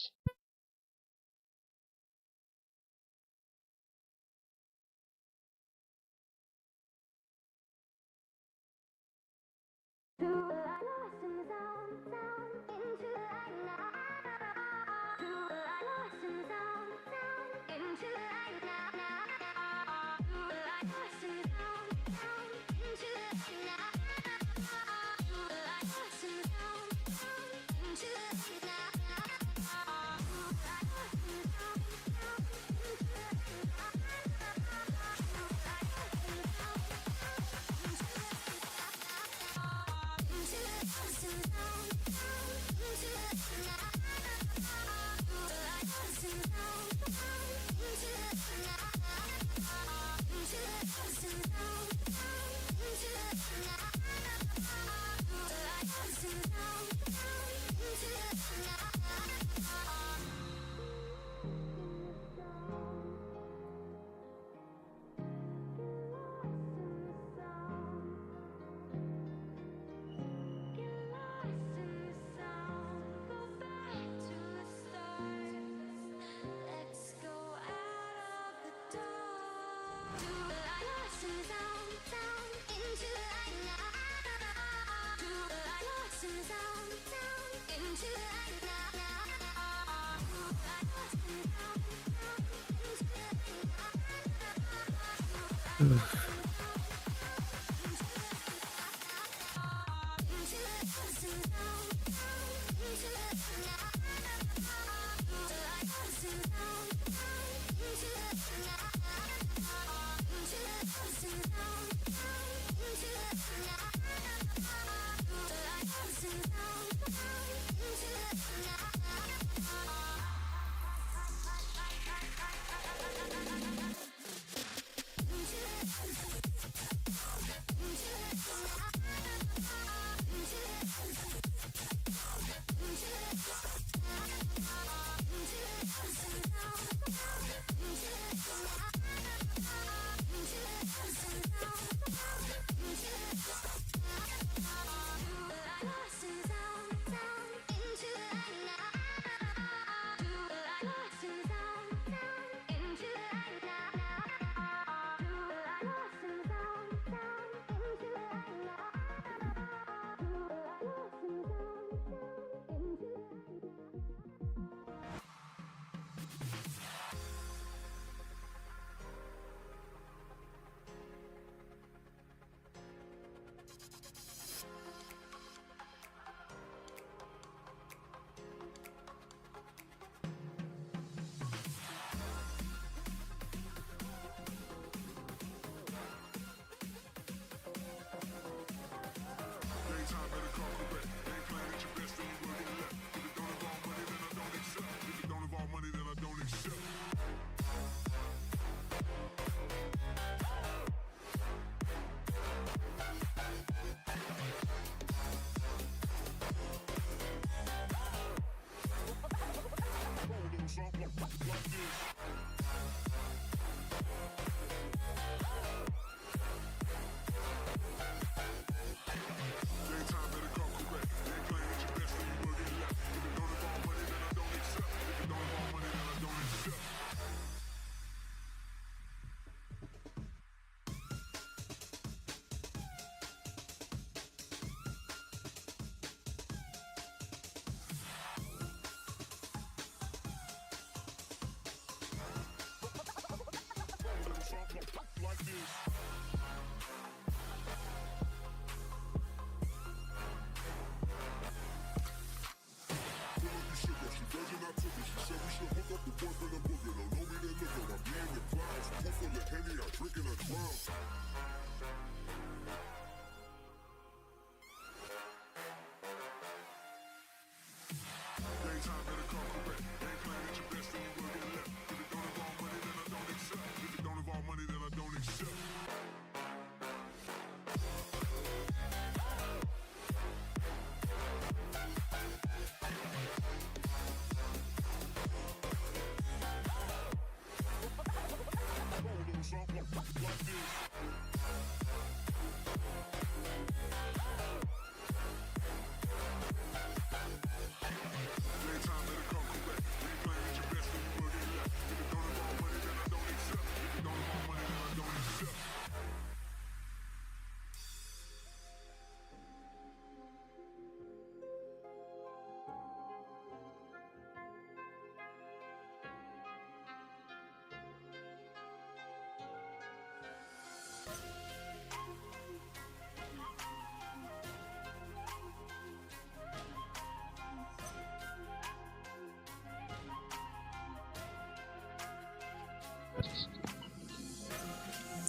minutes.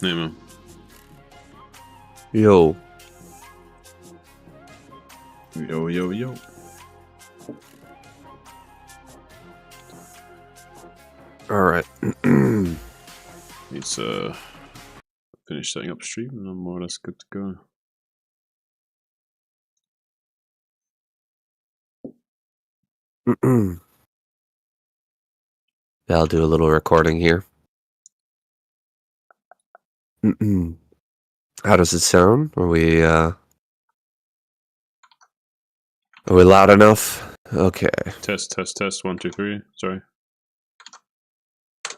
Hey, man. Yo. Yo, yo, yo. Alright. Need to finish setting up stream and I'm more or less good to go. Yeah, I'll do a little recording here. How does it sound? Are we loud enough? Okay. Test, 1, 2, 3. Sorry.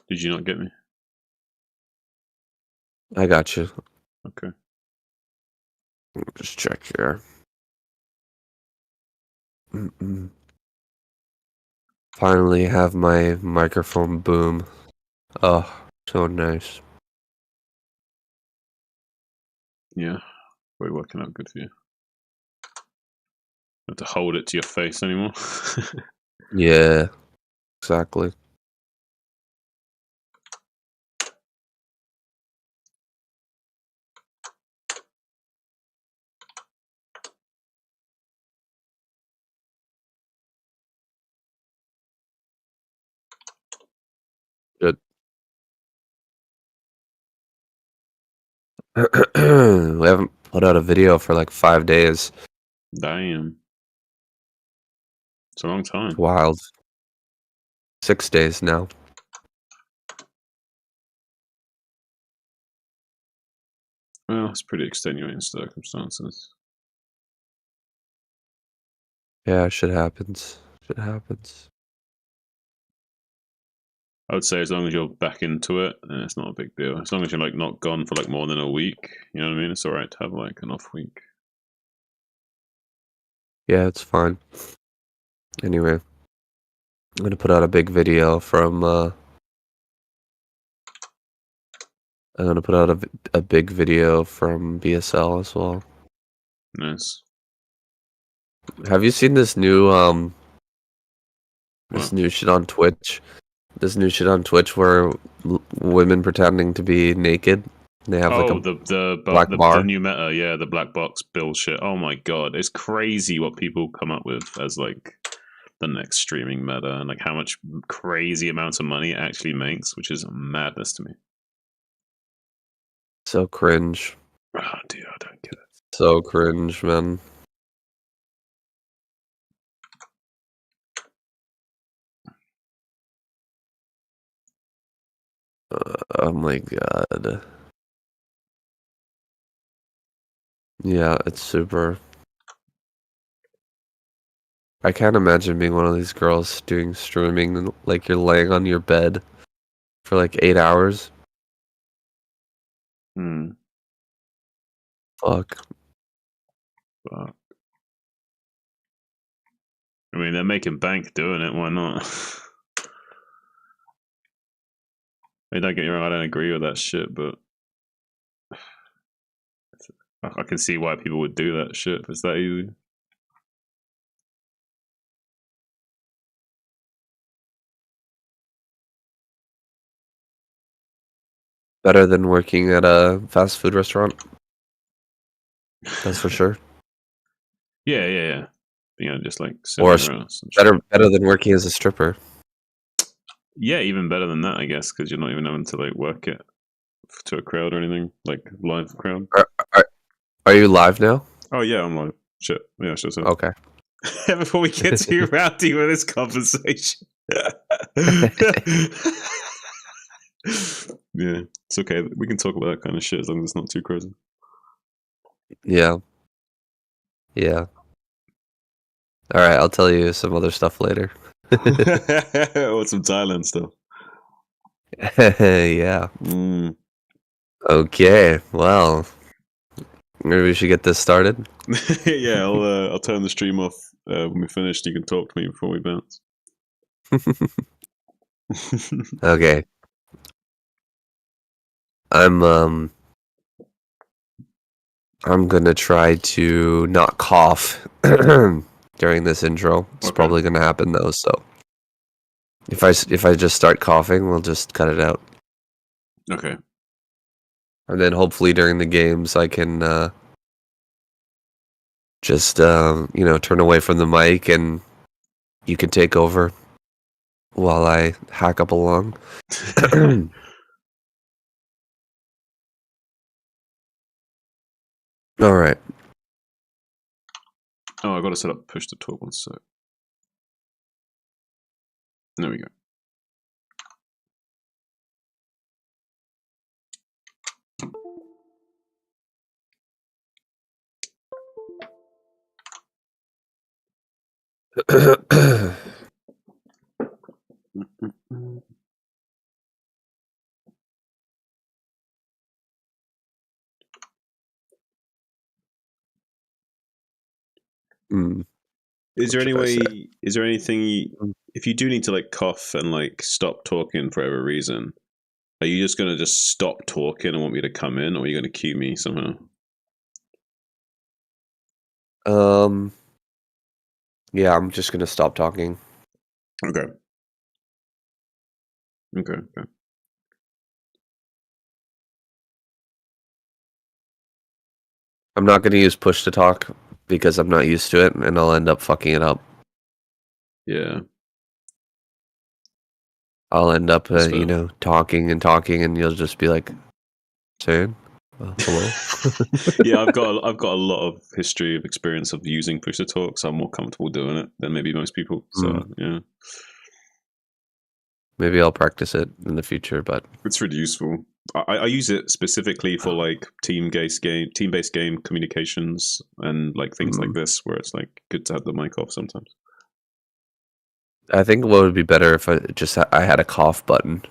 Did you not get me? I got you. Okay. Just check here. Finally have my microphone boom. Oh, so nice. Yeah. We're working out good for you. Don't have to hold it to your face anymore. Yeah, exactly. Good. We haven't put out a video for like 5 days. Damn. It's a long time. It's wild. 6 days now. Well, it's pretty extenuating circumstances. Yeah, shit happens. Shit happens. I would say as long as you're back into it, then it's not a big deal. As long as you're like not gone for like more than a week, you know what I mean? It's alright to have like an off week. Yeah, it's fine. Anyway, I'm gonna put out a big video from I'm gonna put out a big video from BSL as well. Nice. Have you seen this new What? new shit on Twitch? This new shit on Twitch where women pretending to be naked. They have like a black the bar. new meta, yeah, the black box bullshit. Oh my god, it's crazy what people come up with as like the next streaming meta and like how much crazy amounts of money it actually makes, which is madness to me. So cringe. Oh dear, I don't get it. So cringe, man. Oh my god. Yeah, it's super. I can't imagine being one of these girls doing streaming and like you're laying on your bed for like 8 hours. Fuck. Fuck. I mean, they're making bank doing it. Why not? I mean, don't get me wrong. I don't agree with that shit, but I can see why people would do that shit if it's that easy. Better than working at a fast food restaurant. That's for sure. Yeah. You know, just like Or around better than working as a stripper. Yeah, even better than that, I guess, because you're not even having to like work it to a crowd or anything, like live crowd. Are you live now? Oh yeah, I'm live. Shit. Yeah, sure. Okay. Before we get too rowdy with this conversation. Yeah, it's okay. We can talk about that kind of shit as long as it's not too crazy. Yeah. Yeah. All right, I'll tell you some other stuff later. Or some Thailand stuff. Yeah. Okay. Well, maybe we should get this started. Yeah, I'll turn the stream off when we finish. You can talk to me before we bounce. Okay. I'm gonna try to not cough during this intro. It's probably gonna happen though, so if I just start coughing, we'll just cut it out. Okay. And then hopefully during the games I can just turn away from the mic and you can take over while I hack up along. All right. Oh, I got to set up push to talk 1 sec. There we go. Is there any way? Is there anything? If you do need to like cough and like stop talking for whatever reason, are you just gonna just stop talking and want me to come in, or are you gonna cue me somehow? Yeah, I'm just gonna stop talking. Okay. I'm not gonna use push to talk because I'm not used to it, and I'll end up fucking it up. Yeah. I'll end up, talking, and you'll just be like, "Saying, hello." Yeah, I've got a lot of history of experience of using push to talk, so I'm more comfortable doing it than maybe most people. So yeah. Maybe I'll practice it in the future, but it's really useful. I use it specifically for like team-based game communications and like things like this, where it's like good to have the mic off sometimes. I think what would be better if I had a cough button,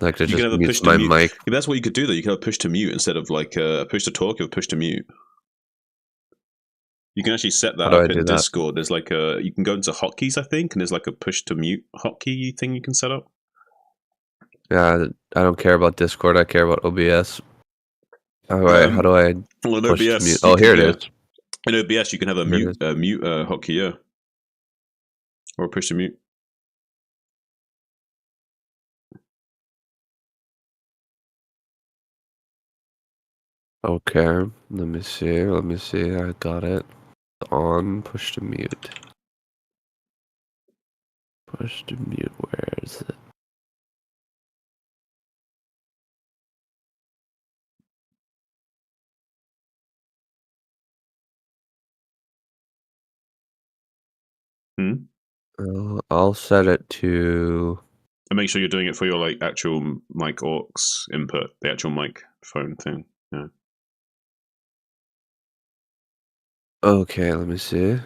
like to just mute my mic. Yeah, that's what you could do though. You could have push to mute instead of like push to talk. You have push to mute. You can actually set that up in Discord. There's like you can go into hotkeys, I think, and there's like a push to mute hotkey thing you can set up. Yeah, I don't care about Discord. I care about OBS. How do I push to mute? Oh, here it is. In OBS, you can have a mute hotkey, yeah, or push to mute. Okay, let me see. I got it. On push to mute. Push to mute. Where is it? I'll set it to. And make sure you're doing it for your like actual mic aux input, the actual microphone thing. Yeah. Okay, let me see.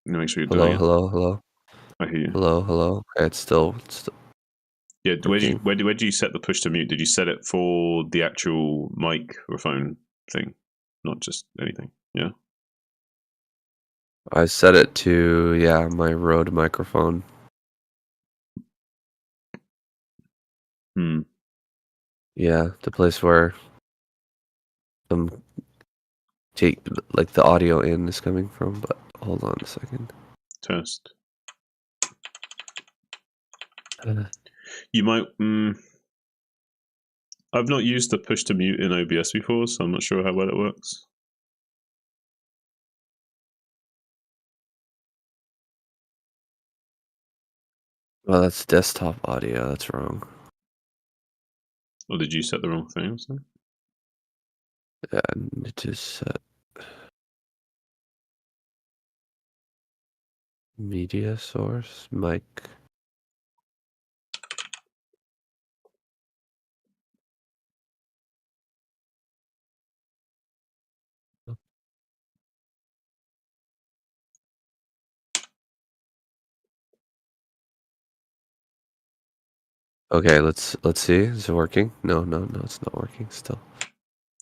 Make sure you're doing it. Hello. I hear you. Hello. Okay, it's still. Yeah, where do you set the push to mute? Did you set it for the actual microphone thing, not just anything? Yeah. I set it to my Rode microphone. Yeah, the place where like the audio in is coming from. But hold on a second. Test. You might. I've not used the push to mute in OBS before, so I'm not sure how well it works. Well, that's desktop audio. That's wrong. Or did you set the wrong thing or something? Yeah, I need to set media source mic. Okay, let's see. Is it working? No, it's not working still.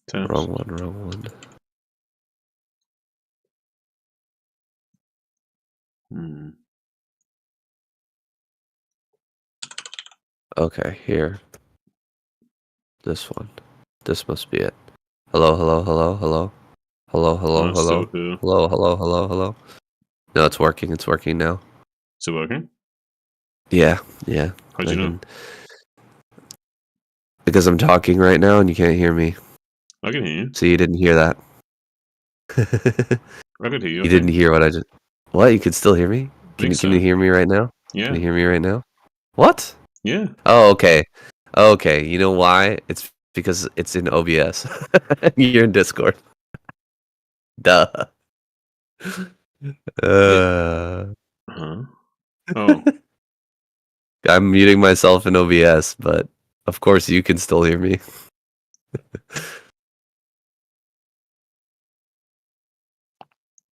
Test. Wrong one. Okay, here. This one. This must be it. Hello. Hello. No, it's working. It's working now. Is it working? Yeah. How'd you know? Because I'm talking right now and you can't hear me. I can hear you. So you didn't hear that. I could hear you. You didn't hear what I just... What? You can still hear me? Can you hear me right now? Yeah. Can you hear me right now? What? Yeah. Oh, okay. Okay, you know why? It's because it's in OBS. You're in Discord. Duh. Uh-huh. Oh. I'm muting myself in OBS, but of course you can still hear me.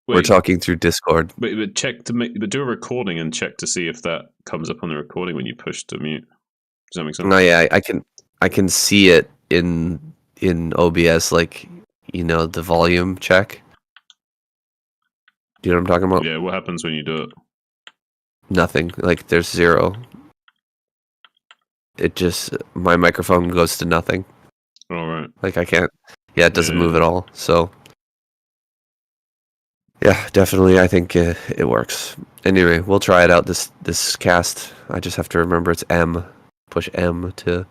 We're talking through Discord. But do a recording and check to see if that comes up on the recording when you push to mute. Does that make sense? No, yeah, I can see it in OBS, like, you know, the volume check. Do you know what I'm talking about? Yeah, what happens when you do it? Nothing. Like, there's 0. It just, my microphone goes to nothing. All right. Like, I can't, yeah, it doesn't move at all. So, yeah, definitely, I think it works. Anyway, we'll try it out this cast. I just have to remember it's M. Push M to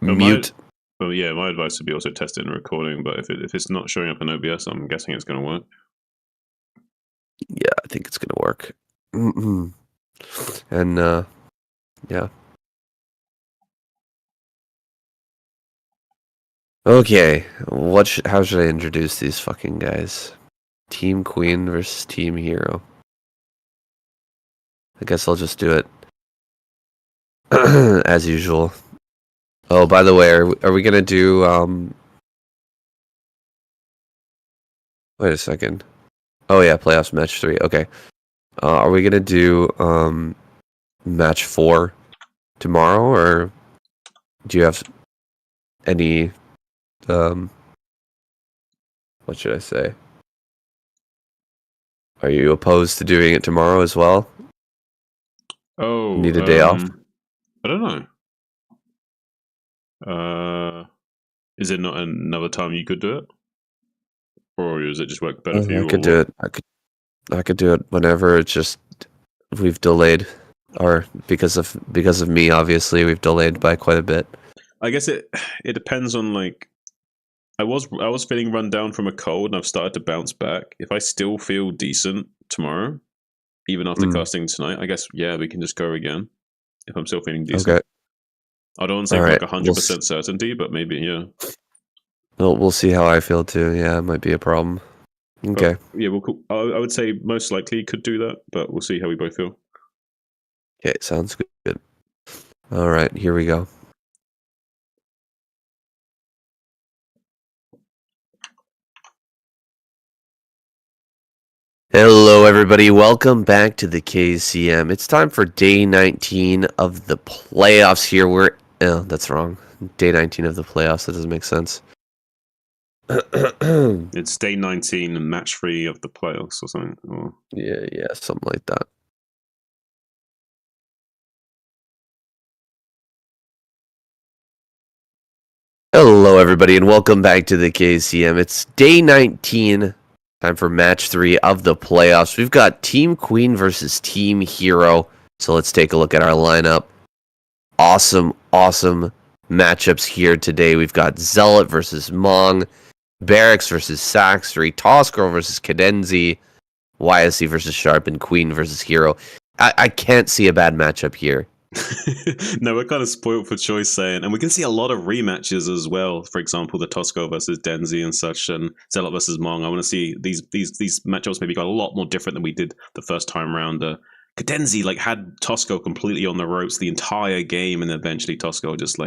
mute. My advice would be also test it in recording, but if it's not showing up in OBS, I'm guessing it's going to work. Yeah, I think it's going to work. And, yeah. Okay, how should I introduce these fucking guys? Team Queen versus Team Hero. I guess I'll just do it as usual. Oh, by the way, are we gonna do wait a second. Oh yeah, playoffs match 3. Okay. Are we gonna do match 4 tomorrow, or do you have any what should I say? Are you opposed to doing it tomorrow as well? Oh, need a day off? I don't know. Is it not another time you could do it, or does it just work better for you? I could do it. I could do it whenever. It's just we've delayed, or because of me, obviously we've delayed by quite a bit. I guess it depends on, like, I was feeling run down from a cold, and I've started to bounce back. If I still feel decent tomorrow, even after casting tonight, I guess we can just go again. If I'm still feeling decent. Okay. I don't want to say like 100% certainty, but maybe, yeah. Well, we'll see how I feel too. Yeah, it might be a problem. Okay. But, yeah, I would say most likely you could do that, but we'll see how we both feel. Okay, sounds good. All right, here we go. Hello, everybody. Welcome back to the KCM. It's time for day 19 of the playoffs here. That's wrong. Day 19 of the playoffs. That doesn't make sense. It's day 19 and match 3 of the playoffs or something. Or... Yeah, something like that. Hello, everybody, and welcome back to the KCM. It's day 19. Time for match 3 of the playoffs. We've got Team Queen versus Team Hero. So let's take a look at our lineup. Awesome matchups here today. We've got Zealot versus Mong, Barracks versus Saxry, Tossgirl versus Cadenzi, YSC versus Sharp, and Queen versus Hero. I can't see a bad matchup here. No, we're kind of spoiled for choice saying, and we can see a lot of rematches as well. For example, the Tosco versus Denzi and such, and Zealot versus Mong. I want to see these matchups maybe got a lot more different than we did the first time round. Cadenzi had Tosco completely on the ropes the entire game, and eventually Tosco just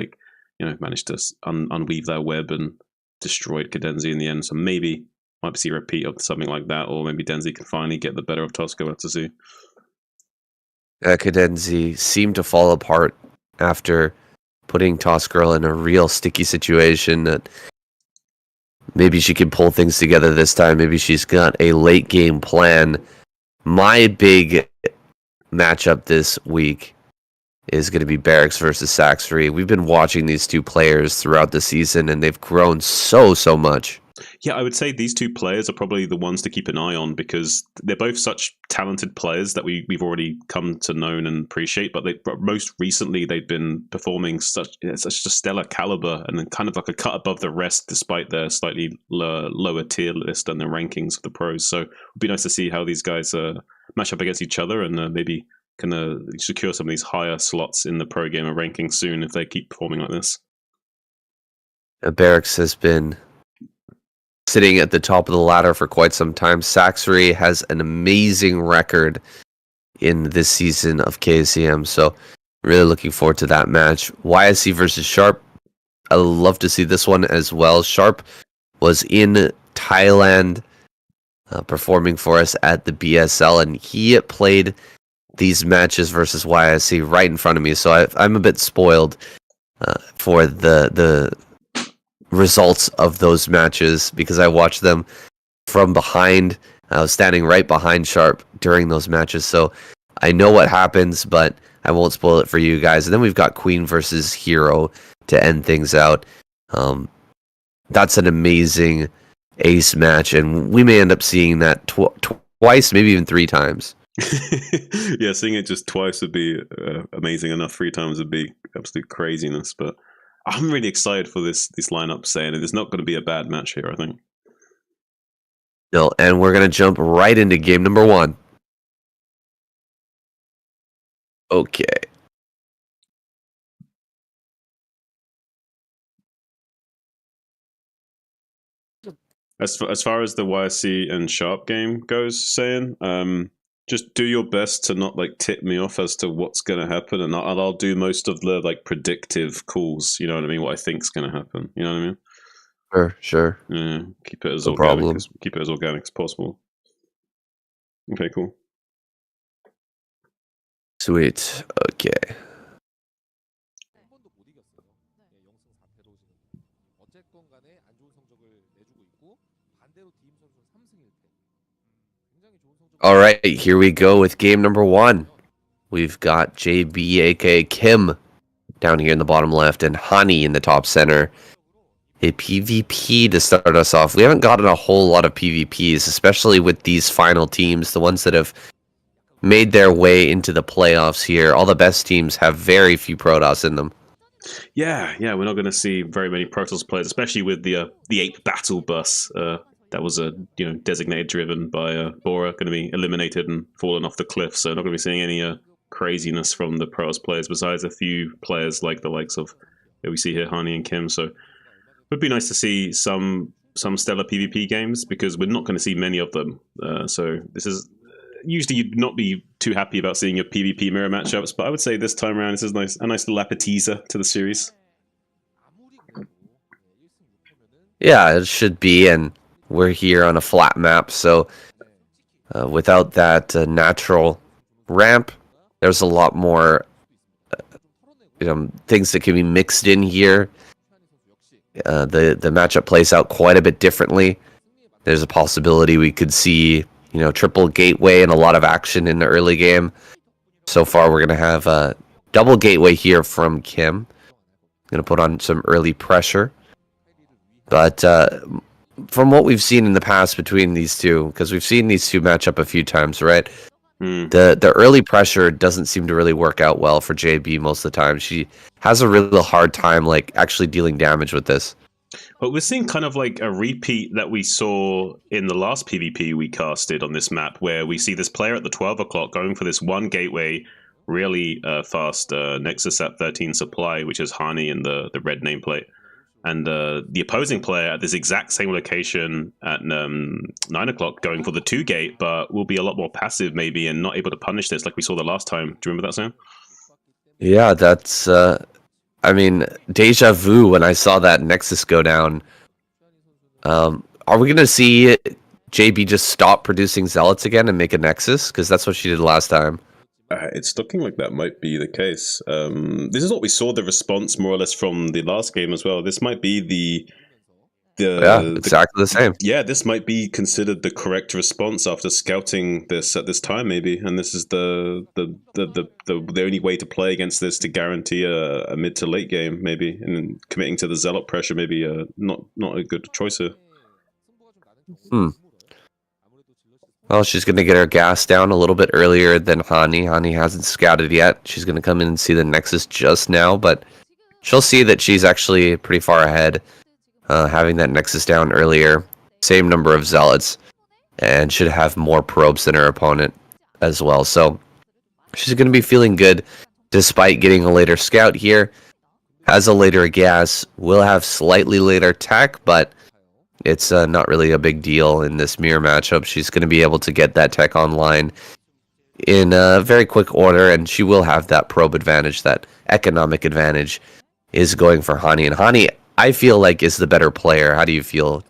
managed to unweave their web and destroyed Cadenzi in the end. So maybe might see a repeat of something like that, or maybe Denzi can finally get the better of Tosco. We'll have to see. Cadenzi seemed to fall apart after putting Tossgirl in a real sticky situation that maybe she can pull things together this time. Maybe she's got a late game plan. My big matchup this week is going to be Barracks versus Saxry. We've been watching these two players throughout the season, and they've grown so much. Yeah, I would say these two players are probably the ones to keep an eye on because they're both such talented players that we've already come to know and appreciate. But most recently they've been performing such a stellar caliber and then kind of like a cut above the rest, despite their slightly lower tier list and their rankings of the pros. So it'd be nice to see how these guys match up against each other and maybe can secure some of these higher slots in the pro gamer ranking soon if they keep performing like this. Barracks has been sitting at the top of the ladder for quite some time. Saxery has an amazing record in this season of KCM, so really looking forward to that match. YSC versus Sharp. I love to see this one as well. Sharp was in Thailand performing for us at the BSL, and he played these matches versus YSC right in front of me, so I'm a bit spoiled for the results of those matches because I watched them from behind. I was standing right behind Sharp during those matches, so I know what happens, but I won't spoil it for you guys. And then we've got Queen versus Hero to end things out. That's an amazing ace match, and we may end up seeing that twice, maybe even 3 times. Yeah, seeing it just twice would be amazing enough. 3 times would be absolute craziness, but I'm really excited for this lineup, saying it is not going to be a bad match here, I think. No, and we're going to jump right into game number 1. Okay. As far as the YSC and Sharp game goes, saying, just do your best to not like tip me off as to what's going to happen, and I'll do most of the like predictive calls. You know what I mean? What I think's going to happen. You know what I mean? Sure. Yeah, keep it as No organic problem. keep it as organic as possible. Okay, cool. Sweet. Okay. All right, here we go with game number 1. We've got JB, aka Kim, down here in the bottom left, and Hani in the top center. A PvP to start us off. We haven't gotten a whole lot of PvPs, especially with these final teams, the ones that have made their way into the playoffs here. All the best teams have very few Protoss in them. Yeah, we're not going to see very many Protoss players, especially with the Ape Battle Bus. That was designated driven by Bora, going to be eliminated and fallen off the cliff. So not going to be seeing any craziness from the Protoss players, besides a few players like the likes of that we see here, Hani and Kim. So it would be nice to see some stellar PvP games because we're not going to see many of them. So this is usually you'd not be too happy about seeing your PvP mirror matchups, but I would say this time around this is a nice little appetizer to the series. Yeah, it should be, and we're here on a flat map, so without that natural ramp, there's a lot more things that can be mixed in here. The matchup plays out quite a bit differently. There's a possibility we could see triple gateway and a lot of action in the early game. So far, we're going to have a double gateway here from Kim. Going to put on some early pressure. But from what we've seen in the past between these two, because we've seen these two match up a few times, right? The early pressure doesn't seem to really work out well for JB most of the time. She has a real hard time like actually dealing damage with this. But we're seeing kind of like a repeat that we saw in the last PvP we casted on this map, where we see this player at the 12 o'clock going for this one gateway really fast Nexus at 13 supply, which is Hani in the red nameplate. And the opposing player at this exact same location at 9 o'clock going for the 2 gate, but will be a lot more passive maybe and not able to punish this like we saw the last time. Do you remember that, Sam? Yeah, that's... deja vu when I saw that Nexus go down. Are we going to see JB just stop producing Zealots again and make a Nexus? Because that's what she did last time. It's looking like that might be the case. This is what we saw the response more or less from the last game as well. This might be exactly the same. Yeah, this might be considered the correct response after scouting this at this time, maybe. And this is the only way to play against this to guarantee a mid to late game, maybe. And committing to the Zealot pressure, maybe not a good choice here. Well, she's going to get her gas down a little bit earlier than Hani. Hani hasn't scouted yet. She's going to come in and see the Nexus just now, but she'll see that she's actually pretty far ahead, having that Nexus down earlier. Same number of Zealots, and should have more probes than her opponent as well. So she's going to be feeling good despite getting a later scout here. Has a later gas, will have slightly later tech, but it's not really a big deal in this mirror matchup. She's going to be able to get that tech online in a very quick order, and she will have that probe advantage. That economic advantage is going for Hani. And Hani, I feel like, is the better player. How do you feel?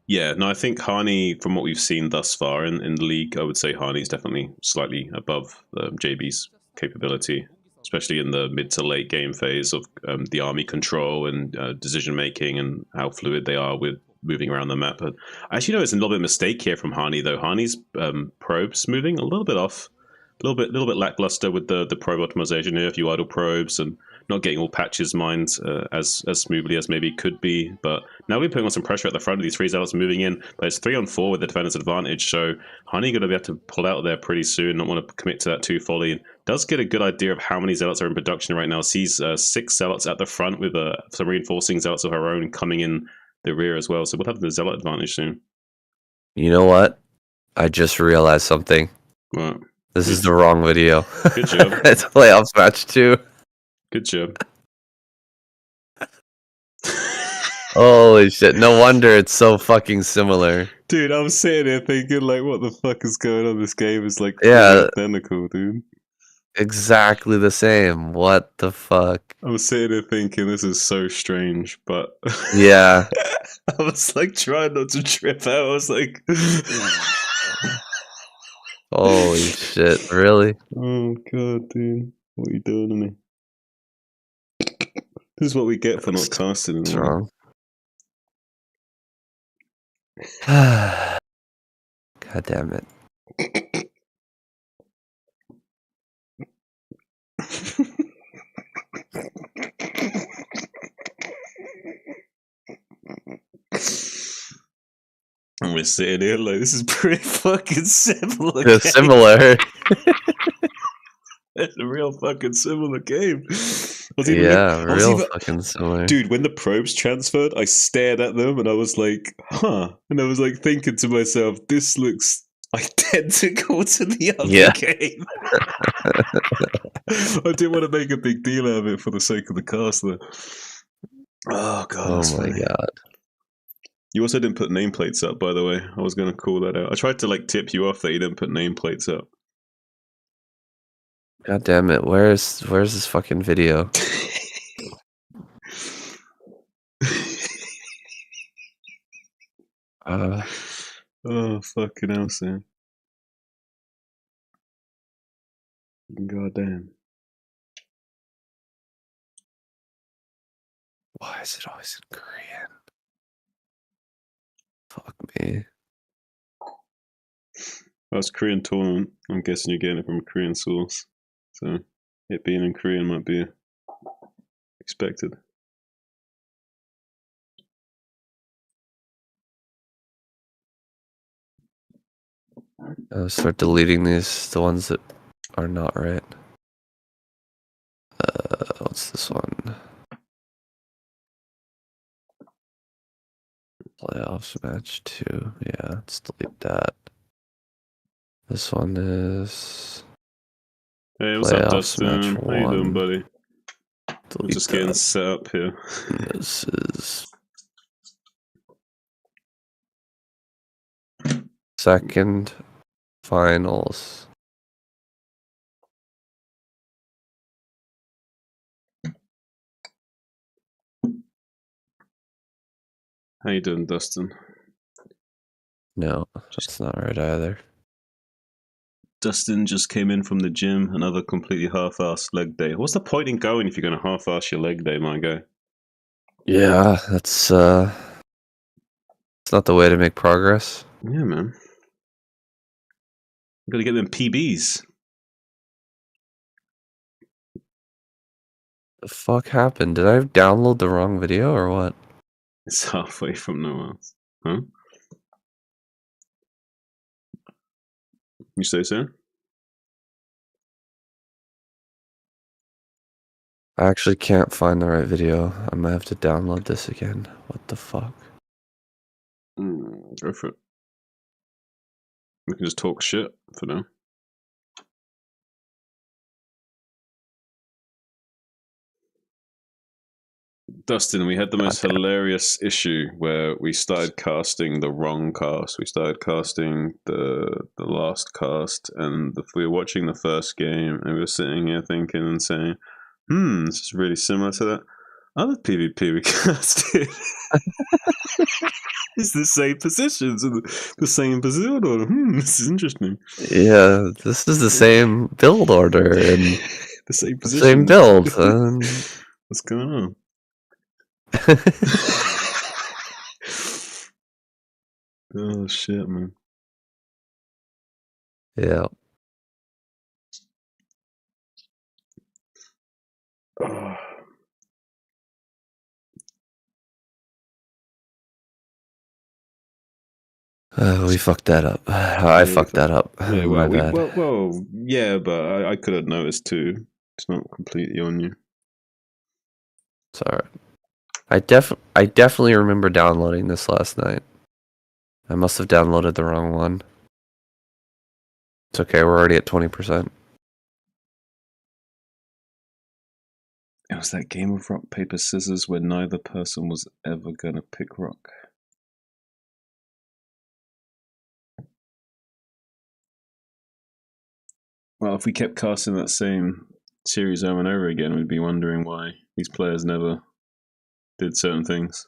Yeah, no, I think Hani, from what we've seen thus far in the league, I would say Hani's definitely slightly above JB's capability, especially in the mid to late game phase of the army control and decision making and how fluid they are with moving around the map. But I actually know it's a little bit of a mistake here from Hani, though. Hani's probes moving a little bit off, a little bit lackluster with the probe optimization here. A few idle probes and not getting all patches mined as smoothly as maybe could be. But now we're putting on some pressure at the front of these three zealots moving in. But it's 3-on-4 with the defender's advantage. So Honey going to be able to pull out there pretty soon. Not want to commit to that too fully. And does get a good idea of how many zealots are in production right now. Sees 6 zealots at the front with some reinforcing zealots of her own coming in the rear as well. So we'll have the zealot advantage soon. You know what? I just realized something. What? This is the wrong video. Good job. It's playoffs match 2. Good job. Holy shit. No wonder it's so fucking similar. Dude, I'm sitting there thinking, like, what the fuck is going on? This game is, like, identical, dude. Exactly the same. What the fuck? I'm sitting there thinking, this is so strange, but... Yeah. I was, like, trying not to trip out. I was like... Holy shit, really? Oh, God, dude. What are you doing to me? This is what we get for not casting. What's wrong? God damn it. And we're sitting here like, this is pretty fucking similar. It's similar. It's a real fucking similar game. Fucking similar. Dude, when the probes transferred, I stared at them and I was like, huh. And I was like thinking to myself, this looks identical to the other game. I didn't want to make a big deal out of it for the sake of the cast though. Oh, God. Oh, my God. You also didn't put nameplates up, by the way. I was going to call that out. I tried to like tip you off that you didn't put nameplates up. God damn it! Where's this fucking video? Oh fucking hell, Sam! God damn! Why is it always in Korean? Fuck me. That's Korean tournament. I'm guessing you're getting it from a Korean source. So it being in Korean might be expected. I'll start deleting the ones that are not right. What's this one? Playoffs match 2. Yeah, let's delete that. This one is... Hey, what's up, Dustin? How you doing, buddy? I'm just getting set up here. This is... second finals. How you doing, Dustin? No, that's not right either. Dustin just came in from the gym, another completely half-assed leg day. What's the point in going if you're going to half-ass your leg day, my guy? Yeah, that's it's not the way to make progress. Yeah, man. You gotta get them PBs. The fuck happened? Did I download the wrong video or what? It's halfway from nowhere else. Huh? You say so? I actually can't find the right video. I'm gonna have to download this again. What the fuck? Go for it. We can just talk shit for now. Dustin, we had the most hilarious issue where we started casting the wrong cast. We started casting the last cast, and we were watching the first game, and we were sitting here thinking and saying, this is really similar to that other PvP we casted. It's the same positions and the same build order. This is interesting. Yeah, this is the same build order and the same position. Same build. What's going on? Oh shit, man. Yeah. We fucked that up. I fucked that up. Yeah, My bad. Well, yeah, but I could have noticed too. It's not completely on you. It's alright. I definitely remember downloading this last night. I must have downloaded the wrong one. It's okay, we're already at 20%. It was that game of rock, paper, scissors where neither person was ever gonna pick rock. Well, if we kept casting that same series over and over again, we'd be wondering why these players never did certain things.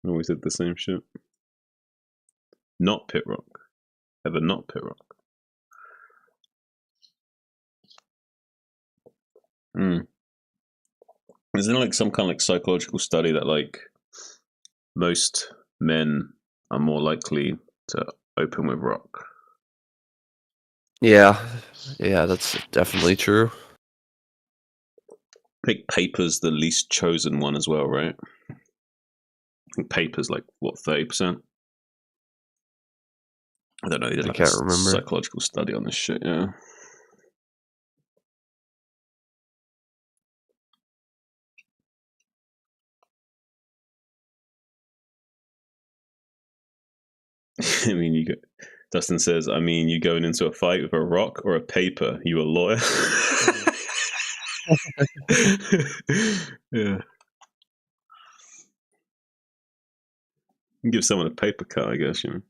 Always did the same shit. Not pit rock. Ever not pit rock. Isn't it like some kind of like psychological study that like most men are more likely to open with rock? Yeah, that's definitely true. I think paper's the least chosen one as well, right? I think paper's like, what, 30%? I don't know. They did like can't remember. Psychological study on this shit, yeah. I mean, Dustin says, I mean, you going into a fight with a rock or a paper? You a lawyer? Yeah. You can give someone a paper cut, I guess, you know.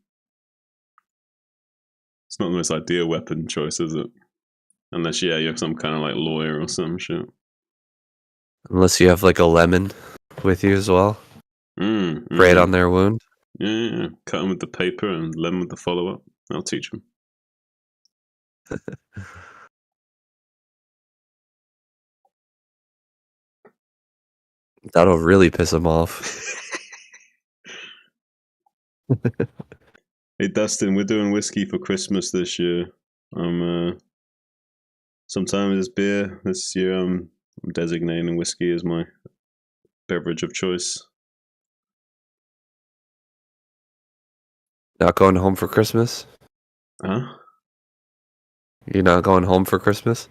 It's not the most ideal weapon choice, is it? Unless, yeah, you have some kind of like lawyer or some shit. Unless you have like a lemon with you as well. Right on their wound. Yeah. Cut them with the paper and lemon with the follow-up. I'll teach them. That'll really piss them off. Hey, Dustin, we're doing whiskey for Christmas this year. Sometimes it's beer. This year I'm designating whiskey as my beverage of choice. Not going home for Christmas? Huh? You're not going home for Christmas?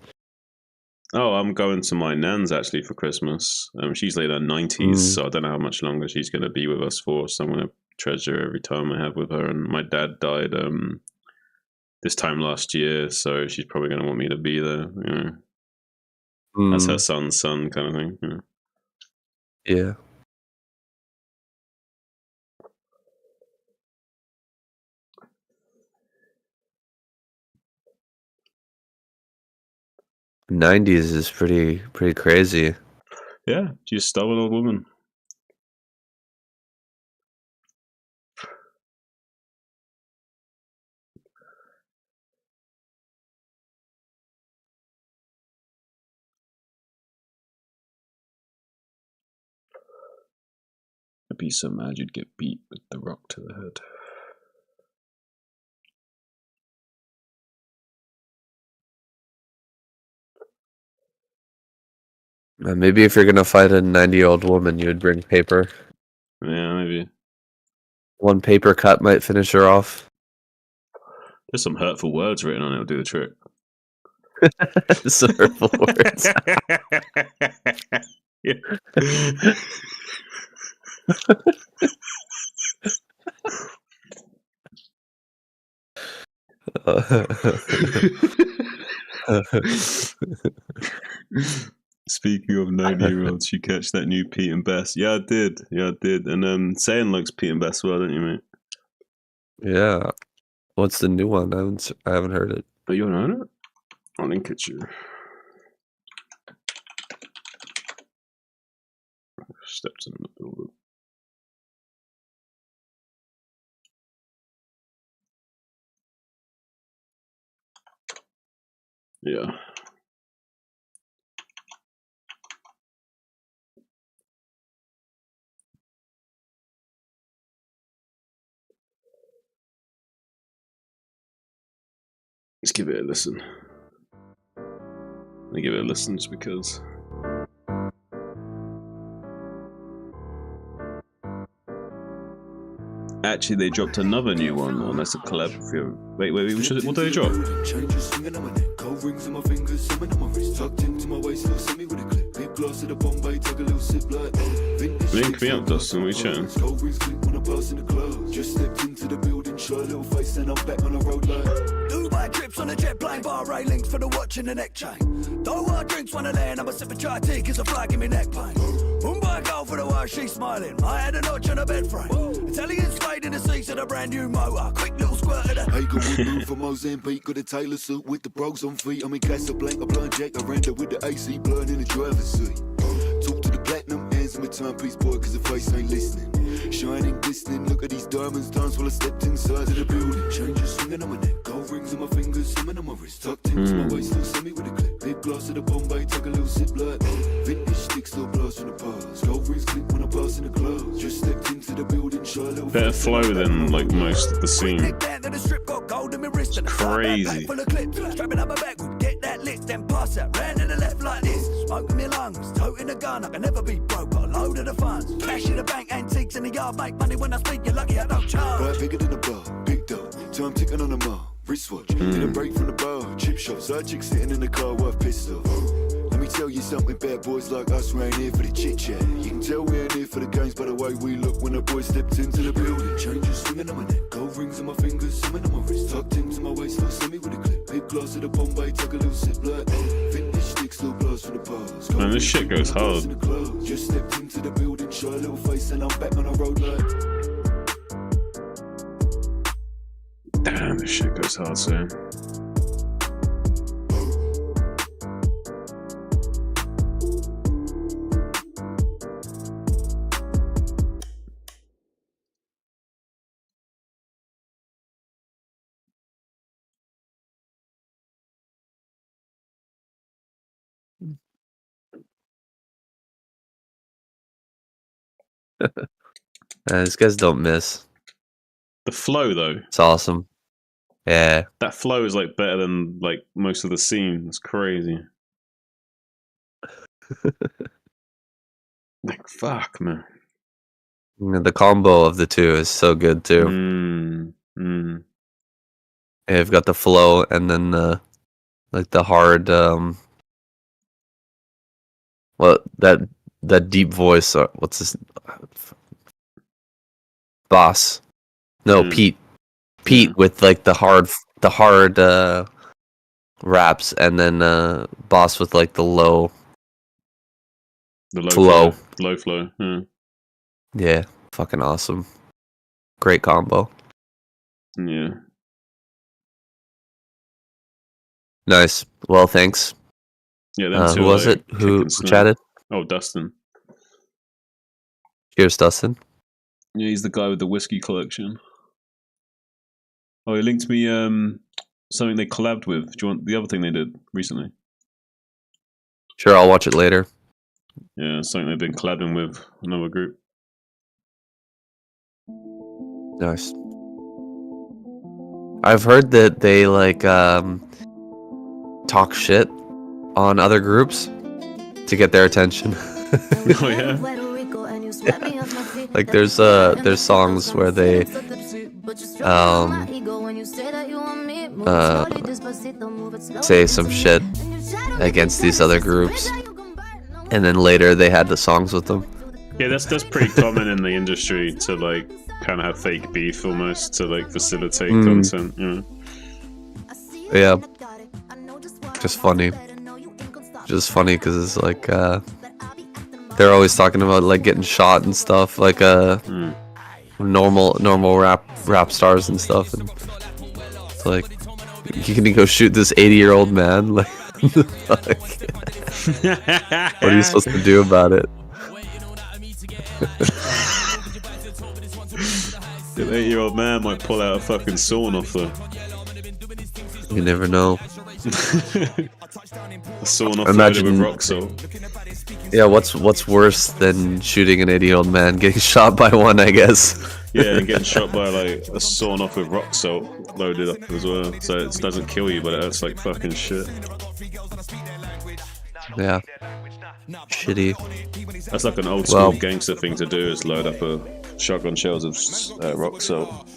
Oh, I'm going to my nan's actually for Christmas. She's like in her 90s, so I don't know how much longer she's going to be with us for. So I'm going to treasure every time I have with her. And my dad died this time last year, so she's probably going to want me to be there. You know, that's her son's son kind of thing. You know? Yeah. '90s is pretty crazy. Yeah, she's a stubborn old woman. I'd be so mad you'd get beat with the rock to the head. Maybe if you're gonna fight a 90-year-old woman, you would bring paper. Yeah, maybe. One paper cut might finish her off. There's some hurtful words written on it. Will do the trick. Some hurtful words. Speaking of 90-year-olds, you catch that new Pete and Bess? Yeah, I did. And Sayan likes Pete and Bess well, don't you, mate? Yeah. What's the new one? I haven't heard it. Oh, you haven't heard it? I'll link it to you. Steps in the middle. Yeah. Let's give it a listen. Let me give it a listen just because. Actually, they dropped another new one, or that's a collab. Wait, what did they drop? Link me up, Dustin. We chatting. Just stepped into the building, short little face, and I'm back on the road like Dubai trips on a jet plane, bar railings for the watch and the neck chain. Don't want drinks, wanna land, I'm a sip of chai tea, cause a fly give me neck pain. Mumbai go for the way she's smiling. I had a notch on a bed frame. Italian spade in the seats of a brand new motor. Quick little squirt of the Hey, good wood move from Mozambique. Got a Taylor suit with the bros on feet. I'm in Casablanca, blind Jack. I ran with the AC blood in the driver's seat. Talk to the platinum hands in my timepiece, boy, cause the face ain't listening. Shining, glistening, look at these diamonds, dance while I stepped inside of the building. Changes swinging on my neck, gold rings on my fingers, swimming on my wrist. Tucked into my waist, still semi with a clip. Big glass of the Bombay, take a little sip like vintage sticks, little blast from the past. Gold rings click when I pass in the clothes. Just stepped into the building, shy little better flow than like most of the scene. It's crazy. Strapping up my back, get that lit, then pass that round to the left like this. Smoke in my lungs, toting a gun, I can never be broke, got a load of the funds. Cash in the bank, antiques in the yard, make money when I speak, you're lucky I don't charge. Right, bigger than a bar, big dough, time ticking on the mile, wristwatch, get a break from the bar, chip shop, side chick sitting in the car, worth pissed off. Let me tell you something, bad boys like us, we ain't here for the chit chat. You can tell we ain't here for the games by the way we look when the boys stepped into the building. Changes swinging on my neck, gold rings on my fingers, swimming on my wrist, tucked into my waist, still semi with a clip. Big glass of the Bombay, take a little sip like vintage sticks, little blast from the past. Man, this shit goes hard. Just stepped into the building, shy little face, and I'm back on the road like. Damn, this shit goes hard, Sam. These guys don't miss. The flow, though. It's awesome. Yeah. That flow is like better than like most of the scene. It's crazy. Like fuck, man. The combo of the two is so good too. Mm. Yeah, you've got the flow and then like the hard well that deep voice, what's this, Boss, no, Pete with like the hard raps, and then Boss with like the low flow. Low flow. Yeah, fucking awesome. Great combo. Yeah. Nice. Well, thanks. Yeah, them two who was like it? Who chatted? Oh, Dustin. Here's Dustin. Yeah, he's the guy with the whiskey collection. Oh, he linked me something they collabed with. Do you want the other thing they did recently? Sure, I'll watch it later. Yeah, something they've been collabing with another group. Nice. I've heard that they like talk shit on other groups to get their attention. Oh yeah. Like there's songs where they say some shit against these other groups, and then later they had the songs with them. Yeah, that's pretty common in the industry to like kind of have fake beef almost to like facilitate content. Yeah, just funny because it's like they're always talking about like getting shot and stuff, like normal rap stars and stuff, and it's like you can go shoot this 80-year-old man, like what are you supposed to do about it? The 80-year-old man might pull out a fucking sawn off though. You never know. A sawn off Imagine with rock salt. Yeah, what's worse than shooting an 80-year-old man? Getting shot by one, I guess. Yeah, and getting shot by like a sawn off with rock salt loaded up as well. So it doesn't kill you, but it hurts like fucking shit. Yeah. Shitty. That's like an old school gangster thing to do, is load up a shotgun shells of rock salt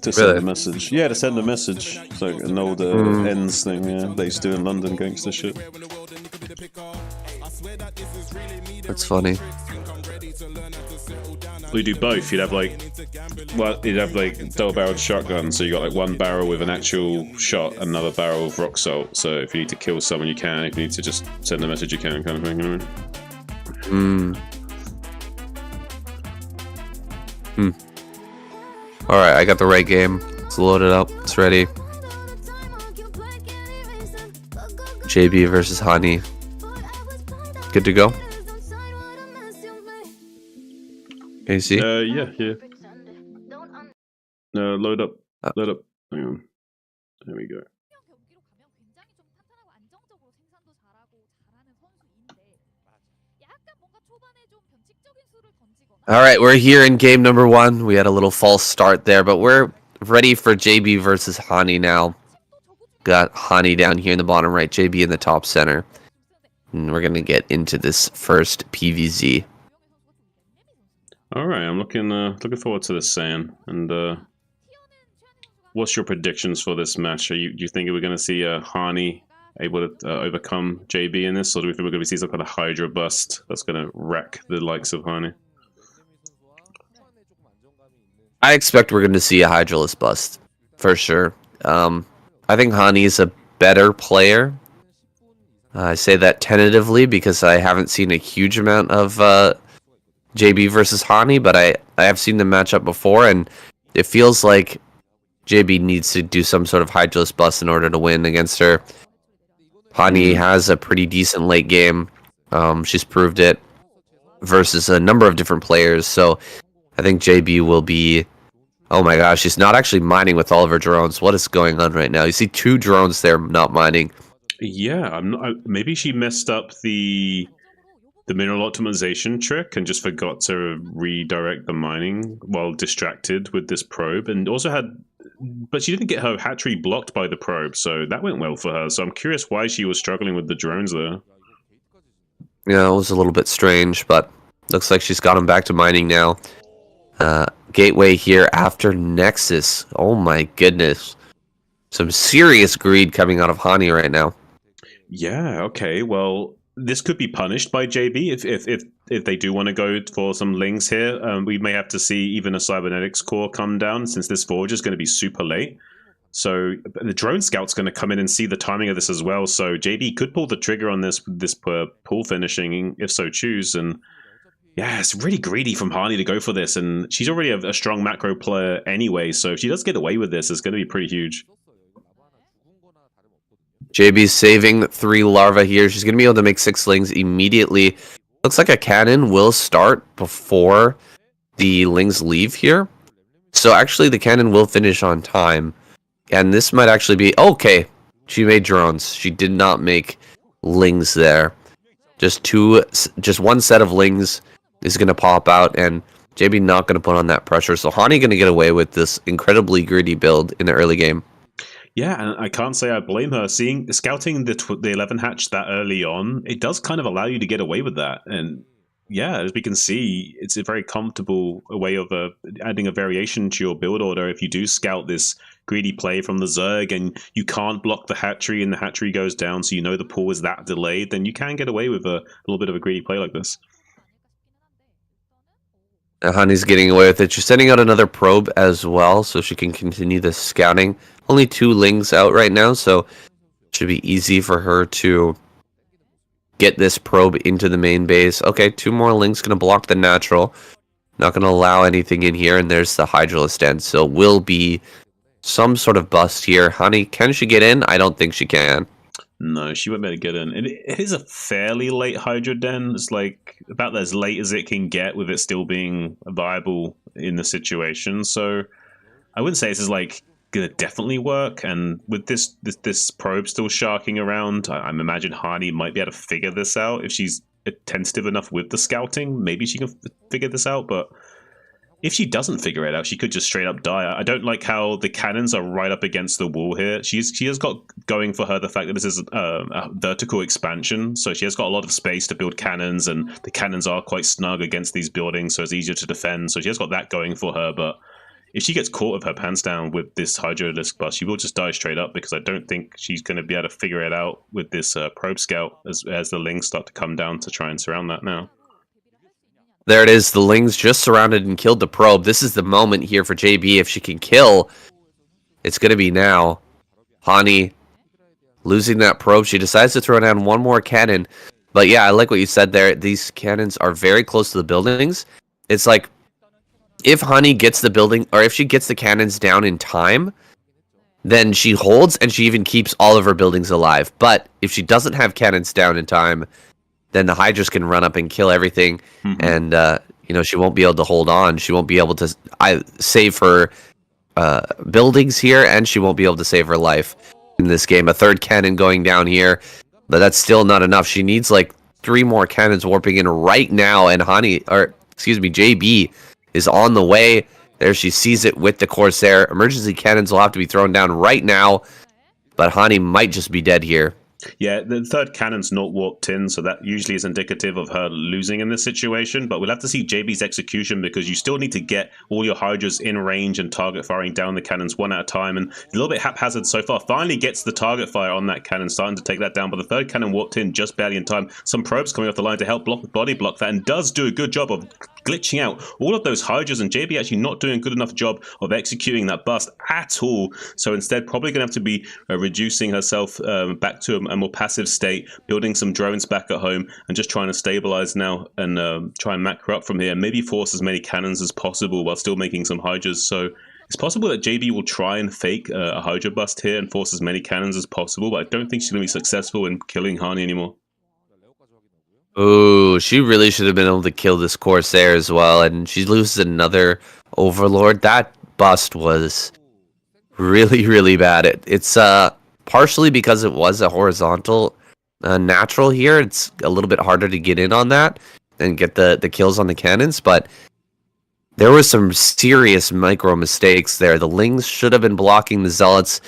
to send a message. Yeah, to send a message. It's like an old ends thing, yeah. They used to do in London, gangster shit. That's funny. We do both. You'd have like double-barreled shotgun, so you got like one barrel with an actual shot, another barrel of rock salt. So if you need to kill someone, you can. If you need to just send a message, you can, kind of thing. You know? All right, I got the right game. It's loaded up. It's ready. JB versus Hani. Good to go. Can you see? Yeah. No, load up. Hang on. There we go. All right, we're here in game number 1. We had a little false start there, but we're ready for JB versus Hani now. Got Hani down here in the bottom right, JB in the top center. And we're going to get into this first PVZ. All right, I'm looking forward to this, San. And what's your predictions for this match? Do you think we're going to see Hani able to overcome JB in this, or do we think we're going to see some kind of Hydra bust that's going to wreck the likes of Hani? I expect we're going to see a Hydraless bust, for sure. I think Hani is a better player. I say that tentatively because I haven't seen a huge amount of JB versus Hani, but I have seen them match up before, and it feels like JB needs to do some sort of Hydraless bust in order to win against her. Hani has a pretty decent late game. She's proved it versus a number of different players, so I think JB will be... Oh my gosh, she's not actually mining with all of her drones. What is going on right now? You see 2 drones there not mining. Yeah, maybe she messed up the mineral optimization trick and just forgot to redirect the mining while distracted with this probe, and also but she didn't get her hatchery blocked by the probe, so that went well for her. So I'm curious why she was struggling with the drones there. Yeah, it was a little bit strange, but looks like she's got him back to mining now. Gateway here after Nexus. Oh my goodness. Some serious greed coming out of Hani right now. Yeah, okay. Well, this could be punished by JB if they do want to go for some lings here. We may have to see even a cybernetics core come down, since this forge is going to be super late. So the drone scout's going to come in and see the timing of this as well. So JB could pull the trigger on this pool finishing if so choose. And yeah, it's really greedy from Hani to go for this, and she's already a strong macro player anyway, so if she does get away with this, it's going to be pretty huge. JB's saving 3 larvae here. She's going to be able to make 6 lings immediately. Looks like a cannon will start before the lings leave here. So actually the cannon will finish on time. And this might actually be... Okay, she made drones. She did not make lings there. Just one set of lings is going to pop out, and JB not going to put on that pressure. So Hani going to get away with this incredibly greedy build in the early game. Yeah, and I can't say I blame her. Scouting the 11 hatch that early on, it does kind of allow you to get away with that. And yeah, as we can see, it's a very comfortable way of adding a variation to your build order. If you do scout this greedy play from the Zerg and you can't block the hatchery and the hatchery goes down, so you know the pull is that delayed, then you can get away with a little bit of a greedy play like this. Honey's getting away with it. She's sending out another probe as well, so she can continue the scouting. Only 2 lings out right now, so it should be easy for her to get this probe into the main base. Okay, 2 more lings going to block the natural. Not going to allow anything in here, and there's the Hydralisk Den. So will be some sort of bust here. Honey, can she get in? I don't think she can. No, she won't be able to get in. It is a fairly late Hydra Den. It's like about as late as it can get with it still being viable in the situation. So I wouldn't say this is like gonna definitely work. And with this probe still sharking around, I'm imagine Hani might be able to figure this out if she's attentive enough with the scouting. Maybe she can figure this out, but if she doesn't figure it out, she could just straight up die. I don't like how the cannons are right up against the wall here. She has got going for her the fact that this is a vertical expansion, so she has got a lot of space to build cannons, and the cannons are quite snug against these buildings, so it's easier to defend. So she has got that going for her, but if she gets caught with her pants down with this Hydralisk bust, she will just die straight up, because I don't think she's going to be able to figure it out with this probe scout as the lings start to come down to try and surround that now. There it is. The lings just surrounded and killed the probe. This is the moment here for JB. If she can kill, it's going to be now. Hani losing that probe. She decides to throw down 1 more cannon. But yeah, I like what you said there. These cannons are very close to the buildings. It's like, if Hani gets the building, or if she gets the cannons down in time, then she holds and she even keeps all of her buildings alive. But if she doesn't have cannons down in time, then the Hydras can run up and kill everything, and she won't be able to hold on. She won't be able to save her buildings here, and she won't be able to save her life in this game. A 3rd cannon going down here, but that's still not enough. She needs like 3 more cannons warping in right now, and JB is on the way. There she sees it with the Corsair. Emergency cannons will have to be thrown down right now, but Hani might just be dead here. Yeah, the 3rd cannon's not warped in, so that usually is indicative of her losing in this situation. But we'll have to see JB's execution, because you still need to get all your Hydras in range and target firing down the cannons one at a time. And a little bit haphazard so far. Finally gets the target fire on that cannon, starting to take that down. But the 3rd cannon warped in just barely in time. Some probes coming off the line to help body block that, and does do a good job of glitching out all of those Hydras, and JB actually not doing a good enough job of executing that bust at all. So instead, probably going to have to be reducing herself back to a more passive state, building some drones back at home, and just trying to stabilize now and try and macro up from here. Maybe force as many cannons as possible while still making some Hydras. So it's possible that JB will try and fake a Hydra bust here and force as many cannons as possible, but I don't think she's going to be successful in killing Hani anymore. Oh, she really should have been able to kill this Corsair as well, and she loses another Overlord. That bust was really, really bad. It's partially because it was a horizontal natural here. It's a little bit harder to get in on that and get the kills on the cannons, but there were some serious micro mistakes there. The Lings should have been blocking the Zealots.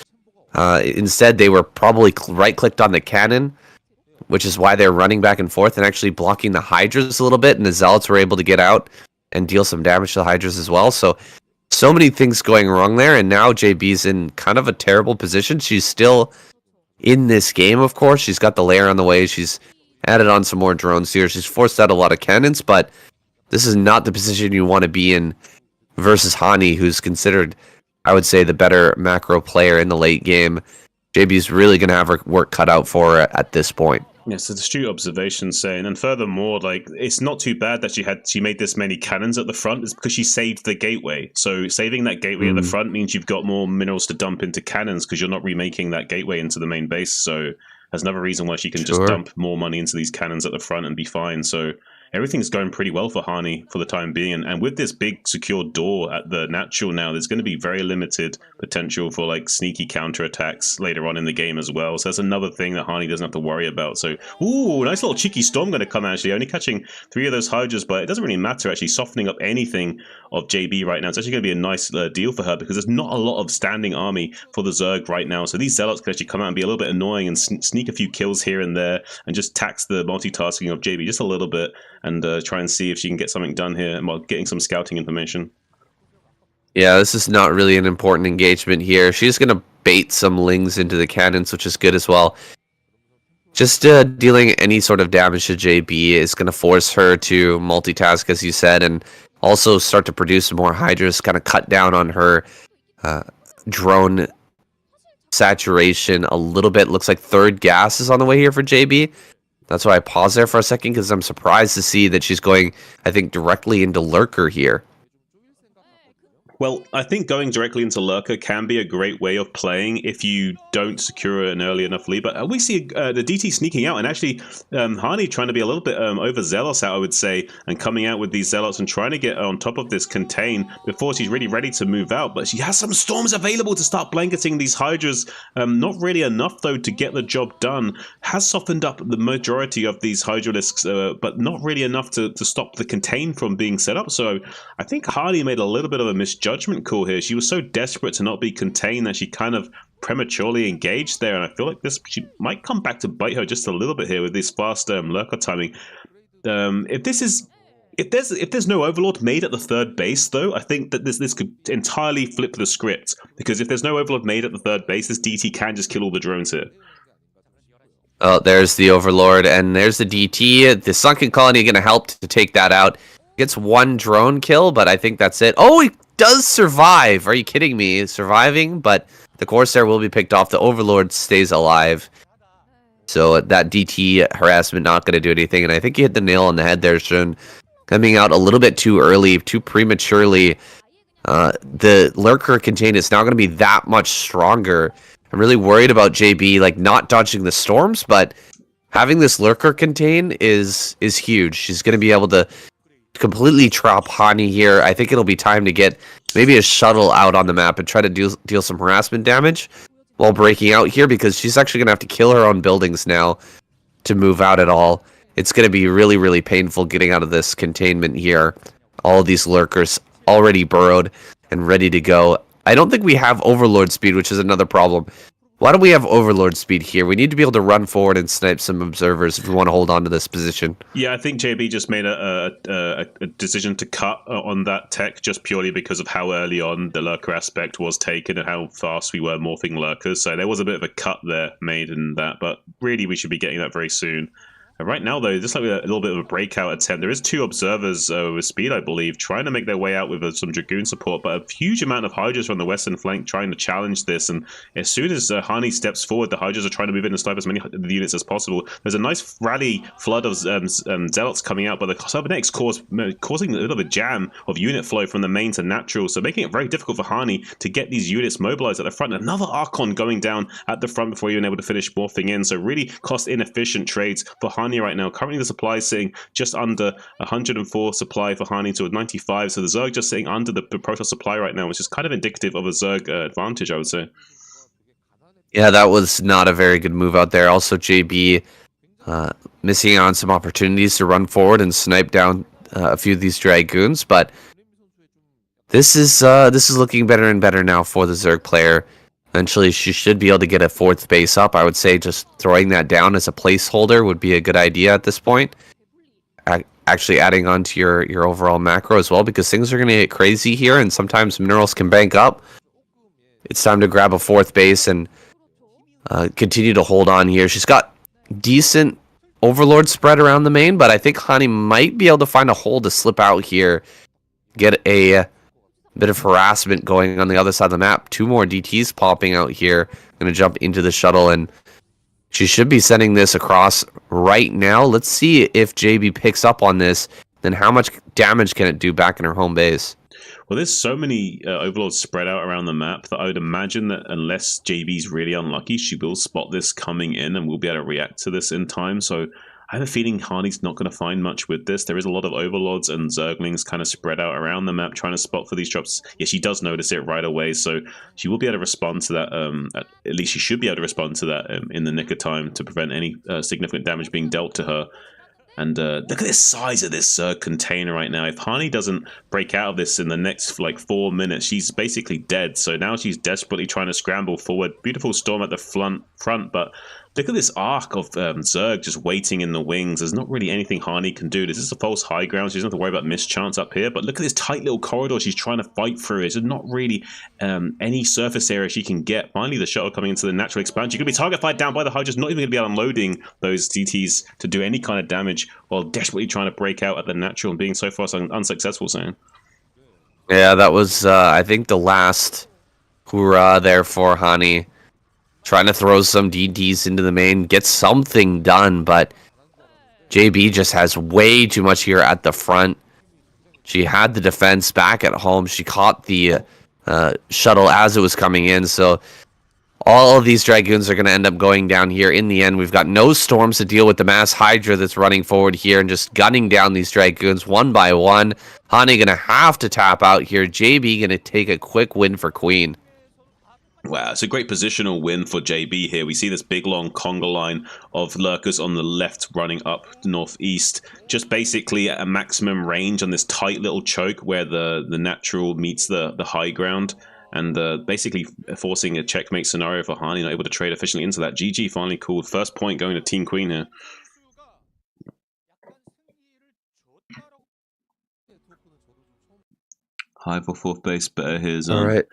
Instead, they were probably right-clicked on the cannon, which is why they're running back and forth and actually blocking the Hydras a little bit, and the Zealots were able to get out and deal some damage to the Hydras as well. So many things going wrong there, and now JB's in kind of a terrible position. She's still in this game, of course. She's got the lair on the way. She's added on some more drones here. She's forced out a lot of cannons, but this is not the position you want to be in versus Hani, who's considered, I would say, the better macro player in the late game. JB's really going to have her work cut out for her at this point. Yes, it's astute observation saying, and furthermore, like, it's not too bad that she made this many cannons at the front. It's because she saved the gateway. So saving that gateway at the front means you've got more minerals to dump into cannons, because you're not remaking that gateway into the main base. So that's another reason why she can just dump more money into these cannons at the front and be fine. So everything's going pretty well for Hani for the time being. And with this big secure door at the natural now, there's going to be very limited potential for like sneaky counterattacks later on in the game as well. So that's another thing that Hani doesn't have to worry about. So, ooh, nice little cheeky storm going to come actually. Only catching 3 of those Hydras, but it doesn't really matter actually softening up anything of JB right now. It's actually going to be a nice deal for her, because there's not a lot of standing army for the Zerg right now. So these Zealots can actually come out and be a little bit annoying and sneak a few kills here and there and just tax the multitasking of JB just a little bit. and try and see if she can get something done here while getting some scouting information. Yeah, this is not really an important engagement here. She's going to bait some Lings into the cannons, which is good as well. Just dealing any sort of damage to JB is going to force her to multitask, as you said, and also start to produce more Hydras, kind of cut down on her drone saturation a little bit. Looks like third gas is on the way here for JB. That's why I paused there for a second, because I'm surprised to see that she's going, I think, directly into Lurker here. Well, I think going directly into Lurker can be a great way of playing if you don't secure an early enough lead. But we see the DT sneaking out, and actually Hani trying to be a little bit overzealous out, I would say, and coming out with these Zealots and trying to get on top of this contain before she's really ready to move out. But she has some Storms available to start blanketing these Hydras. Not really enough, though, to get the job done. Has softened up the majority of these Hydralisks, but not really enough to stop the contain from being set up. So I think Hani made a little bit of a misjudgment call here. She was so desperate to not be contained that she kind of prematurely engaged there, and I feel like she might come back to bite her just a little bit here with this fast Lurker timing. If there's no Overlord made at the third base, though, I think that this could entirely flip the script, because if there's no Overlord made at the third base, this DT can just kill all the drones here. Oh, there's the Overlord, and there's the DT. The Sunken Colony going to help to take that out. Gets one drone kill, but I think that's it. Oh, he does survive. Are you kidding me? He's surviving, but the Corsair will be picked off. The Overlord stays alive. So that DT harassment not going to do anything, and I think you hit the nail on the head there, Shun. Coming out a little bit too early, too prematurely. The Lurker contain is now going to be that much stronger. I'm really worried about JB like not dodging the storms, but having this Lurker contain is huge. She's going to be able to completely trap Hani here. I think it'll be time to get maybe a shuttle out on the map and try to deal some harassment damage while breaking out here, because she's actually going to have to kill her own buildings now to move out at all. It's going to be really, really painful getting out of this containment here. All of these Lurkers already burrowed and ready to go. I don't think we have Overlord speed, which is another problem. Why don't we have Overlord speed here? We need to be able to run forward and snipe some observers if we want to hold on to this position. Yeah, I think JB just made a decision to cut on that tech just purely because of how early on the Lurker aspect was taken and how fast we were morphing Lurkers. So there was a bit of a cut there made in that, but really we should be getting that very soon. Right now, though, just like a little bit of a breakout attempt, there is two observers with speed, I believe, trying to make their way out with some Dragoon support, but a huge amount of Hydras from the western flank trying to challenge this, and as soon as Hani steps forward, the Hydras are trying to move in and snipe as many of the units as possible. There's a nice rally flood of Zealots coming out, but the cybernetics causing a little bit of a jam of unit flow from the main to natural, so making it very difficult for Hani to get these units mobilized at the front. Another Archon going down at the front before you're able to finish morphing in, so really cost-inefficient trades for Hani right now. Currently the supply is sitting just under 104 supply for Hani to 95, so the Zerg just sitting under the Protoss supply right now, which is kind of indicative of a Zerg advantage, I would say. Yeah, that was not a very good move out there. Also, JB missing on some opportunities to run forward and snipe down a few of these Dragoons, but this is looking better and better now for the Zerg player. Eventually, she should be able to get a fourth base up. I would say just throwing that down as a placeholder would be a good idea at this point. Actually adding on to your overall macro as well, because things are going to get crazy here, and sometimes minerals can bank up. It's time to grab a fourth base and continue to hold on here. She's got decent Overlord spread around the main, but I think Hani might be able to find a hole to slip out here, get a bit of harassment going on the other side of the map. Two more DTs popping out here. Going to jump into the shuttle, and she should be sending this across right now. Let's see if JB picks up on this. Then how much damage can it do back in her home base? Well, there's so many Overlords spread out around the map that I would imagine that unless JB's really unlucky, she will spot this coming in and will be able to react to this in time. So I have a feeling Hani's not going to find much with this. There is a lot of Overlords and Zerglings kind of spread out around the map trying to spot for these drops. Yeah, she does notice it right away, so she will be able to respond to that. At least she should be able to respond to that in the nick of time to prevent any significant damage being dealt to her. And look at the size of this container right now. If Hani doesn't break out of this in the next like 4 minutes, she's basically dead. So now she's desperately trying to scramble forward. Beautiful storm at the front, but Look at this arc of Zerg just waiting in the wings. There's not really anything Hani can do. This is a false high ground. She doesn't have to worry about mischance up here. But look at this tight little corridor she's trying to fight through. There's not really any surface area she can get. Finally, the shuttle coming into the natural expansion. She's going to be target fired down by the Hydras. Not even going to be unloading those DTs to do any kind of damage while desperately trying to break out at the natural and being so far unsuccessful, Sam. Yeah, that was, I think, the last hurrah there for Hani. Trying to throw some DDs into the main, get something done, but JB just has way too much here at the front. She had the defense back at home. She caught the shuttle as it was coming in, so all of these Dragoons are going to end up going down here. In the end, we've got no storms to deal with the mass Hydra that's running forward here and just gunning down these Dragoons one by one. Hani going to have to tap out here. JB going to take a quick win for Queen. Wow, it's a great positional win for JB here. We see this big long conga line of lurkers on the left running up northeast. Just basically at a maximum range on this tight little choke where the natural meets the high ground. And basically forcing a checkmate scenario for Hani, not able to trade efficiently into that. GG finally called. First point going to Team Queen here. Hive or fourth base, better his All right.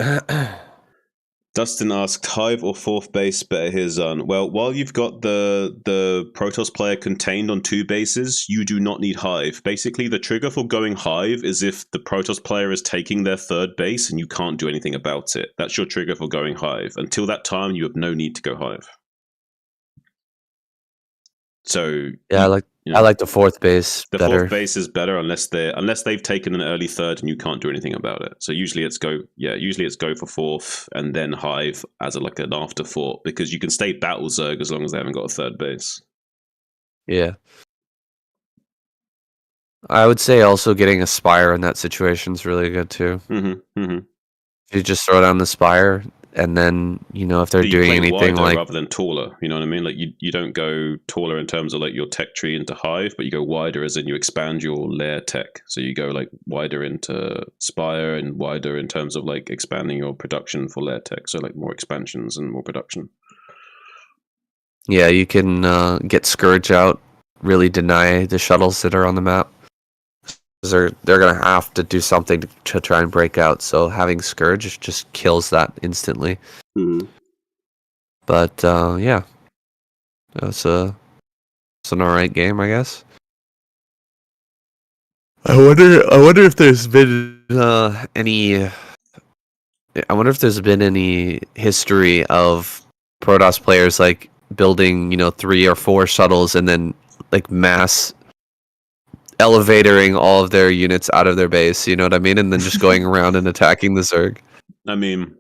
Dustin asked, Hive or fourth base, better his on. Well, while you've got the Protoss player contained on 2 bases, you do not need Hive. Basically, the trigger for going Hive is if the Protoss player is taking their 3rd base and you can't do anything about it. That's your trigger for going Hive. Until that time, you have no need to go Hive. So yeah, I like the fourth base the better. Fourth base is better unless they've taken an early 3rd and you can't do anything about it. So usually it's go for 4th and then Hive as like an afterthought, because you can stay battle Zerg as long as they haven't got a 3rd base. Yeah. I would say also getting a Spire in that situation is really good too. If you just throw down the Spire, and then, if they're doing anything like... rather than taller, you know what I mean? Like, you don't go taller in terms of, like, your tech tree into Hive, but you go wider as in you expand your layer tech. So you go, like, wider into Spire and wider in terms of, like, expanding your production for layer tech. So, like, more expansions and more production. Yeah, you can get Scourge out, really deny the shuttles that are on the map. They're going to have to do something to try and break out, so having Scourge just kills that instantly. But, yeah. It's an alright game, I guess. I wonder if there's been any... I wonder if there's been any history of Protoss players, like, building, 3 or 4 shuttles and then, like, mass... elevatoring all of their units out of their base, you know what I mean? And then just going around and attacking the Zerg. I mean...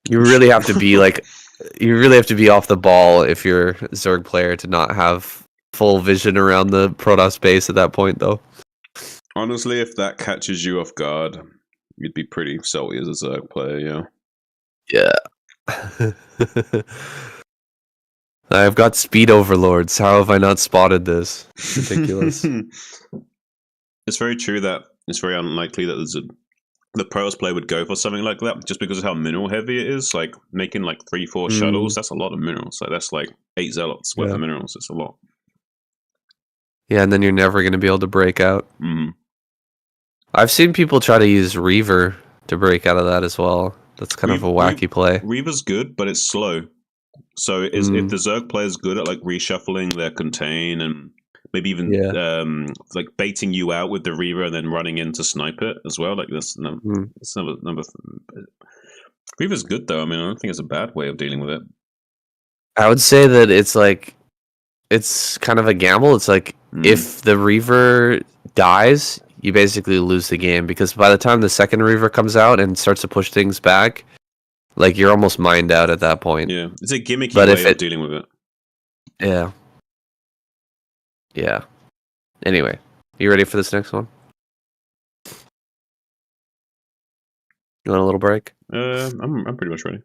You really have to be, off the ball if you're a Zerg player to not have full vision around the Protoss base at that point, though. Honestly, if that catches you off guard, you'd be pretty salty as a Zerg player, yeah. Yeah. I've got speed overlords. How have I not spotted this? It's ridiculous. It's very true that it's very unlikely that the Protoss player would go for something like that, just because of how mineral heavy it is. Like, making like 3-4 shuttles, that's a lot of minerals. Like, that's like 8 zealots worth of minerals. It's a lot. Yeah, and then you're never going to be able to break out. I've seen people try to use Reaver to break out of that as well. That's kind of a wacky play. Reaver's good, but it's slow. So if the Zerg player is good at like reshuffling their contain and maybe even like baiting you out with the Reaver and then running in to snipe it as well, like that's number. Reaver's good though. I mean, I don't think it's a bad way of dealing with it. I would say that it's kind of a gamble. It's like if the Reaver dies, you basically lose the game, because by the time the second Reaver comes out and starts to push things back, like, you're almost mined out at that point. Yeah, it's a gimmicky way of dealing with it. Yeah. Yeah. Anyway, you ready for this next one? You want a little break? I'm pretty much ready.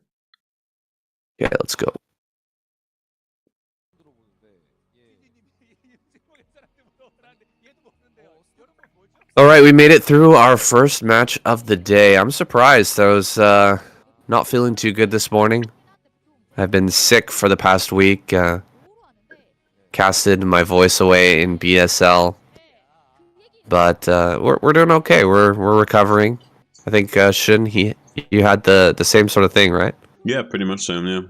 Yeah, let's go. All right, we made it through our first match of the day. I'm surprised. I was not feeling too good this morning. I've been sick for the past week. Casted my voice away in BSL, but we're doing okay. We're recovering. I think Shun, you had the same sort of thing, right? Yeah, pretty much so. Yeah.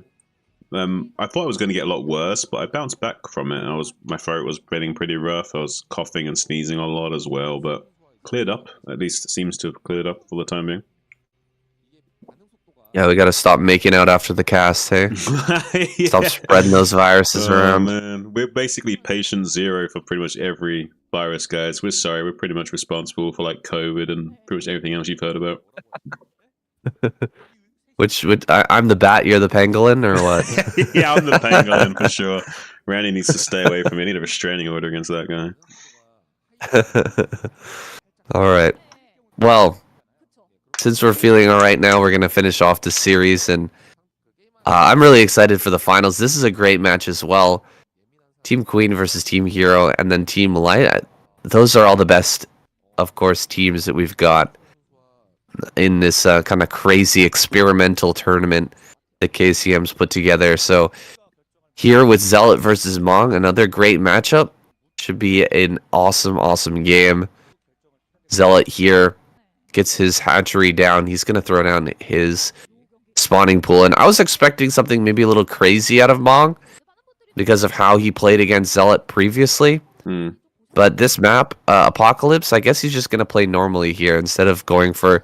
I thought it was going to get a lot worse, but I bounced back from it. My throat was getting pretty rough. I was coughing and sneezing a lot as well, but cleared up. At least it seems to have cleared up for the time being. Yeah, we got to stop making out after the cast, hey? Yeah. Stop spreading those viruses around. Man, we're basically patient zero for pretty much every virus, guys. We're sorry. We're pretty much responsible for like COVID and pretty much everything else you've heard about. I'm the bat, you're the pangolin, or what? Yeah, I'm the pangolin for sure. Randy needs to stay away from me. I need a restraining order against that guy. All right. Well, since we're feeling all right now, we're going to finish off the series, and I'm really excited for the finals. This is a great match as well. Team Queen versus Team Hero, and then Team Light. Those are all the best, of course, teams that we've got in this kind of crazy experimental tournament that KCM's put together. So here with Zealot versus Mong, another great matchup. Should be an awesome game. Zealot here gets his hatchery down. He's going to throw down his spawning pool. And I was expecting something maybe a little crazy out of Mong because of how he played against Zealot previously. But this map, Apocalypse, I guess he's just going to play normally here instead of going for,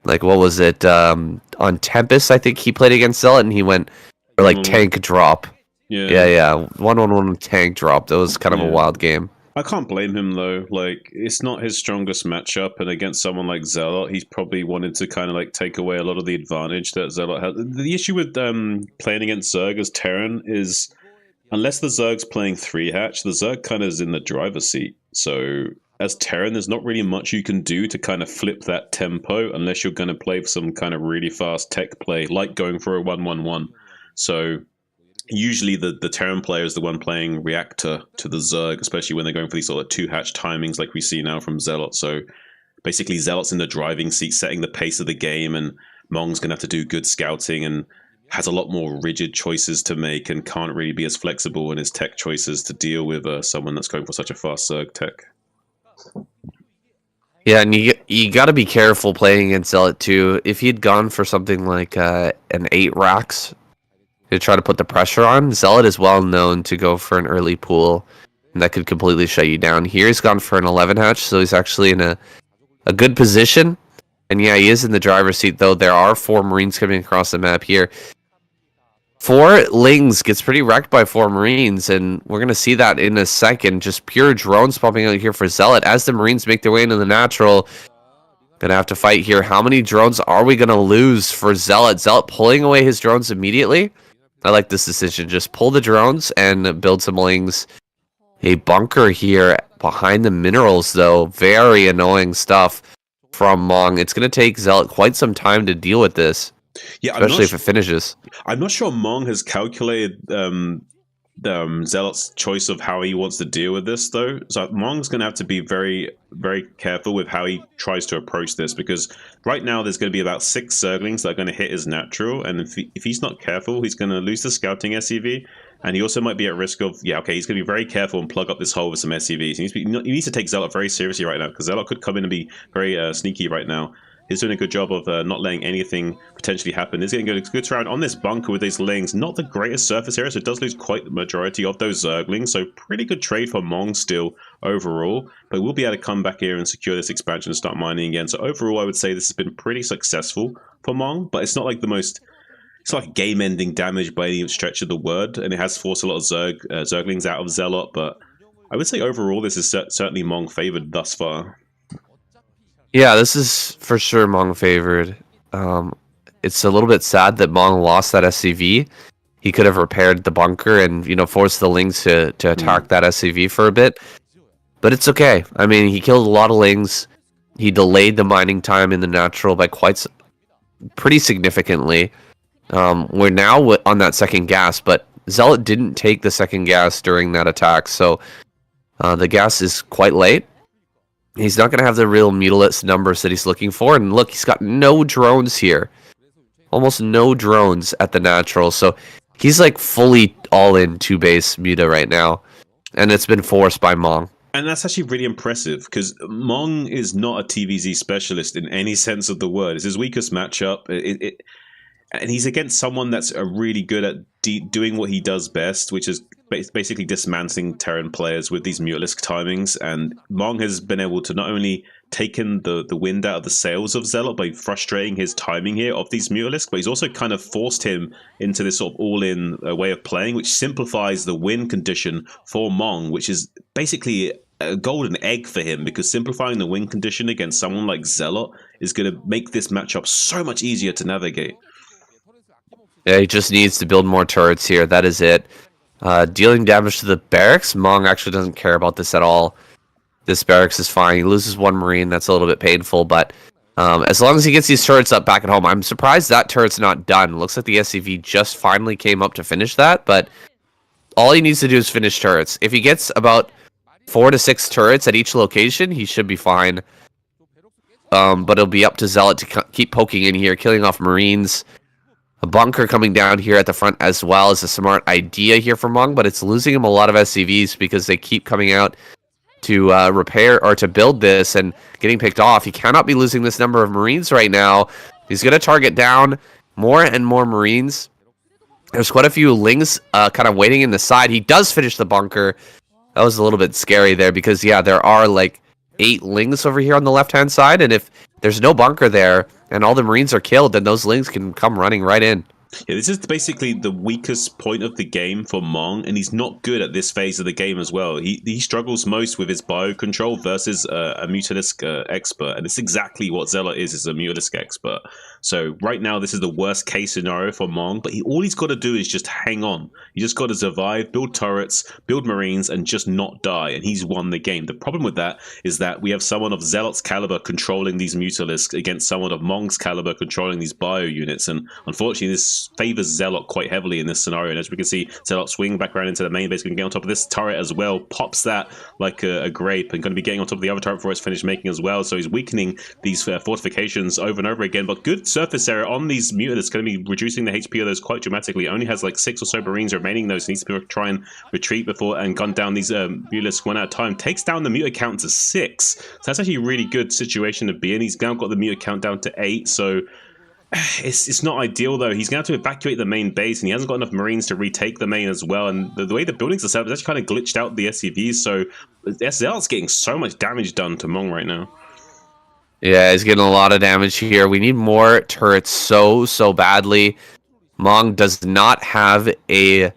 like, what was it? On Tempest, I think he played against Zealot and he went for, like, tank drop. Yeah. 1-1-1 tank drop. That was kind of a wild game. I can't blame him though. Like, it's not his strongest matchup, and against someone like Zealot, he's probably wanted to kind of like take away a lot of the advantage that Zealot has. The issue with playing against Zerg as Terran is, unless the Zerg's playing 3-hatch, the Zerg kind of is in the driver's seat. So as Terran, there's not really much you can do to kind of flip that tempo unless you're going to play for some kind of really fast tech play, like going for a 1-1-1. So usually the Terran player is the one playing reactor to the Zerg, especially when they're going for these sort of 2-hatch timings like we see now from Zealot. So basically Zealot's in the driving seat, setting the pace of the game, and Mong's going to have to do good scouting and has a lot more rigid choices to make and can't really be as flexible in his tech choices to deal with someone that's going for such a fast Zerg tech. Yeah, and you got to be careful playing against Zealot too. If he'd gone for something like an 8 racks to try to put the pressure on, Zealot is well known to go for an early pool, and that could completely shut you down. Here he's gone for an 11 hatch, so he's actually in a good position. And yeah, he is in the driver's seat, though. There are 4 Marines coming across the map here. 4 Lings gets pretty wrecked by 4 Marines, and we're going to see that in a second. Just pure drones popping out here for Zealot. As the Marines make their way into the natural, going to have to fight here. How many drones are we going to lose for Zealot? Zealot pulling away his drones immediately. I like this decision. Just pull the drones and build some Lings. A bunker here behind the minerals, though. Very annoying stuff from Mong. It's going to take Zealot quite some time to deal with this. Yeah, especially if it finishes. I'm not sure Mong has calculated Zealot's choice of how he wants to deal with this, though. So Mong's going to have to be very, very careful with how he tries to approach this, because right now there's going to be about 6 Zerglings that are going to hit his natural, and if he's not careful, he's going to lose the scouting SCV, and he also might be at risk of, he's going to be very careful and plug up this hole with some SCVs. He needs to take Zealot very seriously right now, because Zealot could come in and be very sneaky right now. He's doing a good job of not letting anything potentially happen. He's getting a good surround on this bunker with these Lings. Not the greatest surface area, so it does lose quite the majority of those Zerglings. So pretty good trade for Mong still overall. But we'll be able to come back here and secure this expansion and start mining again. So overall, I would say this has been pretty successful for Mong. But it's not like the most... It's like game-ending damage by any stretch of the word. And it has forced a lot of Zerglings out of Zealot. But I would say overall, this is certainly Mong favored thus far. Yeah, this is for sure Mong favored. It's a little bit sad that Mong lost that SCV. He could have repaired the bunker and, forced the Lings to attack that SCV for a bit. But it's okay. I mean, he killed a lot of Lings. He delayed the mining time in the natural by pretty significantly. We're now on that second gas, but Zealot didn't take the second gas during that attack, so the gas is quite late. He's not going to have the real mutilates numbers that he's looking for. And look, he's got no drones here. Almost no drones at the natural. So He's like fully all-in 2-base Muta right now, and it's been forced by Mong. And that's actually really impressive because Mong is not a TVZ specialist in any sense of the word. It's his weakest matchup. And he's against someone that's really good at doing what he does best, which is basically dismantling Terran players with these Mutalisk timings. And Mong has been able to not only taken the wind out of the sails of Zealot by frustrating his timing here of these Mutalisk, but he's also kind of forced him into this sort of all-in way of playing, which simplifies the win condition for Mong, which is basically a golden egg for him, because simplifying the win condition against someone like Zealot is going to make this matchup so much easier to navigate. Yeah, he just needs to build more turrets here. That is it. Dealing damage to the barracks. Mong actually doesn't care about this at all. This barracks is fine. He loses one Marine. That's a little bit painful, but as long as he gets these turrets up back at home, I'm surprised that turret's not done. Looks like the SCV just finally came up to finish that, but all he needs to do is finish turrets. If he gets about 4 to 6 turrets at each location, he should be fine. But it'll be up to Zealot to keep poking in here, killing off Marines. A bunker coming down here at the front as well is a smart idea here for Mong, but it's losing him a lot of SCVs because they keep coming out to repair or to build this and getting picked off. He cannot be losing this number of Marines right now. He's going to target down more and more Marines. There's quite a few Lings kind of waiting in the side. He does finish the bunker. That was a little bit scary there because, yeah, there are like 8 Lings over here on the left-hand side, and if there's no bunker there and all the Marines are killed, then those Lings can come running right in. Yeah, this is basically the weakest point of the game for Mong, and he's not good at this phase of the game as well. He struggles most with his bio control versus a Mutalisk expert, and it's exactly what Zealot is a Mutalisk expert. So right now, this is the worst case scenario for Mong, but all he's got to do is just hang on. You just got to survive, build turrets, build Marines, and just not die, and he's won the game. The problem with that is that we have someone of Zealot's caliber controlling these Mutalisks against someone of Mong's caliber controlling these bio units, and unfortunately, this favors Zealot quite heavily in this scenario. And as we can see, Zealot swing back around into the main base, going to get on top of this turret as well, pops that like a grape, and going to be getting on top of the other turret before it's finished making as well. So he's weakening these fortifications over and over again, but good surface area on these Mutalisks, going to be reducing the HP of those quite dramatically. Only has like 6 or so Marines remaining though, so needs to try and retreat before and gun down these Mutalisks one at a time. Takes down the Muta count to 6, so that's actually a really good situation to be in. He's now got the Muta count down to 8, so it's not ideal though. He's going to have to evacuate the main base, and he hasn't got enough Marines to retake the main as well. And the way the buildings are set up is actually kind of glitched out the SCVs, so SL's getting so much damage done to Mong right now. Yeah, he's getting a lot of damage here. We need more turrets so badly. Mong does not have a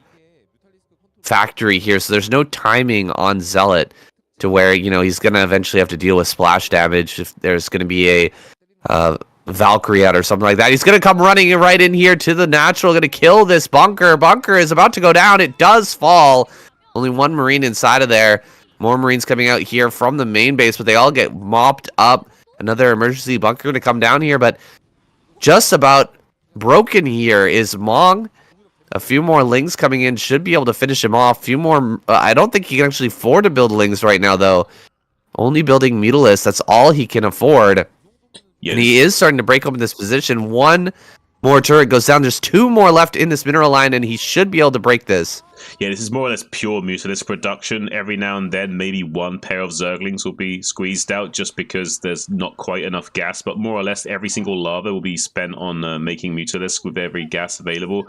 factory here, so there's no timing on Zealot to where, you know, he's going to eventually have to deal with splash damage if there's going to be a Valkyrie out or something like that. He's going to come running right in here to the natural, going to kill this bunker. Bunker is about to go down. It does fall. Only one Marine inside of there. More Marines coming out here from the main base, but they all get mopped up. Another emergency bunker going to come down here, but just about broken here is Mong. A few more Lings coming in should be able to finish him off. Few more. I don't think he can actually afford to build Lings right now, though. Only building Mutalists. That's all he can afford. Yes. And he is starting to break open this position. One more turret goes down. There's 2 more left in this mineral line, and he should be able to break this. Yeah, this is more or less pure Mutalist production. Every now and then, maybe one pair of Zerglings will be squeezed out just because there's not quite enough gas, but more or less every single lava will be spent on making Mutalisk with every gas available.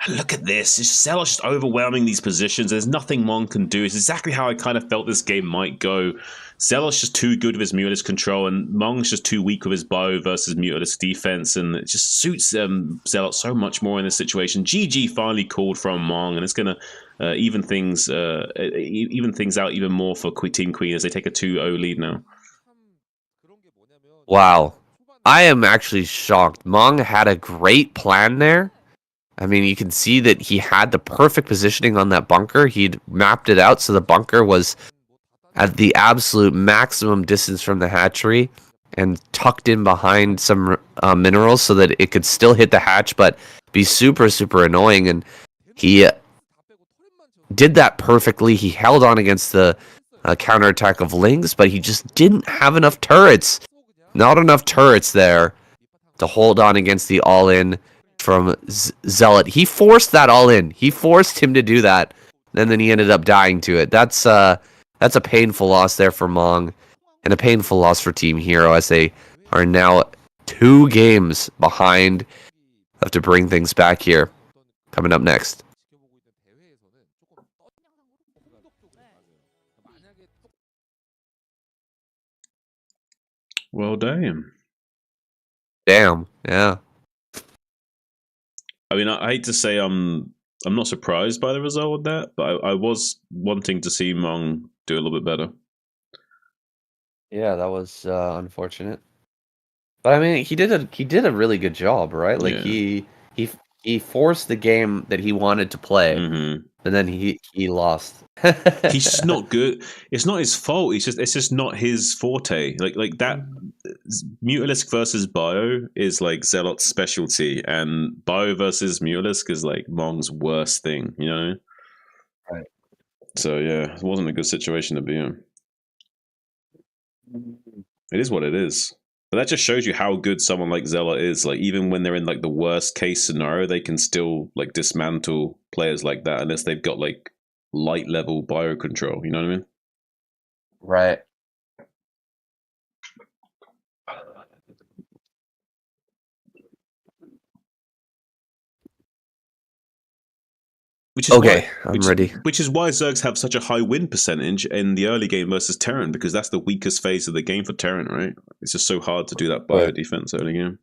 And look at this. Zealot's just overwhelming these positions. There's nothing Mong can do. It's exactly how I kind of felt this game might go. Zealot's just too good with his Mutalist control, and Mong's just too weak with his bow versus Mutalist defense, and it just suits Zealot so much more in this situation. GG finally called from Mong, and it's going to even things out even more for Team Queen as they take a 2-0 lead now. Wow. I am actually shocked. Mong had a great plan there. I mean, you can see that he had the perfect positioning on that bunker. He'd mapped it out so the bunker was at the absolute maximum distance from the hatchery and tucked in behind some minerals so that it could still hit the hatch but be super annoying. And he did that perfectly. He held on against the counterattack of Lings, but he just didn't have enough turrets. Not enough turrets there to hold on against the all-in from Zealot. He forced that all in. He forced him to do that, and then he ended up dying to it. That's a painful loss there for Mong, and a painful loss for Team Hero as they are now 2 games behind. Have to bring things back here. Coming up next. Well, damn. Damn, yeah. I mean, I hate to say I'm not surprised by the result of that, but I was wanting to see Mong do a little bit better. Yeah, that was unfortunate. But I mean, he did a really good job, right? Like Yeah. he forced the game that he wanted to play, Mm-hmm. and then he lost. He's just not good. It's not his fault. It's just not his forte. Like that. Mutalisk versus Bio is like Zealot's specialty, and Bio versus Mutalisk is like Mong's worst thing. You know. Right. So yeah, it wasn't a good situation to be in. It is what it is. But that just shows you how good someone like Zealot is. Like even when they're in like the worst case scenario, they can still like dismantle players like that unless they've got like light level bio control. You know what I mean? Right. Which is Okay, why, I'm ready. Which is why Zergs have such a high win percentage in the early game versus Terran, because that's the weakest phase of the game for Terran, right? It's just so hard to do that bio defense early game.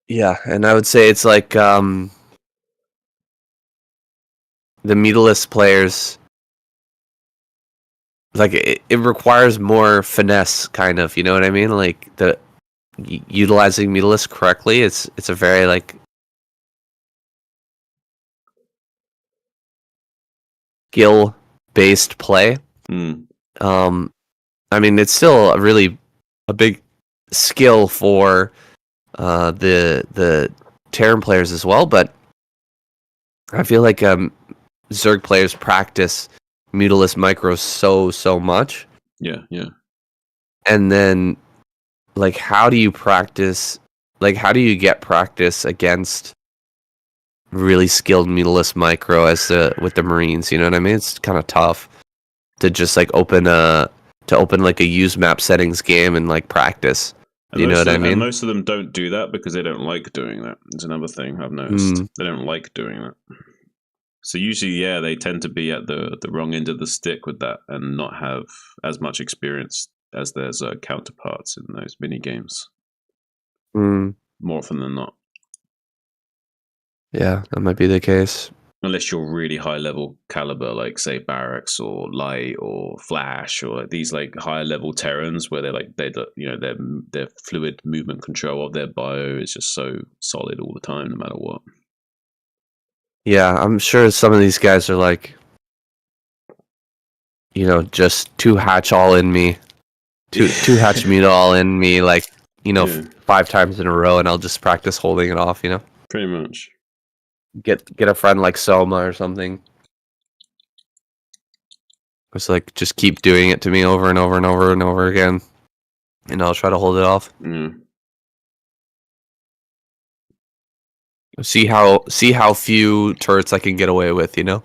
Yeah, and I would say it's like the Mutalisk players, like it requires more finesse, kind of. You know what I mean? Like utilizing Mutalisk correctly. It's a very like skill based play. I mean, it's still a big skill for the Terran players as well, but I feel like Zerg players practice Mutalisk micros so much. Yeah. And then, like, how do you practice? Like, how do you get practice against really skilled Mutalisk micro with the Marines? You know what I mean? It's kind of tough to just like open like a use map settings game and like practice. You know what I mean? And most of them don't do that because they don't like doing that. It's another thing I've noticed. They don't like doing that. So usually, yeah, they tend to be at the wrong end of the stick with that and not have as much experience as their counterparts in those mini games. More often than not. Yeah, that might be the case. Unless you're really high level caliber, like say Barracks or Light or Flash or like these like higher level Terrans where their fluid movement control of their bio is just so solid all the time, no matter what. Yeah, I'm sure some of these guys are like, just 2 hatch all in me, two hatch mute all in me, like 5 times in a row, and I'll just practice holding it off. Pretty much. Get a friend like Soma or something. It's like just keep doing it to me over and over and over and over again, and I'll try to hold it off. See how few turrets I can get away with, Yeah.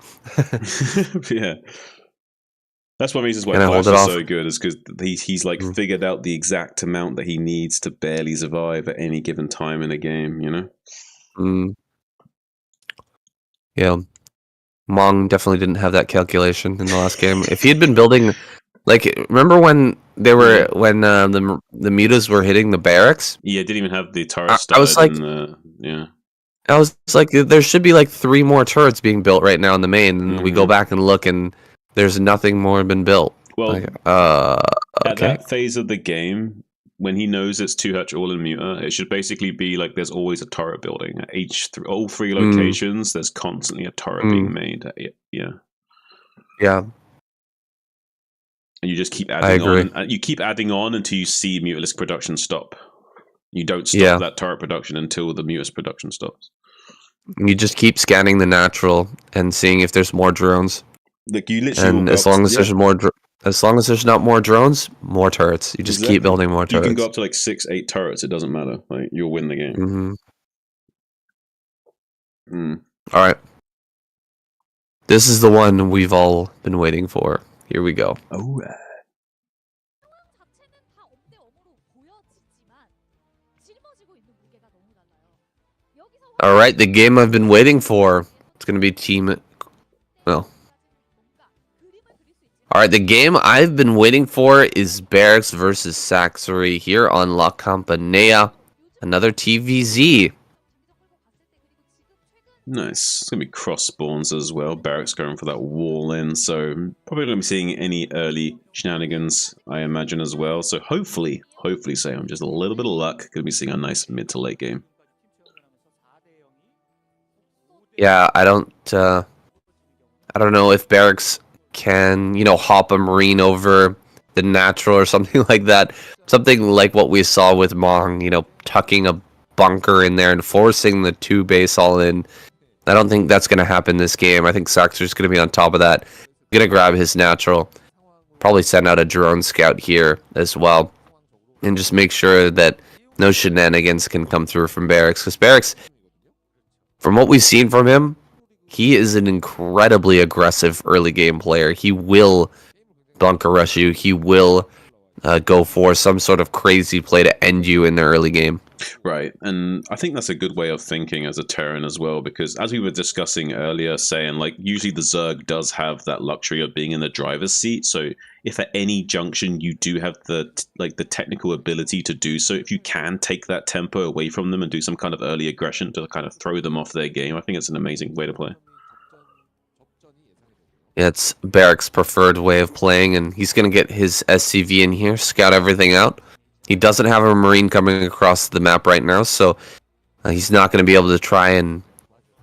That's one reason why Flash is so good, is because he's like figured out the exact amount that he needs to barely survive at any given time in a game, Yeah. Mong definitely didn't have that calculation in the last game. If he had been building, like, remember when they were when the mutas were hitting the barracks? Yeah, didn't even have the turret. I was like, I was like, there should be like 3 more turrets being built right now in the main, and we go back and look, and there's nothing more been built. Well, okay. At that phase of the game, when he knows it's 2 hatch all in muta, it should basically be like there's always a turret building at all 3 locations. There's constantly a turret being made. Yeah. And you just keep adding on. And you keep adding on until you see Mutalisk production stop. You don't stop that turret production until the Mutus production stops. You just keep scanning the natural and seeing if there's more drones. Like you literally, and as long as there's more, As long as there's not more drones, more turrets. You just keep building more turrets. You can go up to like 6-8 turrets. It doesn't matter. Like you'll win the game. All right. This is the one we've all been waiting for. Here we go. Oh. All right, the game I've been waiting for. It's going to be team... Well. All right, the game I've been waiting for is Barracks versus Saxory here on La Campanea. Another TVZ. Nice. It's going to be cross spawns as well. Barracks going for that wall in, so probably going to be seeing any early shenanigans, I imagine, as well. So hopefully, say I'm just a little bit of luck, going to be seeing a nice mid to late game. Yeah, I don't know if Barracks can, hop a Marine over the natural or something like that. Something like what we saw with Mong, tucking a bunker in there and forcing the 2 base all in. I don't think that's going to happen this game. I think Saxory's going to be on top of that. Going to grab his natural. Probably send out a drone scout here as well. And just make sure that no shenanigans can come through from Barracks. Because Barracks, from what we've seen from him, he is an incredibly aggressive early game player. He will bunker rush you. He will go for some sort of crazy play to end you in the early game. Right, and I think that's a good way of thinking as a Terran as well, because as we were discussing earlier, saying like usually the Zerg does have that luxury of being in the driver's seat. So if at any junction you do have the technical ability to do so, if you can take that tempo away from them and do some kind of early aggression to kind of throw them off their game, I think it's an amazing way to play. Yeah, it's Barracks' preferred way of playing, and he's going to get his SCV in here, scout everything out. He doesn't have a Marine coming across the map right now, so he's not going to be able to try and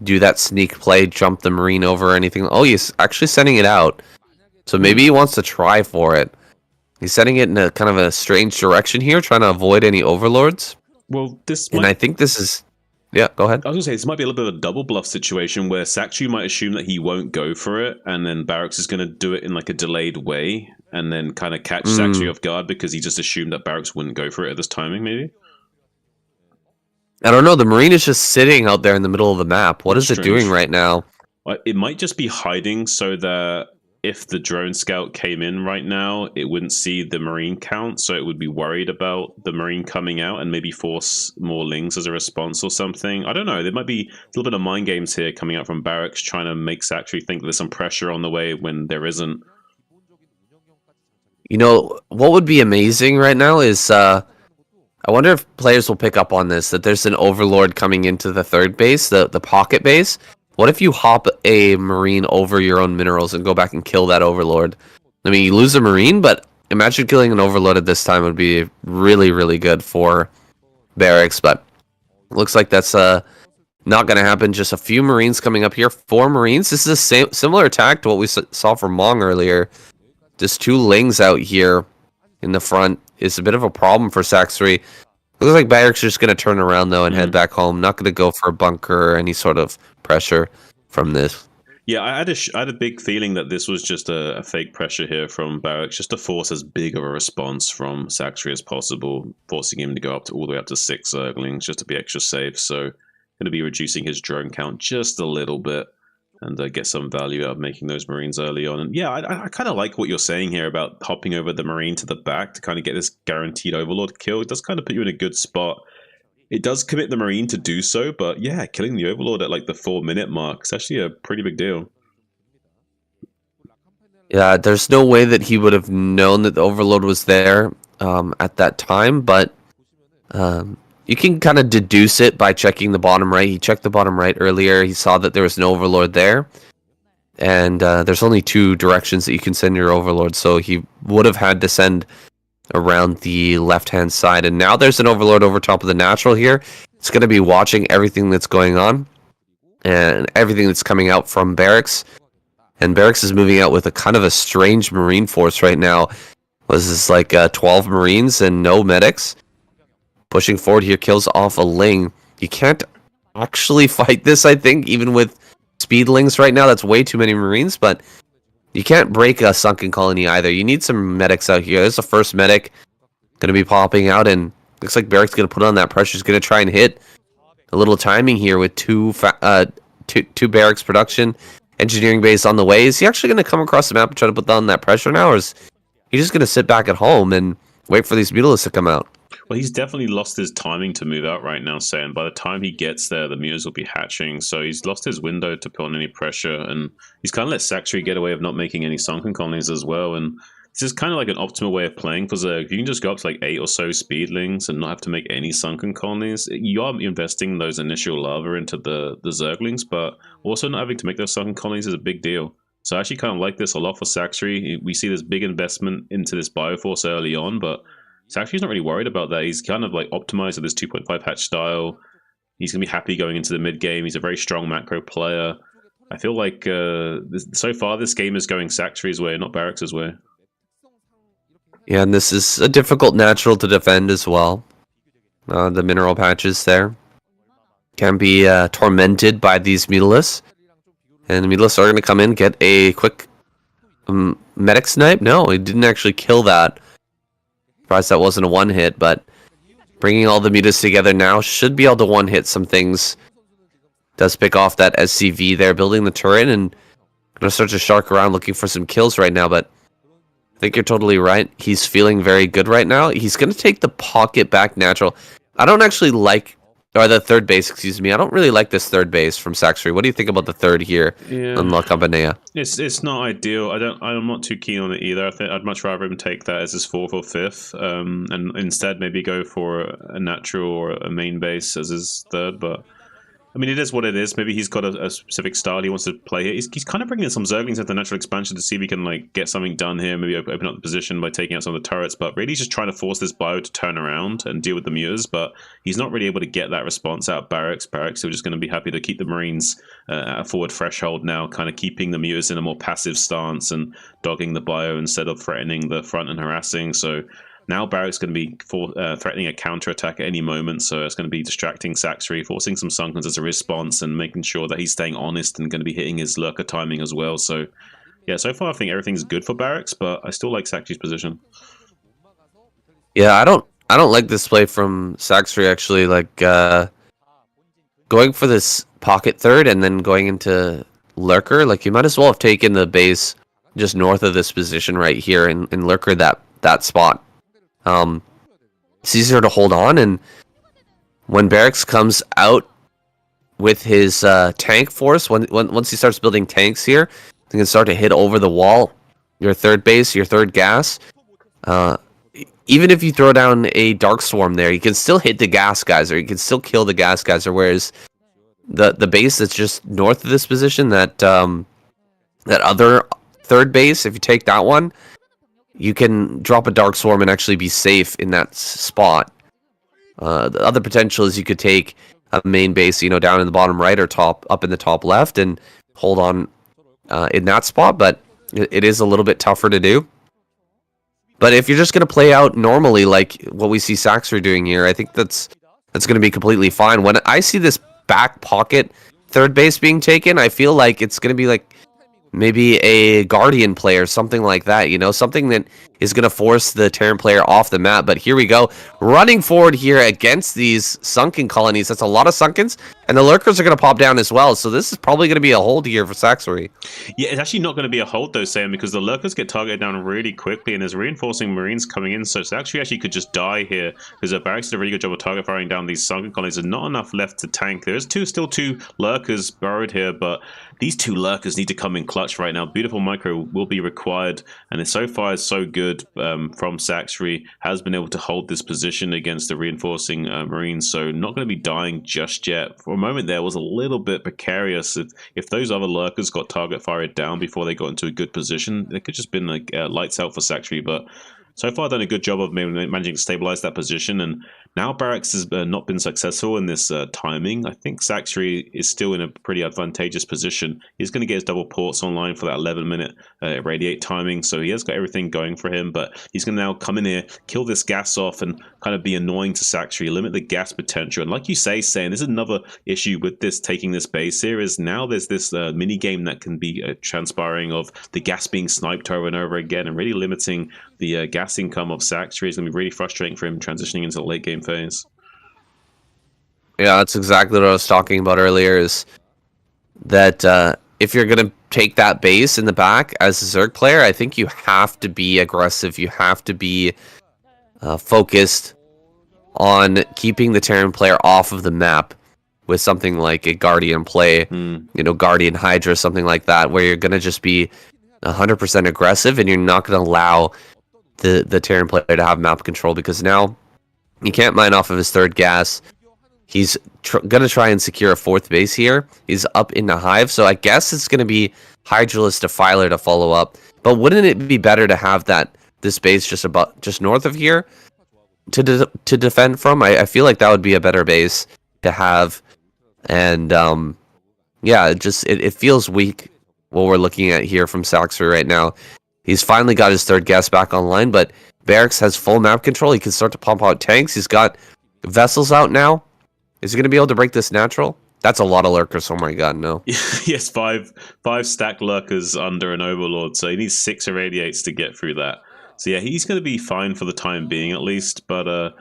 do that sneak play, jump the Marine over or anything. Oh, he's actually sending it out. So maybe he wants to try for it. He's sending it in a kind of a strange direction here, trying to avoid any overlords. Well, I think this is... Yeah, go ahead. I was going to say, this might be a little bit of a double bluff situation where Saxory might assume that he won't go for it, and then Barracks is going to do it in like a delayed way, and then kind of catch Saxory off guard because he just assumed that Barracks wouldn't go for it at this timing, maybe? I don't know. The Marine is just sitting out there in the middle of the map. What is it doing right now? It might just be hiding so that if the drone scout came in right now, it wouldn't see the Marine count, so it would be worried about the Marine coming out and maybe force more lings as a response or something. I don't know. There might be a little bit of mind games here coming out from Barracks, trying to make Saxory think there's some pressure on the way when there isn't. What would be amazing right now is, I wonder if players will pick up on this, that there's an Overlord coming into the third base, the pocket base. What if you hop a Marine over your own minerals and go back and kill that Overlord? I mean, you lose a Marine, but imagine killing an Overlord at this time would be really, really good for Barracks, but looks like that's not going to happen. Just a few Marines coming up here. 4 Marines. This is a similar attack to what we saw from Mong earlier. Just 2 lings out here in the front is a bit of a problem for Saxory. Looks like Barracks is just going to turn around, though, and head back home. Not going to go for a bunker or any sort of pressure from this. Yeah, I had a big feeling that this was just a fake pressure here from Barracks, just to force as big of a response from Saxory as possible, forcing him to go all the way up to 6 Zerglings just to be extra safe. So going to be reducing his drone count just a little bit and get some value out of making those Marines early on. And yeah, I kind of like what you're saying here about hopping over the Marine to the back to kind of get this guaranteed Overlord kill. It does kind of put you in a good spot. It does commit the Marine to do so, but yeah, killing the Overlord at like the 4-minute mark is actually a pretty big deal. Yeah, there's no way that he would have known that the Overlord was there at that time, but you can kind of deduce it by checking the bottom right. He checked the bottom right earlier. He saw that there was no Overlord there. And there's only 2 directions that you can send your Overlord, so he would have had to send around the left-hand side. And now there's an Overlord over top of the natural here. It's going to be watching everything that's going on and everything that's coming out from Barracks. And Barracks is moving out with a kind of a strange Marine force right now. Was this like 12 Marines and no medics? Pushing forward here, kills off a Ling. You can't actually fight this, I think, even with speedlings right now. That's way too many Marines, but You can't break a sunken colony either. You need some medics out here. There's the first medic going to be popping out, and looks like Barrick's going to put on that pressure. He's going to try and hit a little timing here with two Barracks production. Engineering base on the way. Is he actually going to come across the map and try to put on that pressure now, or is he just going to sit back at home and wait for these Mutalisks to come out? Well, he's definitely lost his timing to move out right now, saying by the time he gets there, the Mutas will be hatching. So he's lost his window to put on any pressure, and he's kind of let Saxry get away of not making any sunken colonies as well. And this is kind of like an optimal way of playing for Zerg. You can just go up to like 8 or so speedlings and not have to make any sunken colonies. You are investing those initial lava into the Zerglings, but also not having to make those sunken colonies is a big deal. So I actually kind of like this a lot for Saxry. We see this big investment into this Bioforce early on, but Saxry's not really worried about that. He's kind of like optimized with this 2.5 hatch style. He's going to be happy going into the mid game. He's a very strong macro player. I feel like so far this game is going Saxry's way, not Barracks' way. Yeah, and this is a difficult natural to defend as well. The mineral patches there can be tormented by these Mutalisks. And the Mutalisks are going to come in, get a quick medic snipe. No, he didn't actually kill that. Surprised that wasn't a one hit, but bringing all the Mutas together now should be able to one hit some things. Does pick off that SCV there, building the turret, and going to start to shark around looking for some kills right now, but I think you're totally right. He's feeling very good right now. He's going to take the pocket back natural. I don't actually like, or the third base, excuse me. I don't really like this third base from Saxry. What do you think about the third here on La Campanella? It's not ideal. I'm not too keen on it either. I think I'd much rather him take that as his 4th or 5th, and instead maybe go for a natural or a main base as his 3rd. But I mean, it is what it is. Maybe he's got a specific style he wants to play here. He's kind of bringing in some Zerglings into the natural expansion to see if he can like get something done here. Maybe open up the position by taking out some of the turrets. But really, he's just trying to force this bio to turn around and deal with the Mutas. But he's not really able to get that response out of Barracks. Barracks are just going to be happy to keep the Marines at a forward threathold now, kind of keeping the Mutas in a more passive stance and dogging the bio instead of threatening the front and harassing. So now Barrack's going to be threatening a counterattack at any moment, so it's going to be distracting Saxry, forcing some Sunkens as a response, and making sure that he's staying honest and going to be hitting his lurker timing as well. So, yeah, so far I think everything's good for Barracks, but I still like Saxry's position. Yeah, I don't like this play from Saxry actually. Like going for this pocket third and then going into lurker. Like you might as well have taken the base just north of this position right here and lurker that spot. It's easier to hold on, and when Barracks comes out with his tank force, once he starts building tanks here, he can start to hit over the wall, your third base, your third gas. Even if you throw down a Dark Swarm there, you can still hit the gas geyser, you can still kill the gas geyser, whereas the base that's just north of this position, that other third base, if you take that one, you can drop a Dark Swarm and actually be safe in that spot. The other potential is you could take a main base, down in the bottom right or up in the top left and hold on in that spot, but it is a little bit tougher to do. But if you're just going to play out normally like what we see Saxry doing here, I think that's going to be completely fine. When I see this back pocket third base being taken, I feel like it's going to be like maybe a Guardian play or something like that, something that is going to force the Terran player off the map. But here we go, running forward here against these sunken colonies. That's a lot of sunkens, and the lurkers are going to pop down as well. So this is probably going to be a hold here for Saxry. Yeah, it's actually not going to be a hold though, Sam, because the lurkers get targeted down really quickly, and there's reinforcing Marines coming in. So Saxry actually could just die here because the Barracks did a really good job of target firing down these sunken colonies. There's not enough left to tank. There's still two lurkers burrowed here, but these two lurkers need to come in clutch right now. Beautiful micro will be required, and so far it's so good from Saxry. Has been able to hold this position against the reinforcing Marines, so not going to be dying just yet. For a moment there was a little bit precarious. If those other lurkers got target fired down before they got into a good position, it could just been like lights out for Saxry, but so far done a good job of managing to stabilize that position, and Now Barracks has not been successful in this timing. I think Saxry is still in a pretty advantageous position. He's going to get his double ports online for that 11-minute irradiate timing, so he has got everything going for him, but he's going to now come in here, kill this gas off, and kind of be annoying to Saxry, limit the gas potential. And like you say, Saiyan, there's another issue with this taking this base here, is now there's this mini game that can be transpiring of the gas being sniped over and over again, and really limiting the gas income of Saxry is going to be really frustrating for him transitioning into the late game phase. Yeah, that's exactly what I was talking about earlier, is that if you're going to take that base in the back as a Zerg player, I think you have to be aggressive. You have to be focused on keeping the Terran player off of the map with something like a Guardian play, Guardian Hydra, something like that, where you're going to just be 100% aggressive and you're not going to allow the Terran player to have map control, because now he can't mine off of his third gas. He's going to try and secure a fourth base here. He's up in the hive, so I guess it's going to be Hydraless Defiler to follow up. But wouldn't it be better to have this base just north of here to defend from? I feel like that would be a better base to have. And yeah, it feels weak what we're looking at here from Saxry right now. He's finally got his third gas back online, but Barracks has full map control. He can start to pump out tanks. He's got vessels out now. Is he going to be able to break this natural? That's a lot of lurkers. Oh my god, no. Yes, five stack lurkers under an overlord, so he needs 6 irradiates to get through that. So yeah, he's going to be fine for the time being at least, but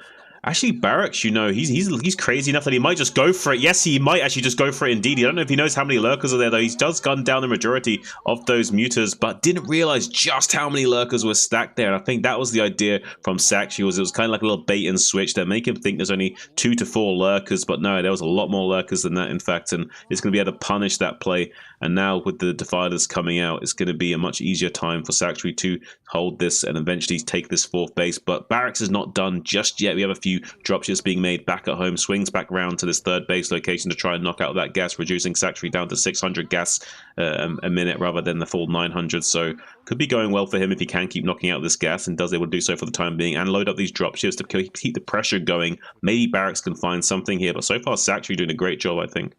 actually, Barracks, he's crazy enough that he might just go for it. Yes, he might actually just go for it indeed. I don't know if he knows how many lurkers are there, though. He does gun down the majority of those muters, but didn't realize just how many lurkers were stacked there. And I think that was the idea from Saxy, it was kind of like a little bait and switch there, make him think there's only 2 to 4 lurkers, but no, there was a lot more lurkers than that, in fact, and it's going to be able to punish that play. And now with the Defilers coming out, it's going to be a much easier time for Saxry to hold this and eventually take this 4th base. But Barracks is not done just yet. We have a few dropships being made back at home, swings back round to this 3rd base location to try and knock out that gas, reducing Saxry down to 600 gas a minute rather than the full 900. So could be going well for him if he can keep knocking out this gas, and does able to do so for the time being, and load up these dropships to keep the pressure going. Maybe Barracks can find something here, but so far Saxry doing a great job, I think.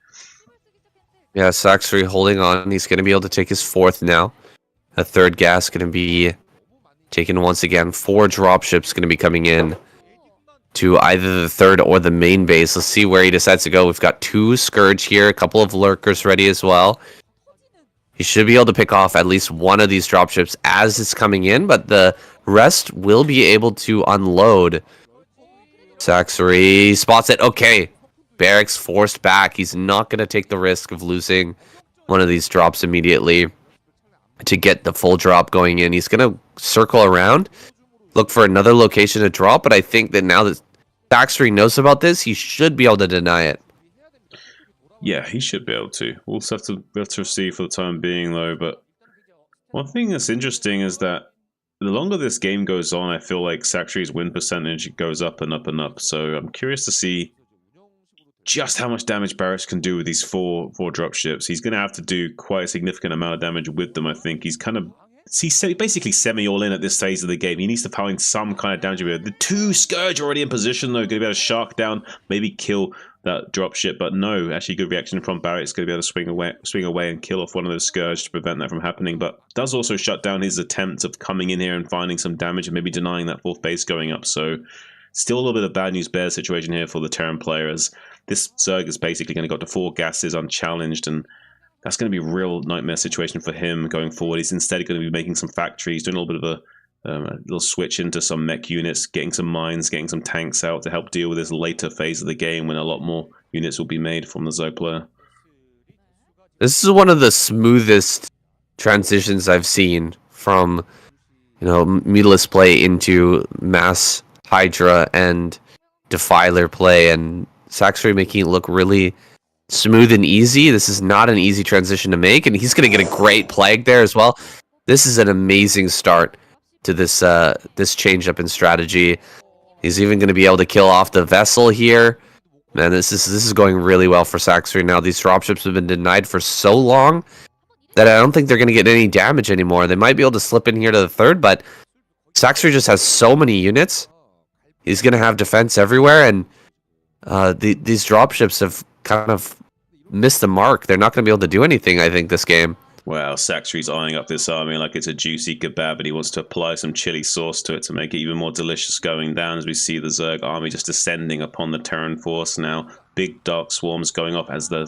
Yeah, Saxry holding on. He's going to be able to take his 4th now. A 3rd gas going to be taken once again. 4 dropships going to be coming in to either the 3rd or the main base. Let's see where he decides to go. We've got 2 Scourge here, a couple of Lurkers ready as well. He should be able to pick off at least one of these dropships as it's coming in, but the rest will be able to unload. Saxry spots it. Okay. Barracks forced back. He's not going to take the risk of losing one of these drops immediately to get the full drop going in. He's going to circle around, look for another location to drop, but I think that now that Saxry knows about this, he should be able to deny it. Yeah, he should be able to. We'll have to see for the time being, though. But one thing that's interesting is that the longer this game goes on, I feel like Saxry's win percentage goes up and up and up. So I'm curious to see just how much damage Barracks can do with these four dropships. He's going to have to do quite a significant amount of damage with them, I think. He's basically semi all in at this phase of the game. He needs to find some kind of damage with it. The 2 Scourge already in position, though, going to be able to shark down, maybe kill that dropship, but no, actually good reaction from Barracks. Going to be able to swing away and kill off one of those Scourge to prevent that from happening, but does also shut down his attempts of coming in here and finding some damage and maybe denying that 4th base going up. So still a little bit of bad news bears situation here for the Terran players. This Zerg is basically going to go to 4 gases unchallenged, and that's going to be a real nightmare situation for him going forward. He's instead going to be making some factories, doing a little bit of a little switch into some mech units, getting some mines, getting some tanks out to help deal with this later phase of the game when a lot more units will be made from the Zerg player. This is one of the smoothest transitions I've seen from, Mutalist play into mass Hydra and Defiler play, and Saxry making it look really smooth and easy. This is not an easy transition to make, and he's going to get a great plague there as well. This is an amazing start to this change up in strategy. He's even going to be able to kill off the vessel here. Man, this is going really well for Saxry now. These dropships have been denied for so long that I don't think they're going to get any damage anymore. They might be able to slip in here to the 3rd, but Saxry just has so many units. he's going to have defense everywhere, and these dropships have kind of missed the mark. They're not going to be able to do anything, I think, this game. Wow, Saxry's eyeing up this army like it's a juicy kebab, and he wants to apply some chili sauce to it to make it even more delicious going down, as we see the Zerg army just descending upon the Terran force now. Big dark swarms going off as the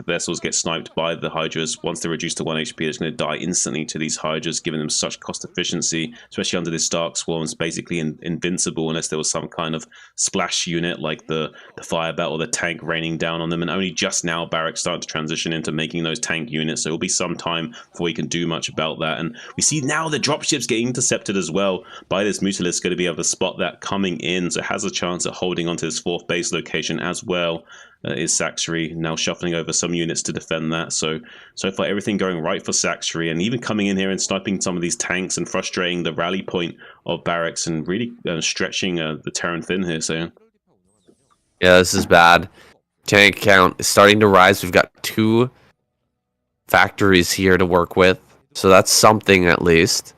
vessels get sniped by the Hydras. Once they're reduced to 1 HP, they're going to die instantly to these Hydras, giving them such cost efficiency, especially under this dark swarm. It's basically invincible unless there was some kind of splash unit like the fire bat or the tank raining down on them. And only just now Barracks starting to transition into making those tank units, so it'll be some time before we can do much about that. And we see now the dropships getting intercepted as well by this Mutalisk, going to be able to spot that coming in, so it has a chance at holding onto this 4th base location as well. Is Saxry now shuffling over some units to defend that. So far everything going right for Saxry, and even coming in here and sniping some of these tanks and frustrating the rally point of Barracks and really stretching the Terran thin here. So yeah, this is bad. Tank count is starting to rise. We've got 2 factories here to work with, so that's something at least.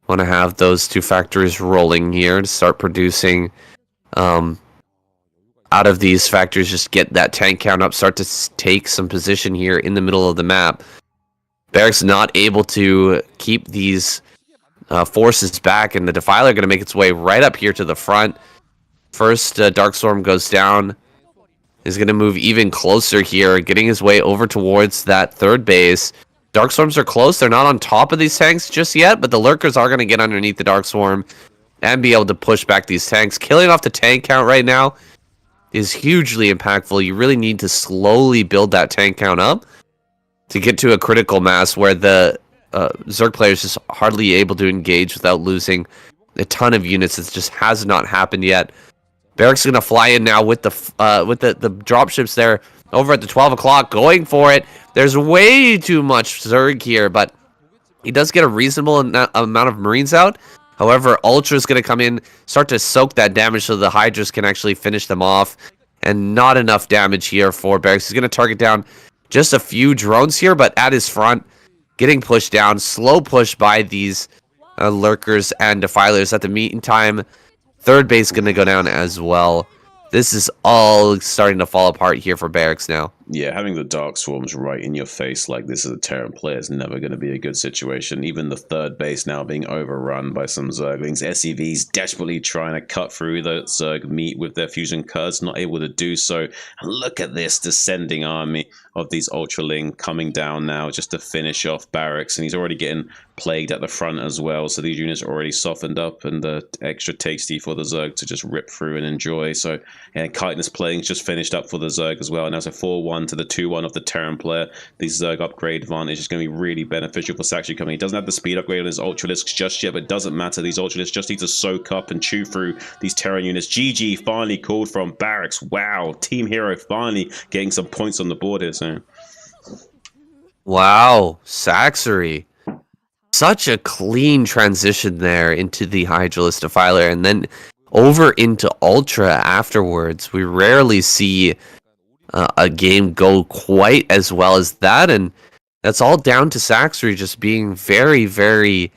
Want to have those 2 factories rolling here to start producing out of these factories, just get that tank count up, start to take some position here in the middle of the map. Barracks not able to keep these forces back, and the Defiler going to make its way right up here to the front. First Darkstorm goes down. Is going to move even closer here, getting his way over towards that 3rd base. Darkstorms are close. They're not on top of these tanks just yet, but the Lurkers are going to get underneath the Darkstorm and be able to push back these tanks. Killing off the tank count right now is hugely impactful. You really need to slowly build that tank count up to get to a critical mass where the Zerg players just hardly able to engage without losing a ton of units. It just has not happened yet. Barracks is going to fly in now with the dropships there over at the 12 o'clock, going for it. There's way too much Zerg here, but he does get a reasonable amount of Marines out. However, Ultra is going to come in, start to soak that damage so the Hydras can actually finish them off. And not enough damage here for Barracks. He's going to target down just a few drones here, but at his front, getting pushed down. Slow push by these Lurkers and Defilers. At the meantime, 3rd base going to go down as well. This is all starting to fall apart here for Barracks now. yeah, having the Dark Swarms right in your face like this as a Terran player is never going to be a good situation. Even the 3rd base now being overrun by some Zerglings. SCVs desperately trying to cut through the Zerg meat with their fusion curds, not able to do so. And look at this descending army of these Ultraling coming down now just to finish off Barracks. And he's already getting plagued at the front as well. So these units are already softened up and extra tasty for the Zerg to just rip through and enjoy. So, and Chitinous Plague's just finished up for the Zerg as well. And that's a 4-1 to the 2-1 of the Terran player. This Zerg upgrade advantage is going to be really beneficial for Saxry coming. He doesn't have the speed upgrade on his Ultralisks just yet, but it doesn't matter. These Ultralisks just need to soak up and chew through these Terran units. GG finally called from Barracks. Wow, Team Hero finally getting some points on the board here. So, wow, Saxry. Such a clean transition there into the Hydralisk Defiler and then over into Ultra afterwards. We rarely see a game go quite as well as that, and that's all down to Saxry just being very, very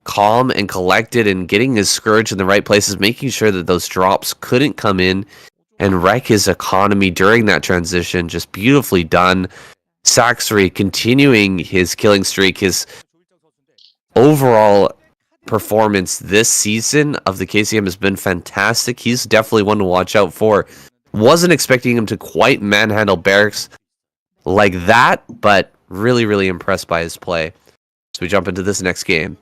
calm and collected and getting his Scourge in the right places, making sure that those drops couldn't come in and wreck his economy during that transition. Just beautifully done. Saxry continuing his killing streak, his overall performance this season of the KCM has been fantastic. He's definitely one to watch out for. Wasn't expecting him to quite manhandle Barracks like that, but really, really impressed by his play. So we jump into this next game.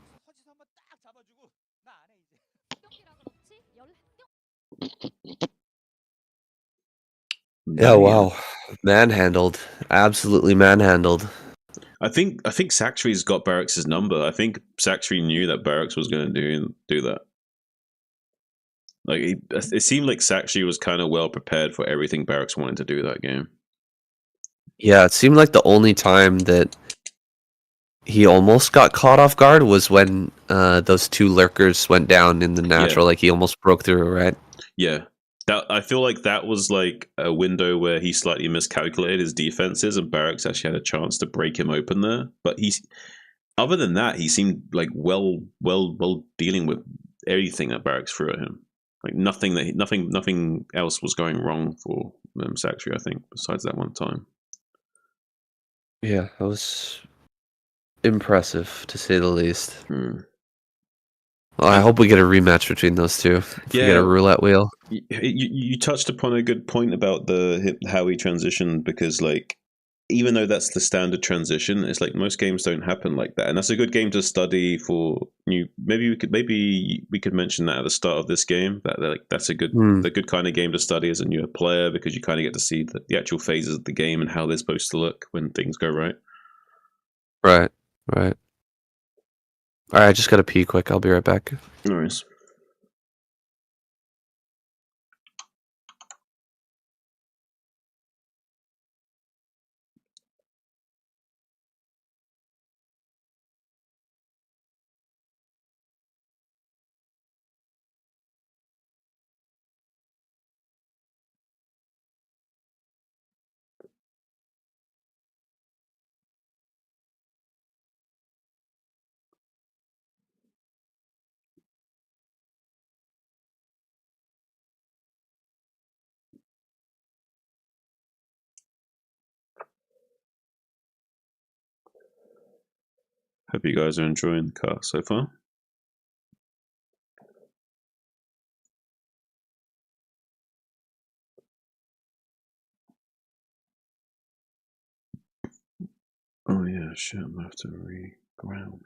Yeah, wow. Manhandled. Absolutely manhandled. I think Saxry's got Barracks' number. I think Saxry knew that Barracks was going to do that. Like it seemed like Saxry was kind of well prepared for everything Barracks wanted to do that game. Yeah, it seemed like the only time that he almost got caught off guard was when those 2 Lurkers went down in the natural. Yeah. Like he almost broke through, right? Yeah. I feel like that was like a window where he slightly miscalculated his defenses, and Barracks actually had a chance to break him open there. But other than that, he seemed like well dealing with everything that Barracks threw at him. Like nothing else was going wrong for Saktari, I think, besides that one time. Yeah, that was impressive to say the least. Well, I hope we get a rematch between those two. If we get a roulette wheel. You touched upon a good point about how he transitioned, because like, even though that's the standard transition, it's like most games don't happen like that, and that's a good game to study for new. Maybe we could mention that at the start of this game. That's a good the good kind of game to study as a newer player, because you kind of get to see the actual phases of the game and how they're supposed to look when things go right. Right. All right, I just gotta pee quick. I'll be right back. No worries. Hope you guys are enjoying the car so far. Oh yeah, shit, I'm gonna have to re-ground.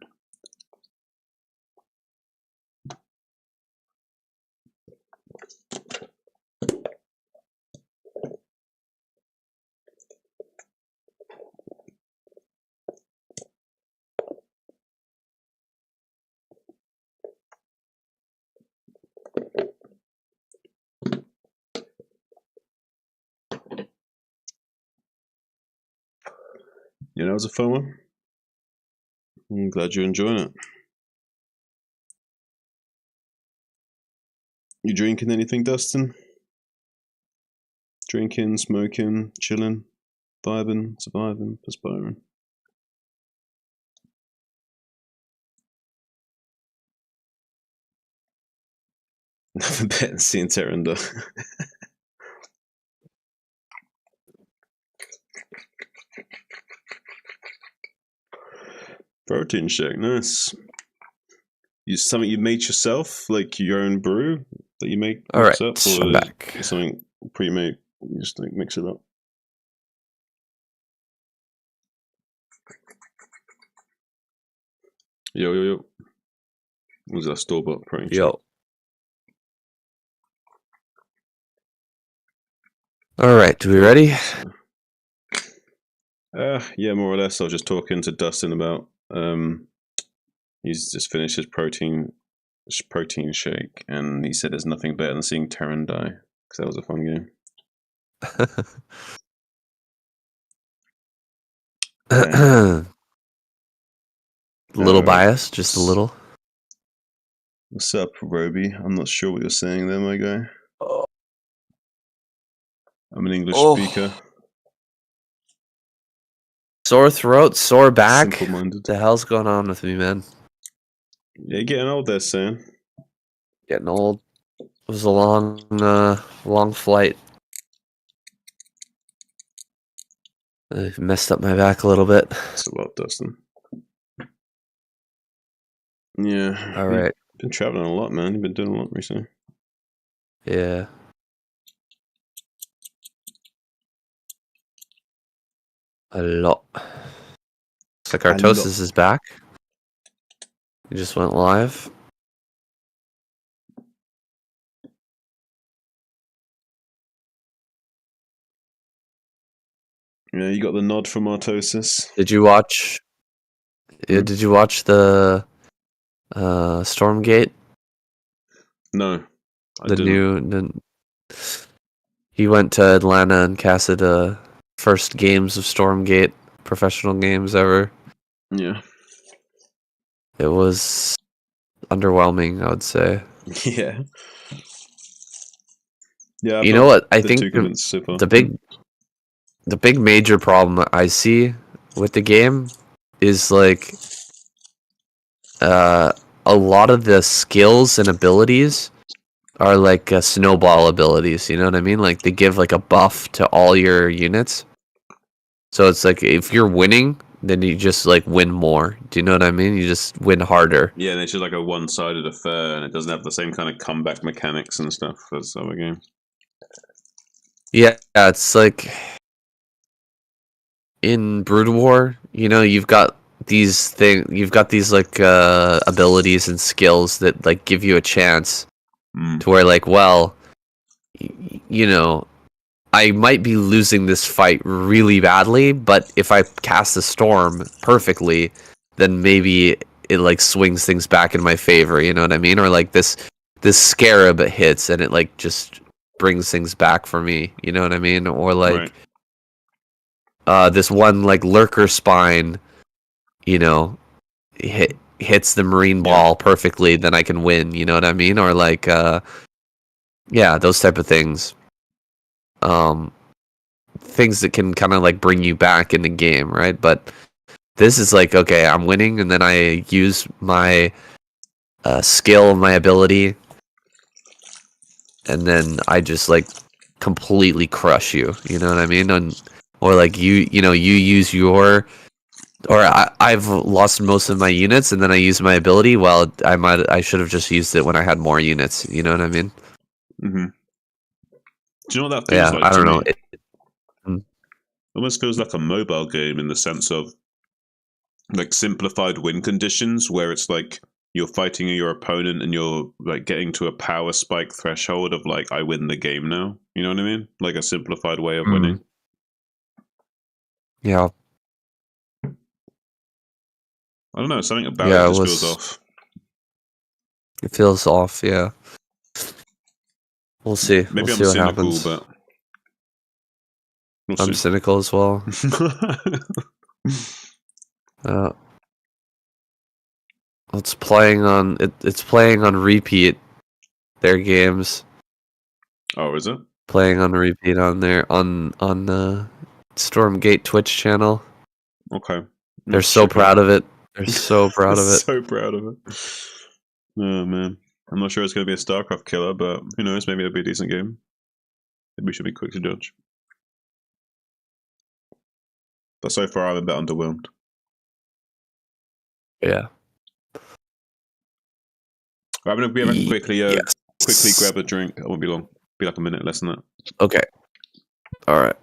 Yeah, that was a fun one. I'm glad you're enjoying it. You drinking anything, Dustin? Drinking, smoking, chilling, vibing, surviving, perspiring. Never bet seeing Terranda. Protein shake, nice. Something you made yourself, like your own brew that you make yourself, or I'm back. Something pre-made. You just like mix it up. Yo. Was that store-bought protein shake? Yo. All right, we ready? Yeah, more or less. I was just talking to Dustin about. He's just finished his protein shake, and he said there's nothing better than seeing Terran die, because that was a fun game. A little biased, just a little. What's up, Roby? I'm not sure what you're saying there, my guy. Oh. I'm an English speaker. Sore throat, sore back. Simple-minded. The hell's going on with me, man? Yeah, getting old there, Sam. Getting old. It was a long flight. I messed up my back a little bit. That's a lot, Dustin. Yeah. All right. You've been traveling a lot, man. You've been doing a lot recently. Yeah. A lot. Looks like Artosis is back. He just went live. Yeah, you got the nod from Artosis. Did you watch? Yeah, did you watch the Stormgate? No, I didn't. He went to Atlanta and casted the first games of Stormgate, professional games ever. Yeah. It was underwhelming, I would say. Yeah. Yeah. You know what? I think the big major problem I see with the game is like a a lot of the skills and abilities are like snowball abilities. You know what I mean? Like they give like a buff to all your units. So it's like if you're winning, then you just like win more. Do you know what I mean? You just win harder. Yeah, and it's just like a one-sided affair, and it doesn't have the same kind of comeback mechanics and stuff as other games. Yeah, it's like in Brood War, you know, you've got these like abilities and skills that like give you a chance to where like, well, you know, I might be losing this fight really badly, but if I cast the storm perfectly, then maybe it like swings things back in my favor, you know what I mean? Or like this scarab hits and it like just brings things back for me, you know what I mean? Or like this one like lurker spine, you know, hits the marine ball perfectly, then I can win, you know what I mean? Or like yeah, those type of things. Things that can kind of like bring you back in the game, right? But this is like, okay, I'm winning, and then I use my skill, my ability, and then I just like completely crush you. You know what I mean? Or like you know, you use your, or I've lost most of my units, and then I use my ability. Well, I should have just used it when I had more units. You know what I mean? Mm-hmm. Do you know what that feels like? I don't know. It almost feels like a mobile game in the sense of like simplified win conditions, where it's like you're fighting your opponent and you're like getting to a power spike threshold of like I win the game now. You know what I mean? Like a simplified way of winning. Yeah. I don't know. Something about it just feels off. It feels off. Yeah. We'll see. Maybe we'll see I'm what cynical, happens. but I'm cynical as well. It's playing on it's playing on repeat. Their games. Oh, is it? Playing on repeat on their on the Stormgate Twitch channel. Okay. They're so proud of it. They're so proud of it. So proud of it. Oh man. I'm not sure it's going to be a StarCraft killer, but who knows? Maybe it'll be a decent game. Maybe we should be quick to judge. But so far, I'm a bit underwhelmed. Yeah. I'm going to be able to quickly grab a drink. It won't be long. Be like a minute, less than that. Okay. All right.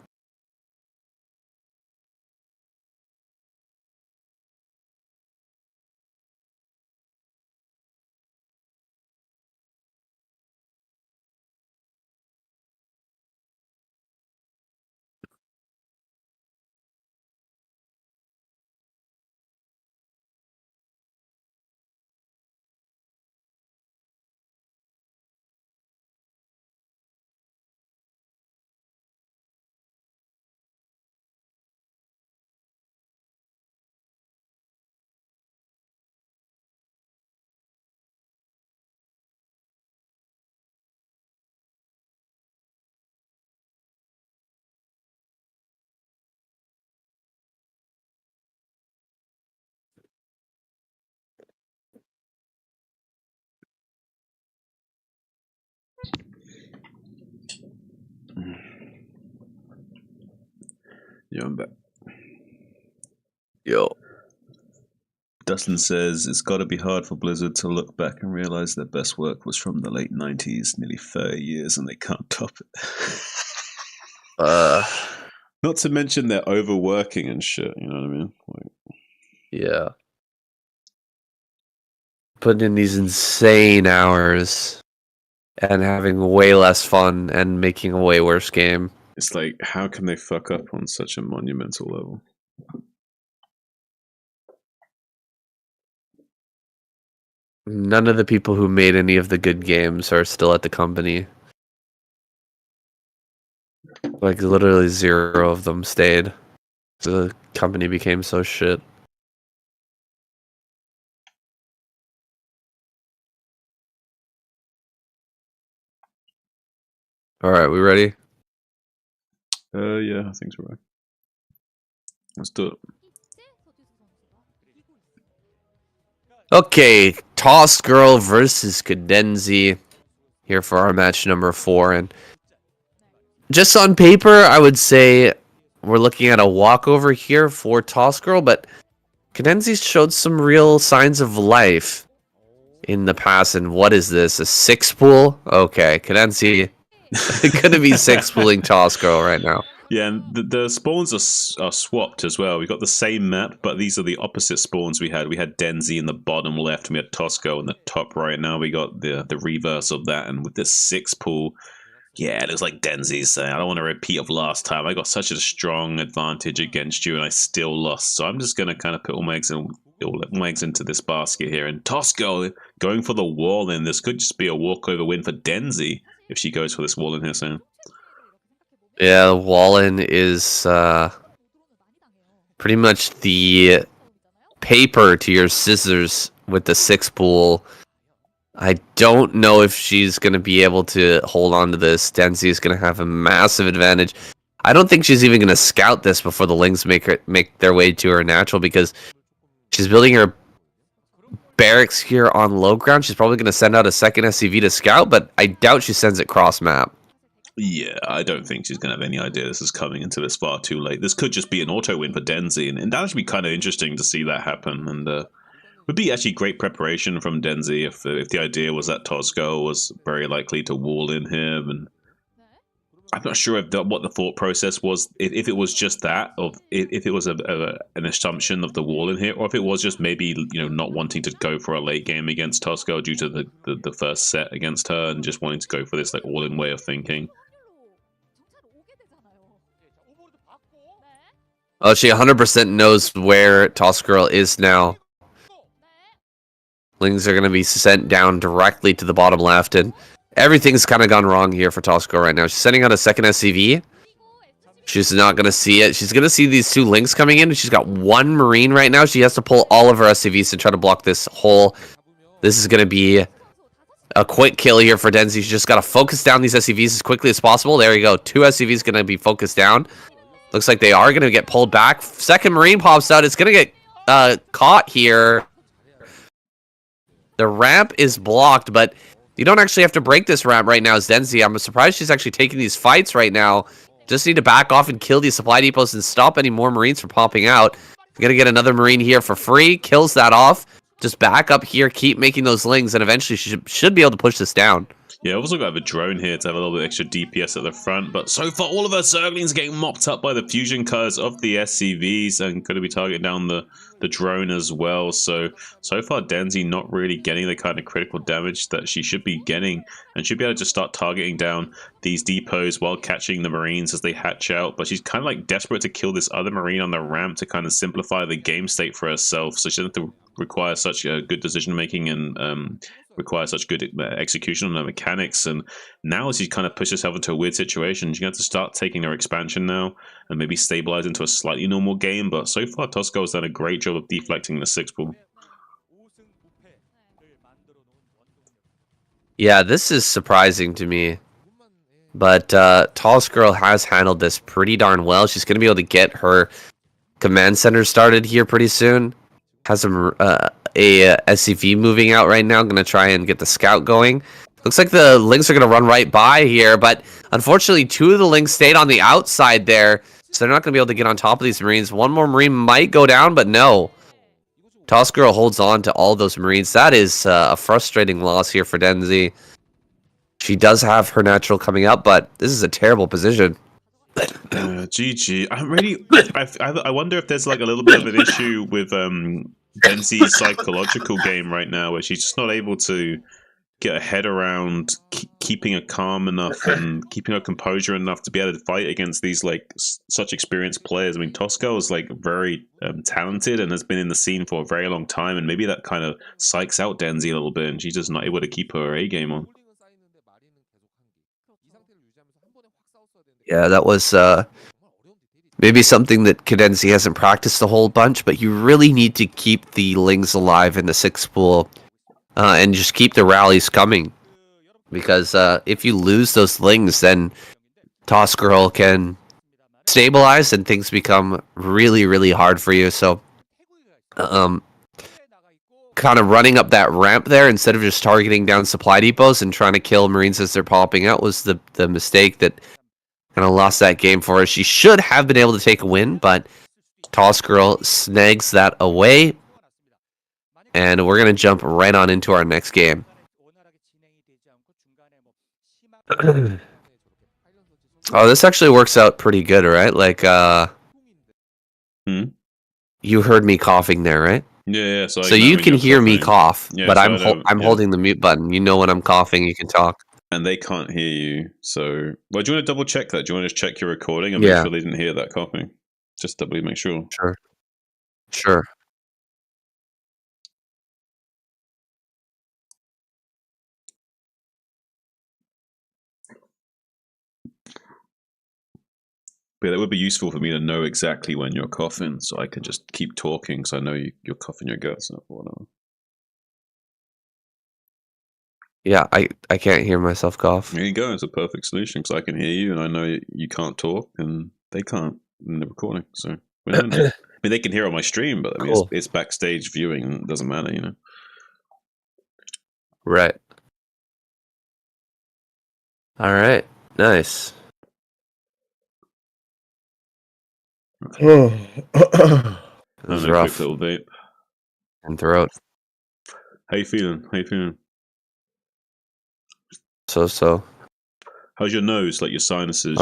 Yeah, I'm back. Yo. Dustin says it's got to be hard for Blizzard to look back and realize their best work was from the late 90s, nearly 30 years, and they can't top it. Not to mention they're overworking and shit, you know what I mean? Like, yeah. Putting in these insane hours and having way less fun and making a way worse game. It's like, how can they fuck up on such a monumental level? None of the people who made any of the good games are still at the company. Like, literally 0 of them stayed. The company became so shit. Alright, we ready? Yeah, I think so, right. Let's do it. Okay, Toss Girl versus Cadenzi here for our match number 4. And just on paper, I would say we're looking at a walkover here for Toss Girl, but Cadenzi showed some real signs of life in the past. And what is this? A 6 pool? Okay, Cadenzi gonna be 6 pooling Toss Girl right now. Yeah, and the spawns are swapped as well. We got the same map, but these are the opposite spawns we had. We had Denzi in the bottom left, and we had Tosco in the top right. Now we got the reverse of that, and with this 6 pool, yeah, it looks like Denzi's saying, I don't want to repeat of last time. I got such a strong advantage against you, and I still lost. So I'm just going to kind of put all my eggs into this basket here. And Tosco going for the wall in. This could just be a walkover win for Denzi if she goes for this wall in here soon. Yeah, Wallen is pretty much the paper to your scissors with the 6 pool. I don't know if she's going to be able to hold on to this. Denzi is going to have a massive advantage. I don't think she's even going to scout this before the Lings make their way to her natural, because she's building her barracks here on low ground. She's probably going to send out a second SCV to scout, but I doubt she sends it cross map. Yeah, I don't think she's going to have any idea this is coming into this far too late. This could just be an auto win for Denzi, and that would be kind of interesting to see that happen. And would be actually great preparation from Denzi if the idea was that Tosco was very likely to wall in him. And I'm not sure what the thought process was, if it was just that, or if it was an assumption of the wall in here, or if it was just maybe not wanting to go for a late game against Tosco due to the first set against her, and just wanting to go for this like all-in way of thinking. Oh, she 100% knows where Toss Girl is now. Lings are going to be sent down directly to the bottom left, and everything's kind of gone wrong here for Toss Girl right now. She's sending out a second SCV. She's not going to see it. She's going to see these 2 Lings coming in, and she's got 1 Marine right now. She has to pull all of her SCVs to try to block this hole. This is going to be a quick kill here for Denzi. She's just got to focus down these SCVs as quickly as possible. There you go. 2 SCVs going to be focused down. Looks like they are going to get pulled back. Second Marine pops out. It's going to get caught here. The ramp is blocked, but you don't actually have to break this ramp right now as Denzi. I'm surprised she's actually taking these fights right now. Just need to back off and kill these supply depots and stop any more Marines from popping out. You're going to get another Marine here for free. Kills that off. Just back up here. Keep making those Lings, and eventually she should be able to push this down. Yeah, I've also got a drone here to have a little bit extra DPS at the front, but so far all of our Zerglings getting mopped up by the fusion cutters of the SCVs, and going to be targeting down the drone as well. So far Denzi not really getting the kind of critical damage that she should be getting, and should be able to just start targeting down these depots while catching the Marines as they hatch out. But she's kind of like desperate to kill this other Marine on the ramp to kind of simplify the game state for herself, so she doesn't have to require such good decision making and require such good execution on the mechanics. And now as she kind of pushes herself into a weird situation, she's going to have to start taking her expansion now and maybe stabilize into a slightly normal game. But so far Tosco has done a great job of deflecting the 6 pool. Yeah, this is surprising to me, but Toss Girl has handled this pretty darn well. She's going to be able to get her command center started here pretty soon. Has some a SCV moving out right now. Going to try and get the scout going. Looks like the Lings are going to run right by here, but unfortunately 2 of the Lings stayed on the outside there, so they're not going to be able to get on top of these Marines. 1 more Marine might go down, but no. Toss Girl holds on to all those Marines. That is a frustrating loss here for Denzi. She does have her natural coming up, but this is a terrible position. GG. I wonder if there's like a little bit of an issue with Denzi's psychological game right now, where she's just not able to get her head around keeping her calm enough and keeping her composure enough to be able to fight against these like such experienced players. I mean, Tosco is like very talented and has been in the scene for a very long time, and maybe that kind of psychs out Denzi a little bit, and she's just not able to keep her A game on. Yeah, that was maybe something that Cadenzi hasn't practiced a whole bunch, but you really need to keep the Lings alive in the 6 pool and just keep the rallies coming. Because if you lose those Lings, then Toss Girl can stabilize and things become really, really hard for you. So kind of running up that ramp there instead of just targeting down supply depots and trying to kill Marines as they're popping out was the mistake that kind of lost that game for us. She should have been able to take a win, but Toss Girl snags that away. And we're going to jump right on into our next game. Oh, this actually works out pretty good, right? Like, you heard me coughing there, right? Yeah. So you can hear me cough, yeah, but so I'm holding the mute button. You know when I'm coughing, you can talk. And they can't hear you. So, well, do you want to double check that? Do you want to just check your recording and Yeah. make sure they didn't hear that coughing? Just doubly make sure. Sure. But that would be useful for me to know exactly when you're coughing, so I can just keep talking, so I know you're coughing your guts up or whatever. Yeah, I can't hear myself cough. There you go. It's a perfect solution because I can hear you and I know you can't talk and they can't in the recording. So we don't know. I mean, they can hear on my stream, but I mean, Cool. it's backstage viewing. It doesn't matter, you know. Right. All right. Nice. It was Quick rough. little vape. And throat. How you feeling? So. How's your nose? Like your sinuses?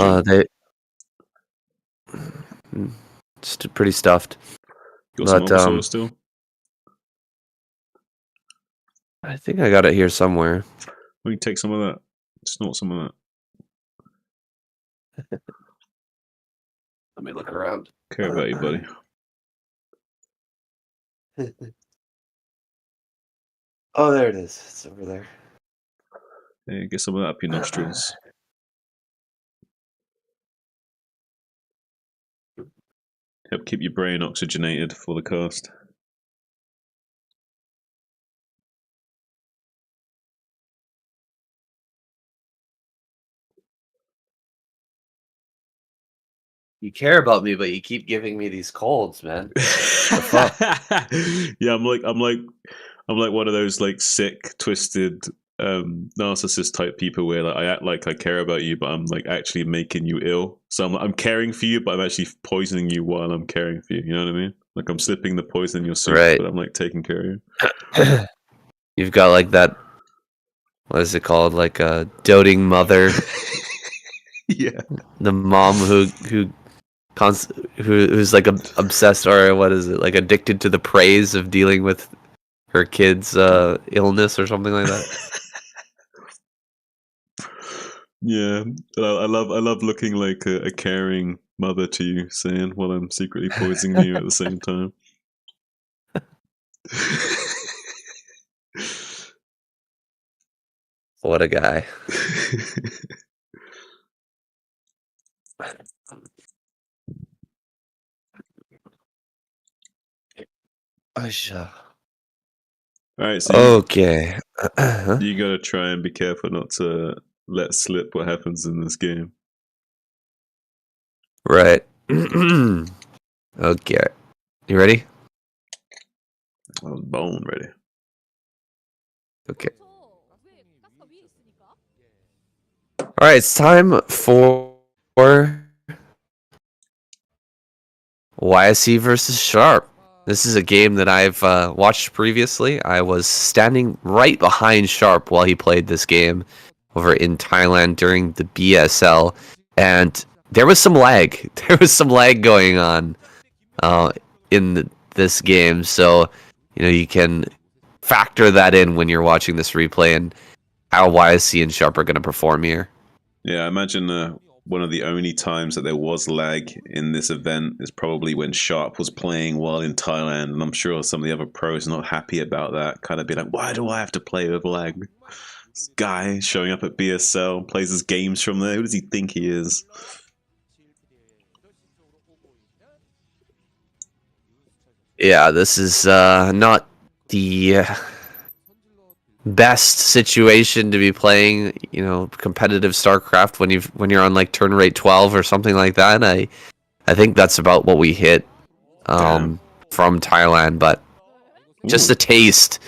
It's pretty stuffed. Got some Alka-Seltzer still? I think I got it here somewhere. We can take some of that. Snort some of that. Let me look around. Care about you, buddy. Oh, there it is. It's over there. Yeah, get some of that up your nostrils. Help keep your brain oxygenated for the cast. You care about me, but you keep giving me these colds, man. Yeah, I'm like one of those like sick, twisted, narcissist type people where like I act like I care about you, but I'm like actually making you ill. So I'm caring for you, but I'm actually poisoning you while I'm caring for you. You know what I mean? Like I'm slipping the poison in your soup, Right. but I'm like taking care of you. You've got like that. What is it called? Like a doting mother. Yeah. The mom who's like obsessed, or what is it, like addicted to the praise of dealing with her kid's illness or something like that. Yeah, I love looking like a caring mother to you, saying while I'm secretly poisoning you at the same time. What a guy. Alright, so Okay. you gotta try and be careful not to let slip what happens in this game. Right. Okay. You ready? I was bone ready. Okay. Alright, it's time for YSC versus Sharp. This is a game that I've watched previously. I was standing right behind Sharp while he played this game over in Thailand during the BSL, and there was some lag. There was some lag going on in this game, so you can factor that in when you're watching this replay and how YSC and Sharp are going to perform here. Yeah, I imagine one of the only times that there was lag in this event is probably when Sharp was playing while in Thailand, and I'm sure some of the other pros are not happy about that. Kind of be like, why do I have to play with lag? This guy showing up at BSL, plays his games from there. Who does he think he is? Yeah, this is not the best situation to be playing, competitive StarCraft when you're on like turn rate 12 or something like that. I think that's about what we hit from Thailand, but Just Ooh. a taste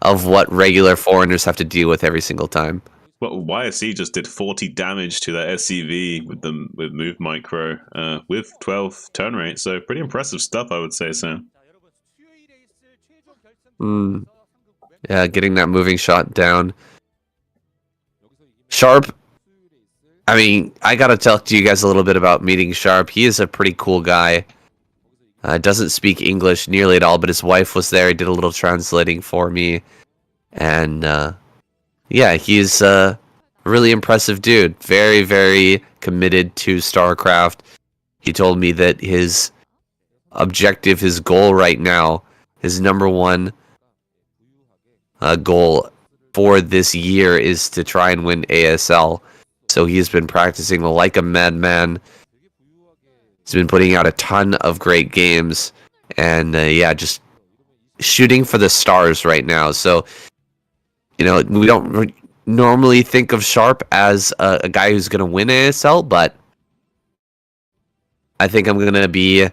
of what regular foreigners have to deal with every single time. Well, YSC just did 40 damage to that SCV with move micro with 12 turn rate, so pretty impressive stuff, I would say. So, Yeah, getting that moving shot down. Sharp. I mean, I gotta talk to you guys a little bit about meeting Sharp. He is a pretty cool guy. Doesn't speak English nearly at all, but his wife was there. He did a little translating for me, and yeah, he's a really impressive dude. Very, very committed to StarCraft. He told me that his objective, his goal right now, his number one goal for this year is to try and win ASL. So he's been practicing like a madman. He's been putting out a ton of great games, and yeah, just shooting for the stars right now. So, you know, we don't normally think of Sharp as a guy who's going to win ASL, but I think I'm going to be, you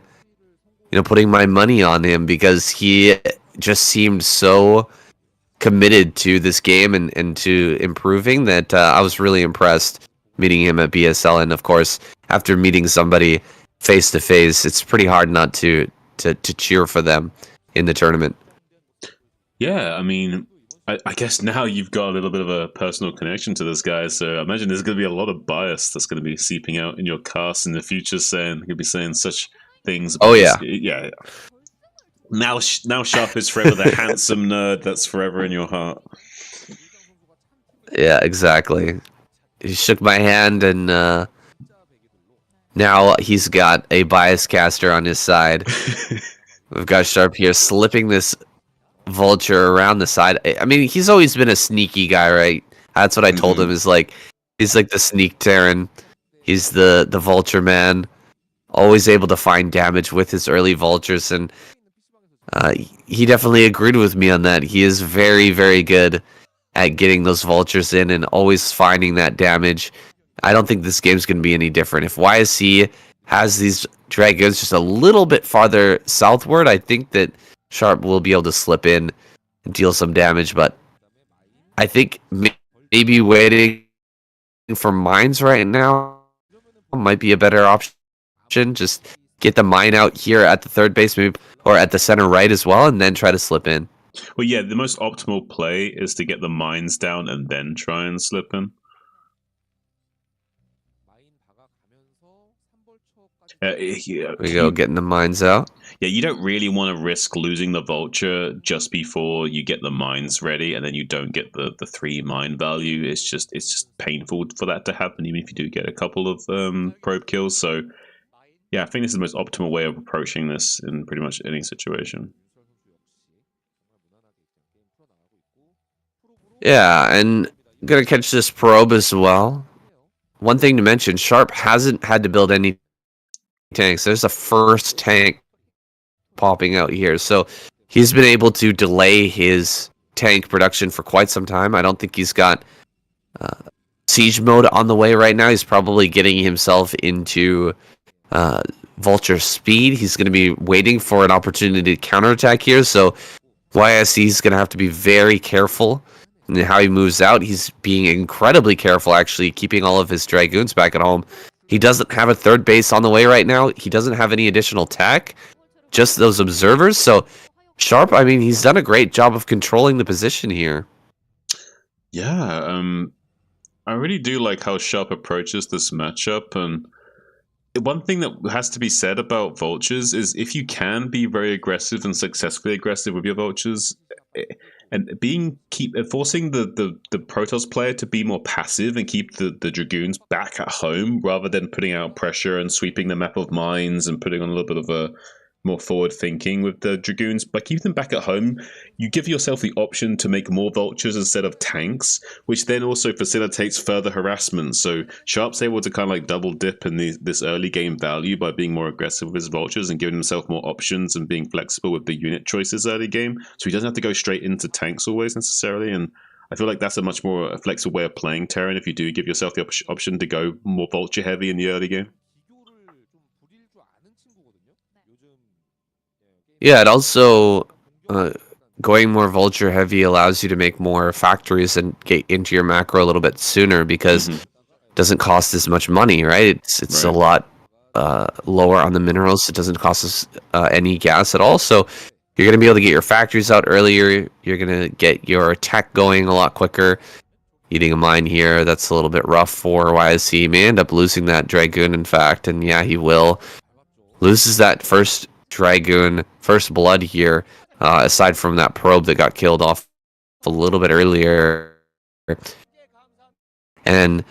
know, putting my money on him because he just seemed so committed to this game and to improving that I was really impressed meeting him at BSL. And of course, after meeting somebody face to face, it's pretty hard not to cheer for them in the tournament. yeah, I mean, I guess now you've got a little bit of a personal connection to this guy, so I imagine there's going to be a lot of bias that's going to be seeping out in your cast in the future, saying you'll be saying such things. Oh yeah, yeah. Now Sharp is forever the handsome nerd that's forever in your heart. yeah, exactly. He shook my hand, and now he's got a bias caster on his side. We've got Sharp here slipping this vulture around the side. I mean, he's always been a sneaky guy, right? That's what I told him. Is like he's like the sneak Terran. He's the vulture man, always able to find damage with his early vultures, and he definitely agreed with me on that. He is very, very good at getting those vultures in and always finding that damage. I don't think this game's going to be any different. If YSC has these dragons just a little bit farther southward, I think that Sharp will be able to slip in and deal some damage, but I think maybe waiting for mines right now might be a better option. Just get the mine out here at the third base, maybe, or at the center right as well, and then try to slip in. Well, yeah, the most optimal play is to get the mines down and then try and slip in. Here we go, getting the mines out. Yeah, you don't really want to risk losing the vulture just before you get the mines ready, and then you don't get the 3 mine value. It's just painful for that to happen, even if you do get a couple of probe kills. So, yeah, I think this is the most optimal way of approaching this in pretty much any situation. Yeah, and I'm gonna catch this probe as well. One thing to mention, Sharp hasn't had to build any tanks. There's a first tank popping out here. So he's been able to delay his tank production for quite some time. I don't think he's got siege mode on the way right now. He's probably getting himself into vulture speed. He's going to be waiting for an opportunity to counterattack here. So YSC is going to have to be very careful in how he moves out. He's being incredibly careful, actually, keeping all of his dragoons back at home. He doesn't have a third base on the way right now. He doesn't have any additional tech, just those observers. So Sharp, I mean, he's done a great job of controlling the position here. Yeah, I really do like how Sharp approaches this matchup. And one thing that has to be said about vultures is if you can be very aggressive and successfully aggressive with your vultures, and forcing the Protoss player to be more passive and keep the dragoons back at home rather than putting out pressure and sweeping the map of mines and putting on a little bit of a more forward thinking with the dragoons. By keeping them back at home, you give yourself the option to make more vultures instead of tanks, which then also facilitates further harassment. So Sharp's able to kind of like double dip in this early game value by being more aggressive with his vultures and giving himself more options and being flexible with the unit choices early game. So he doesn't have to go straight into tanks always necessarily. And I feel like that's a much more flexible way of playing Terran if you do give yourself the option to go more vulture heavy in the early game. Yeah, it also going more vulture heavy allows you to make more factories and get into your macro a little bit sooner because it doesn't cost as much money, right? It's a lot lower on the minerals. It doesn't cost us any gas at all. So you're going to be able to get your factories out earlier. You're going to get your tech going a lot quicker. Eating a mine here, that's a little bit rough for YSC. He may end up losing that Dragoon, in fact, and yeah, he will. Loses that first Dragoon, first blood here, aside from that probe that got killed off a little bit earlier. And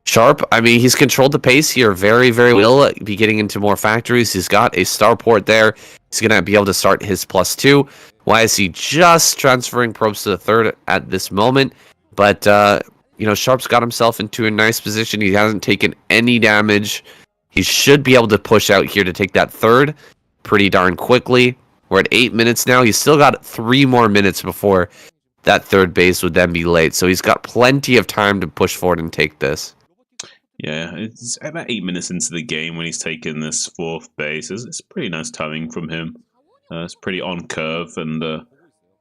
Sharp, I mean, he's controlled the pace here very, very well. Be getting into more factories. He's got a starport there. He's going to be able to start his +2. YSC just transferring probes to the third at this moment. But, you know, Sharp's got himself into a nice position. He hasn't taken any damage. He should be able to push out here to take that third pretty darn quickly. We're at 8 minutes now. He's still got 3 more minutes before that third base would then be late. So he's got plenty of time to push forward and take this. Yeah, it's about 8 minutes into the game when he's taken this 4th base. It's pretty nice timing from him. It's pretty on curve, and I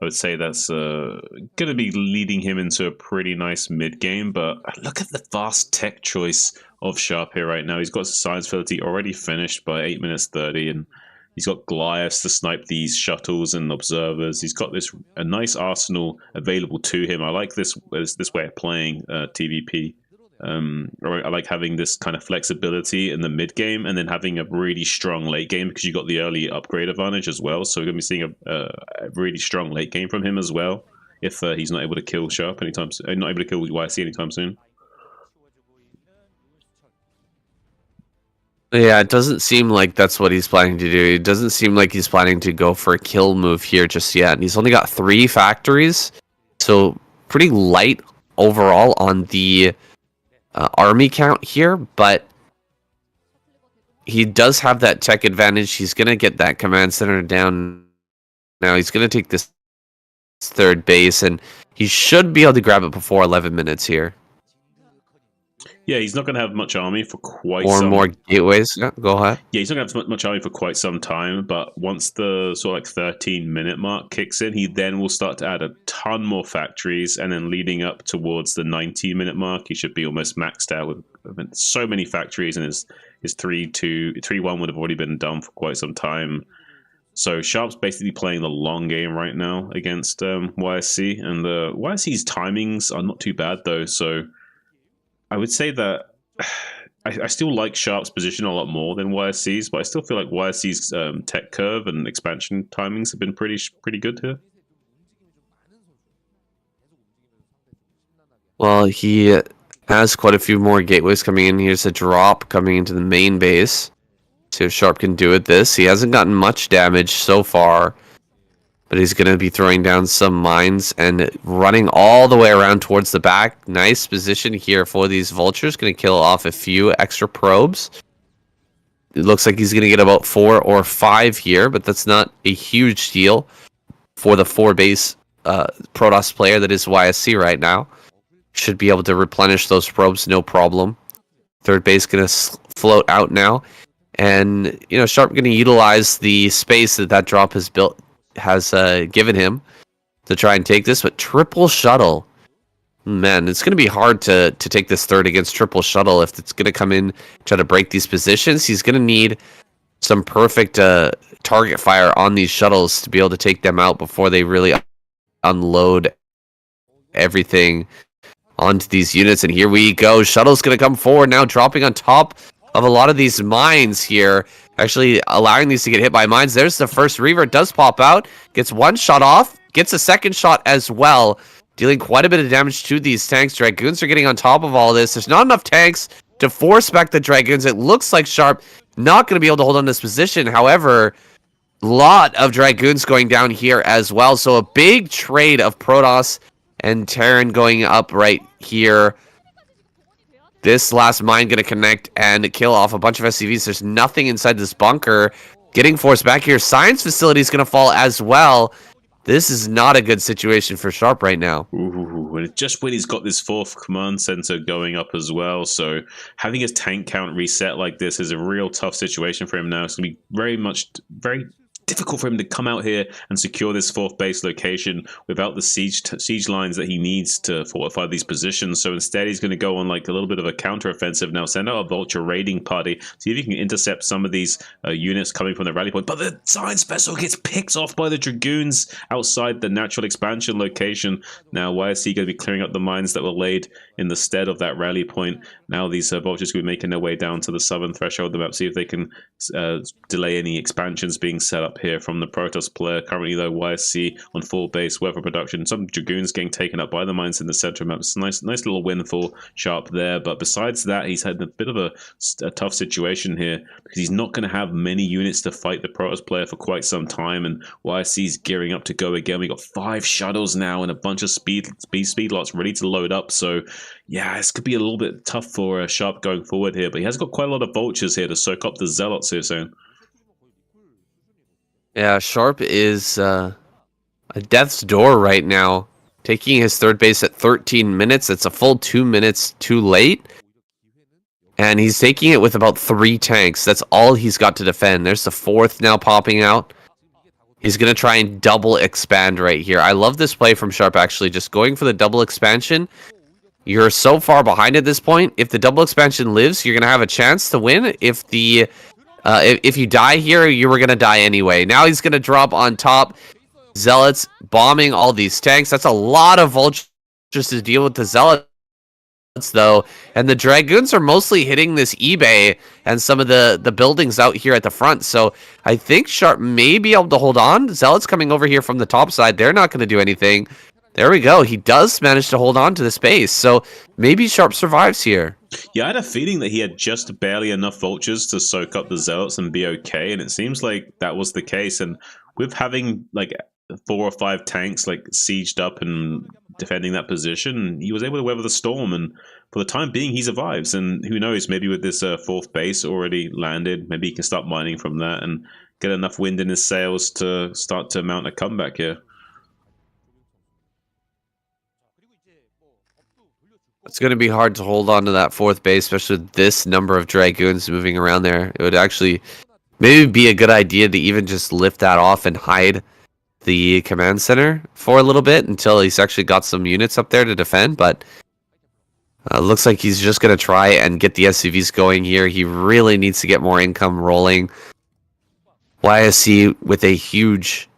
would say that's going to be leading him into a pretty nice mid game. But look at the fast tech choice of Sharp here right now. He's got Science Fidelity already finished by 8 minutes 30, and he's got Goliaths to snipe these shuttles and observers. He's got a nice arsenal available to him. I like this way of playing TVP. Or I like having this kind of flexibility in the mid game and then having a really strong late game because you got the early upgrade advantage as well. So we're going to be seeing a really strong late game from him as well if he's not able to kill Sharp anytime soon, not able to kill YC anytime soon. Yeah, it doesn't seem like that's what he's planning to do. It doesn't seem like he's planning to go for a kill move here just yet. And he's only got 3 factories, so pretty light overall on the army count here, but he does have that tech advantage. He's going to get that command center down now. He's going to take this third base, and he should be able to grab it before 11 minutes here. Yeah, he's not going to have much army for quite some... Or more gateways. Yeah, go ahead. Yeah, he's not going to have much army for quite some time, but once the sort of like 13-minute mark kicks in, he then will start to add a ton more factories, and then leading up towards the 90-minute mark, he should be almost maxed out with so many factories, and his 3-1 would have already been done for quite some time. So Sharp's basically playing the long game right now against YSC, and YSC's timings are not too bad though, so I would say that I still like Sharp's position a lot more than YSC's, but I still feel like YSC's tech curve and expansion timings have been pretty good here. Well, he has quite a few more gateways coming in. Here's a drop coming into the main base. See if Sharp can do it this. He hasn't gotten much damage so far, but he's going to be throwing down some mines and running all the way around towards the back. Nice position here for these vultures. Going to kill off a few extra probes. It looks like he's going to get about 4 or 5 here, but that's not a huge deal for the 4 base Protoss player that is YSC right now. Should be able to replenish those probes, no problem. Third base going to float out now. And, you know, Sharp going to utilize the space that drop has given him to try and take this, but triple shuttle. Man, it's going to be hard to take this third against triple shuttle if it's going to come in, try to break these positions. He's going to need some perfect target fire on these shuttles to be able to take them out before they really unload everything onto these units. And here we go. Shuttle's going to come forward now, dropping on top of a lot of these mines here, actually allowing these to get hit by mines. There's the first Reaver. It does pop out, gets 1 shot off, gets a 2nd shot as well, dealing quite a bit of damage to these tanks. Dragoons are getting on top of all this. There's not enough tanks to force back the Dragoons. It looks like Sharp not going to be able to hold on this position. However, lot of Dragoons going down here as well. So a big trade of Protoss and Terran going up right here. This last mine going to connect and kill off a bunch of SCVs. There's nothing inside this bunker. Getting forced back here. Science facility is going to fall as well. This is not a good situation for Sharp right now. Ooh, and just when he's got this 4th command center going up as well. So having his tank count reset like this is a real tough situation for him now. It's going to be very difficult for him to come out here and secure this 4th base location without the siege lines that he needs to fortify these positions. So instead, he's going to go on like a little bit of a counter-offensive now, send out a vulture raiding party, see if he can intercept some of these units coming from the rally point. But the science vessel gets picked off by the dragoons outside the natural expansion location. Now, YSC going to be clearing up the mines that were laid in the stead of that rally point. Now these vultures will be making their way down to the southern threshold of the map, see if they can delay any expansions being set up here from the Protoss player. Currently, though, YSC on full base, weather production, some dragoons getting taken up by the mines in the center map. It's a nice little win for Sharp there. But besides that, he's had a bit of a tough situation here because he's not going to have many units to fight the Protoss player for quite some time. And YSC's gearing up to go again. We got 5 shuttles now and a bunch of speed lots ready to load up. So yeah, this could be a little bit tough for Sharp going forward here, but he has got quite a lot of vultures here to soak up the zealots here soon. Yeah, Sharp is a death's door right now, taking his 3rd base at 13 minutes. It's a full 2 minutes too late, and he's taking it with about 3 tanks. That's all he's got to defend. There's the 4th now popping out. He's going to try and double expand right here. I love this play from Sharp, actually, just going for the double expansion. You're so far behind at this point. If the double expansion lives, you're going to have a chance to win. If you die here, you were going to die anyway. Now he's going to drop on top. Zealots bombing all these tanks. That's a lot of vultures to deal with the Zealots, though. And the Dragoons are mostly hitting this eBay and some of the buildings out here at the front. So I think Sharp may be able to hold on. Zealots coming over here from the top side. They're not going to do anything. There we go. He does manage to hold on to the space. So maybe Sharp survives here. Yeah, I had a feeling that he had just barely enough vultures to soak up the zealots and be okay. And it seems like that was the case. And with having like 4 or 5 tanks like sieged up and defending that position, he was able to weather the storm. And for the time being, he survives. And who knows, maybe with this 4th base already landed, maybe he can start mining from that and get enough wind in his sails to start to mount a comeback here. It's going to be hard to hold on to that 4th base, especially with this number of Dragoons moving around there. It would actually maybe be a good idea to even just lift that off and hide the command center for a little bit until he's actually got some units up there to defend. But looks like he's just going to try and get the SCVs going here. He really needs to get more income rolling. YSC with a huge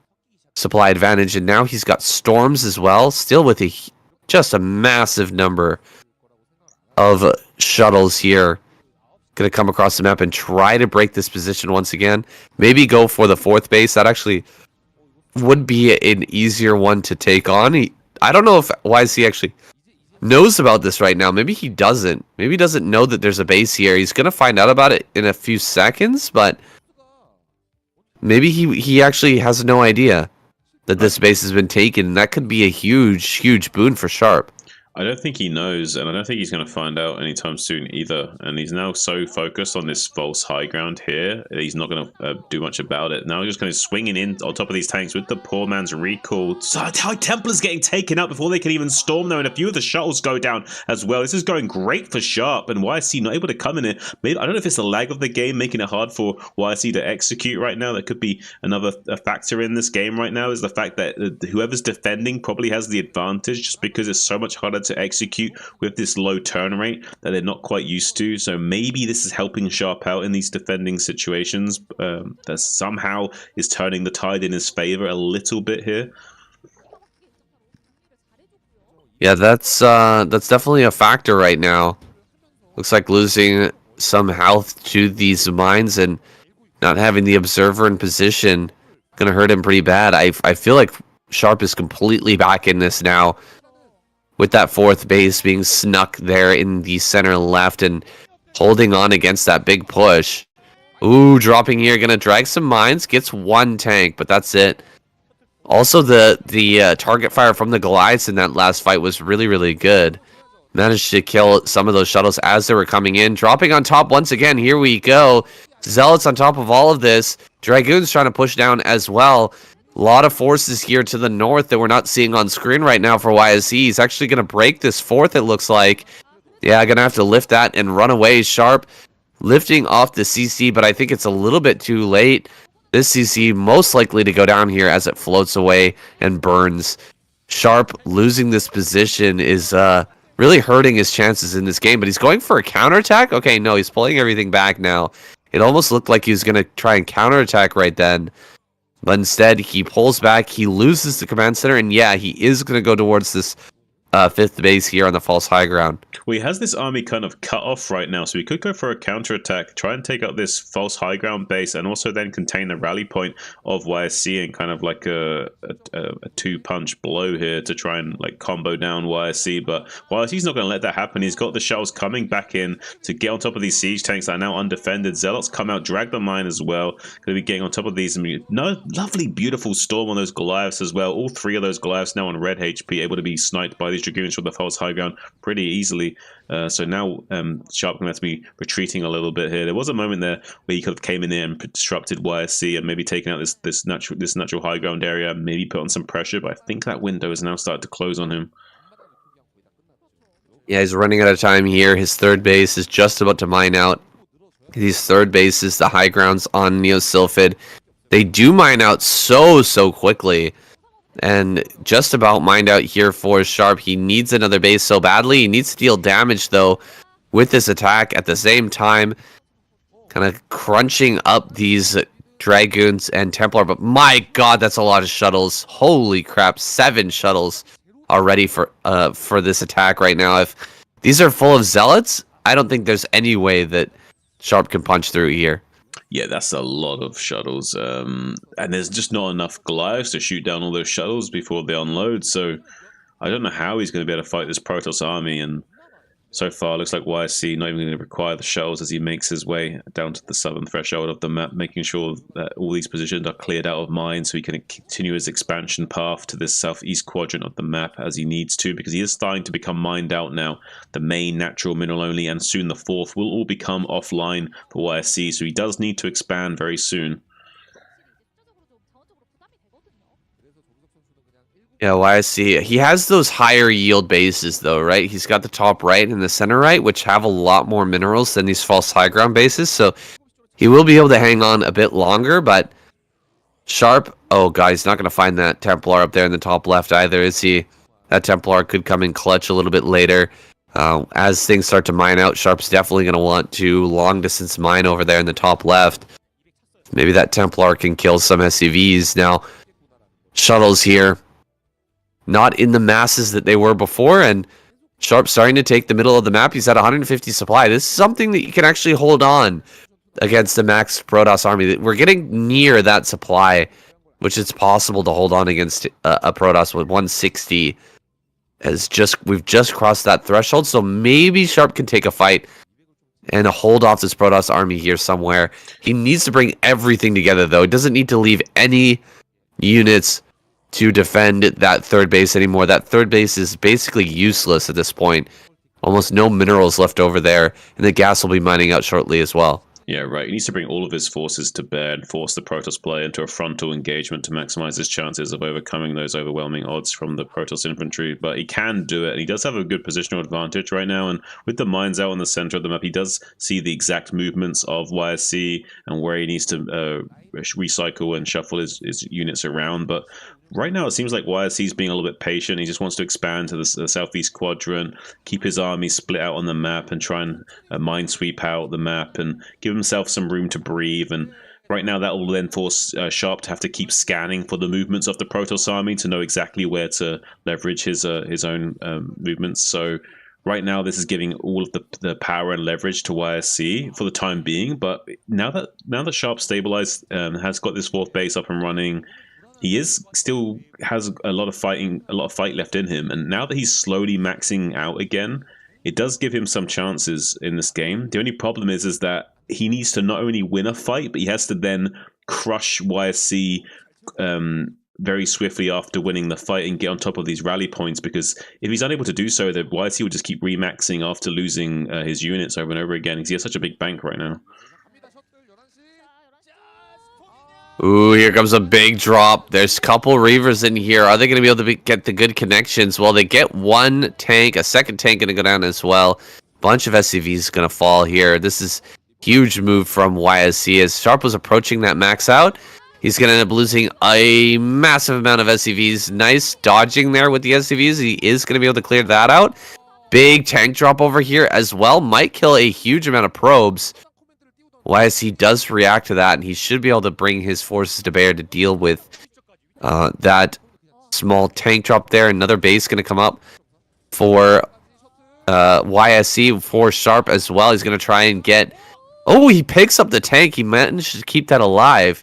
supply advantage, and now he's got Storms as well, still with just a massive number of shuttles here. Going to come across the map and try to break this position once again. Maybe go for the 4th base. That actually would be an easier one to take on. I don't know if YC actually knows about this right now. Maybe he doesn't. Maybe he doesn't know that there's a base here. He's going to find out about it in a few seconds, but maybe he actually has no idea that this base has been taken. That could be a huge boon for Sharp. I don't think he knows, and I don't think he's going to find out anytime soon either. And he's now so focused on this false high ground here, he's not going to do much about it. Now he's just going to swinging in on top of these tanks with the poor man's recall. So High Templars getting taken out before they can even storm there, and a few of the shuttles go down as well. This is going great for Sharp, and YSC not able to come in it. Maybe, I don't know if it's the lag of the game making it hard for YSC to execute right now. That could be another factor in this game right now, is the fact that whoever's defending probably has the advantage just because it's so much harder to execute with this low turn rate that they're not quite used to. So maybe this is helping Sharp out in these defending situations. That somehow is turning the tide in his favor a little bit here. Yeah, that's definitely a factor right now. Looks like losing some health to these mines and not having the observer in position gonna hurt him pretty bad. I feel like Sharp is completely back in this now, with that 4th base being snuck there in the center left and holding on against that big push. Ooh, dropping here, gonna drag some mines, gets 1 tank, but that's it. Also, the target fire from the Goliaths in that last fight was really good. Managed to kill some of those shuttles as they were coming in. Dropping on top once again, here we go. Zealots on top of all of this. Dragoons trying to push down as well. A lot of forces here to the north that we're not seeing on screen right now for YSC. He's actually going to break this 4th, it looks like. Yeah, going to have to lift that and run away. Sharp lifting off the CC, but I think it's a little bit too late. This CC most likely to go down here as it floats away and burns. Sharp losing this position is really hurting his chances in this game, but he's going for a counterattack? Okay, no, he's pulling everything back now. It almost looked like he was going to try and counterattack right then. But instead, he pulls back, he loses the command center, and yeah, he is going to go towards this 5th base here on the false high ground. Well, he has this army kind of cut off right now, so he could go for a counterattack, try and take out this false high ground base, and also then contain the rally point of YSC and kind of like a 2-punch blow here to try and like combo down YSC. But YSC's not going to let that happen. He's got the shells coming back in to get on top of these siege tanks that are now undefended. Zealots come out, drag the mine as well. Going to be getting on top of these. No, lovely, beautiful storm on those Goliaths as well. All 3 of those Goliaths now on red HP, able to be sniped by these Dragoons from the false high ground pretty easily. So now Sharp going to have to be retreating a little bit here. There was a moment there where he could have came in there and disrupted YSC and maybe taken out this natural high ground area, maybe put on some pressure, but I think that window has now started to close on him. Yeah, he's running out of time here. His 3rd base is just about to mine out. These 3rd bases, the high grounds on Neo Sylphid, they do mine out so quickly. And just about mined out here for Sharp. He needs another base so badly. He needs to deal damage, though, with this attack. At the same time, kind of crunching up these Dragoons and Templar. But my god, that's a lot of shuttles. Holy crap, 7 shuttles are ready for this attack right now. If these are full of Zealots, I don't think there's any way that Sharp can punch through here. Yeah, that's a lot of shuttles. And there's just not enough Goliaths to shoot down all those shuttles before they unload. So I don't know how he's going to be able to fight this Protoss army. And so far, it looks like YSC not even going to require the shuttles as he makes his way down to the southern threshold of the map, making sure that all these positions are cleared out of mines so he can continue his expansion path to this southeast quadrant of the map as he needs to, because he is starting to become mined out now. The main natural mineral only and soon the 4th will all become offline for YSC, so he does need to expand very soon. Yeah, YSC. He has those higher yield bases, though, right? He's got the top right and the center right, which have a lot more minerals than these false high ground bases. So he will be able to hang on a bit longer, but Sharp, oh god, he's not going to find that Templar up there in the top left either, is he? That Templar could come in clutch a little bit later. As things start to mine out, Sharp's definitely going to want to long distance mine over there in the top left. Maybe that Templar can kill some SCVs. Now, shuttles here. Not in the masses that they were before, and Sharp starting to take the middle of the map. He's at 150 supply. This is something that you can actually hold on against the max Protoss army. We're getting near that supply, which it's possible to hold on against a Protoss with 160. We've just crossed that threshold, so maybe Sharp can take a fight and hold off this Protoss army here somewhere. He needs to bring everything together, though. He doesn't need to leave any units to defend that 3rd base anymore. That 3rd base is basically useless at this point. Almost no minerals left over there, and the gas will be mining out shortly as well. Yeah, right. He needs to bring all of his forces to bear and force the Protoss player into a frontal engagement to maximize his chances of overcoming those overwhelming odds from the Protoss infantry. But he can do it, and he does have a good positional advantage right now. And with the mines out in the center of the map, he does see the exact movements of YSC and where he needs to recycle and shuffle his units around. But right now, it seems like YSC is being a little bit patient. He just wants to expand to the southeast quadrant, keep his army split out on the map, and try and minesweep out the map and give himself some room to breathe. And right now, that will then force Sharp to have to keep scanning for the movements of the Protoss army to know exactly where to leverage his own movements. So right now, this is giving all of the power and leverage to YSC for the time being. But now that Sharp stabilized, has got this 4th base up and running, he still has a lot of fight left in him, and now that he's slowly maxing out again, it does give him some chances in this game. The only problem is that he needs to not only win a fight, but he has to then crush YSC very swiftly after winning the fight and get on top of these rally points, because if he's unable to do so, then YSC will just keep remaxing after losing his units over and over again, because he has such a big bank right now. Ooh, here comes a big drop. There's a couple Reavers in here. Are they going to be able to get the good connections? Well, they get one tank. A second tank going to go down as well. Bunch of SCVs going to fall here. This is huge move from YSC as Sharp was approaching that max out. He's going to end up losing a massive amount of SCVs. Nice dodging there with the SCVs. He is going to be able to clear that out. Big tank drop over here as well. Might kill a huge amount of probes. YSC does react to that, and he should be able to bring his forces to bear to deal with that small tank drop there. Another base going to come up for YSC, for Sharp as well. He's going to try and get... Oh, he picks up the tank. He managed to keep that alive.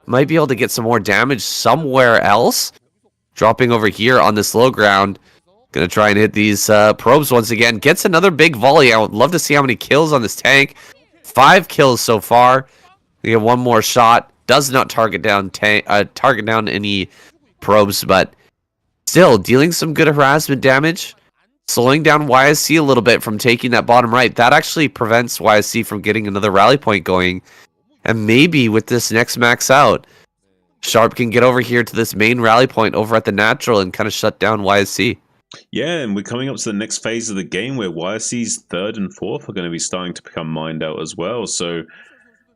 Might be able to get some more damage somewhere else. Dropping over here on this low ground. Going to try and hit these probes once again. Gets another big volley. I would love to see how many kills on this tank. 5 kills so far. We get one more shot. Does not target down any probes, but still dealing some good harassment damage. Slowing down YSC a little bit from taking that bottom right. That actually prevents YSC from getting another rally point going. And maybe with this next max out, Sharp can get over here to this main rally point over at the natural and kind of shut down YSC. Yeah, and we're coming up to the next phase of the game where YSC's 3rd and 4th are going to be starting to become mined out as well. So,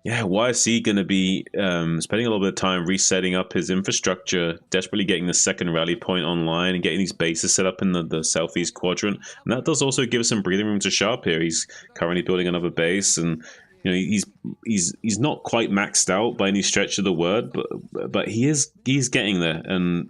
yeah, YSC going to be spending a little bit of time resetting up his infrastructure, desperately getting the 2nd rally point online and getting these bases set up in the southeast quadrant. And that does also give us some breathing room to Sharp here. He's currently building another base, and you know he's not quite maxed out by any stretch of the word, but he's getting there, and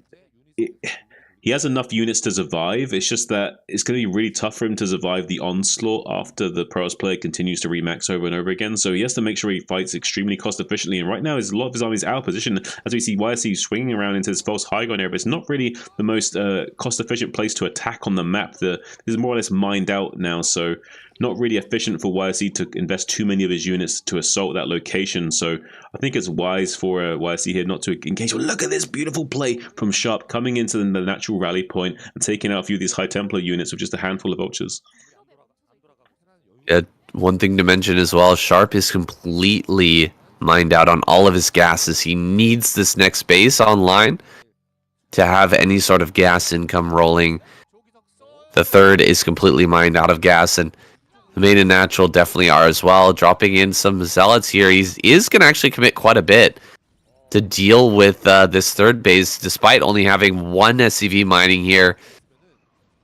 he has enough units to survive. It's just that it's going to be really tough for him to survive the onslaught after the Protoss player continues to remax over and over again. So he has to make sure he fights extremely cost efficiently. And right now, a lot of his army is out of position. As we see YSC swinging around into this false high ground area, but it's not really the most cost efficient place to attack on the map. This is more or less mined out now. So not really efficient for YSC to invest too many of his units to assault that location. So I think it's wise for YSC here not to engage. Well, look at this beautiful play from Sharp coming into the natural rally point and taking out a few of these High Templar units with just a handful of vultures. Yeah, one thing to mention as well, Sharp is completely mined out on all of his gases. He needs this next base online to have any sort of gas income rolling. The 3rd is completely mined out of gas, and the main and natural definitely are as well. Dropping in some zealots here. He is going to actually commit quite a bit to deal with this 3rd base, despite only having 1 SCV mining here.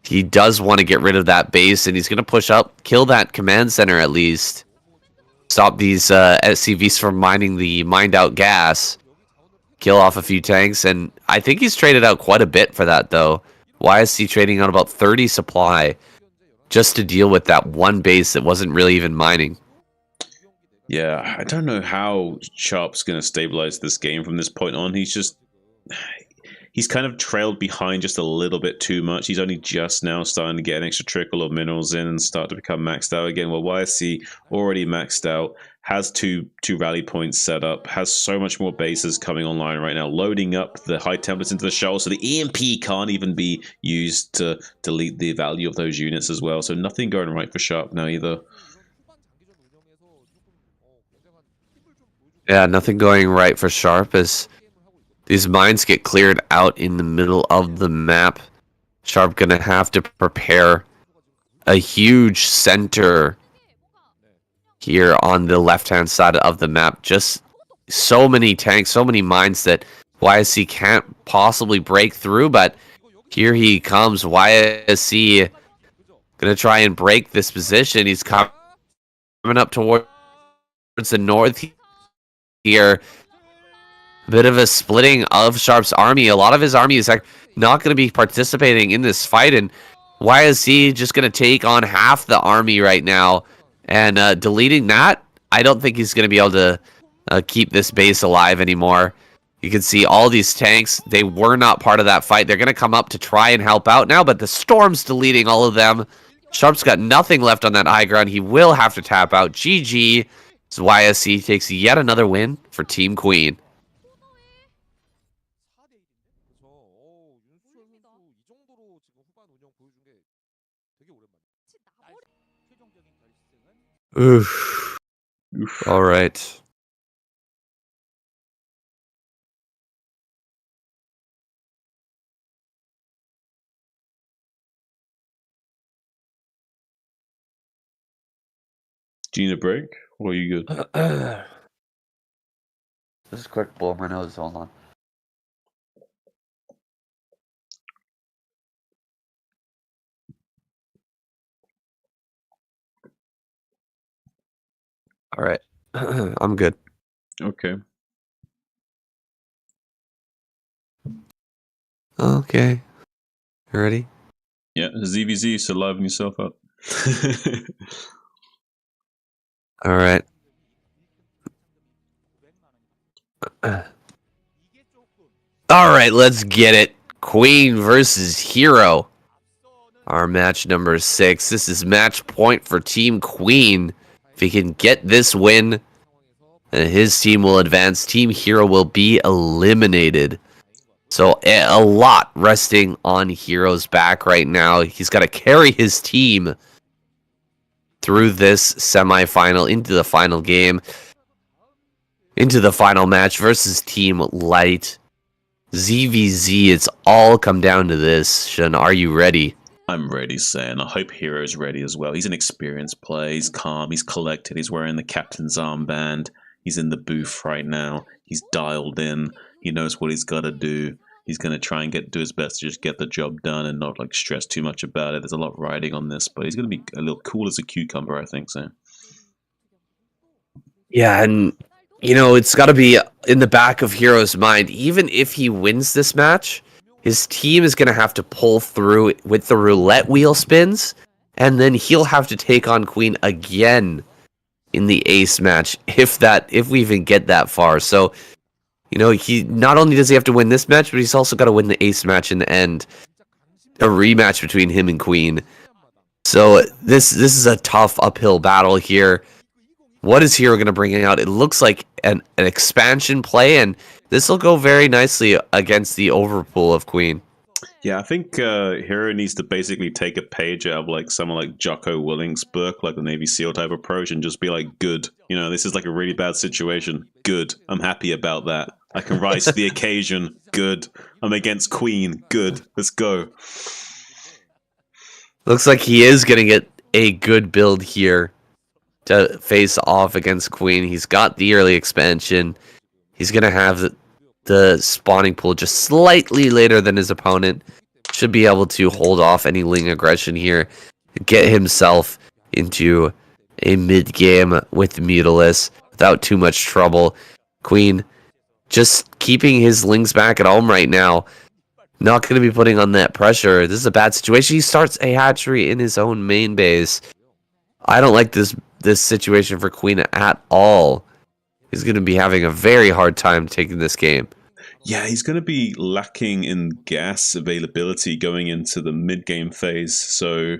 He does want to get rid of that base, and he's going to push up, kill that command center at least. Stop these SCVs from mining the mined out gas. Kill off a few tanks, and I think he's traded out quite a bit for that, though. YSC trading out about 30 supply just to deal with that 1 base that wasn't really even mining. Yeah, I don't know how Sharp's going to stabilize this game from this point on. He's kind of trailed behind just a little bit too much. He's only just now starting to get an extra trickle of minerals in and start to become maxed out again. Well, YSC already maxed out, has two rally points set up, has so much more bases coming online right now, loading up the High Templars into the shuttle, so the EMP can't even be used to delete the value of those units as well. So nothing going right for Sharp now either. Yeah, nothing going right for Sharp as these mines get cleared out in the middle of the map. Sharp gonna have to prepare a huge center here on the left-hand side of the map. Just so many tanks, so many mines that YSC can't possibly break through, but here he comes. YSC gonna try and break this position. He's coming up towards the north here. A bit of a splitting of Sharp's army. A lot of his army is not going to be participating in this fight, and YSC just going to take on half the army right now. And deleting that, I don't think he's going to be able to keep this base alive anymore. You can see all these tanks, they were not part of that fight. They're going to come up to try and help out now, but the Storm's deleting all of them. Sharp's got nothing left on that high ground. He will have to tap out. GG. So YSC takes yet another win for Team Queen. Oof. All right. Do you need a break? Or are you good? Just quick blow my nose. Hold on. All right. I'm good. Okay. Okay. You ready? Yeah, ZVZ, so liven yourself up. All right. All right, let's get it. Queen versus Hero. Our match number 6. This is match point for Team Queen. If he can get this win, then his team will advance. Team Hero will be eliminated. So a lot resting on Hero's back right now. He's got to carry his team through this semifinal into the final game, into the final match versus Team Light. ZVZ, it's all come down to this. Shun, are you ready? I'm ready, Sen. I hope Hero's ready as well. He's an experienced player. He's calm. He's collected. He's wearing the captain's armband. He's in the booth right now. He's dialed in. He knows what he's got to do. He's going to try and do his best to just get the job done and not like stress too much about it. There's a lot riding on this, but he's going to be a little cool as a cucumber, I think so. Yeah, and you know, it's got to be in the back of Hero's mind. Even if he wins this match, his team is going to have to pull through with the roulette wheel spins, and then he'll have to take on Queen again in the ace match if we even get that far. So, you know, he not only does he have to win this match, but he's also got to win the ace match in the end. A rematch between him and Queen. So this is a tough uphill battle here. What is Hero going to bring out? It looks like an expansion play, and this will go very nicely against the overpool of Queen. Yeah, I think Hero needs to basically take a page out of like someone like Jocko Willink's book, like the Navy SEAL type approach, and just be like, good. You know, this is like a really bad situation. Good. I'm happy about that. I can rise to the occasion. Good. I'm against Queen. Good. Let's go. Looks like he is going to get a good build here to face off against Queen. He's got the early expansion. He's going to have the spawning pool just slightly later than his opponent. Should be able to hold off any Ling aggression here. Get himself into a mid-game with Mutalisk without too much trouble. Queen just keeping his Lings back at home right now. Not going to be putting on that pressure. This is a bad situation. He starts a hatchery in his own main base. I don't like this situation for Queen at all. He's going to be having a very hard time taking this game. Yeah, he's going to be lacking in gas availability going into the mid-game phase. So,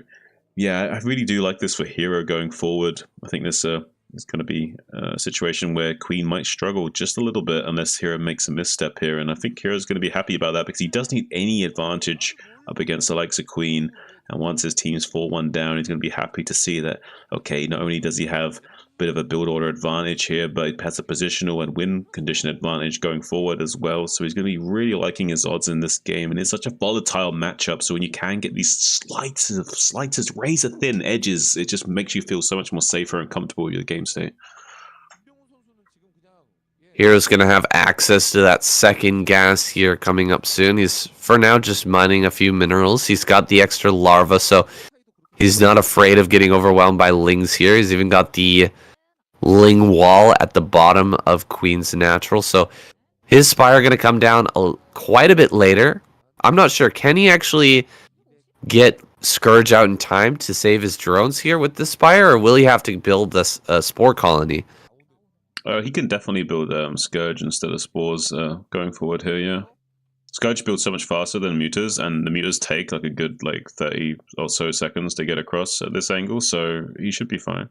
yeah, I really do like this for Hero going forward. I think this is going to be a situation where Queen might struggle just a little bit unless Hero makes a misstep here. And I think Hero's going to be happy about that because he doesn't need any advantage up against the likes of Queen. And once his team's 4-1 down, he's going to be happy to see that, okay, not only does he have a bit of a build order advantage here, but he has a positional and win condition advantage going forward as well. So he's going to be really liking his odds in this game. And it's such a volatile matchup. So when you can get these slightest razor thin edges, it just makes you feel so much more safer and comfortable with your game state. Hero's going to have access to that second gas here coming up soon. He's, for now, just mining a few minerals. He's got the extra larva, so he's not afraid of getting overwhelmed by Lings here. He's even got the Ling wall at the bottom of Queen's natural, so his Spire going to come down quite a bit later. I'm not sure. Can he actually get Scourge out in time to save his drones here with the Spire, or will he have to build this Spore colony? He can definitely build Scourge instead of Spores going forward here, yeah. Scourge builds so much faster than Mutas, and the Mutas take like a good 30 or so seconds to get across at this angle, so he should be fine.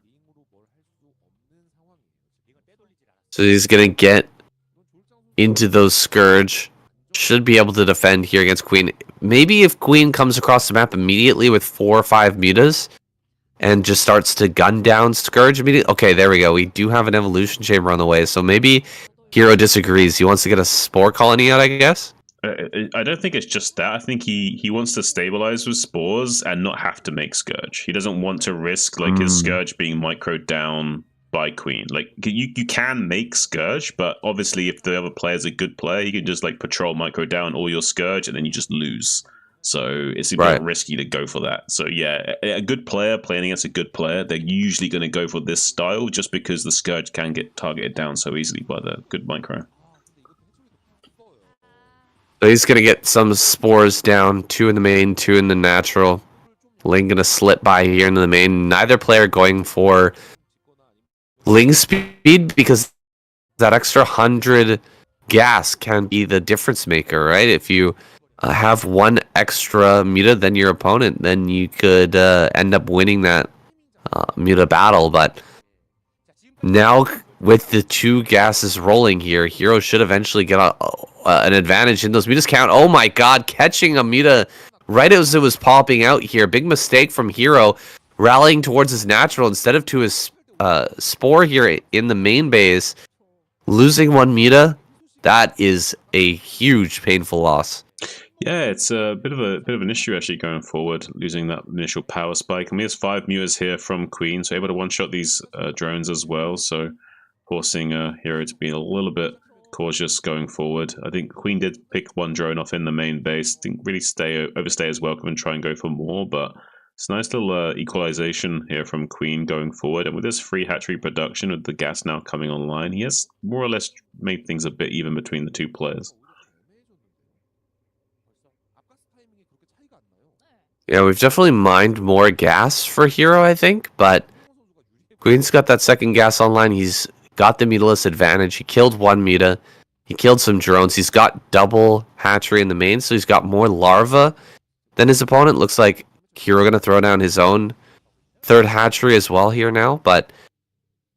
So he's going to get into those Scourge. Should be able to defend here against Queen. Maybe if Queen comes across the map immediately with 4 or 5 Mutas, and just starts to gun down Scourge immediately. Okay, there we go. We do have an evolution chamber on the way, so maybe Hero disagrees. He wants to get a spore colony out, I guess? I don't think it's just that. I think he wants to stabilize with spores and not have to make Scourge. He doesn't want to risk his Scourge being microed down by Queen. Like you can make Scourge, but obviously if the other player's a good player, you can just like patrol micro down all your Scourge and then you just lose. So it's a bit risky to go for that. So yeah, a good player playing against a good player, they're usually going to go for this style just because the Scourge can get targeted down so easily by the good micro. So he's going to get some spores down, 2 in the main, 2 in the natural. Ling going to slip by here into the main. Neither player going for Ling speed because that extra 100 gas can be the difference maker, right? If you have 1 extra muta than your opponent, then you could end up winning that muta battle. But now with the 2 gases rolling here, Hero should eventually get an advantage in those mutas count. Oh my god, catching a muta right as it was popping out here. Big mistake from Hero, rallying towards his natural instead of to his spore here in the main base. Losing 1 muta, that is a huge painful loss. Yeah, it's a bit of an issue actually going forward, losing that initial power spike. I mean, there's 5 mutas here from Queen, so able to one-shot these drones as well. So forcing Hero to be a little bit cautious going forward. I think Queen did pick 1 drone off in the main base. Didn't really overstay his welcome and try and go for more, but it's a nice little equalization here from Queen going forward. And with this free hatchery production, with the gas now coming online, he has more or less made things a bit even between the 2 players. Yeah, we've definitely mined more gas for Hero, I think, but Queen's got that second gas online. He's got the mutalist advantage. He killed 1 muta. He killed some drones. He's got double hatchery in the main, so he's got more larva than his opponent. Looks like Hero going to throw down his own 3rd hatchery as well here now, but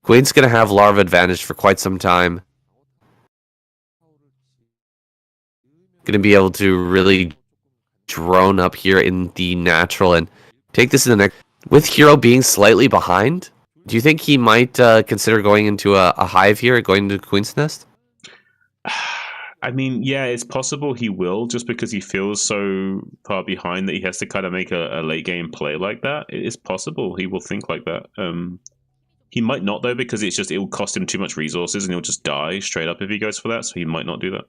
Queen's going to have larva advantage for quite some time. Going to be able to really drone up here in the natural and take this in the next. With Hero being slightly behind, do you think he might consider going into a hive here, going to Queen's Nest? I mean, yeah, it's possible he will, just because he feels so far behind that he has to kind of make a late game play like that. It is possible he will think like that. He might not, though, because it will cost him too much resources and he'll just die straight up if he goes for that, so he might not do that.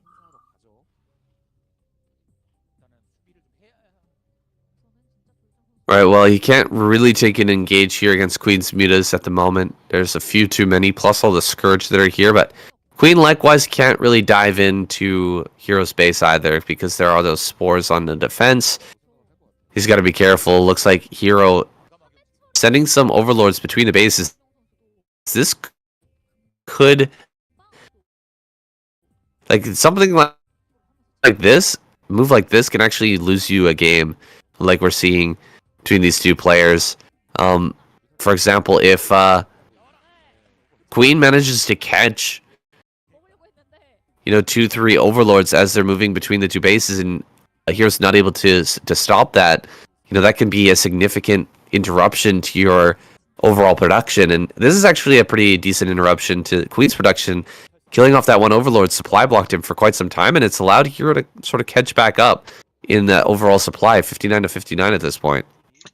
Right, well, he can't really take an engage here against Queen's mutas at the moment. There's a few too many, plus all the Scourge that are here, but Queen likewise can't really dive into Hero's base either because there are those spores on the defense. He's got to be careful. Looks like Hero sending some overlords between the bases. This could, like, something like this, move like this can actually lose you a game, like we're seeing between these 2 players. For example, if Queen manages to catch 2-3 overlords as they're moving between the 2 bases, and Hero's not able to stop that, that can be a significant interruption to your overall production. And this is actually a pretty decent interruption to Queen's production. Killing off that 1 overlord supply blocked him for quite some time, and it's allowed Hero to sort of catch back up in the overall supply, 59 to 59 at this point.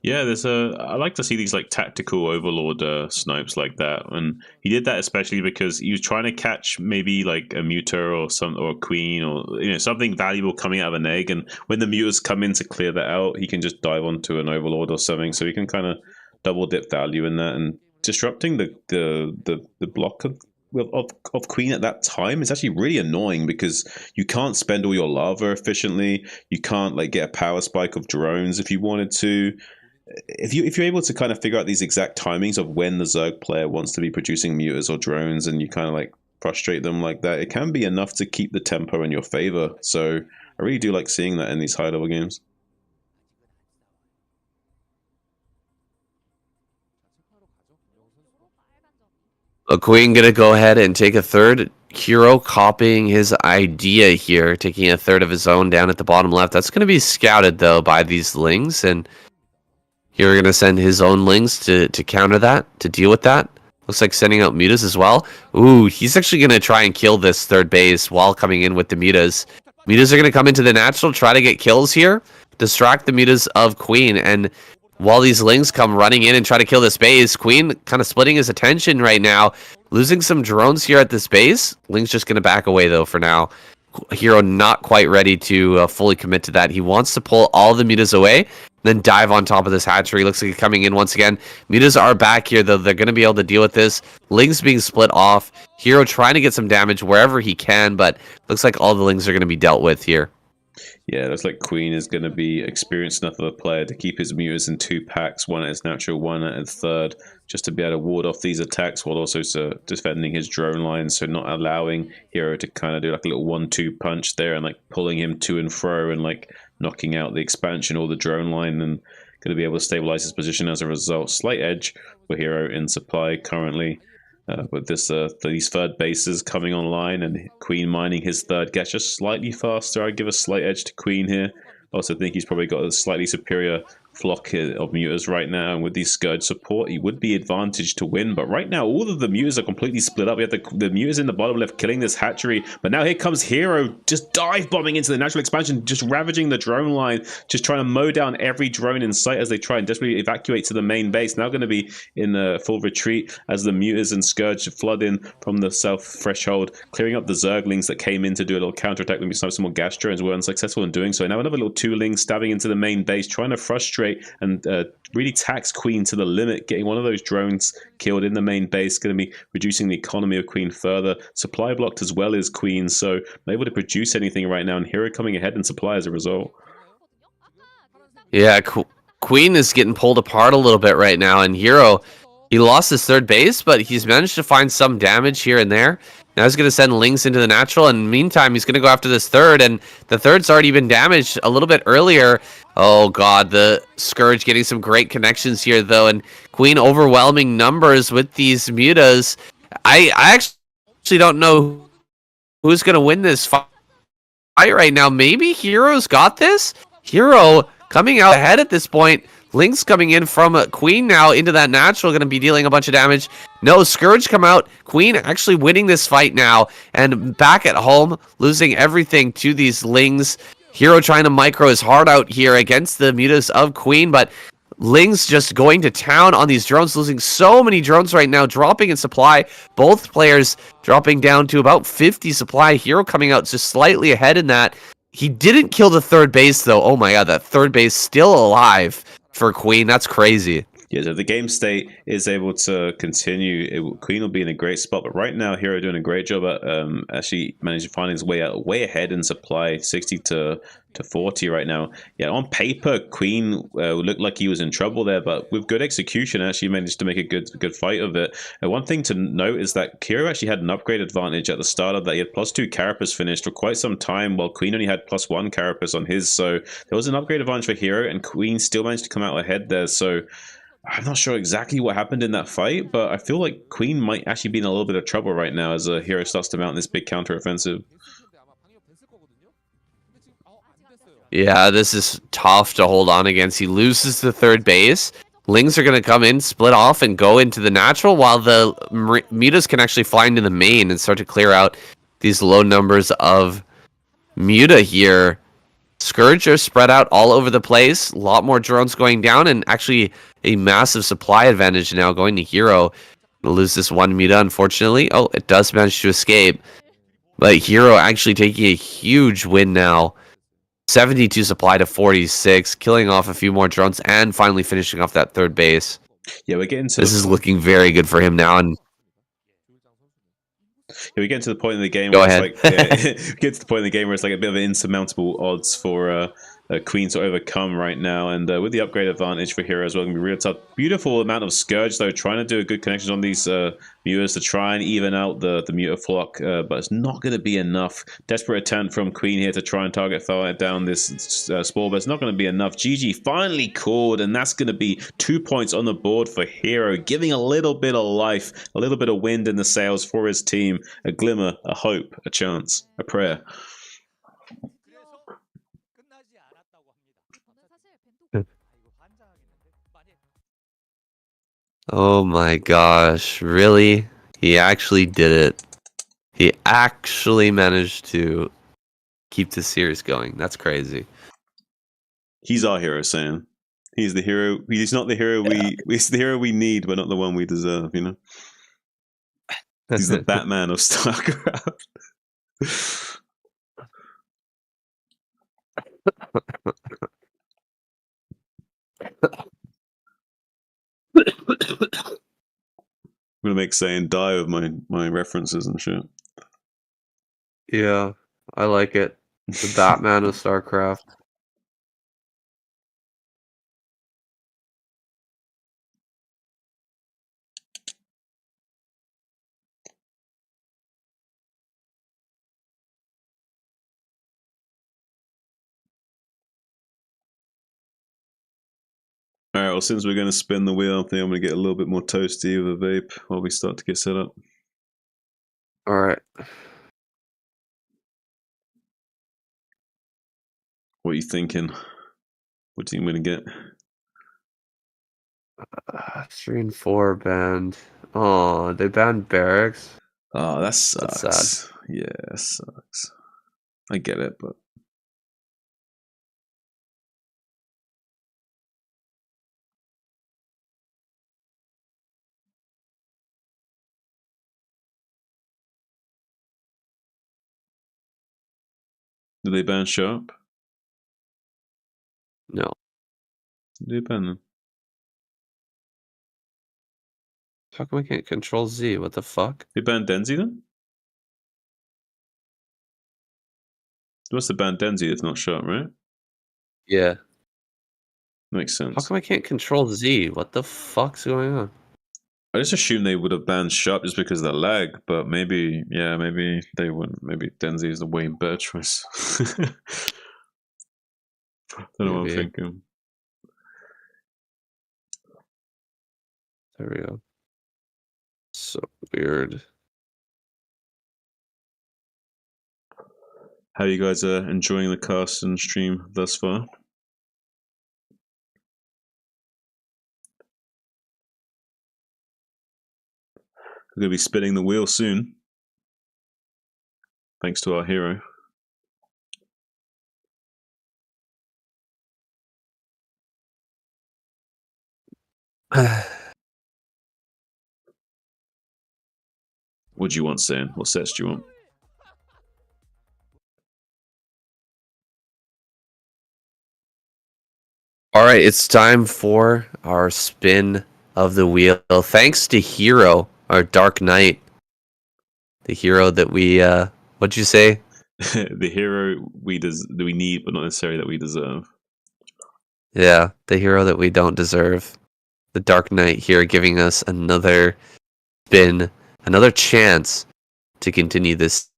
Yeah, I like to see these like tactical overlord snipes like that, and he did that especially because he was trying to catch maybe like a muta or a queen or something valuable coming out of an egg, and when the mutas come in to clear that out, he can just dive onto an overlord or something, so he can kind of double dip value in that, and disrupting the block of Queen at that time is actually really annoying because you can't spend all your lava efficiently. You can't like get a power spike of drones if you wanted to. If you're able to kind of figure out these exact timings of when the Zerg player wants to be producing mutas or drones, and you kind of like frustrate them like that, it can be enough to keep the tempo in your favor. So I really do like seeing that in these high level games. A Queen gonna go ahead and take a 3rd. Hero copying his idea here, taking a 3rd of his own down at the bottom left. That's gonna be scouted though by these Lings, and Hero gonna send his own Lings to counter that, to deal with that. Looks like sending out mutas as well. Ooh, he's actually gonna try and kill this 3rd base while coming in with the mutas. Mutas are gonna come into the natural, try to get kills here, distract the mutas of Queen, and while these Lings come running in and try to kill this base, Queen kind of splitting his attention right now. Losing some drones here at this base. Ling's just going to back away, though, for now. Hero not quite ready to fully commit to that. He wants to pull all the mutas away, then dive on top of this hatchery. Looks like he's coming in once again. Mutas are back here, though. They're going to be able to deal with this. Ling's being split off. Hero trying to get some damage wherever he can, but looks like all the Lings are going to be dealt with here. Yeah, it looks like Queen is going to be experienced enough of a player to keep his mutas in 2 packs, one at his natural, one at his third, just to be able to ward off these attacks while also defending his drone line, so not allowing Hero to kind of do like a little 1-2 punch there and like pulling him to and fro and like knocking out the expansion or the drone line, and going to be able to stabilize his position as a result. Slight edge for Hero in supply currently. With these third bases coming online and Queen mining his third gets just slightly faster. I'd give a slight edge to Queen here. Also think he's probably got a slightly superior flock of mutas right now, and with these Scourge support he would be advantaged to win, but right now all of the mutas are completely split up. We have the mutas in the bottom left killing this hatchery, but now here comes Hero just dive bombing into the natural expansion, just ravaging the drone line, just trying to mow down every drone in sight as they try and desperately evacuate to the main base. Now going to be in full retreat as the mutas and Scourge flood in from the south threshold, clearing up the Zerglings that came in to do a little counterattack. Maybe some more gas drones were unsuccessful in doing so. Now another little 2-ling stabbing into the main base, trying to frustrate and really tax Queen to the limit, getting one of those drones killed in the main base, going to be reducing the economy of Queen further. Supply blocked as well as Queen, so not able to produce anything right now, and Hero coming ahead in supply as a result. Yeah, Queen is getting pulled apart a little bit right now, and Hero, he lost his third base, but he's managed to find some damage here and there. Now he's going to send Lings into the natural, and meantime, he's going to go after this third, and the third's already been damaged a little bit earlier. Oh, God, the Scourge getting some great connections here, though, and Queen overwhelming numbers with these mutas. I actually don't know who's going to win this fight right now. Maybe Hero's got this? Hero coming out ahead at this point. Lings coming in from Queen now into that natural, going to be dealing a bunch of damage. No, Scourge come out. Queen actually winning this fight now, and back at home, losing everything to these Lings. Hero trying to micro his heart out here against the mutas of Queen, but Lings just going to town on these drones, losing so many drones right now, dropping in supply. Both players dropping down to about 50 supply. Hero coming out just slightly ahead in that. He didn't kill the third base, though. Oh my god, that third base still alive for Queen. That's crazy. Yeah, so if the game state is able to continue, Queen will be in a great spot. But right now, Hero doing a great job at actually managing to find his way out, way ahead in supply, 60 to 40 right now. Yeah, on paper, Queen looked like he was in trouble there, but with good execution, actually managed to make a good fight of it. And one thing to note is that Hero actually had an upgrade advantage at the start of that. He had +2 Carapace finished for quite some time, while Queen only had +1 Carapace on his. So there was an upgrade advantage for Hero, and Queen still managed to come out ahead there. So I'm not sure exactly what happened in that fight, but I feel like Queen might actually be in a little bit of trouble right now as a Hero starts to mount this big counteroffensive. Yeah, this is tough to hold on against. He loses the third base. Lings are going to come in, split off, and go into the natural, while the mutas can actually fly into the main and start to clear out these low numbers of muta here. Scourge are spread out all over the place. A lot more drones going down, and actually a massive supply advantage now going to Hero. Gonna lose this one muta, unfortunately. Oh, it does manage to escape. But Hero actually taking a huge win now. 72 supply to 46, killing off a few more drones, and finally finishing off that third base. Yeah, we're getting to this is looking very good for him now. And yeah, we get to the point in the game Go where ahead. it's like get to the point in the game where it's like a bit of an insurmountable odds for Queen to overcome right now, and with the upgrade advantage for Hero as well, gonna be real tough. Beautiful amount of Scourge though, trying to do a good connection on these mutas to try and even out the muta flock, but it's not going to be enough. Desperate attempt from Queen here to try and target down this spore, but it's not going to be enough. GG finally called, and that's going to be 2 points on the board for Hero, giving a little bit of life, a little bit of wind in the sails for his team, a glimmer, a hope, a chance, a prayer. oh my gosh, really? He actually did it. He actually managed to keep the series going. That's crazy. He's our hero, Sam. He's the hero. He's not the hero He's the hero we need, but not the one we deserve. You know. He's the Batman of StarCraft. I'm gonna make Saiyan die with my references and shit. Yeah, I like it. The Batman of StarCraft. All right. Well, since we're gonna spin the wheel, I think I'm gonna get a little bit more toasty with a vape while we start to get set up. All right. What are you thinking? What do you think I'm gonna get? 3 and 4 banned. Oh, they banned Barracks. Oh, that That's sucks. sad. Yeah, that sucks. I get it, but did they ban Sharp? No. Did they ban them? How come I can't control Z? What the fuck? They banned Denzi then? They must have banned Denzi if not Sharp, right? Yeah. Makes sense. How come I can't control Z? What the fuck's going on? I just assumed they would have banned Sharp just because of the lag, but maybe, yeah, maybe they wouldn't. Maybe Denzi is the way better choice. I don't know what I'm Maybe. thinking. There we go. So weird. How you guys are enjoying the cast and stream thus far? We're going to be spinning the wheel soon. Thanks to our hero. What do you want, Sam? What sets do you want? All right, it's time for our spin of the wheel. Thanks to Hero, our Dark Knight. The hero that we what'd you say? The hero we need, but not necessarily that we deserve. Yeah, the hero that we don't deserve. The Dark Knight here giving us another spin, another chance to continue this.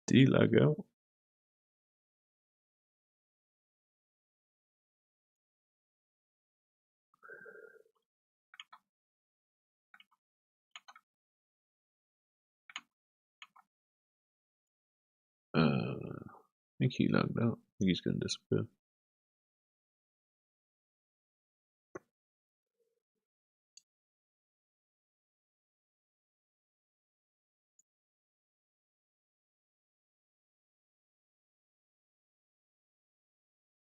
Did he lag out? I think he lagged out. I think he's going to disappear.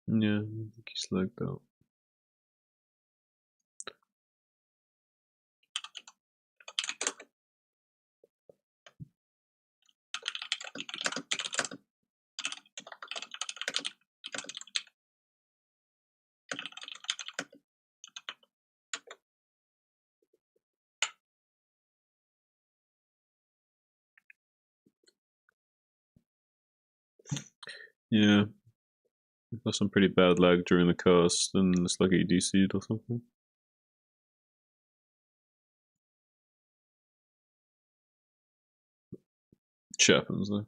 Yeah, I think he's lagged out. Yeah, got some pretty bad lag during the cast, and it's like he DC'd or something. Shit happens though.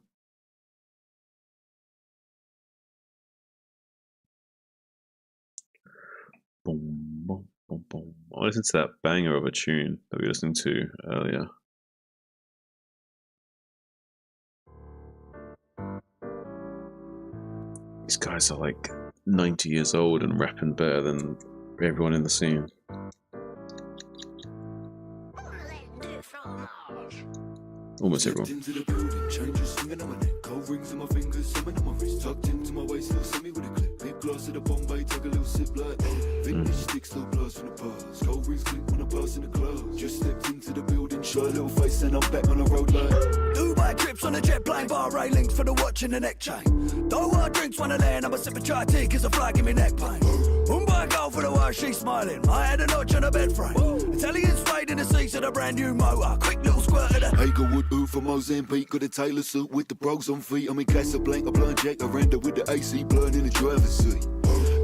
Boom, boom, boom, boom. I listened to that banger of a tune that we were listening to earlier. These guys are like 90 years old and rapping better than everyone in the scene. Almost everyone. Just stepped into the building, show a little face, and I'm back on the road like Dubai trips on a jet plane, bar railings for the watch and the neck chain. Don't want drinks when I land, I'm a sip of chai tea, cause a fly give me neck pain. Mumbai go for the while she's smiling. I had a notch on a bed frame. Italian suede in the seats of a brand new motor. Quick little squirt of the Hagerwood ooh from Mozambique. Got a Taylor suit with the bros on feet. I'm in Casablanca, blowing Jack Aranda with the AC blowing in the driver's seat.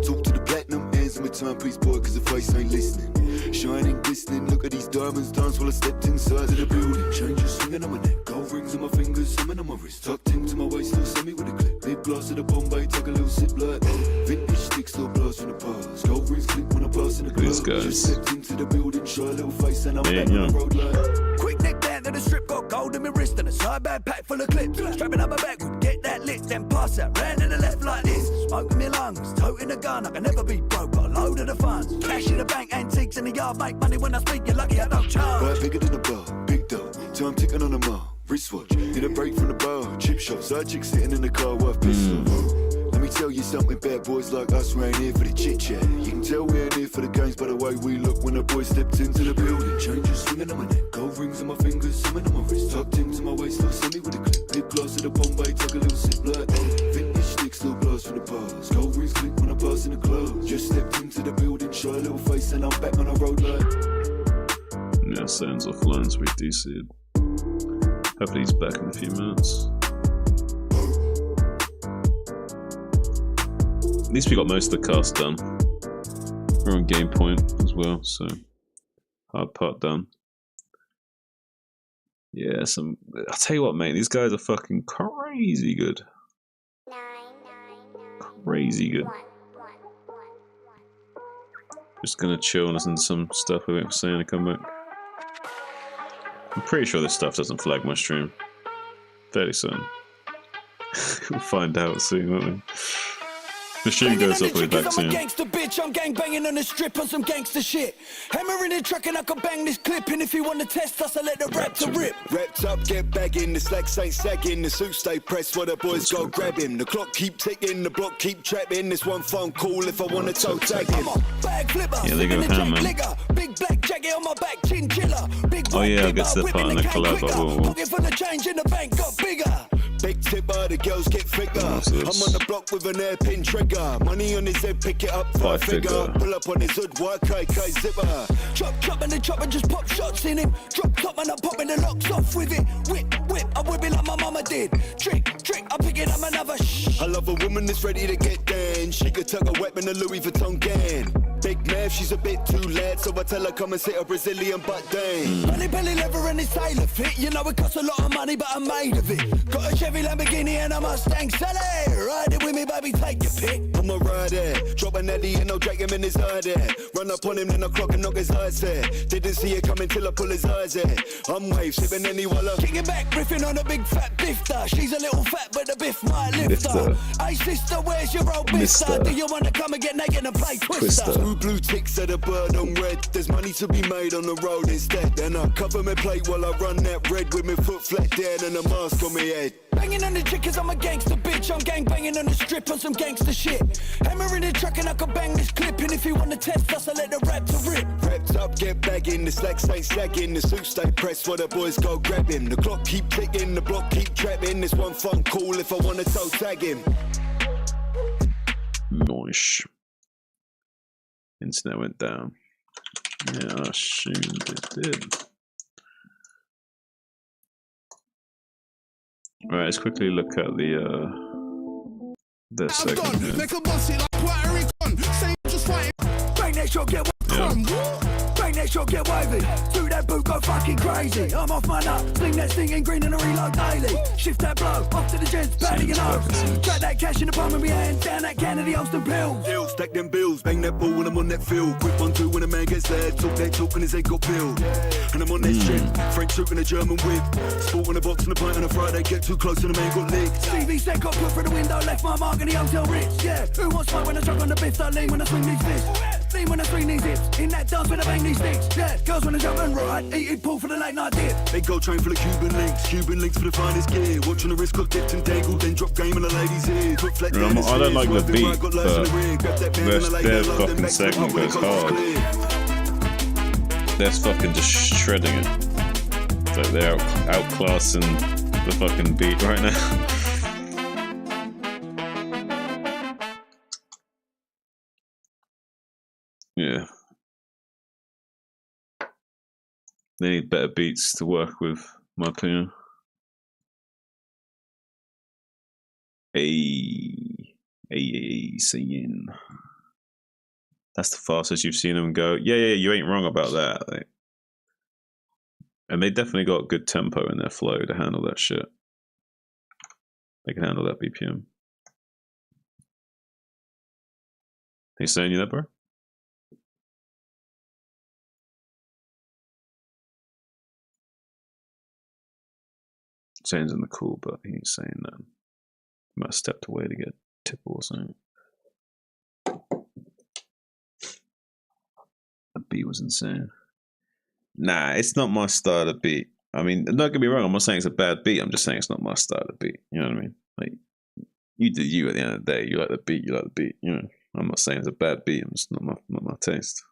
Talk to the platinum hands in my timepiece, boy, cause the face ain't listening. Shining, glistening, look at these diamonds dance while I stepped inside of the building. Changes swinging on my neck, gold rings on my fingers, summon on my wrist. Tucked into my waist, still send me with a clip. Lip gloss of the Bombay, take a little sip like vintage sticks, still blast from the past. Gold rings click when I pass in the club. Just stepped into the building, show a little face, and I'm back on the road like quick neck down to the strip, got gold in my wrist and a side bag pack full of clips. Strapping up my back, get that lit, then pass that round to the left like this. Smoking my lungs, toting a gun, I can never be broke. Got a load of the funds, cash in the bank, antiques in the yard, make money when I speak. You're lucky I don't charge. Right, bigger than a bar, big dough, time ticking on the mark. Wristwatch, need a break from the bar. Chip shop, side chick sitting in the car worth pissing. Let me tell you something, bad boys like us, we ain't here for the chit chat. You can tell we ain't here for the games by the way we look when the boys stepped into the building. Changes swinging on my neck, gold rings on my fingers, summon on my wrist. Tucked into my waist, still send me with a clip. Lip gloss of the Bombay, take a little sip like vintage sticks, still blast from the past. Gold rings click when I pass in the club. Just stepped into the building, show a little face, and I'm back on the road like. Yeah, sounds offline, so we do see it. Hopefully he's back in a few minutes. At least we got most of the cast done. We're on game point as well, so hard part done. Yeah, I'll tell you what, mate, these guys are fucking crazy good. Crazy good. Just gonna chill and listen to some stuff we wait for Sam to come back. I'm pretty sure this stuff doesn't flag my stream. Fairly certain. We'll find out soon, won't we? The stream goes up with back soon. I'm a gangster bitch, I'm gang banging on the strip on some gangster shit. Hammer in the truck and I can bang this clip. And if you want to test us, I let the rap to rip. Wrapped up, get bagging, the slacks ain't sagging. The suit stay pressed while the boys go grab him. The clock keep ticking, the block keep trapping. This one phone call if I want to toe tag him. Bag flipper, yeah, they go ham, man. Big black jacket on my back, chinchilla. Oh yeah, I guess the part in the collab. Pocket full of change in the bank got bigger. Big tipper, the girls get thicker. I'm on the block with an airpin trigger. Money on his head, pick it up for a figure. Pull up on his hood, white KK zipper. Chop and the chopper just pop shots in him. Drop top and I'm popping the locks off with it. Whip, I whip it like my mama did. Trick, I pick it up another shh. I love a woman that's ready to get down. She could tuck a weapon, a Louis Vuitton gang. Big Mav, she's a bit too late, so I tell her come and sit a Brazilian butt down. Belly leather and it's tailor fit. You know it costs a lot of money, but I'm made of it. Got a Chevy Lamborghini and a Mustang Sally. Ride it with me, baby, take your pick. I'm a rider, drop an Eddie and I'll drag him in his eye there. Run up on him, then I clock and knock his eyes there. Didn't see it coming till I pull his eyes there. I'm wave, sipping any walla. Kicking back, riffing on a big fat bifter. She's a little fat, but the biff might lift her. Hey sister, where's your old mister? Do you wanna come and get naked and play Twister? Blue ticks at a bird on red. There's money to be made on the road instead. Then I cover my plate while I run that red with my foot flat down and a mask on my head. Banging on the chick cause I'm a gangster bitch. I'm gang banging on the strip on some gangster shit. Hammer in the truck and I can bang this clip. And if you want to test us, I let the rap to rip. Wrapped up, get bagging, the slacks ain't sagging. The suit stay pressed while the boys go grab him. The clock keep ticking, the block keep trapping. This one phone call if I want to toe tag him. Nice. Internet went down. Yeah, I assumed it did. Alright, let's quickly look at the second. Make a boss it like Puerto Rican. Say just fight. Bang that shot, get one crumb. Bang next shot get wavy. Do that boot go fucking crazy. I'm off my nut, sling that stinging green and a reload daily. Shift that blow, off to the gents, patty and off. Track that cash in the palm of my hand, down that can of the Austin pills. Deal, stack them bills, bang that ball when I'm on that field. Quick 1-2 when a man gets there, talk that talk and his head got peeled. And I'm on that shit, French suit and a German whip. Sport in a box and a pint on a Friday, get too close and the man got licked. CV set got put through the window, left my mark in the hotel Ritz. Yeah, who wants smoke when I chuck on the biff? I lean when I swing these fists. Lean when I swing these hips. In that dance when I bang these sticks. Yeah, girls when I jump and ride. Eat it, pull for the late night dip. They go train for the Cuban links for the finest gear. Watching the wrist got dipped and dangled, then drop game in the ladies' ear. Put flat down I don't like the beat, but their fucking segment goes hard. They're fucking just shredding it. It's like they're outclassing the fucking beat right now. Yeah. They need better beats to work with, in my opinion. Saying. That's the fastest you've seen them go. Yeah, you ain't wrong about that. Like, and they definitely got good tempo in their flow to handle that shit. They can handle that BPM. He's saying you that, bro? Zane's in the cool, but he ain't saying that. He might have stepped away to get a tipple or something. The beat was insane. Nah, it's not my style of beat. I mean, don't get me wrong, I'm not saying it's a bad beat, I'm just saying it's not my style of beat. You know what I mean? Like, you do you at the end of the day. You like the beat, you like the beat. You know, I'm not saying it's a bad beat, I'm just not my taste.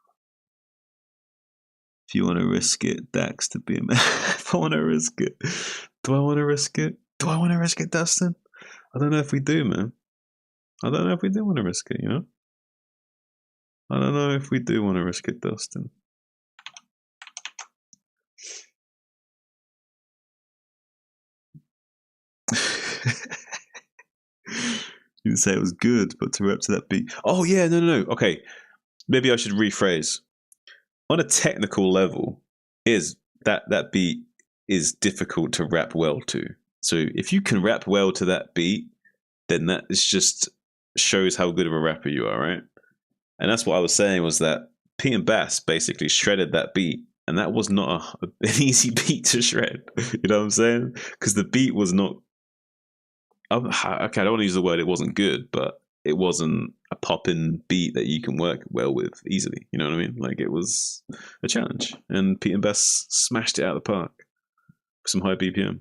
If you want to risk it, Dax to be a man. If I want to risk it. Do I want to risk it? Do I want to risk it, Dustin? I don't know if we do, man. I don't know if we do want to risk it, you know? I don't know if we do want to risk it, Dustin. You didn't say it was good, but to rap to that beat. Oh, yeah, no. Okay, maybe I should rephrase. On a technical level, is that beat is difficult to rap well to. So if you can rap well to that beat, then that is just shows how good of a rapper you are, right? And that's what I was saying, was that P and Bass basically shredded that beat, and that was not an easy beat to shred. You know what I'm saying? Because the beat was not. Okay, I don't want to use the word it wasn't good, but it wasn't a poppin' beat that you can work well with easily. You know what I mean? Like, it was a challenge, and Pete and Bess smashed it out of the park with some high BPM.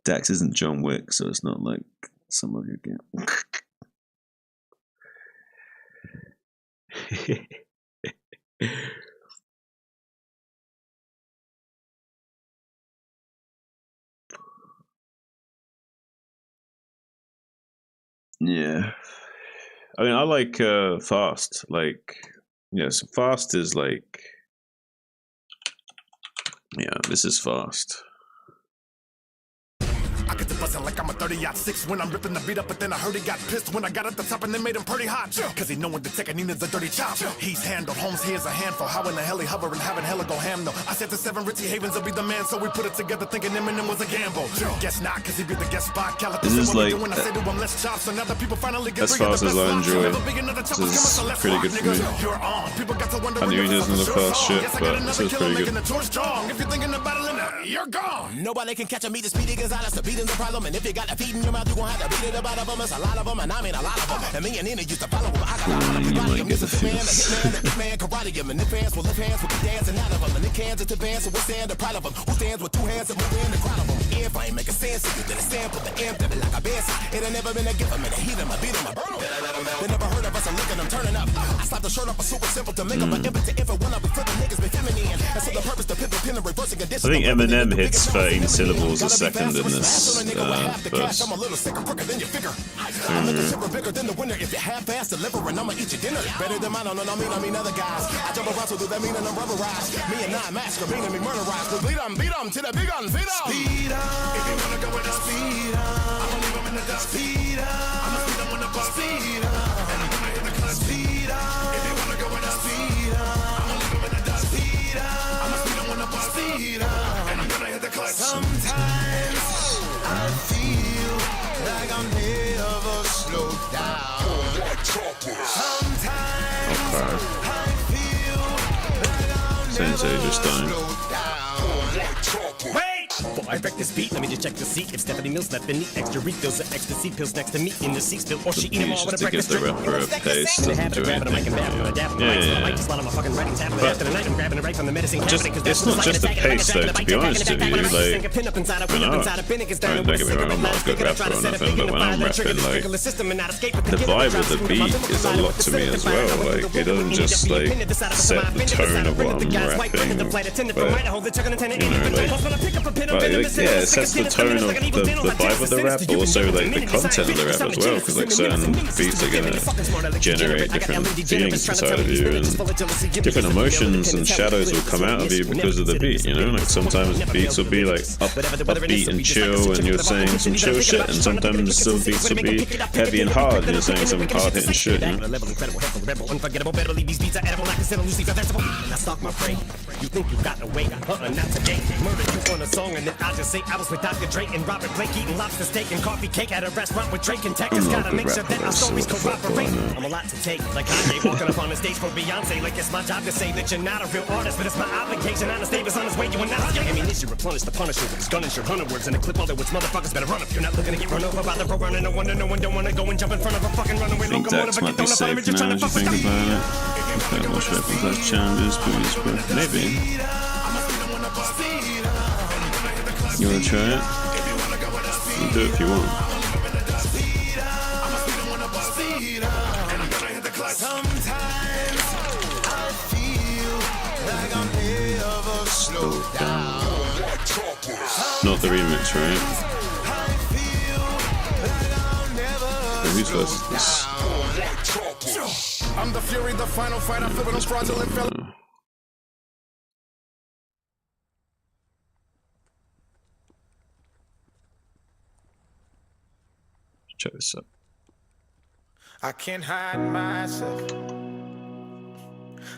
Dax isn't John Wick, so it's not like some of your game. Yeah, I mean, I like Fast. Like, yes, Fast is like, yeah, this is Fast. I get to bustin' like I'm a 30-06 when I'm ripping the beat up, but then I heard he got pissed when I got at the top and they made him pretty hot. Cause he knowin' the technique is a dirty chop. He's handled, Holmes here's a handful. How in the hell he hover and having hella go ham though. I said to 7 Ritzy Havens will be the man, so we put it together thinking Eminem was a gamble. Guess not, cause he be the guest spot. This is like, when I say to him, let's chop, so now the people finally get as fast as I enjoy, this is pretty good for me. I knew he doesn't know the fast shit, but this is pretty good. If you're thinking of battling, you're gone. Nobody can catch a meet the Speedy Gonzalez, the beating's a problem, and if you got a feet in your mouth, you gon' have to beat it about of them. It's a lot of them, and I mean a lot of them. And me and Nina used to follow them. I got a lot of everybody. This is the man, the hitman, the big man, karate him. And if hands will lift hands, we'll be dancing out of them. And the cans into bands, so we'll stand the pride of them. Who stands with 2 hands and move in the crowd of them? If I ain't making sense, you then stand, put the amp, that be like a bass. It ain't never been a gift, I'm in a heat, I beat him, I burn him. They never heard of us, and look at them turning up. I slapped the shirt up, a super simple to make up an impotent. If I went up, we flip the niggas, be feminine. And so the purpose to pivot, pin and reversing a I think Eminem hits 13 syllables a second in this verse. I'm a little sicker, quicker than you figure. I make a shiver bigger than the winner. If you half-ass delivering, I'ma eat your dinner. Better than mine, I mean other guys. I jump around, so do that mean and I'm rubberized. Me and I mask, meaning me murderized. We beat 'em to the big gun, feed 'em. Speed up. If you wanna go with us, speed up. I'ma leave 'em in the dust, speed up. I'ma speed 'em when the bus speed up. dying. Before I wreck this beat, let me just check to see if Stephanie Mills left any extra refills or ecstasy pills next to me in the seat still, or she eat them all with a To give breakfast the drink. rapper a pace doesn't do anything. It's not just the pace though, to be honest with you. Like, don't get me wrong, I'm not a good rapper or nothing, but when I'm rapping, like, the vibe of the beat is a lot to me as well. Like, it doesn't just like set the tone of what I'm rapping, but you know, like, yeah, it sets the tone of the vibe of the rap, but also like the content of the rap as well, because like certain beats are gonna generate different feelings inside of you, and different emotions and shadows will come out of you because of the beat, you know? Like sometimes beats will be like upbeat and chill and you're saying some chill shit, and sometimes some beats will be heavy and hard and you're saying some hard hitting shit, you know? You think you got away, not today. Murdered you on a song, and then I just say I was with Dr. Dre and Robert Blake eating lobster steak and coffee cake at a restaurant with Drake and Tech. Just gotta make sure that our stories corroborate. I'm a lot to take, like Kanye walking up on the stage for Beyonce. Like it's my job to say that you're not a real artist, but it's my obligation. Honest Davis on his way, you are not. I mean, this you replenish the Punisher with his gun and your 100 words in a clip. All that which motherfuckers better run up. You're not looking to get run over by the pro runner. No wonder no one don't wanna go and jump in front of a fucking runaway locomotive. Might be safe now as you think about it. Okay, watch out for those challenges, please, but maybe. You wanna try it? You do it if you want. Slow down. Not the remix, right? Whose verse is this? I'm the fury, the final fight. I'm flipping on fraudulent fellow. Check this out. I can't hide myself.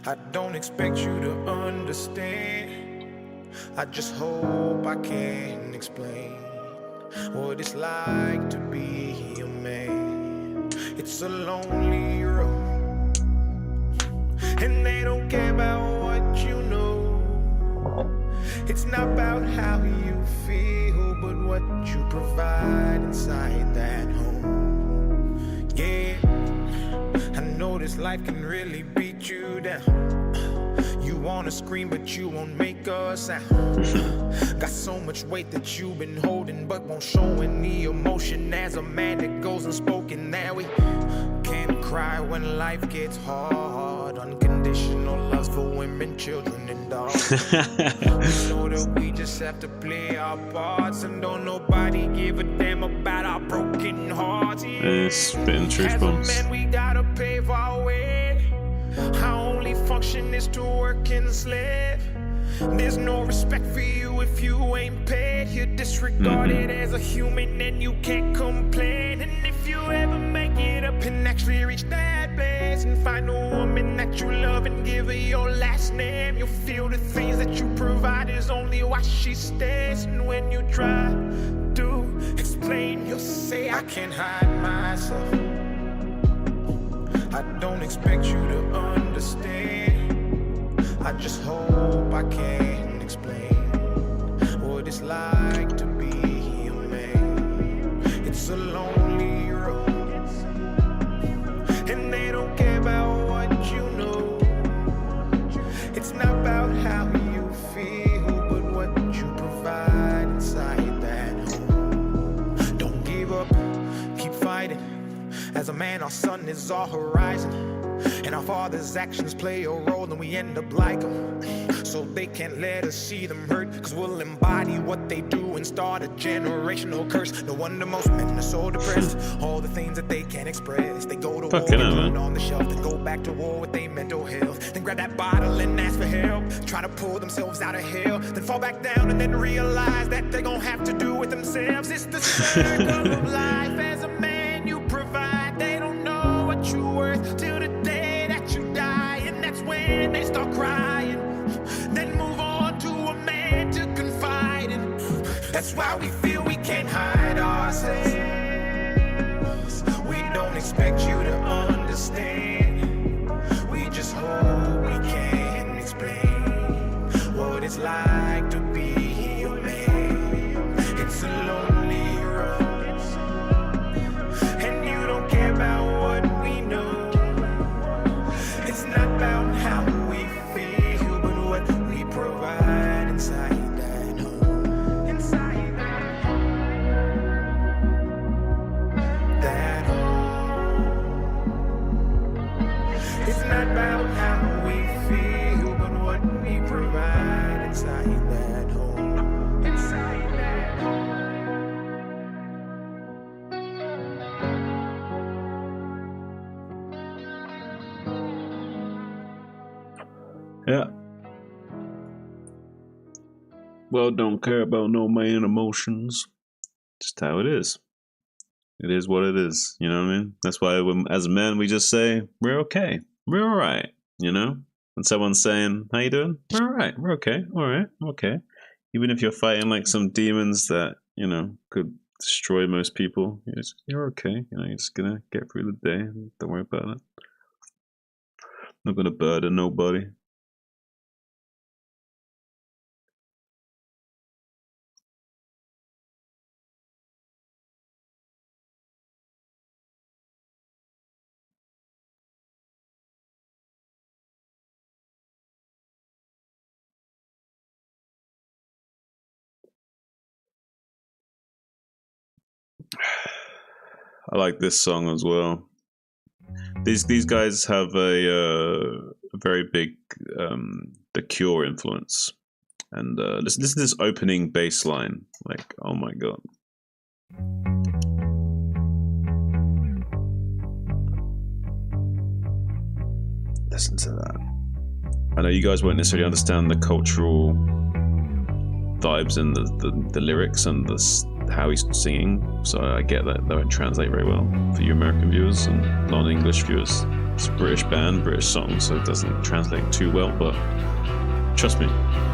I don't expect you to understand. I just hope I can explain what it's like to be a man. It's a lonely road, and they don't care about what you know. It's not about how you feel, but what you provide inside that home. Yeah, I know this life can really beat you down. You wanna scream, but you won't make a sound. Got so much weight that you've been holding, but won't show any emotion. As a man that goes unspoken, now we can't cry when life gets hard. Unconditional loves for women, children, and dogs. We know that we just have to play our parts, and don't nobody give a damn about our broken hearts. Yeah, spitting truth bombs. As a man, we gotta pave our way. Our only function is to work and slave. There's no respect for you if you ain't paid. You're disregarded as a human and you can't complain. And if you ever make it up and actually reach that place and find a woman that you love and give her your last name, you'll feel the things that you provide is only why she stays. And when you try to explain, you'll say, I can't hide myself. I don't expect you to understand. I just hope I can explain what it's like to be a man. It's a lonely road, and they don't care about what you know. It's not about how you feel, but what you provide inside that home. Don't give up, keep fighting. As a man, our sun is our horizon, and our father's actions play a role, and we end up like them. So they can't let us see them hurt, cause we'll embody what they do and start a generational curse. No wonder most men are so depressed. All the things that they can't express. They go to war, put on the shelf, then go back to war with their mental health. Then grab that bottle and ask for help, try to pull themselves out of hell, then fall back down and then realize that they're gonna have to do it themselves. It's the circle of life. As a man, you provide. They don't know what you're worth till the day that you die, and that's when they start crying. Then move on to a man to confide in. That's why we feel we can't hide ourselves. We don't expect you to understand. We just hope we can explain what what it's like to be your man. It's a lonely road, and you don't care about what we know. It's not about how we feel, but what we provide inside that home. Inside that home. It's not about how we feel, but what we provide inside that home. Inside that home. Yeah. Well, don't care about no man emotions. Just how it is. It is what it is. You know what I mean? That's why as men, we just say, we're okay. We're all right. You know? When someone's saying, how you doing? We're all right. We're okay. All right. Okay. Even if you're fighting like some demons that, you know, could destroy most people, you're okay. You know, you're just going to get through the day. Don't worry about it. Not going to burden nobody. I like this song as well. These guys have a very big The Cure influence, and listen to this opening bass line. Like, oh my god! Listen to that. I know you guys won't necessarily understand the cultural vibes and the lyrics and how he's singing, so I get that won't translate very well for you American viewers and non-English viewers. It's a British band, British song, so it doesn't translate too well, but trust me,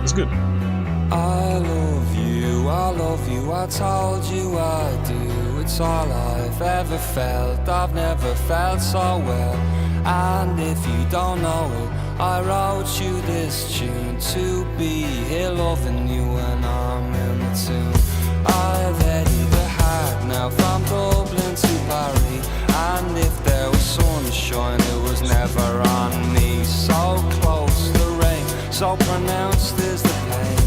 it's good. I love you, I told you I do. It's all I've ever felt, I've never felt so well. And if you don't know it, I wrote you this tune to be here loving you when I'm in the tune. I've headed the hack now from Dublin to Paris, and if there was sunshine it was never on me. So close the rain, so pronounced is the pain.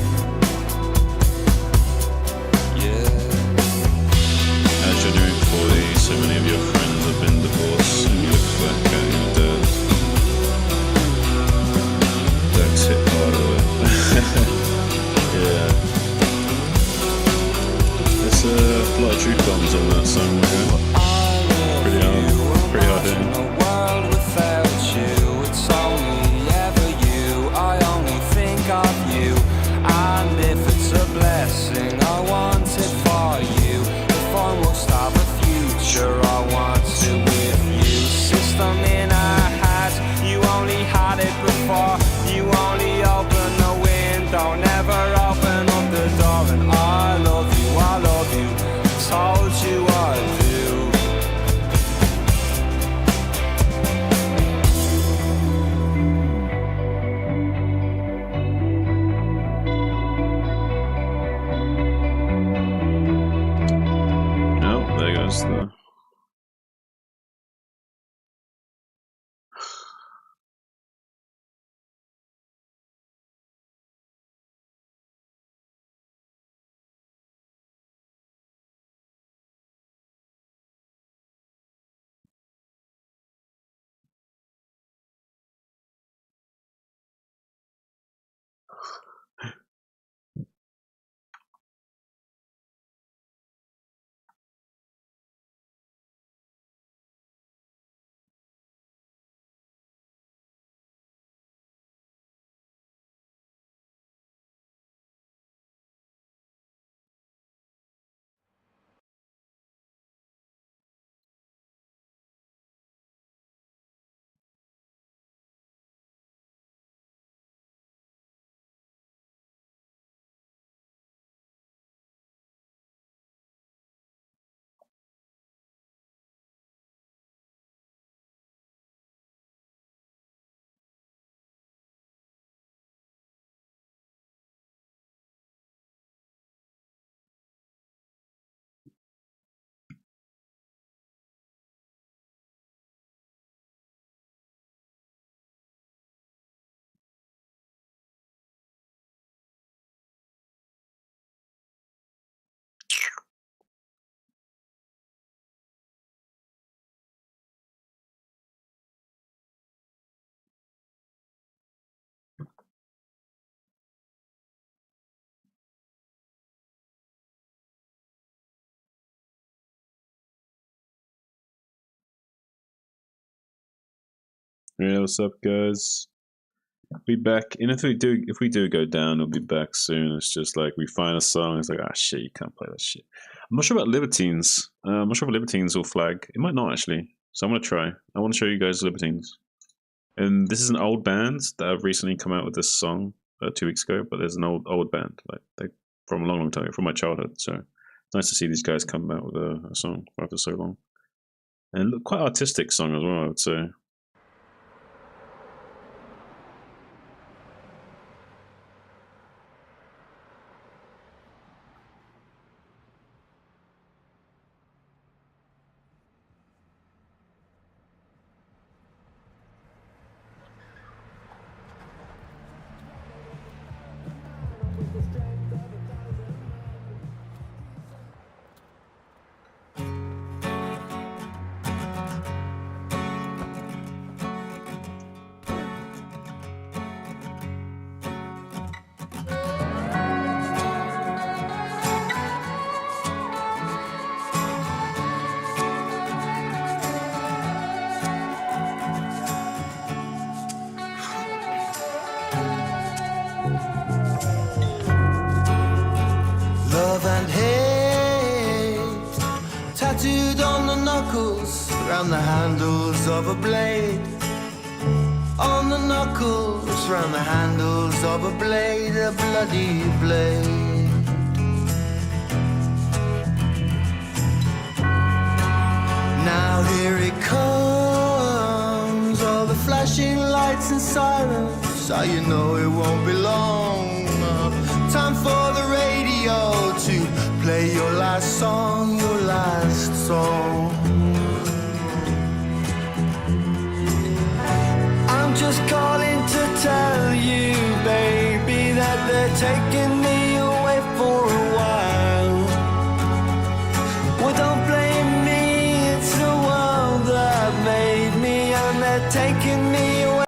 As you're doing 40, so many of your friends have been divorced, and you look back at your dad. That's it part of it. Yeah. There's a lot of truth bombs on that song, okay? Pretty hard hitting. A world without you, it's only ever you. I only think of you, and if it's a blessing, I want it for you. If I must have a future, I want it with you. System in our heads, you only had it before. You only open the window, never open up the door. And I love you, told you I do. Oh, there goes the... Yeah, what's up, guys? Be back. And if we do go down, we'll be back soon. It's just like we find a song. It's like, ah, shit, you can't play that shit. I'm not sure about Libertines. I'm not sure if Libertines will flag. It might not actually. So I'm gonna try. I want to show you guys Libertines. And this is an old band that have recently come out with this song 2 weeks ago. But there's an old band like they from a long time, from my childhood. So it's nice to see these guys come out with a song after so long. And look, quite artistic song as well, I would say. Love and hate tattooed on the knuckles, around the handles of a blade. On the knuckles, round the handles of a blade, a bloody blade. Now here it comes, all the flashing lights and sirens. So you know it won't be long. Time for the radio to play your last song, your last song. I'm just calling to tell you, baby, that they're taking me away for a while. Well, don't blame me, it's the world that made me, and they're taking me away.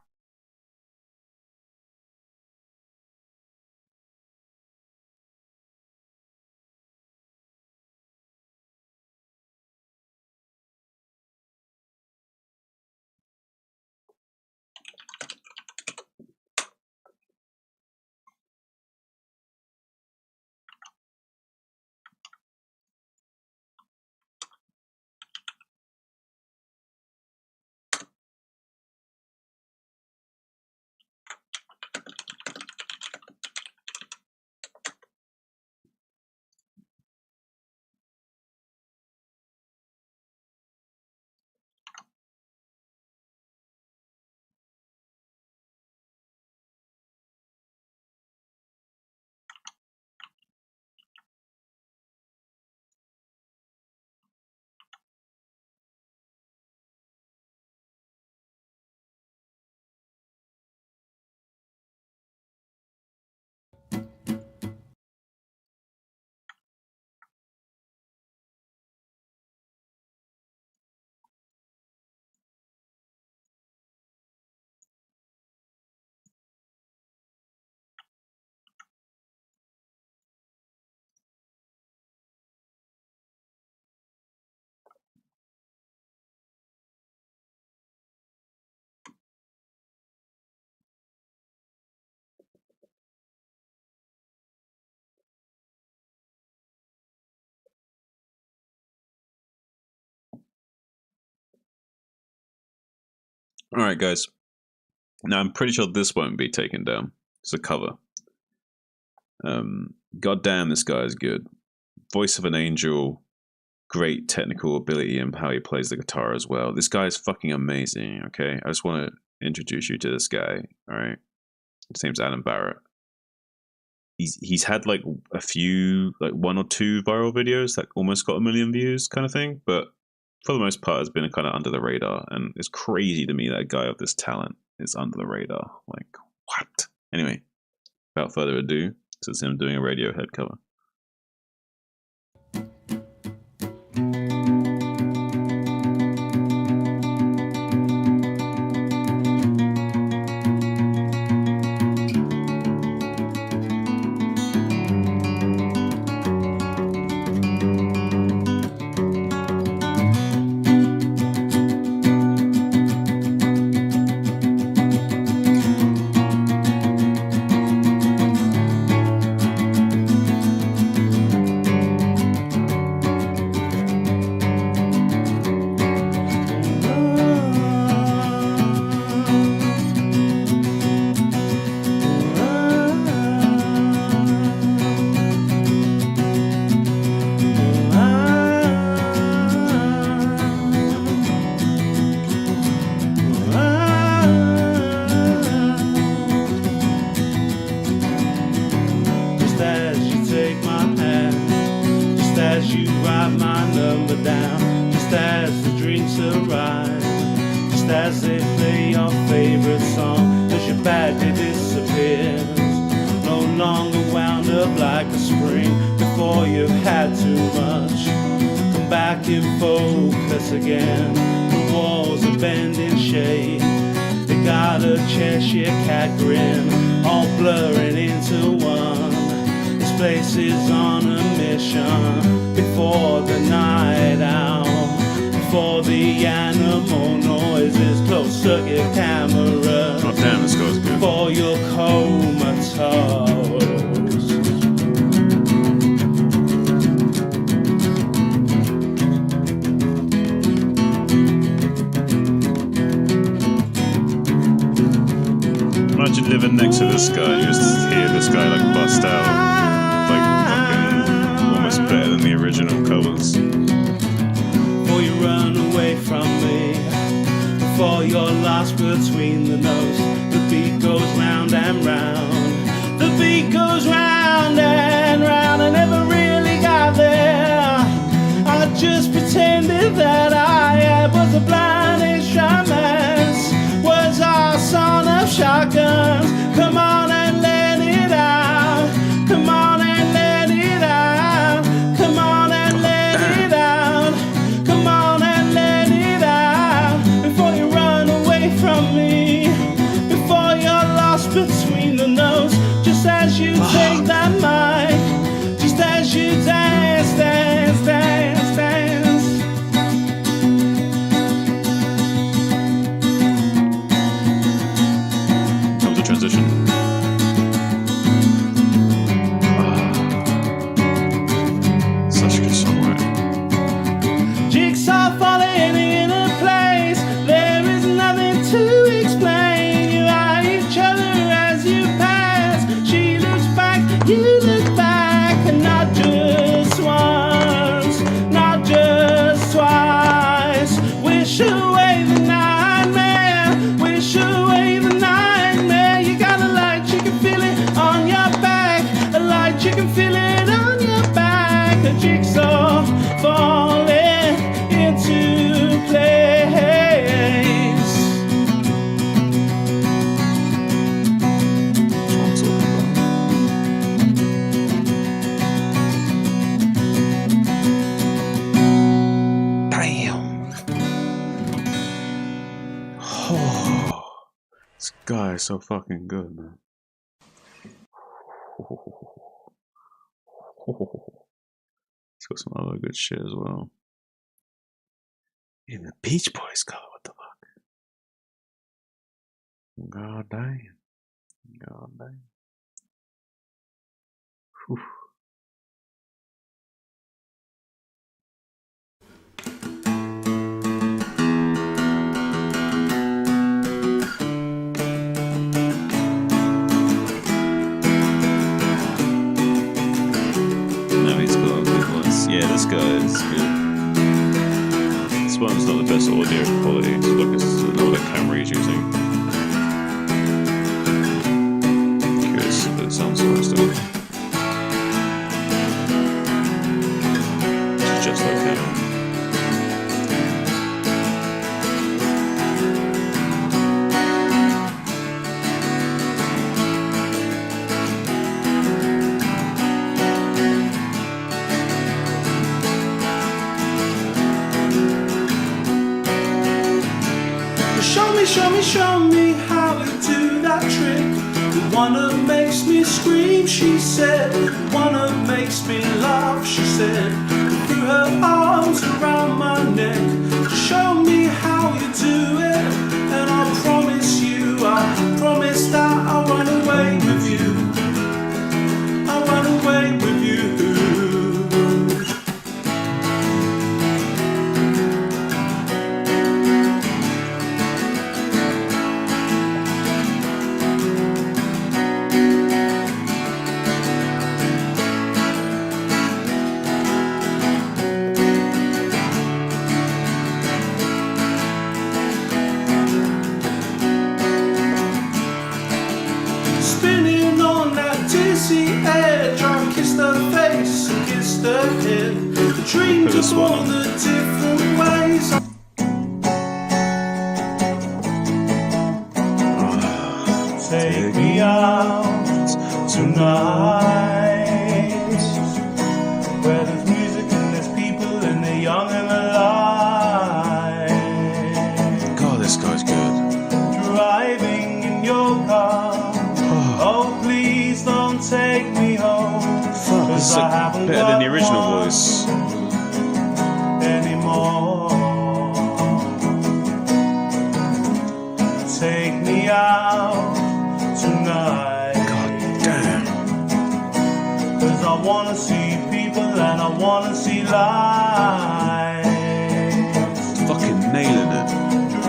All right, guys. Now I'm pretty sure this won't be taken down. It's a cover. God damn, this guy is good. Voice of an angel, great technical ability and how he plays the guitar as well. This guy is fucking amazing. Okay, I just want to introduce you to this guy. All right, his name's Adam Barrett. He's had like a few, like 1 or 2 viral videos that almost got 1 million views, kind of thing. But for the most part, has been kind of under the radar, and it's crazy to me that a guy of this talent is under the radar. Like, what? Anyway, without further ado, this is him doing a Radiohead cover. as you write my number down, just as the drinks arrive, just as they play your favorite song, as your bad day disappears, no longer wound up like a spring before you've had too much. Come back in focus again, the walls are bending shade, they got a Cheshire cat grin, all blurring into one. This place is on a mission before the night out, before the animal noises, closed circuit cameras. Oh damn, this goes good. Before you're comatose. Imagine living next to this guy and you just hear this guy like bust out, like fucking almost better than the original covers. Before you run away from me, before you're lost between the notes, the beat goes round and round. The beat goes round and round. I never really got there. I just pretended that I was a blind instrument. Was our son of shotguns. Come on and let it out. Come on and let it out. Come on and let it out. Come on and let it out. Before you run away from me, before you're lost between the notes, just as you take that mic, just as you dance, dance, dance, dance. Comes the transition. Such a good song, right? Jigsaw falling in a place, there is nothing to explain. You eye each other as you pass. She looks back, you look back, and not just once, not just twice. Wish away the nightmare, wish away the nightmare. You got a light, you can feel it on your back, a light, you can feel it on your back. A jigsaw falling into place. That's what I'm talking about. Damn. Oh, this guy is so fucking good, man. He's got some other good shit as well. In the Beach Boys color, what the fuck? God damn. God damn. Whew. No, he's got a good voice. Yeah, this guy is good. This one's not the best audio quality. So look, it's another camera he's using. Curious if it sounds sort of stuff. It's just like him. Show me how to do that trick. The one that makes me scream, she said. The one that makes me laugh, she said. Threw her arms around my neck. Show me how you do it, and I promise that I'll run away with you. I'll run away with you. this one. Take me out tonight, where there's music and there's people and they're young and alive. God, this guy's good. Driving in your car, oh please don't take me home. Fuck, this is like better than the original voice. Anymore. Take me out tonight. God damn. Cause I wanna see people and I wanna see lights. Fucking nailing it.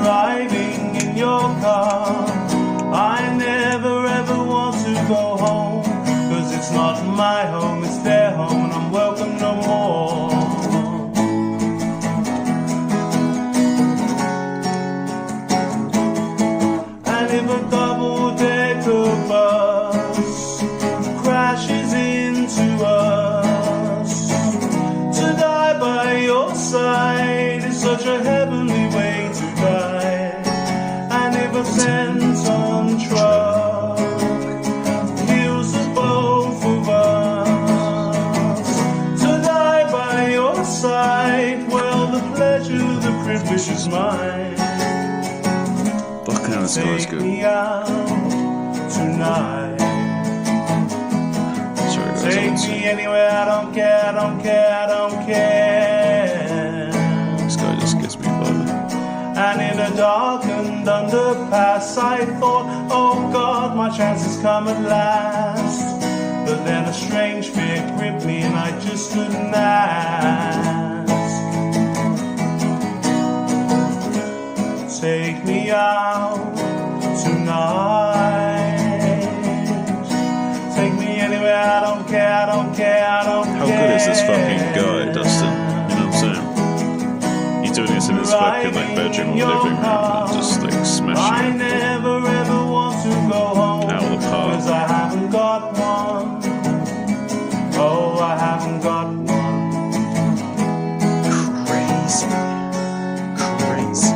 Driving in your car, I never ever want to go home. Cause it's not my home, it's their home, and I'm welcome no more. And if a double-decker bus crashes into us, to die by your side is such a heavenly way to die. And if a 10-ton truck kills the both of us, to die by your side, well, the pleasure, the privilege is mine. Fucking hell, this guy's Take good. me out tonight. Sorry, guys. Take me anywhere, I don't care, I don't care, I don't care. This guy just gets me buzzing. And in a darkened underpass, I thought, oh God, my chance has come at last. But then a strange fear gripped me and I just couldn't ask. Take me out tonight. Take me anywhere, I don't care, I don't care, I don't care. How good is this fucking guy, Dustin? You know what I'm saying? He's doing this in his fucking like bedroom or living room and just like I smashing it never ever want to go home. out of the park. Cause I haven't got one. Oh, I haven't got one. Crazy. Crazy.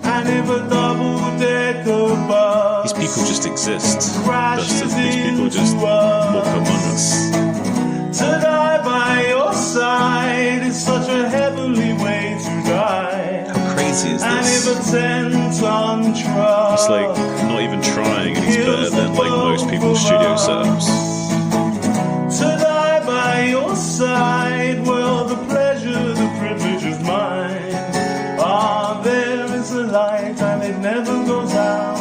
And if a double-decker bus These people just exist, crashes Dustin. These people just into walk among us. to die by your side is such a heavenly way to die. How crazy is And if this? a 10-ton truck It's like not even trying, and he's better than like most people's studio setups. to die by your side, well, the pleasure, the privilege is mine. Ah, there is a light and it never goes out.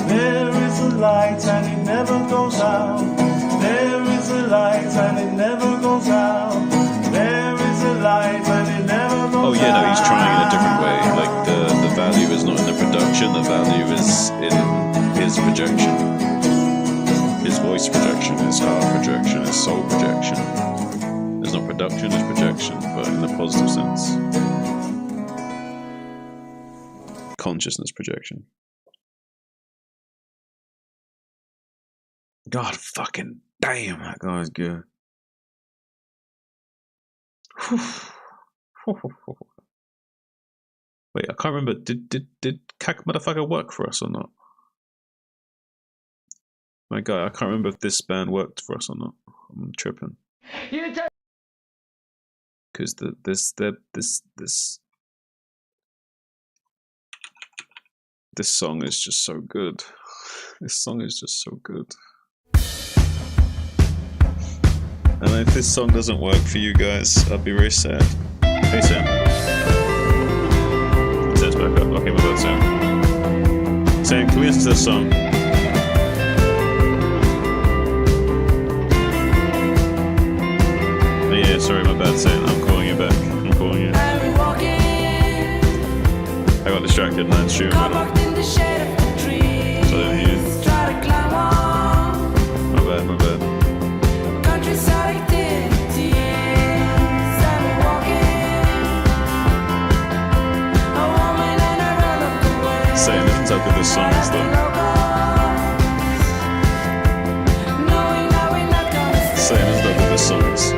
There is a light and it never goes out. There is a light and it never goes out. There is a light and it never goes out. Oh yeah, no, he's trying in a different way. Like the value is not in the production, the value is in his projection. His voice projection, his heart projection, his soul projection. There's not production, there's projection, but in a positive sense. Consciousness projection. God fucking damn, that guy's good. Wait, I can't remember. Did Cack Motherfucker work for us or not? My God, I can't remember if this band worked for us or not. I'm tripping. Because this song is just so good. This song is just so good. And if this song doesn't work for you guys, I'll be very sad. Hey Sam. Sam's back up. Okay, my bad, Sam. Sam, can we listen to this song? Oh, yeah, sorry, my bad, Sam. I'm calling you back. I'm calling you. I got distracted and I streamed. So I didn't hear you. My bad, my bad. Saying listen to how good this song is though. Saying listen to how good this song is.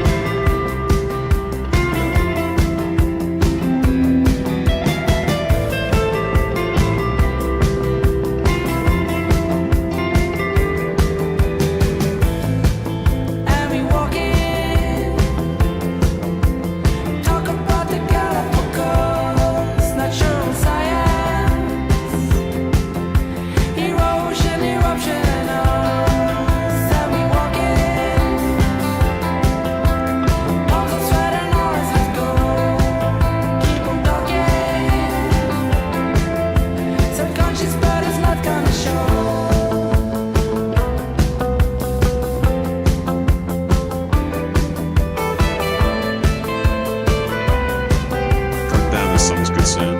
This song's good, Sam.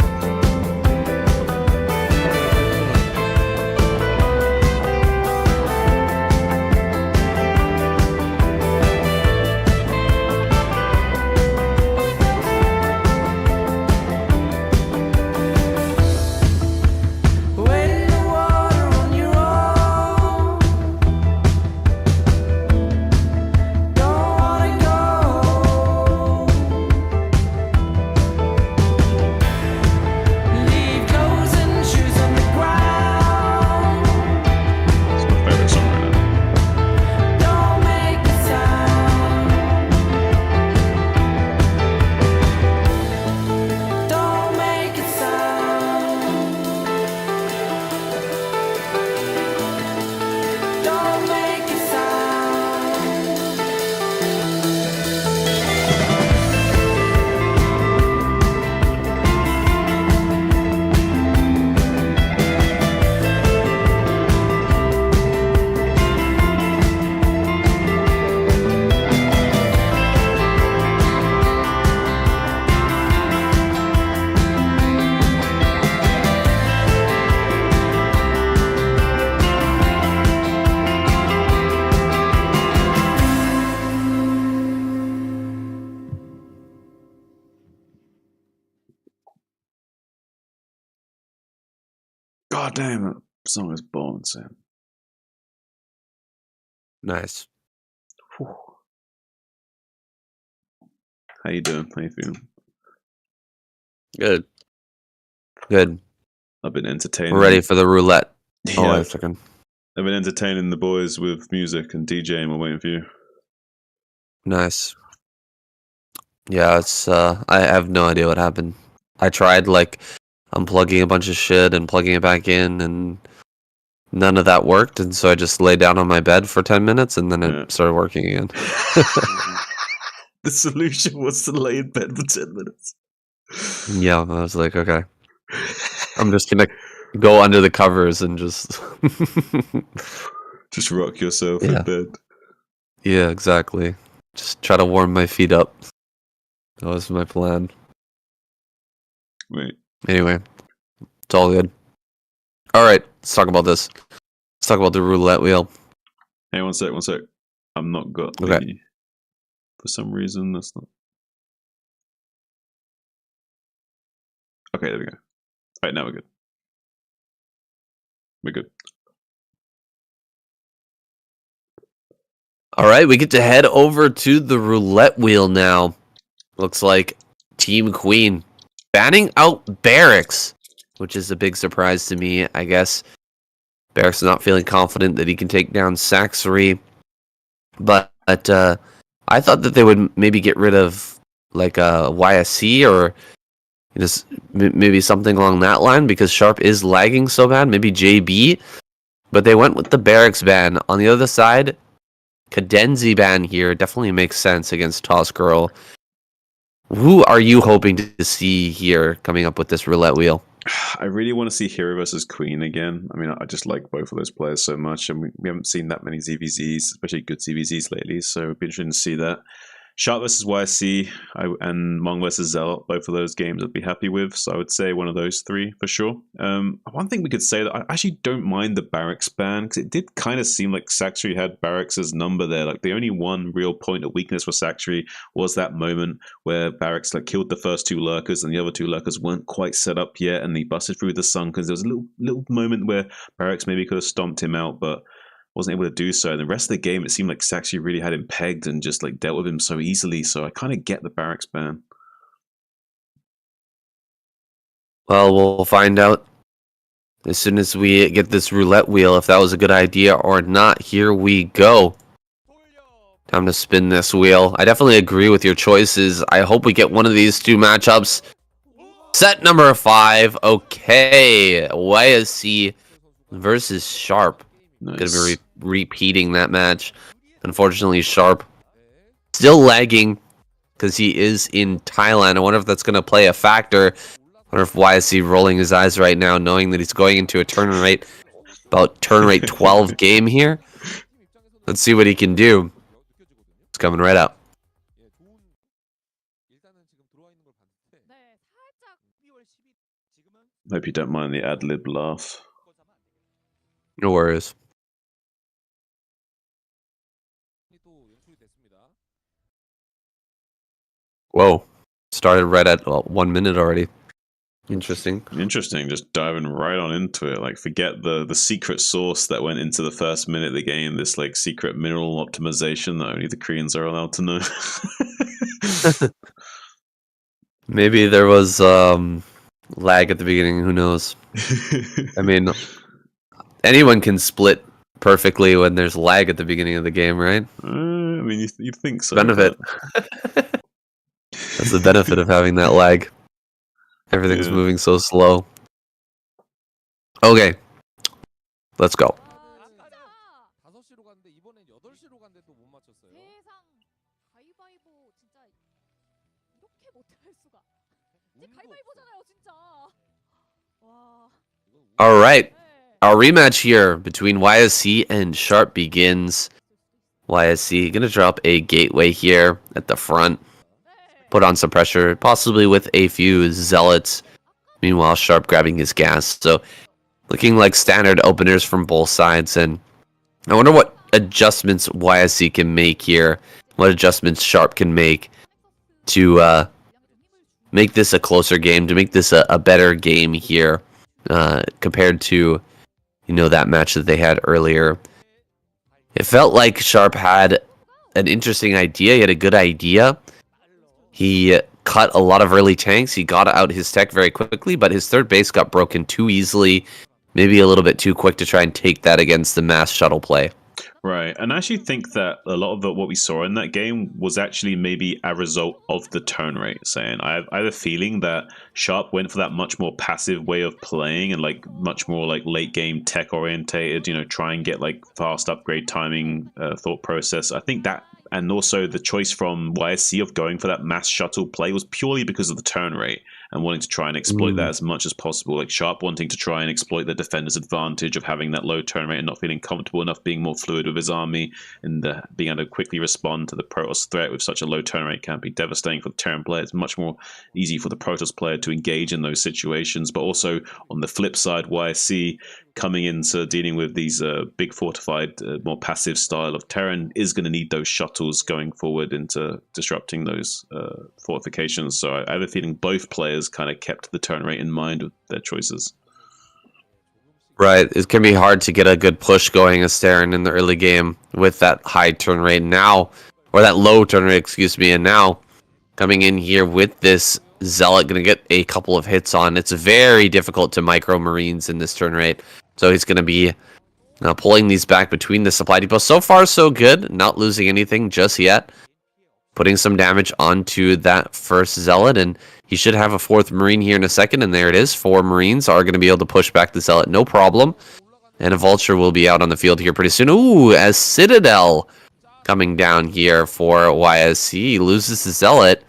God damn, that song is born, Sam. Nice. Whew. How you doing? How you feeling? Good. Good. I've been entertaining. We're ready for the roulette. Oh, Yeah. wait a second. I've been entertaining the boys with music and DJing. We're waiting for you. Nice. Yeah, it's I have no idea what happened. I tried like unplugging a bunch of shit and plugging it back in, and none of that worked, and so I just lay down on my bed for 10 minutes and then it started working again. The solution was to lay in bed for 10 minutes. Yeah, I was like, okay. I'm just gonna go under the covers and just Just rock yourself Yeah. in bed. Yeah, exactly. Just try to warm my feet up. That was my plan. Wait. Anyway, it's all good. All right, let's talk about this. Let's talk about the roulette wheel. Hey, one sec. I'm not got the... Okay. For some reason, that's not... Okay, there we go. Alright, now we're good. We're good. All right, we get to head over to the roulette wheel now. Looks like Team Queen banning out Barracks, which is a big surprise to me, I guess. Barracks not feeling confident that he can take down Saxery. But I thought that they would maybe get rid of like a YSC or just maybe something along that line because Sharp is lagging so bad. Maybe JB. But they went with the Barracks ban. On the other side, Cadenzi ban here definitely makes sense against Toss Girl. Who are you hoping to see here coming up with this roulette wheel? I really want to see Hero versus Queen again. I mean, I just like both of those players so much, and we haven't seen that many ZVZs, especially good ZVZs lately, so it'd be interesting to see that. Sharp versus YSC and Mong versus Zealot, both of those games I'd be happy with, so I would say one of those three for sure. One thing we could say that I actually don't mind the Barracks ban, because it did kind of seem like Saxery had Barracks' number there. Like the only one real point of weakness for Saxery was that moment where Barracks like killed the first two lurkers and the other two lurkers weren't quite set up yet, and he busted through the sun because there was a little moment where Barracks maybe could have stomped him out, but wasn't able to do so. And the rest of the game, it seemed like Saxery really had him pegged and just like dealt with him so easily. So I kind of get the Barracks ban. Well, we'll find out as soon as we get this roulette wheel if that was a good idea or not. Here we go. Time to spin this wheel. I definitely agree with your choices. I hope we get one of these two matchups. Set number 5. Okay. YSC versus Sharp. Nice. Gonna be repeating that match. Unfortunately, Sharp still lagging because he is in Thailand. I wonder if that's gonna play a factor. I wonder if YSC rolling his eyes right now, knowing that he's going into a turn rate 12 game here. Let's see what he can do. It's coming right up. Hope you don't mind the ad-lib laugh. No worries. Whoa. Started right at 1 minute already. Interesting. Interesting, just diving right on into it. Like, forget the secret sauce that went into the first minute of the game, this like secret mineral optimization that only the Koreans are allowed to know. Maybe there was lag at the beginning, who knows? I mean, anyone can split perfectly when there's lag at the beginning of the game, right? I mean, you'd think so. Benefit. That's the benefit of having that lag. Everything's moving so slow. Okay. Let's go. All right. Our rematch here between YSC and Sharp begins. YSC going to drop a gateway here at the front. Put on some pressure, possibly with a few zealots. Meanwhile, Sharp grabbing his gas. So, looking like standard openers from both sides. And I wonder what adjustments YSC can make here. What adjustments Sharp can make to make this a closer game, to make this a better game here compared to, you know, that match that they had earlier. It felt like Sharp had an interesting idea. He had a good idea. He cut a lot of early tanks. He got out his tech very quickly, but his third base got broken too easily. Maybe a little bit too quick to try and take that against the mass shuttle play. Right, and I actually think that a lot of what we saw in that game was actually maybe a result of the turn rate. Saying I have a feeling that Sharp went for that much more passive way of playing and like much more like late game tech orientated. You know, try and get like fast upgrade timing thought process. I think that, and also the choice from YSC of going for that mass shuttle play was purely because of the turn rate and wanting to try and exploit that as much as possible. Like Sharp wanting to try and exploit the defender's advantage of having that low turn rate and not feeling comfortable enough, being more fluid with his army, and being able to quickly respond to the Protoss threat with such a low turn rate can be devastating for the Terran player. It's much more easy for the Protoss player to engage in those situations. But also on the flip side, YSC coming into dealing with these big fortified, more passive style of Terran is going to need those shuttles going forward into disrupting those fortifications. So I have a feeling both players kind of kept the turn rate in mind with their choices. Right, it can be hard to get a good push going as Terran in the early game with that high turn rate now, or that low turn rate, excuse me, and now coming in here with this Zealot, going to get a couple of hits on. It's very difficult to micro Marines in this turn rate, so he's going to be pulling these back between the supply depots. So far, so good, not losing anything just yet. Putting some damage onto that first Zealot, and he should have a fourth Marine here in a second, and there it is. 4 Marines are going to be able to push back the Zealot, no problem. And a Vulture will be out on the field here pretty soon. Ooh, as Citadel coming down here for YSC. He loses the Zealot,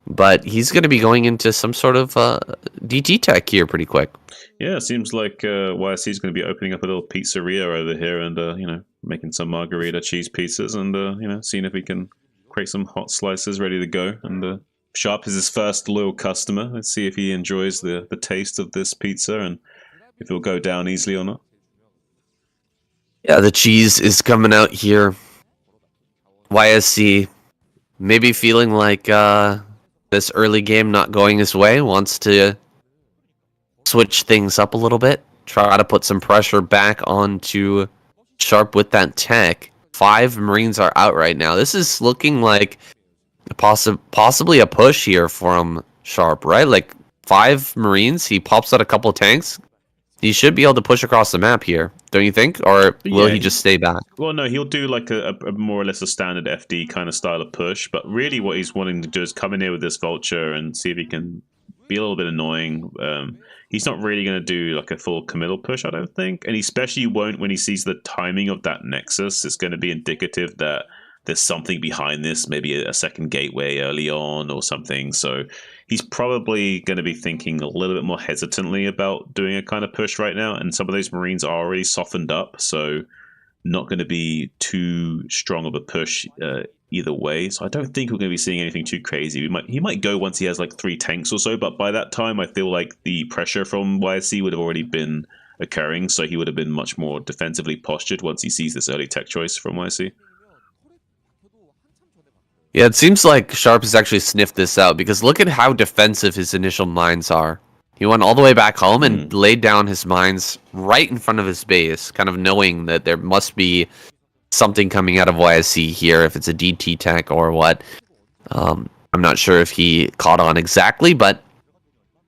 but he's going to be going into some sort of DT tech here pretty quick. Yeah, it seems like YSC is going to be opening up a little pizzeria over here and, you know, making some margarita cheese pizzas and, you know, seeing if we can create some hot slices ready to go. And Sharp is his first loyal customer. Let's see if he enjoys the taste of this pizza and if it'll go down easily or not. Yeah, the cheese is coming out here. YSC maybe feeling like this early game not going his way, wants to switch things up a little bit, try to put some pressure back onto Sharp with that tech. 5 Marines are out right now. This is looking like possibly a push here from Sharp, right? Like 5 Marines, he pops out a couple of tanks. He should be able to push across the map here, don't you think? Or will he just stay back? Well, no, he'll do like a more or less a standard FD kind of style of push. But really what he's wanting to do is come in here with this Vulture and see if he can be a little bit annoying. He's not really going to do like a full committal push, I don't think. And he especially won't when he sees the timing of that Nexus. It's going to be indicative that there's something behind this, maybe a second gateway early on or something. So he's probably going to be thinking a little bit more hesitantly about doing a kind of push right now. And some of those Marines are already softened up. So not going to be too strong of a push either way. So I don't think we're going to be seeing anything too crazy. He might go once he has like 3 tanks or so, but by that time I feel like the pressure from YSC would have already been occurring, so he would have been much more defensively postured once he sees this early tech choice from YSC. Yeah, it seems like Sharp has actually sniffed this out, because look at how defensive his initial mines are. He went all the way back home and laid down his mines right in front of his base, kind of knowing that there must be something coming out of YSC here, if it's a DT tech or what. I'm not sure if he caught on exactly, but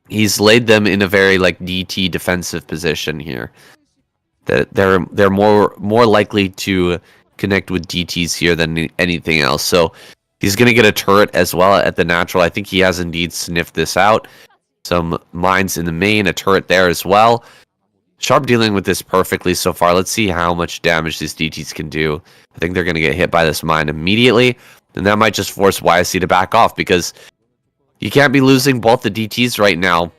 he's laid them in a very like DT defensive position here. That they're more likely to connect with DTs here than anything else. So he's going to get a turret as well at the natural. I think he has indeed sniffed this out. Some mines in the main, a turret there as well. Sharp dealing with this perfectly so far. Let's see how much damage these DTs can do. I think they're going to get hit by this mine immediately, and that might just force YSC to back off, because you can't be losing both the DTs right now.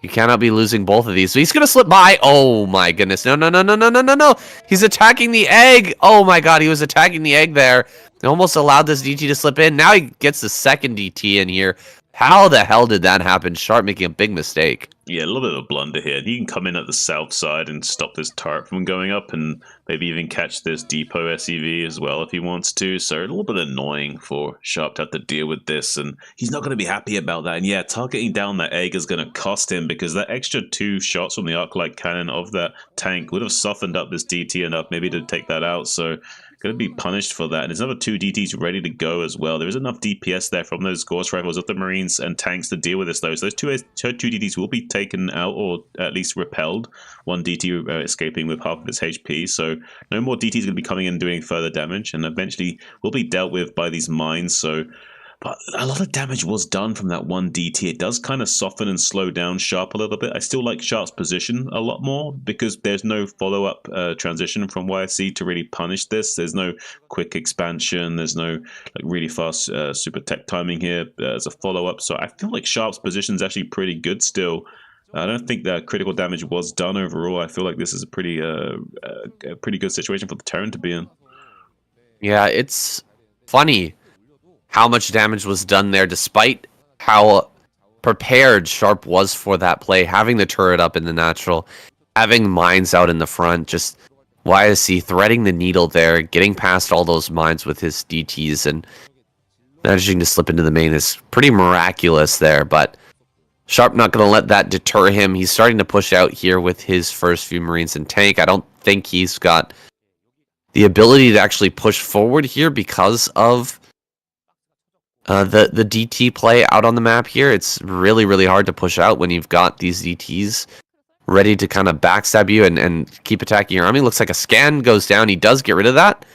You cannot be losing both of these. So he's going to slip by. Oh my goodness. No. He's attacking the egg. Oh my god, he was attacking the egg there. He almost allowed this DT to slip in. Now he gets the second DT in here. How the hell did that happen? Sharp making a big mistake. Yeah, a little bit of a blunder here. He can come in at the south side and stop this turret from going up, and maybe even catch this depot SEV as well if he wants to. So a little bit annoying for Sharp to have to deal with this, and he's not going to be happy about that. And yeah, targeting down that egg is going to cost him, because that extra 2 shots from the arc light cannon of that tank would have softened up this DT enough maybe to take that out. So going to be punished for that. And there's another 2 DTs ready to go as well. There is enough DPS there from those Ghost Rifles of the Marines and tanks to deal with this though. So those two DTs will be taken out, or at least repelled. 1 DT escaping with half of its HP. So no more DTs going to be coming in and doing further damage, and eventually will be dealt with by these mines. So, but a lot of damage was done from that 1 DT. It does kind of soften and slow down Sharp a little bit. I still like Sharp's position a lot more, because there's no follow-up transition from YSC to really punish this. There's no quick expansion. There's no like really fast super tech timing here as a follow-up. So I feel like Sharp's position is actually pretty good still. I don't think that critical damage was done overall. I feel like this is a pretty good situation for the Terran to be in. Yeah, it's funny how much damage was done there, despite how prepared Sharp was for that play, having the turret up in the natural, having mines out in the front, just YSC threading the needle there, getting past all those mines with his DTs, and managing to slip into the main is pretty miraculous there, but Sharp not going to let that deter him. He's starting to push out here with his first few Marines and tank. I don't think he's got the ability to actually push forward here because of the DT play out on the map here. It's really, really hard to push out when you've got these DTs ready to kind of backstab you and keep attacking your army. Looks like a scan goes down. He does get rid of that.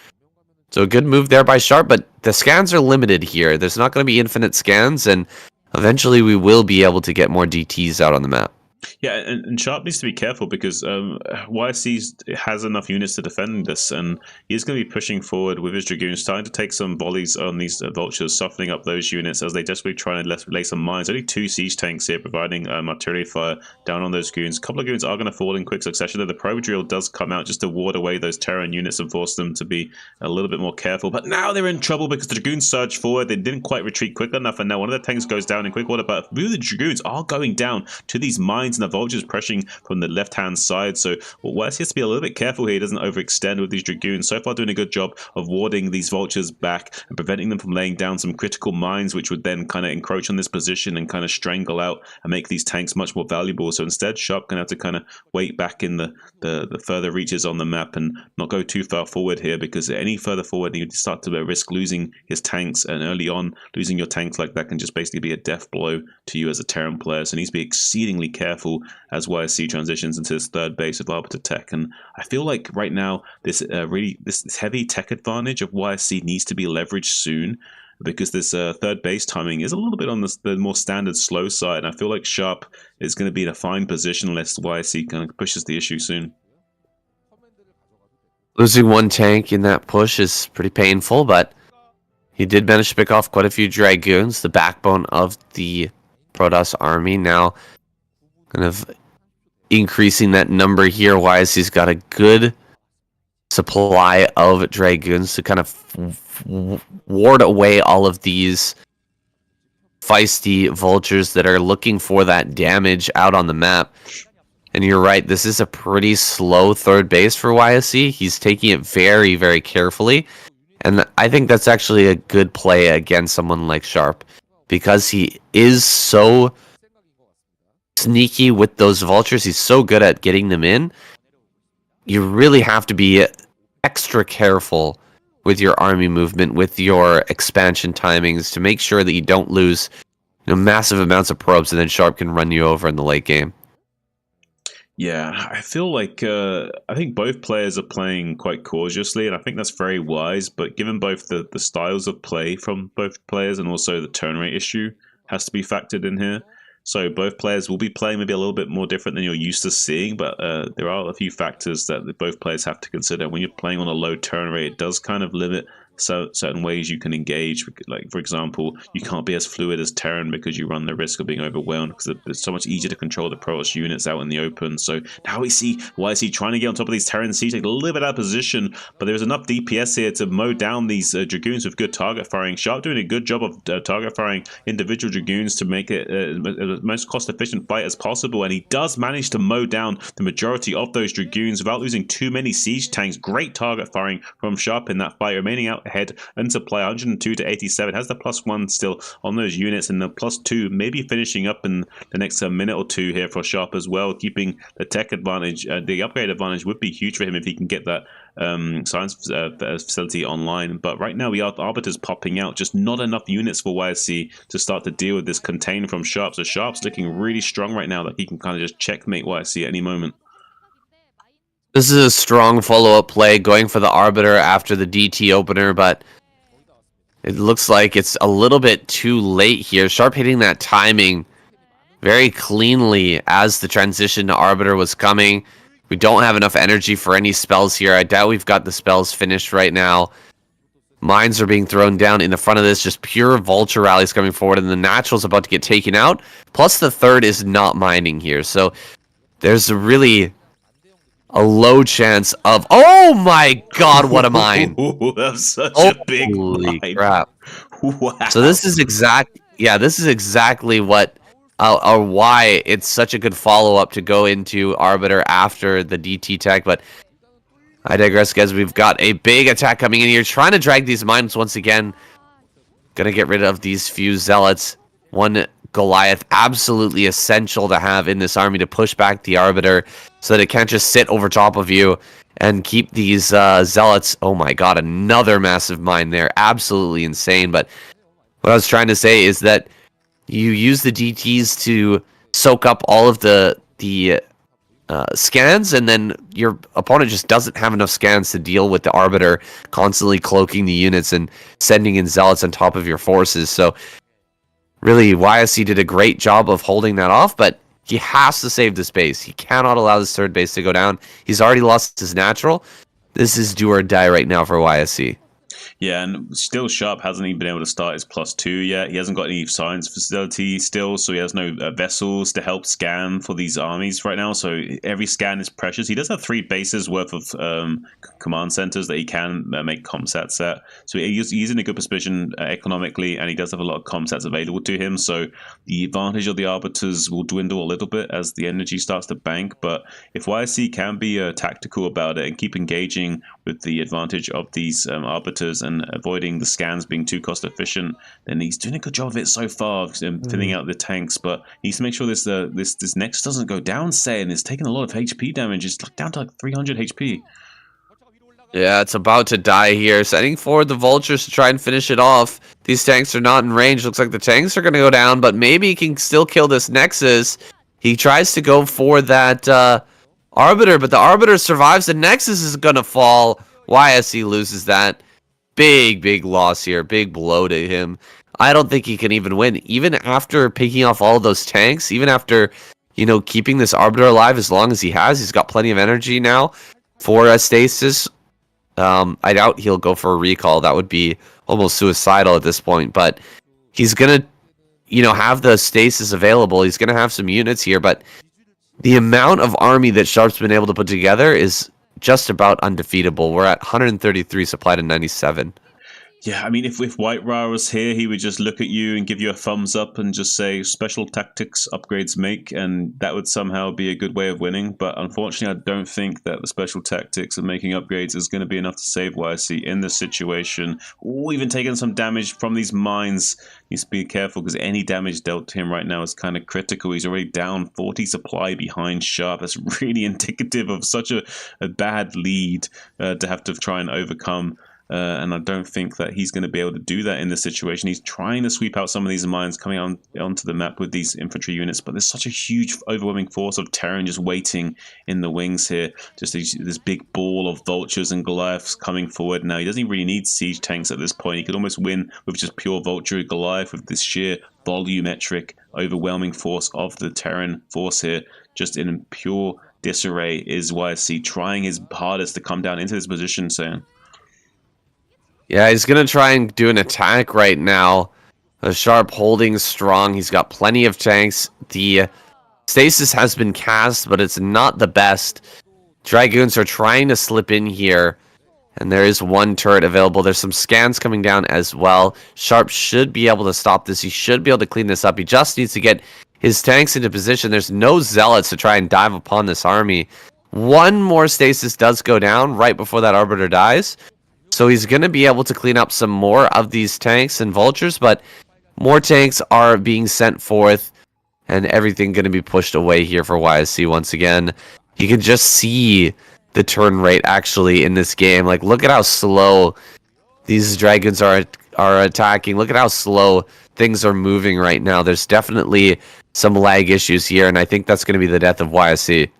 So a good move there by Sharp, but the scans are limited here. There's not going to be infinite scans, and eventually we will be able to get more DTs out on the map. Yeah, and Sharp needs to be careful, because YSC has enough units to defend this, and he's going to be pushing forward with his Dragoons, starting to take some volleys on these Vultures, softening up those units as they desperately try and lay some mines. Only 2 siege tanks here providing artillery fire down on those goons. A couple of goons are going to fall in quick succession, though the Probe Drill does come out just to ward away those Terran units and force them to be a little bit more careful. But now they're in trouble, because the Dragoons surge forward. They didn't quite retreat quick enough, and now one of the tanks goes down in quick order, but a few of the Dragoons are going down to these mines, and the Vultures pressuring from the left-hand side. So YSC has to be a little bit careful here. He doesn't overextend with these Dragoons. So far doing a good job of warding these Vultures back and preventing them from laying down some critical mines, which would then kind of encroach on this position and kind of strangle out and make these tanks much more valuable. So instead, Sharp gonna have to kind of wait back in the further reaches on the map and not go too far forward here, because any further forward you start to risk losing his tanks, and early on losing your tanks like that can just basically be a death blow to you as a Terran player. So he needs to be exceedingly careful as YSC transitions into this third base with Arbiter Tech. And I feel like right now this this heavy tech advantage of YSC needs to be leveraged soon, because this third base timing is a little bit on the more standard slow side. And I feel like Sharp is going to be in a fine position unless YSC kind of pushes the issue soon. Losing 1 tank in that push is pretty painful, but he did manage to pick off quite a few Dragoons, the backbone of the Protoss army. Now kind of increasing that number here. YSC's got a good supply of Dragoons to kind of ward away all of these feisty vultures that are looking for that damage out on the map. And you're right, this is a pretty slow third base for YSC. He's taking it very, very carefully. And I think that's actually a good play against someone like Sharp, because he is so sneaky with those vultures. He's so good at getting them in. You really have to be extra careful with your army movement, with your expansion timings, to make sure that you don't lose massive amounts of probes and then Sharp can run you over in the late game. Yeah, I feel like I think both players are playing quite cautiously, and I think that's very wise. But given both the styles of play from both players and also the turn rate issue has to be factored in here. So both players will be playing maybe a little bit more different than you're used to seeing, but there are a few factors that both players have to consider. When you're playing on a low turn rate, it does kind of limit certain ways you can engage. Like, for example, you can't be as fluid as Terran because you run the risk of being overwhelmed, because it's so much easier to control the Protoss units out in the open. So now we see YSC trying to get on top of these Terran siege, take a little bit out of position, but there's enough DPS here to mow down these Dragoons with good target firing. Sharp doing a good job of target firing individual Dragoons to make it the most cost efficient fight as possible, and he does manage to mow down the majority of those Dragoons without losing too many siege tanks. Great target firing from Sharp in that fight, remaining out ahead in supply 102 to 87, has the +1 still on those units, and the +2 maybe finishing up in the next minute or two here for Sharp as well, keeping the tech advantage. The upgrade advantage would be huge for him if he can get that science facility online. But right now we have Arbiters popping out, just not enough units for YSC to start to deal with this contain from Sharp. So Sharp's looking really strong right now, that he can kind of just checkmate YSC at any moment. This is a strong follow-up play, going for the Arbiter after the DT opener, but it looks like it's a little bit too late here. Sharp hitting that timing very cleanly as the transition to Arbiter was coming. We don't have enough energy for any spells here. I doubt we've got the spells finished right now. Mines are being thrown down in the front of this, just pure Vulture rallies coming forward, and the Natural's about to get taken out. Plus the third is not mining here, so there's a low chance of... Oh my god, what a mine! That's such a big mine. Crap. Wow. So this is exactly what or why it's such a good follow-up to go into Arbiter after the DT tech, but I digress, guys. We've got a big attack coming in here, trying to drag these mines once again. Gonna get rid of these few Zealots. One Goliath, absolutely essential to have in this army to push back the Arbiter so that it can't just sit over top of you and keep these Zealots. Oh my god, another massive mine there. Absolutely insane. But what I was trying to say is that you use the DTs to soak up all of the scans, and then your opponent just doesn't have enough scans to deal with the Arbiter constantly cloaking the units and sending in Zealots on top of your forces. So really, YSC did a great job of holding that off, but he has to save the space. He cannot allow this third base to go down. He's already lost his natural. This is do or die right now for YSC. Yeah, and still Sharp hasn't even been able to start his +2 yet. He hasn't got any science facility still, so he has no vessels to help scan for these armies right now. So every scan is precious. He does have 3 bases worth of command centers that he can make comsats at. So he's in a good position economically, and he does have a lot of comsats available to him. So the advantage of the Arbiters will dwindle a little bit as the energy starts to bank. But if YSC can be tactical about it and keep engaging with the advantage of these Arbiters and avoiding the scans being too cost efficient, then he's doing a good job of it so far, filling out the tanks. But he needs to make sure this Nexus doesn't go down. Saying it's taking a lot of HP damage. It's down to like 300 HP. Yeah, it's about to die here. Sending forward the Vultures to try and finish it off. These tanks are not in range. Looks like the tanks are going to go down, but maybe he can still kill this Nexus. He tries to go for that Arbiter, but the Arbiter survives. The Nexus is going to fall. YSC loses that. Big loss here. Big blow to him. I don't think he can even win. Even after picking off all of those tanks, even after, keeping this Arbiter alive as long as he has, he's got plenty of energy now for a stasis. I doubt he'll go for a recall. That would be almost suicidal at this point. But he's going to, have the stasis available. He's going to have some units here. But the amount of army that Sharp's been able to put together is just about undefeatable. We're at 133 supply to 97. Yeah, I mean, if White Ra was here, he would just look at you and give you a thumbs up and just say special tactics upgrades make, and that would somehow be a good way of winning. But unfortunately, I don't think that the special tactics of making upgrades is going to be enough to save YC in this situation. Or even taking some damage from these mines. Needs to be careful because any damage dealt to him right now is kind of critical. He's already down 40 supply behind Sharp. That's really indicative of such a bad lead to have to try and overcome. And I don't think that he's going to be able to do that in this situation. He's trying to sweep out some of these mines coming onto the map with these infantry units, but there's such a huge, overwhelming force of Terran just waiting in the wings here. Just this big ball of vultures and Goliaths coming forward now. He doesn't really need siege tanks at this point. He could almost win with just pure vulture Goliath with this sheer volumetric, overwhelming force of the Terran force here. Just in pure disarray is YSC trying his hardest to come down into this position, saying. Yeah, he's going to try and do an attack right now. Sharp holding strong. He's got plenty of tanks. The stasis has been cast, but it's not the best. Dragoons are trying to slip in here, and there is one turret available. There's some scans coming down as well. Sharp should be able to stop this. He should be able to clean this up. He just needs to get his tanks into position. There's no zealots to try and dive upon this army. One more stasis does go down right before that Arbiter dies. So he's going to be able to clean up some more of these tanks and vultures, but more tanks are being sent forth, and everything going to be pushed away here for YSC once again. You can just see the turn rate actually in this game. Like, look at how slow these dragons are attacking. Look at how slow things are moving right now. There's definitely some lag issues here, and I think that's going to be the death of YSC.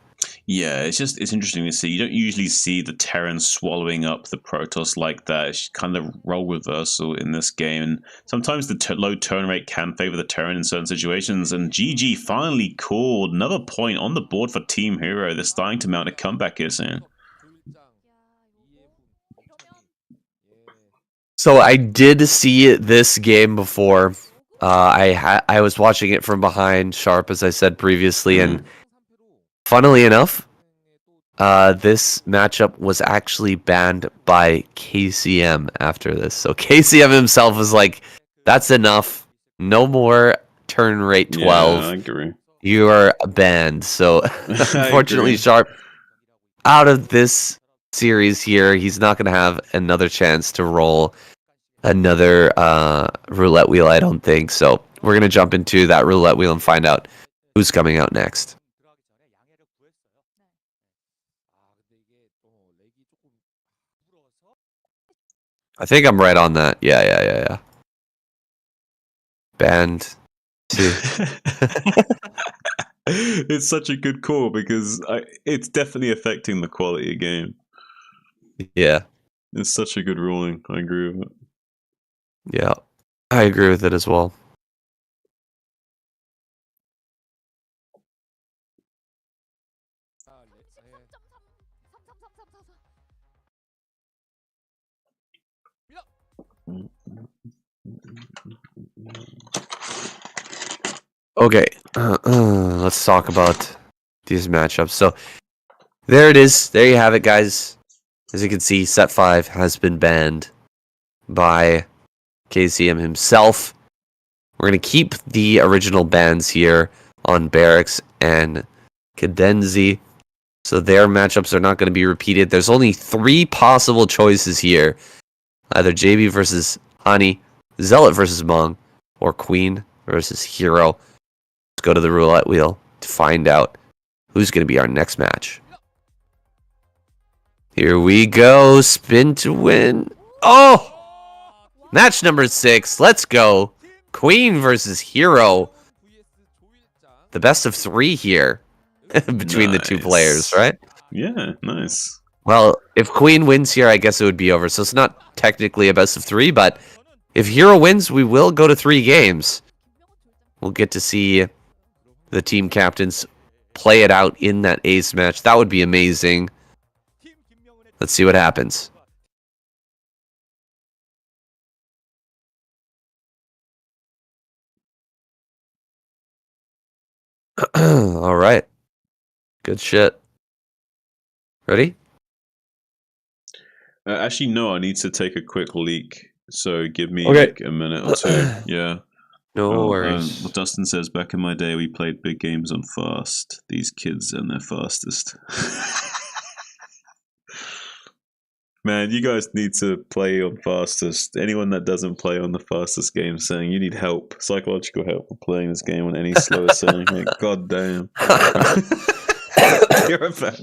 Yeah, it's interesting to see. You don't usually see the Terran swallowing up the Protoss like that. It's kind of role reversal in this game. And sometimes the low turn rate can favor the Terran in certain situations. And GG finally called another point on the board for Team Hero. They're starting to mount a comeback here soon. So I did see this game before. I was watching it from behind Sharp, as I said previously, and funnily enough, this matchup was actually banned by KCM after this. So KCM himself was like, that's enough. No more turn rate 12. Yeah, I agree. You are banned. So unfortunately, Sharp, out of this series here, he's not going to have another chance to roll another roulette wheel, I don't think. So we're going to jump into that roulette wheel and find out who's coming out next. I think I'm right on that. Yeah. Banned 2. It's such a good call because it's definitely affecting the quality of game. Yeah. It's such a good ruling. I agree with it. Yeah, I agree with it as well. Okay, let's talk about these matchups. So, there it is. There you have it, guys. As you can see, Set 5 has been banned by KCM himself. We're going to keep the original bans here on Barracks and Cadenzi. So their matchups are not going to be repeated. There's only 3 possible choices here. Either JB versus Hani, Zealot versus Hmong, or Queen versus Hero. Let's go to the roulette wheel to find out who's going to be our next match. Here we go. Spin to win. Oh! Match number 6. Let's go. Queen versus Hero. The best of 3 here between the 2 players, right? Yeah, nice. Well, if Queen wins here, I guess it would be over. So it's not technically a best of 3, but if Hero wins, we will go to 3 games. We'll get to see the team captains play it out in that ace match. That would be amazing. Let's see what happens. All right. Good shit. Ready? Actually, no. I need to take a quick leak. So give me Okay. like a minute or two. Yeah. No worries. Well, Dustin says, back in my day, we played big games on fast. These kids and their fastest. Man, you guys need to play on fastest. Anyone that doesn't play on the fastest game saying you need help, psychological help with playing this game on any slower setting. Like, god damn. You're back.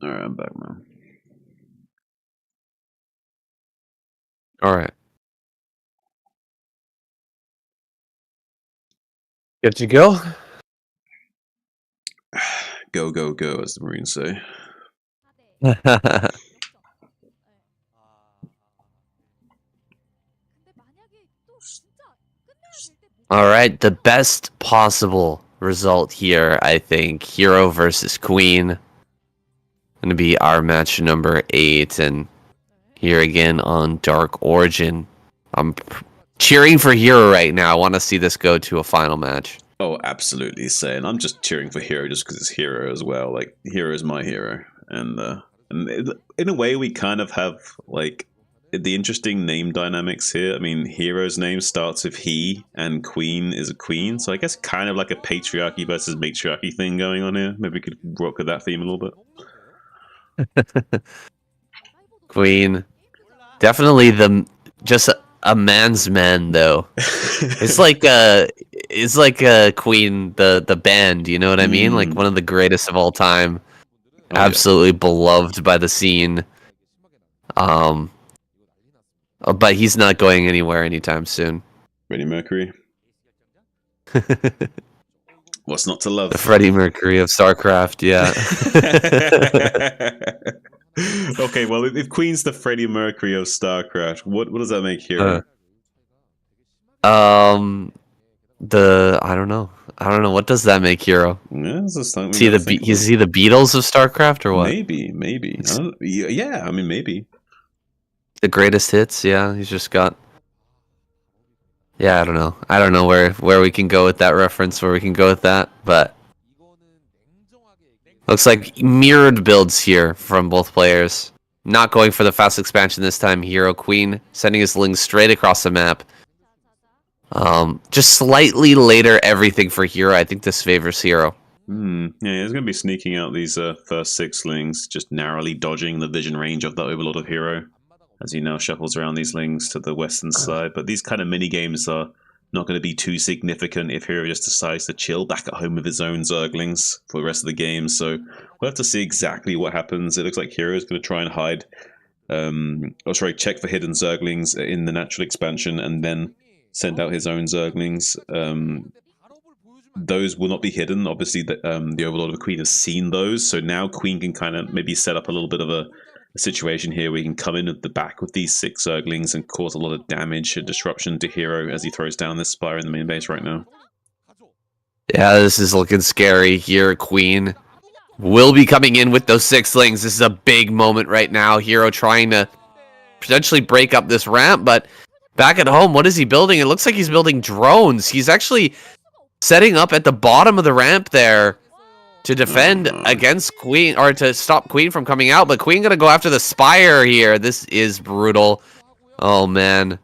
Alright, I'm back, man. All right. Good to go? Go, go, go, as the Marines say. All right, the best possible result here, I think. Hero versus Queen. Going to be our match number 8, and here again on Dark Origin. I'm cheering for Hero right now. I want to see this go to a final match. Oh, absolutely insane. I'm just cheering for Hero just because it's Hero as well. Like, Hero is my hero. And in a way, we kind of have, like, the interesting name dynamics here. I mean, Hero's name starts with he, and Queen is a queen. So I guess kind of like a patriarchy versus matriarchy thing going on here. Maybe we could rock with that theme a little bit. Queen. Definitely just a man's man, though. It's like Queen, the band, you know what I mean? Like one of the greatest of all time. Oh, Absolutely beloved by the scene. But he's not going anywhere anytime soon. Freddie Mercury. What's not to love? The Freddie Mercury of StarCraft, yeah. Okay, well, if Queen's the Freddie Mercury of StarCraft, what does that make Hero? I don't know. What does that make Hero? Yeah, is he the Beatles of StarCraft or what? Maybe. Yeah, I mean, maybe. The greatest hits, yeah. He's just got. Yeah, I don't know. I don't know where we can go with that reference, where we can go with that, but looks like mirrored builds here from both players. Not going for the fast expansion this time. Hero Queen sending his lings straight across the map. Just slightly later everything for Hero. I think this favors Hero. Yeah, he's going to be sneaking out these first 6 lings, just narrowly dodging the vision range of the Overlord of Hero, as he now shuffles around these lings to the western side. But these kind of mini games are not going to be too significant if Hero just decides to chill back at home with his own Zerglings for the rest of the game. So we'll have to see exactly what happens. It looks like Hero is going to try and hide, check for hidden Zerglings in the natural expansion and then send out his own Zerglings. Those will not be hidden. Obviously, the Overlord of the Queen has seen those, so now Queen can kind of maybe set up a little bit of a situation here where he can come in at the back with these 6 Zerglings and cause a lot of damage and disruption to Hero as he throws down this Spire in the main base right now. Yeah, this is looking scary here. Queen will be coming in with those 6lings. This is a big moment right now. Hero trying to potentially break up this ramp, but back at home, what is he building? It looks like he's building drones. He's actually setting up at the bottom of the ramp there to defend against Queen, or to stop Queen from coming out, but Queen gonna go after the Spire here. This is brutal. Oh man.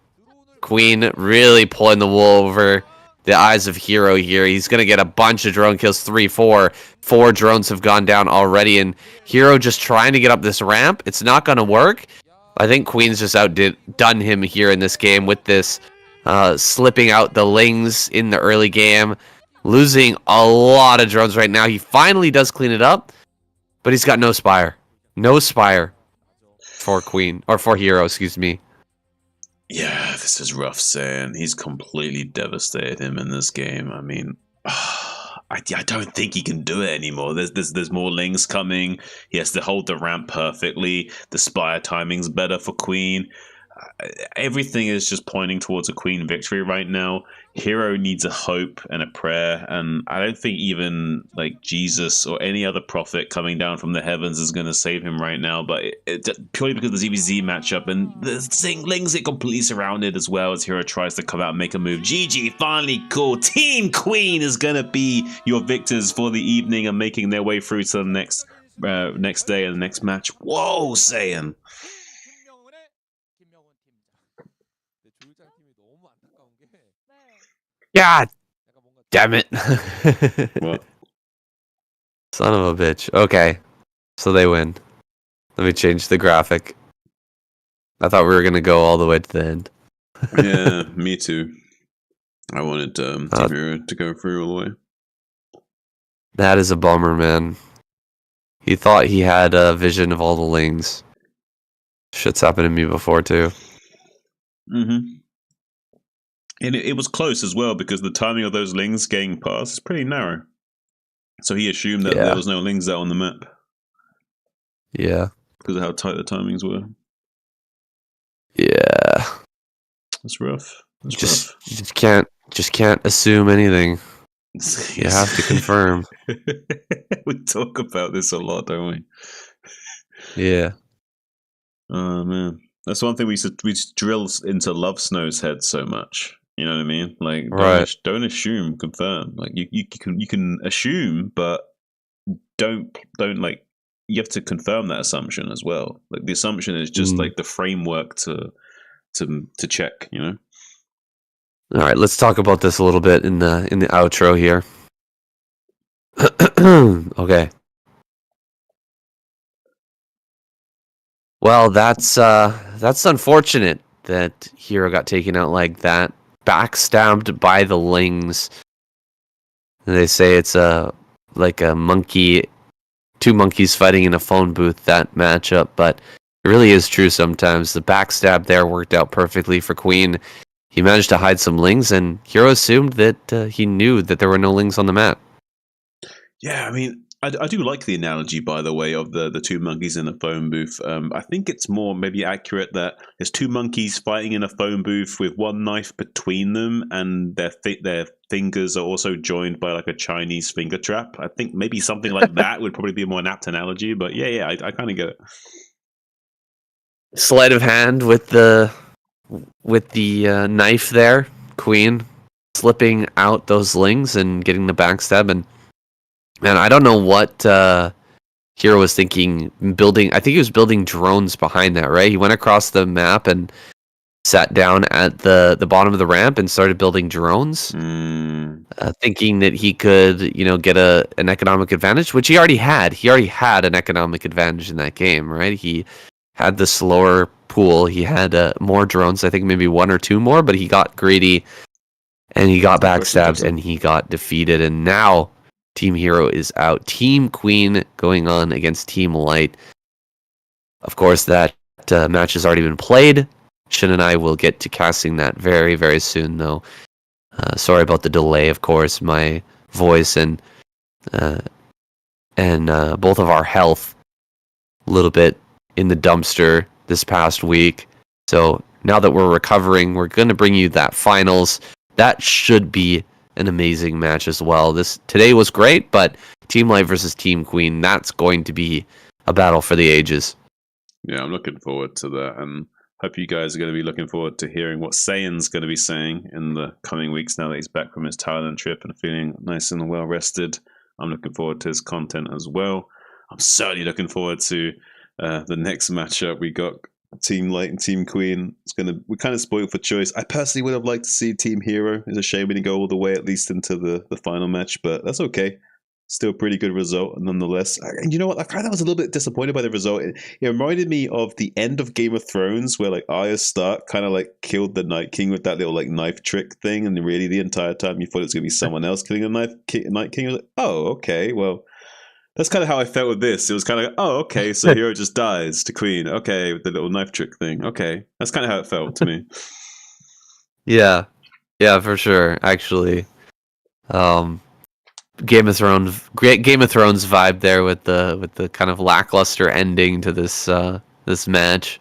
Queen really pulling the wool over the eyes of Hero here. He's gonna get a bunch of drone kills, 3, 4. 4 drones have gone down already, and Hero just trying to get up this ramp. It's not gonna work. I think Queen's just outdone him here in this game with this slipping out the lings in the early game. Losing a lot of drones right now. He finally does clean it up, but he's got no Spire. No Spire for Queen, or for Hero, excuse me. Yeah, this is rough, Zen. He's completely devastated him in this game. I mean, I don't think he can do it anymore. There's more lings coming. He has to hold the ramp perfectly. The Spire timing's better for Queen. Everything is just pointing towards a Queen victory right now. Hero needs a hope and a prayer, and I don't think even like Jesus or any other prophet coming down from the heavens is going to save him right now. But purely because of the ZVZ matchup, and the Zinglings get completely surrounded as well as Hero tries to come out and make a move. GG, finally cool. Team Queen is going to be your victors for the evening and making their way through to the next day and the next match. Whoa, Saiyan. God damn it. What? Son of a bitch. Okay. So they win. Let me change the graphic. I thought we were going to go all the way to the end. Yeah, me too. I wanted Team Hero to go through all the way. That is a bummer, man. He thought he had a vision of all the lings. Shit's happened to me before, too. Mm-hmm. And it was close as well because the timing of those lings getting past is pretty narrow. So he assumed that there was no lings out on the map. Yeah. Because of how tight the timings were. Yeah. That's rough. You just can't assume anything. You have to confirm. We talk about this a lot, don't we? Yeah. Oh man. That's one thing we drill into Love Snow's head so much. You know what I mean? Like, don't assume, confirm. Like, you can assume, but don't like. You have to confirm that assumption as well. Like, the assumption is just like the framework to check. You know. All right, let's talk about this a little bit in the outro here. Okay. Well, that's unfortunate that Hero got taken out like that, backstabbed by the lings. They say it's like a monkey, 2 monkeys fighting in a phone booth, that matchup, but it really is true sometimes. The backstab there worked out perfectly for Queen. He managed to hide some lings, and Hero assumed that he knew that there were no lings on the map. Yeah, I mean, I do like the analogy, by the way, of the 2 monkeys in a phone booth. I think it's more maybe accurate that there's 2 monkeys fighting in a phone booth with 1 knife between them, and their fingers are also joined by like a Chinese finger trap. I think maybe something like that would probably be a more apt analogy. But yeah, I kind of get it. Sleight of hand with the knife there, Queen slipping out those lings and getting the backstab. And man, I don't know what Hero was thinking. I think he was building drones behind that, right? He went across the map and sat down at the bottom of the ramp and started building drones, thinking that he could, get an economic advantage, which he already had. He already had an economic advantage in that game, right? He had the slower pool. He had more drones, I think maybe 1 or 2 more, but he got greedy and he got That's backstabbed impressive. and he got defeated, and now Team Hero is out. Team Queen going on against Team Light. Of course, that match has already been played. Shin and I will get to casting that very, very soon, though. Sorry about the delay, of course. My voice and both of our health a little bit in the dumpster this past week. So now that we're recovering, we're going to bring you that finals. That should be an amazing match as well. Today was great, but Team Light versus Team Queen, that's going to be a battle for the ages. Yeah, I'm looking forward to that, and hope you guys are going to be looking forward to hearing what Saiyan's going to be saying in the coming weeks now that he's back from his Thailand trip and feeling nice and well rested. I'm looking forward to his content as well. I'm certainly looking forward to the next matchup. We got Team Light and Team Queen. We're kind of spoiled for choice. I personally would have liked to see Team Hero. It's a shame we didn't go all the way at least into the final match, but that's okay. Still a pretty good result nonetheless. And you know what? I kind of was a little bit disappointed by the result. It reminded me of the end of Game of Thrones where like Arya Stark kind of like killed the Night King with that little like knife trick thing, and really the entire time you thought it was going to be someone else killing the Night King. I was like, oh, okay, well, that's kind of how I felt with this. It was kind of like, oh, okay, so Hero just dies to Queen. Okay, with the little knife trick thing. Okay, that's kind of how it felt to me. Yeah, for sure. Actually, Game of Thrones vibe there with the kind of lackluster ending to this match,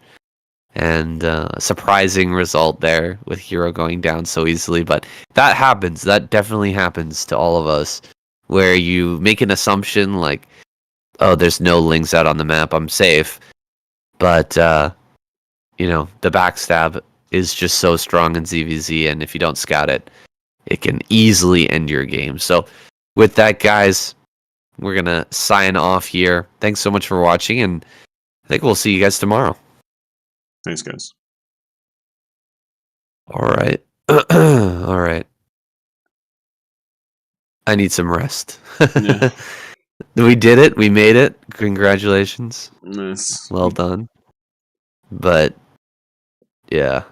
and a surprising result there with Hero going down so easily. But that happens. That definitely happens to all of us, where you make an assumption like, oh, there's no links out on the map, I'm safe. But the backstab is just so strong in ZVZ, and if you don't scout it, it can easily end your game. So with that, guys, we're going to sign off here. Thanks so much for watching, and I think we'll see you guys tomorrow. Thanks, guys. All right. All right. I need some rest. Yeah. We did it. We made it. Congratulations. Nice. Well done. But, yeah.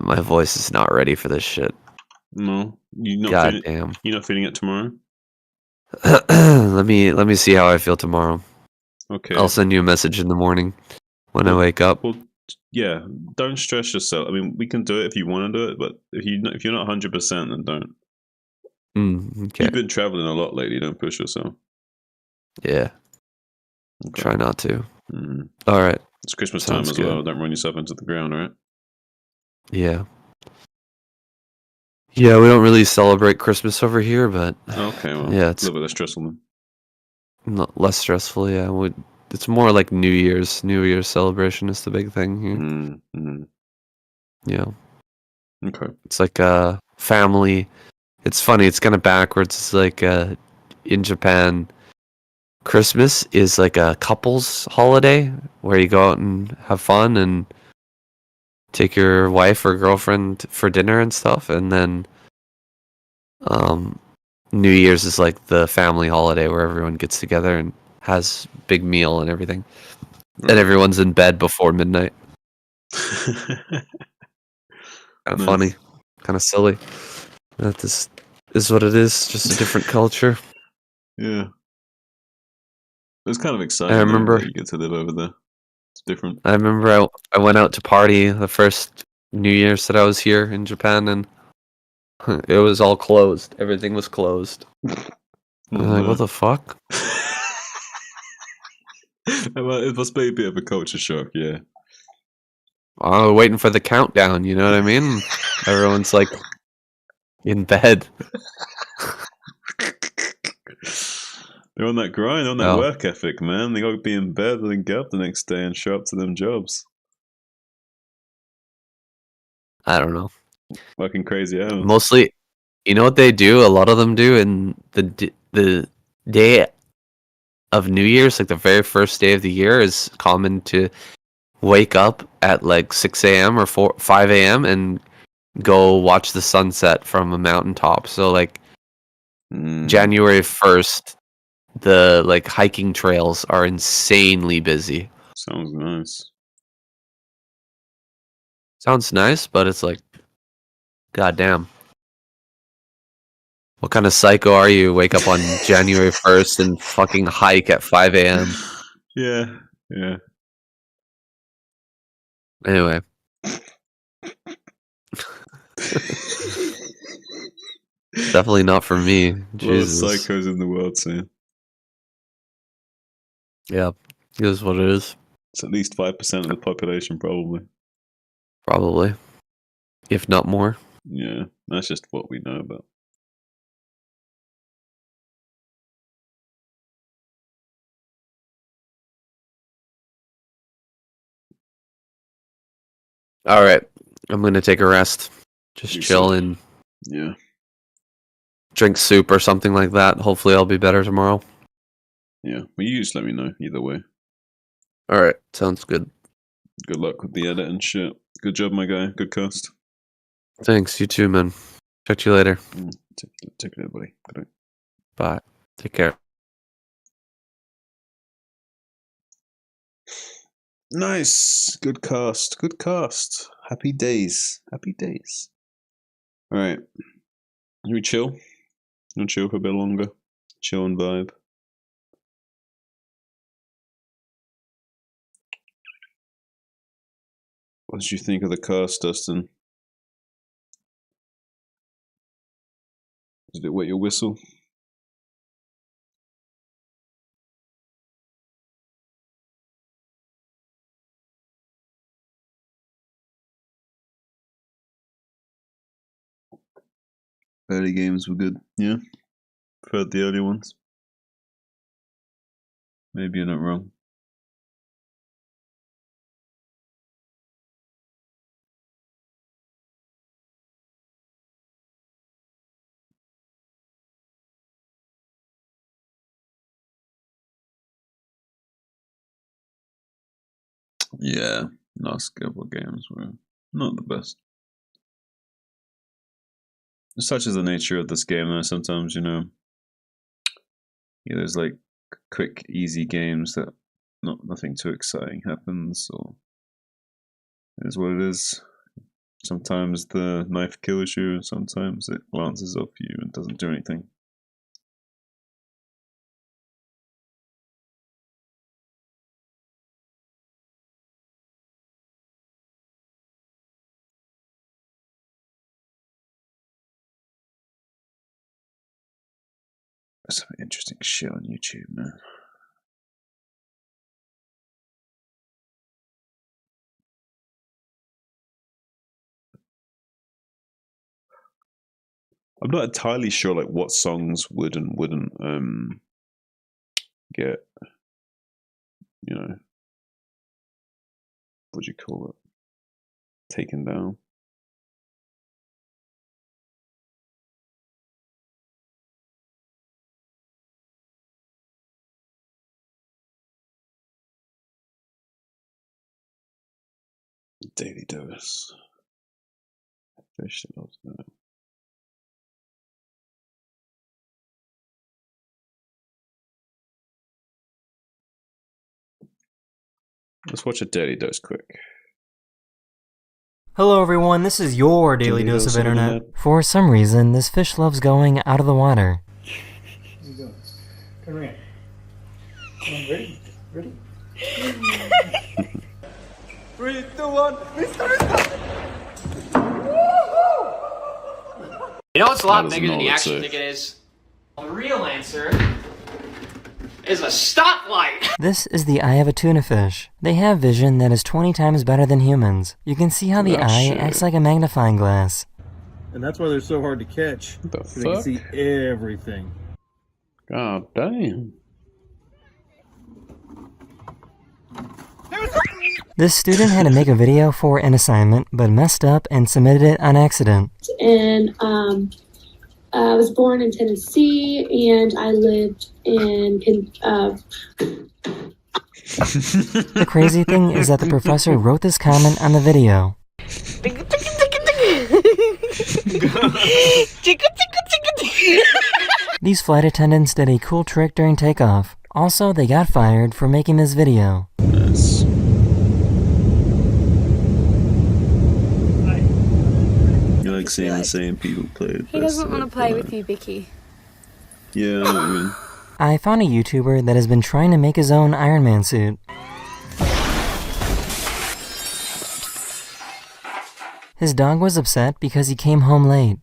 My voice is not ready for this shit. No, you're Goddamn. You're not feeling it tomorrow? Let me see how I feel tomorrow. Okay. I'll send you a message in the morning when I wake up. Well, yeah, don't stress yourself. I mean, we can do it if you want to do it, but if you're not 100%, then don't. Okay. You've been traveling a lot lately. Don't push yourself. Yeah. Okay. Try not to. Mm. All right. It's Christmas Sounds time as good. well. Don't run yourself into the ground, all right? Yeah. Yeah, we don't really celebrate Christmas over here, but Okay, well, yeah, it's a little bit less stressful then. not less stressful. Yeah, it's more like New Year's celebration is the big thing here. Mm-hmm. Yeah, Okay. it's like a family. It's funny. It's kind of backwards. It's like in Japan, Christmas is like a couple's holiday where you go out and have fun and take your wife or girlfriend for dinner and stuff, and then New Year's is like the family holiday where everyone gets together and has big meal and everything, and everyone's in bed before midnight. Kind of Nice. funny, kind of silly. That is what it is. Just a different culture. Yeah. It was kind of exciting. I remember that you get to live over there. It's different. I remember I went out to party the first New Year's that I was here in Japan, and it was all closed. Everything was closed. I'm like, what the fuck? Well, it must be a bit of a culture shock, yeah. Oh, waiting for the countdown, you know what I mean? Everyone's like in bed. They're on that grind, on that work ethic, man. They got to be in bed and then get up the next day and show up to them jobs. I don't know. Fucking crazy hours. Mostly, you know what they do? A lot of them do in the day of New Year's, like the very first day of the year, is common to wake up at like 6 a.m. or 5 a.m. and go watch the sunset from a mountaintop. So like January 1st, the like hiking trails are insanely busy. Sounds nice. Sounds nice, but it's like, goddamn. What kind of psycho are you? Wake up on January 1st and fucking hike at 5 a.m. Yeah, yeah. Anyway. Definitely not for me. Jesus. A lot of psychos in the world, Sam. Yeah, it is what it is. It's at least 5% of the population, probably. Probably. If not more. Yeah, that's just what we know about. All right. I'm going to take a rest. Just You chill said- and Yeah. drink soup or something like that. Hopefully I'll be better tomorrow. Yeah. Well, you just let me know either way. All right. Sounds good. Good luck with the edit and shit. Good job, my guy. Good cast. Thanks. You too, man. Talk to you later. Take it, buddy. Good night. Bye. Take care. Nice. Good cast. Good cast. Happy days. Happy days. All right. Can we chill? We'll chill for a bit longer. Chill and vibe. What did you think of the cast, Dustin? Did it wet your whistle? Early games were good, yeah. Preferred the early ones. Maybe you're not wrong. Yeah, last couple of games were not the best. Such is the nature of this game, though. Sometimes, there's like quick, easy games that nothing too exciting happens, or it is what it is. Sometimes the knife kills you, sometimes it glances off you and doesn't do anything. There's some interesting shit on YouTube, man. I'm not entirely sure like what songs would and wouldn't get, what do you call it? Taken down. Daily dose. Fish that loves that. Let's watch a daily dose quick. Hello everyone, this is your Daily Dose of Internet. For some reason, this fish loves going out of the water. Come here. Come on, ready? Ready? 3, 2, 1, Mr. You know what's a lot That is bigger than the not action safe. ticket is? The real answer is a stoplight! This is the eye of a tuna fish. They have vision that is 20 times better than humans. You can see how the Oh, eye shit. acts like a magnifying glass. And that's why they're so hard to catch. What the They can fuck? see everything. God damn. This student had to make a video for an assignment, but messed up and submitted it on accident. And I was born in Tennessee, and I lived in The crazy thing is that the professor wrote this comment on the video. These flight attendants did a cool trick during takeoff. Also, they got fired for making this video. Nice. like seeing the same people play it. He doesn't want to play with you, Vicky. Yeah, I know what you mean. I found a YouTuber that has been trying to make his own Iron Man suit. His dog was upset because he came home late.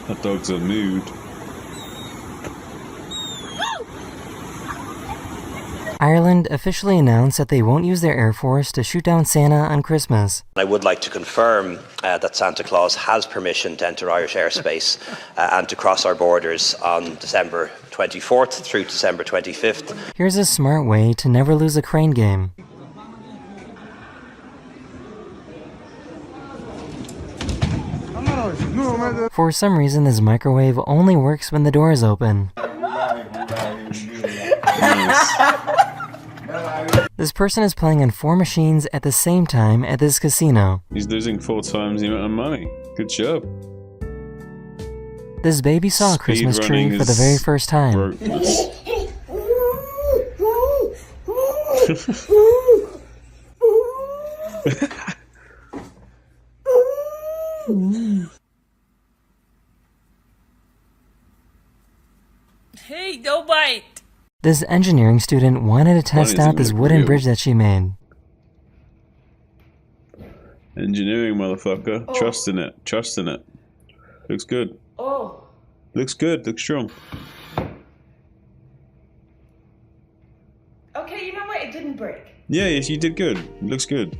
That dog's a mood. Ireland officially announced that they won't use their Air Force to shoot down Santa on Christmas. I would like to confirm that Santa Claus has permission to enter Irish airspace and to cross our borders on December 24th through December 25th. Here's a smart way to never lose a crane game. For some reason, this microwave only works when the door is open. This person is playing on 4 machines at the same time at this casino. He's losing 4 times the amount of money. Good job. This baby saw a Christmas tree for the very first time. Hey, don't bite! This engineering student wanted to test out this wooden bridge that she made. Engineering, motherfucker. Oh. Trust in it. Trust in it. Looks good. Oh. Looks good. Looks strong. Okay, you know what? It didn't break. Yeah, yes, you did good. Looks good.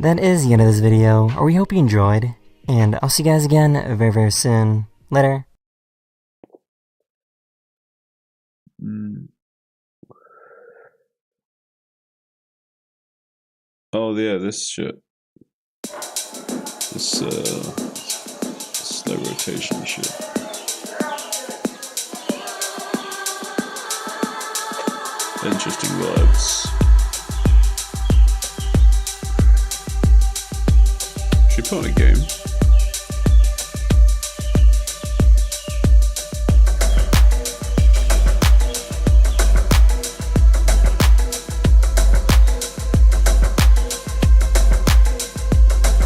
That is the end of this video. We hope you enjoyed. And I'll see you guys again very, very soon. Later. Oh yeah, this shit. This slow rotation shit. Interesting vibes. Should put on a game.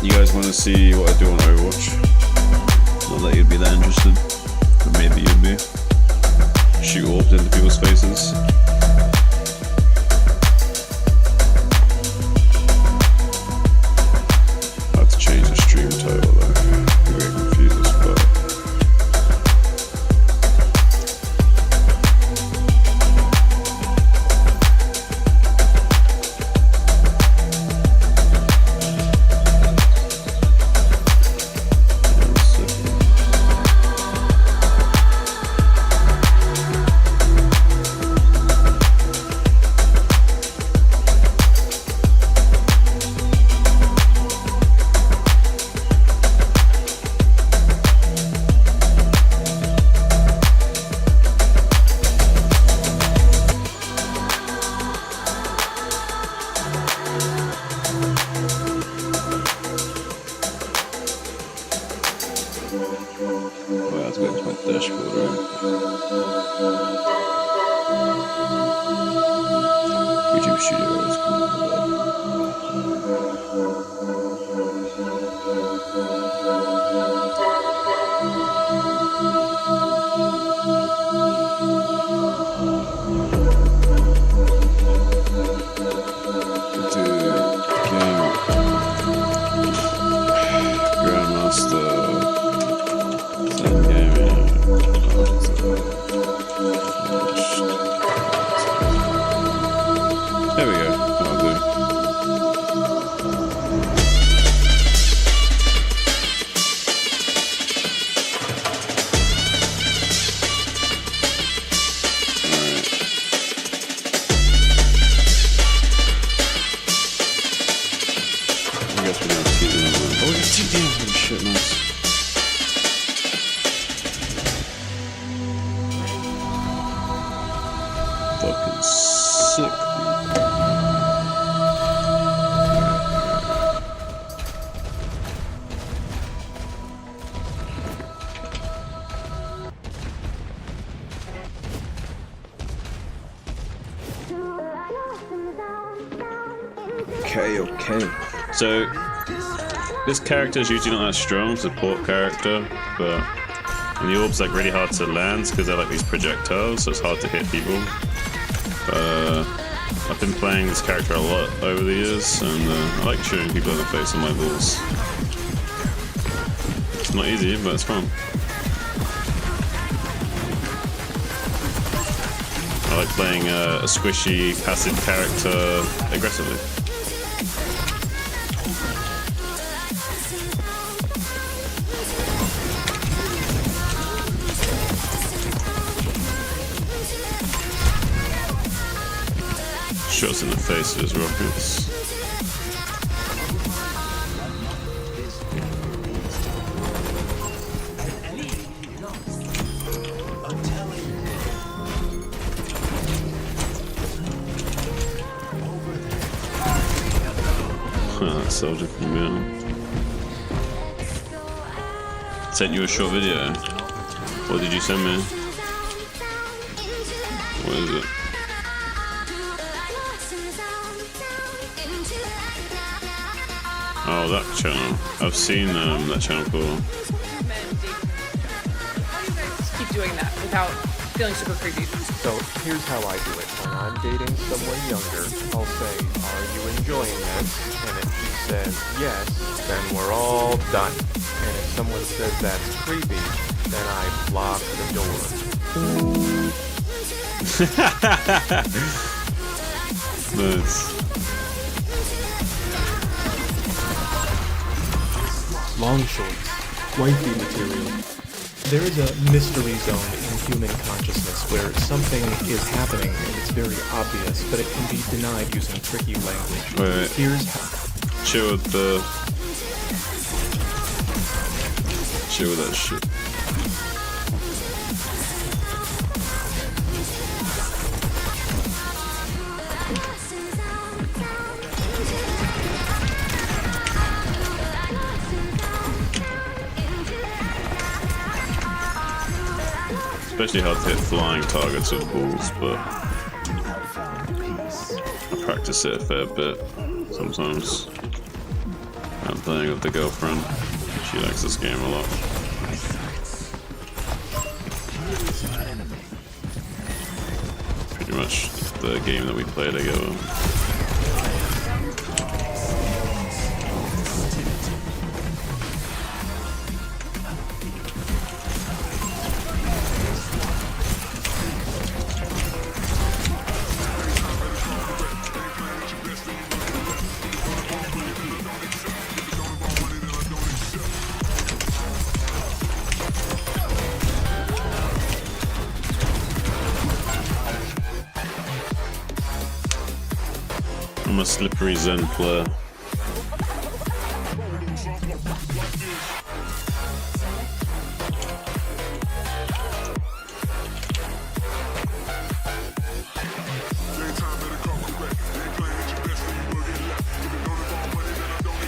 You guys want to see what I do on Overwatch? Not that you'd be that interested, but maybe you'd be. Shoot orbs into people's faces. I have to change the stream title though. I'm getting confused as fuck. Well, let's go to my dashboard, right? YouTube Studio is Grandmaster Zen Gaming. There we go. That'll do. I guess we're gonna see them. Oh, we got 2 damn shit, nice. Fucking sick, dude. Okay. So this character is usually not that strong, support character, but and the orb's like really hard to land because they're like these projectiles, so it's hard to hit people. I've been playing this character a lot over the years, and I like shooting people in the face on my balls. It's not easy, but it's fun. I like playing a squishy, passive character aggressively. Shots in the face of his rockets. That soldier from me. Sent you a short video. What did you send me? What is it? Oh, that channel. I've seen that channel before. Keep doing that without feeling super creepy. So here's how I do it. When I'm dating someone younger, I'll say, "Are you enjoying this?" And if she says yes, then we're all done. And if someone says that's creepy, then I block the door. Nice. Long shorts, wifey material. There is a mystery zone in human consciousness where something is happening and it's very obvious, but it can be denied using tricky language. Wait. Here's how. Chill with that shit. Especially hard to hit flying targets with balls, but I practice it a fair bit sometimes. I'm playing with the girlfriend. She likes this game a lot. Pretty much the game that we play together. I'm a slippery Zen player.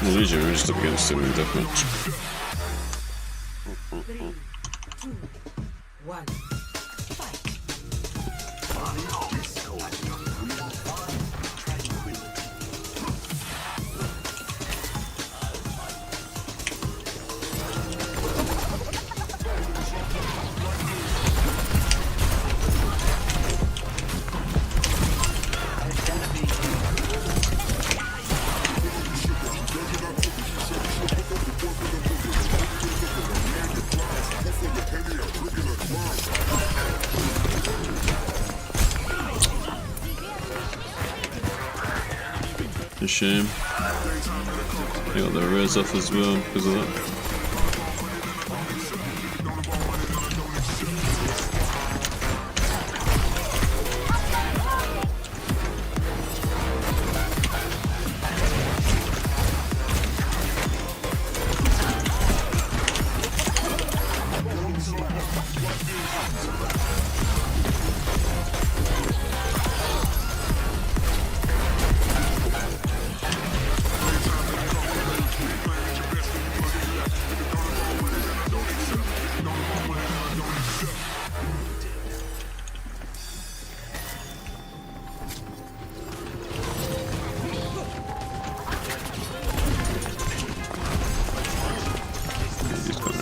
Well, usually we're just up against him in deathmatch. 3, 2, 1. A shame. They got their res off as well because of that.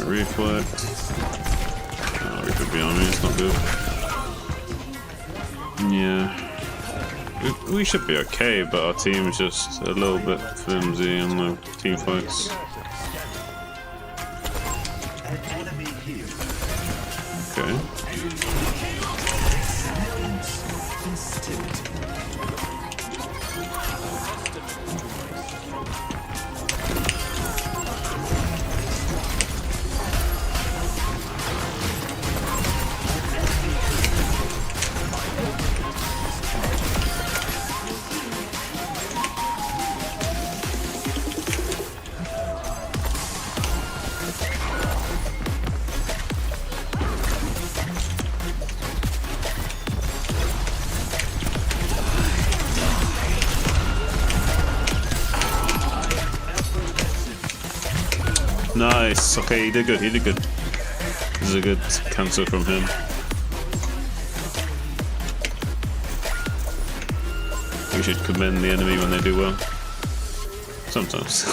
reflect. Reflect beyond me, it's not good. Yeah. We should be okay, but our team's just a little bit flimsy on the team fights. Okay. Nice. Okay, he did good. He did good. This is a good cancel from him. We should commend the enemy when they do well. Sometimes.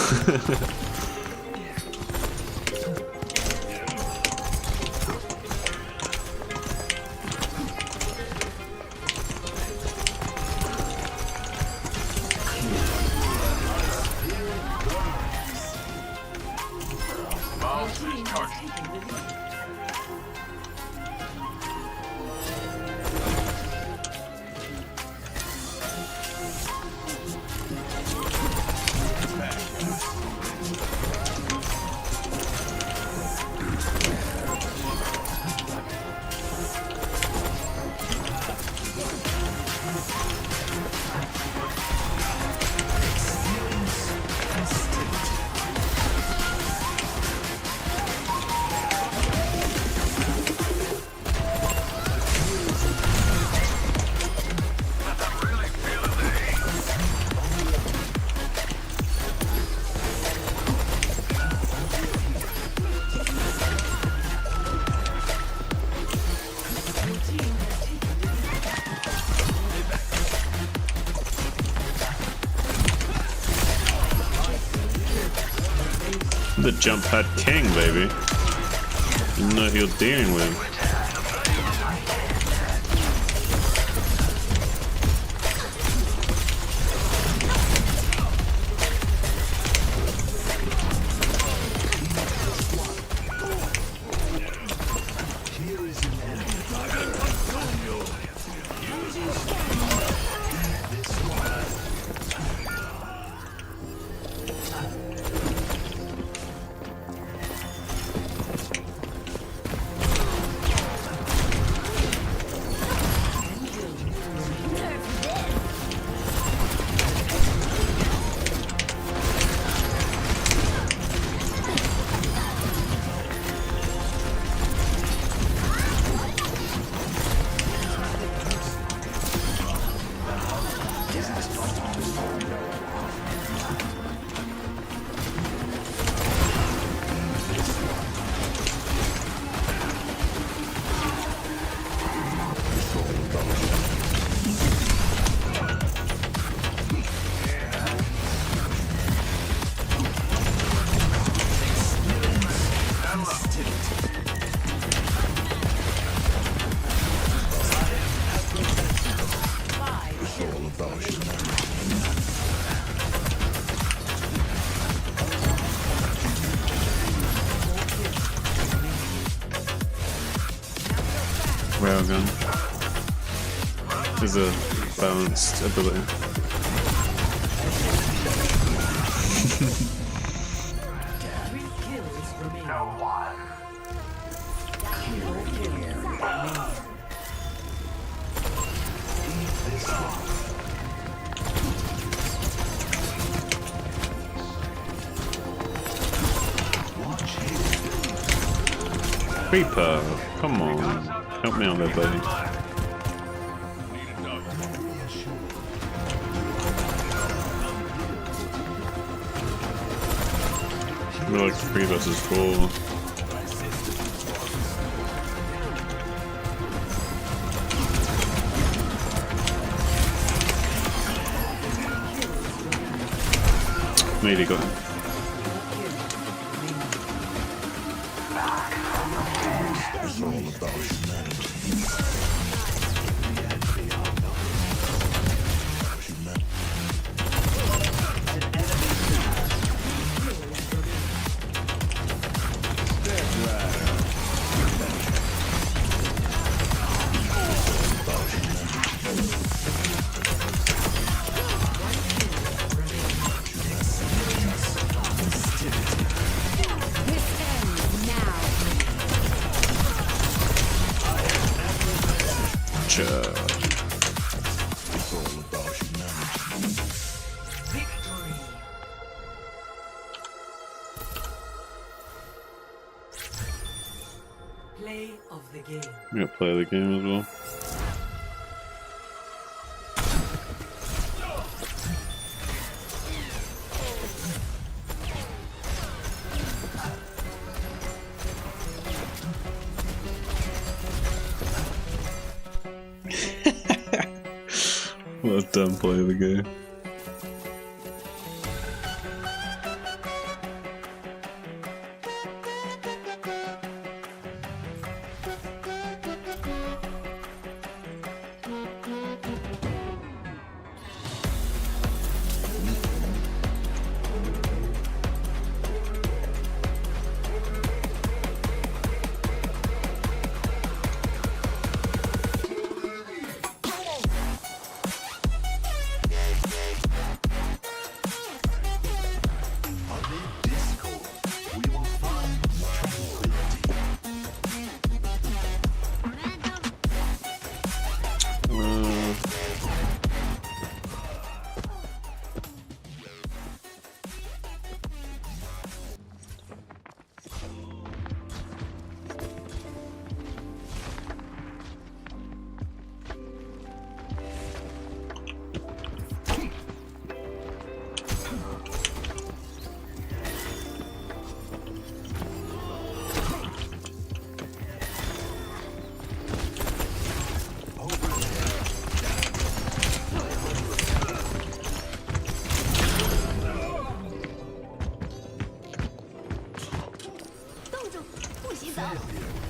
The jump pad king, baby. You know who you're dealing with. Railgun is a balanced ability. Reaper, come on. Help me on there, buddy. We're like 3 versus 4. Maybe got him. Play of the game. I'm gonna play the game as well. What a dumb play of the game.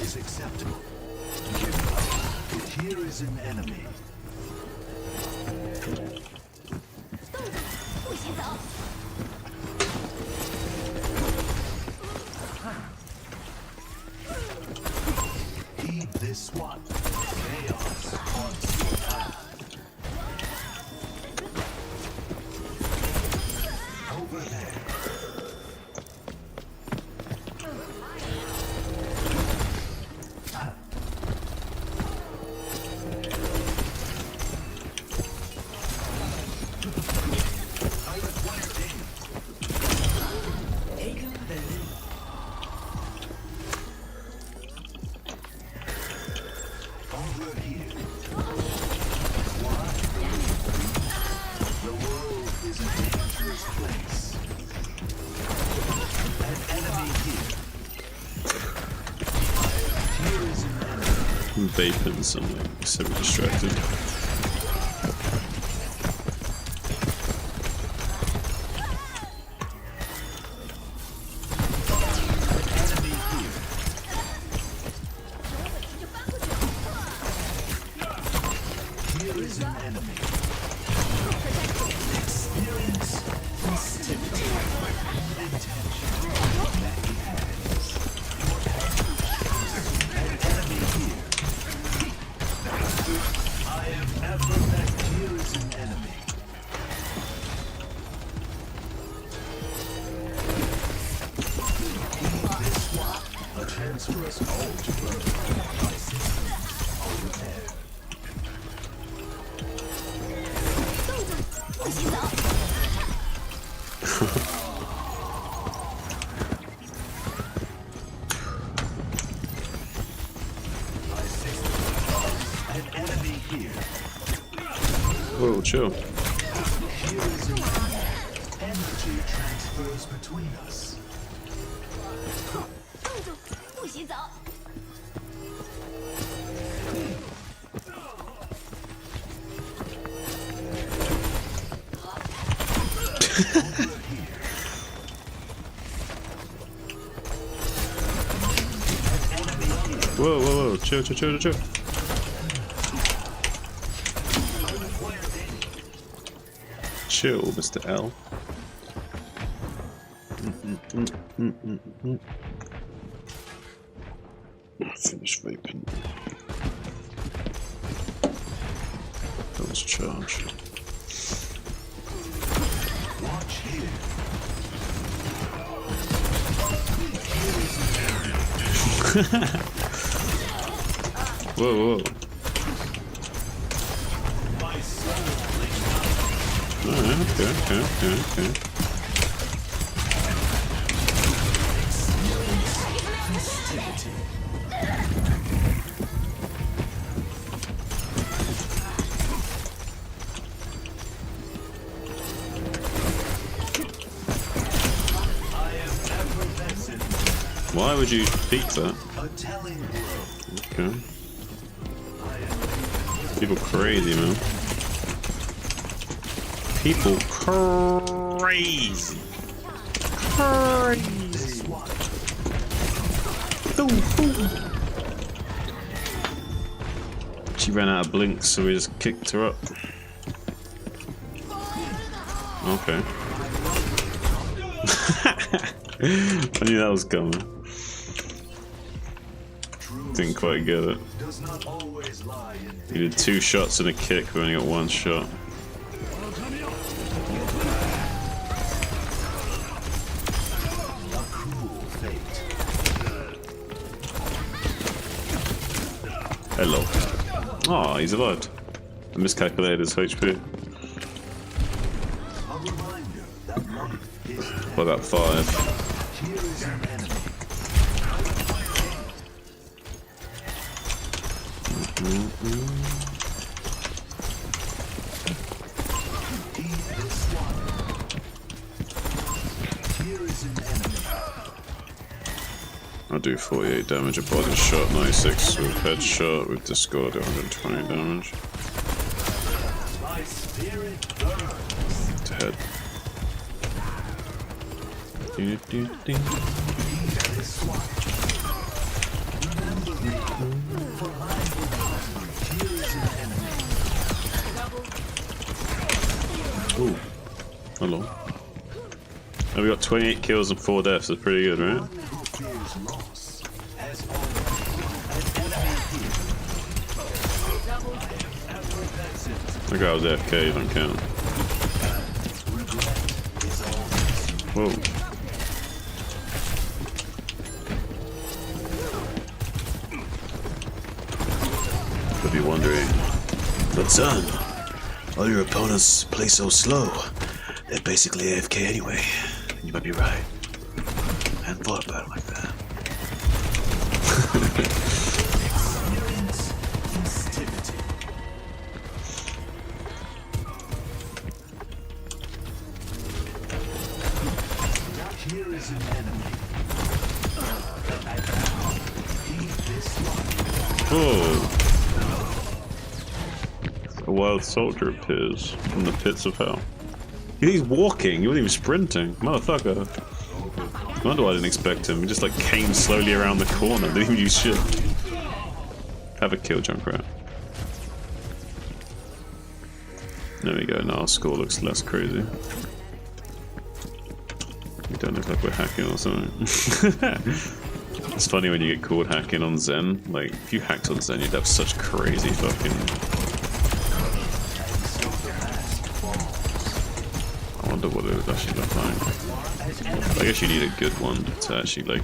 Is acceptable. Give up. Here is an enemy. Heed this one. Chaos haunts your path. Over there. I'm vaping, so I'm like semi-distracted. Here is an enemy. Experience festivity. Intention. Magic hands. An enemy here. I am ever back. Here is an enemy. This one. A chance for us all to burn. My system. Over there. An enemy here. Whoa, chill. Here is an enemy. Energy transfers between us. An enemy here. Whoa, whoa, whoa. Chill, chill, chill, chill. Chill, Mr. L. Finish vaping. That was charged. Watch here. Whoa, whoa. Alright, okay. Why would you peek that? Okay. People crazy, man. People crazy. Crazy. Boom, boom. She ran out of blinks, so we just kicked her up. Okay. I knew that was coming. Didn't quite get it. You did 2 shots and a kick, we only got 1 shot. Hello. Oh, he's alive. I miscalculated his HP. What about 5? I'll do 48 damage, a body shot, 96 with headshot, with discord 120 damage. To head. Ooh. Hello. And we got 28 kills and 4 deaths, that's pretty good, right? The guy was AFK, you don't count. Whoa. Could be wondering, but son, all your opponents play so slow. They're basically AFK anyway. You might be right. I hadn't thought about it like that. Oh. A wild soldier appears from the pits of hell. He's walking, he wasn't even sprinting. Motherfucker. No wonder I didn't expect him. He just like came slowly around the corner, didn't even use shit. Have a kill, Junkrat. There we go, now our score looks less crazy. We don't look like we're hacking or something. It's funny when you get caught hacking on Zen. Like, if you hacked on Zen, you'd have such crazy fucking... I wonder what it would actually look like. I guess you need a good one to actually, like,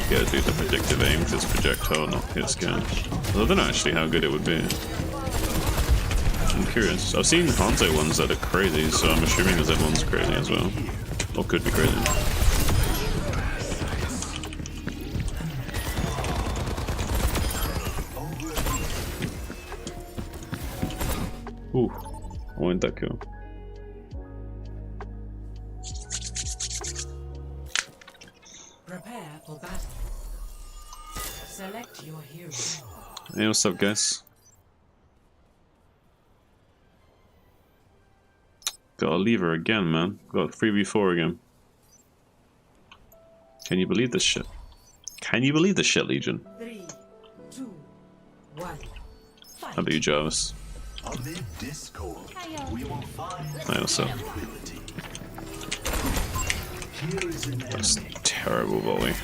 get to do the predictive aim with this projectile, not hit scan. I don't know actually how good it would be. I'm curious. I've seen Hanzo ones that are crazy, so I'm assuming the Zen one's crazy as well. Or could be crazy. Ooh, I want that kill. Prepare for battle. Select your hero. Hey, what's up, guys? Got a lever again, man. Got 3v4 again. Can you believe this shit? Can you believe this shit, Legion? 3, 2, How about you, Jarvis? I also. That's a terrible volley.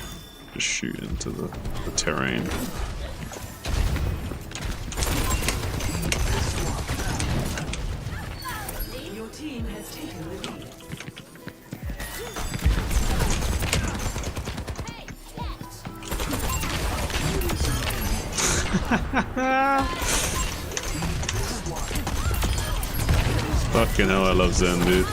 Just shoot into the terrain. Your team has taken the lead. Fucking hell, I love Zen, dude.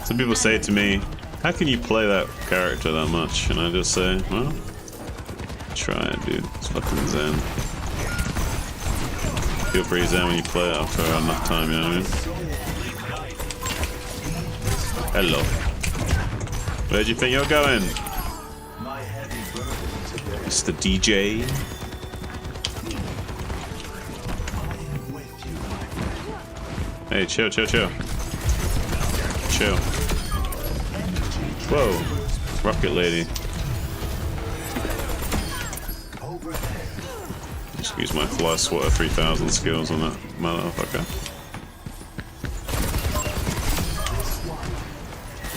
Some people say to me, how can you play that character that much? And I just say, well, try it, dude. It's fucking Zen. Feel pretty Zen when you play it after enough time, you know what I mean? Hello. Where do you think you're going? Mr. DJ? Hey, chill, chill, chill. Chill. Whoa. Rocket lady. Just use my fly swatter 3000 skills on that motherfucker.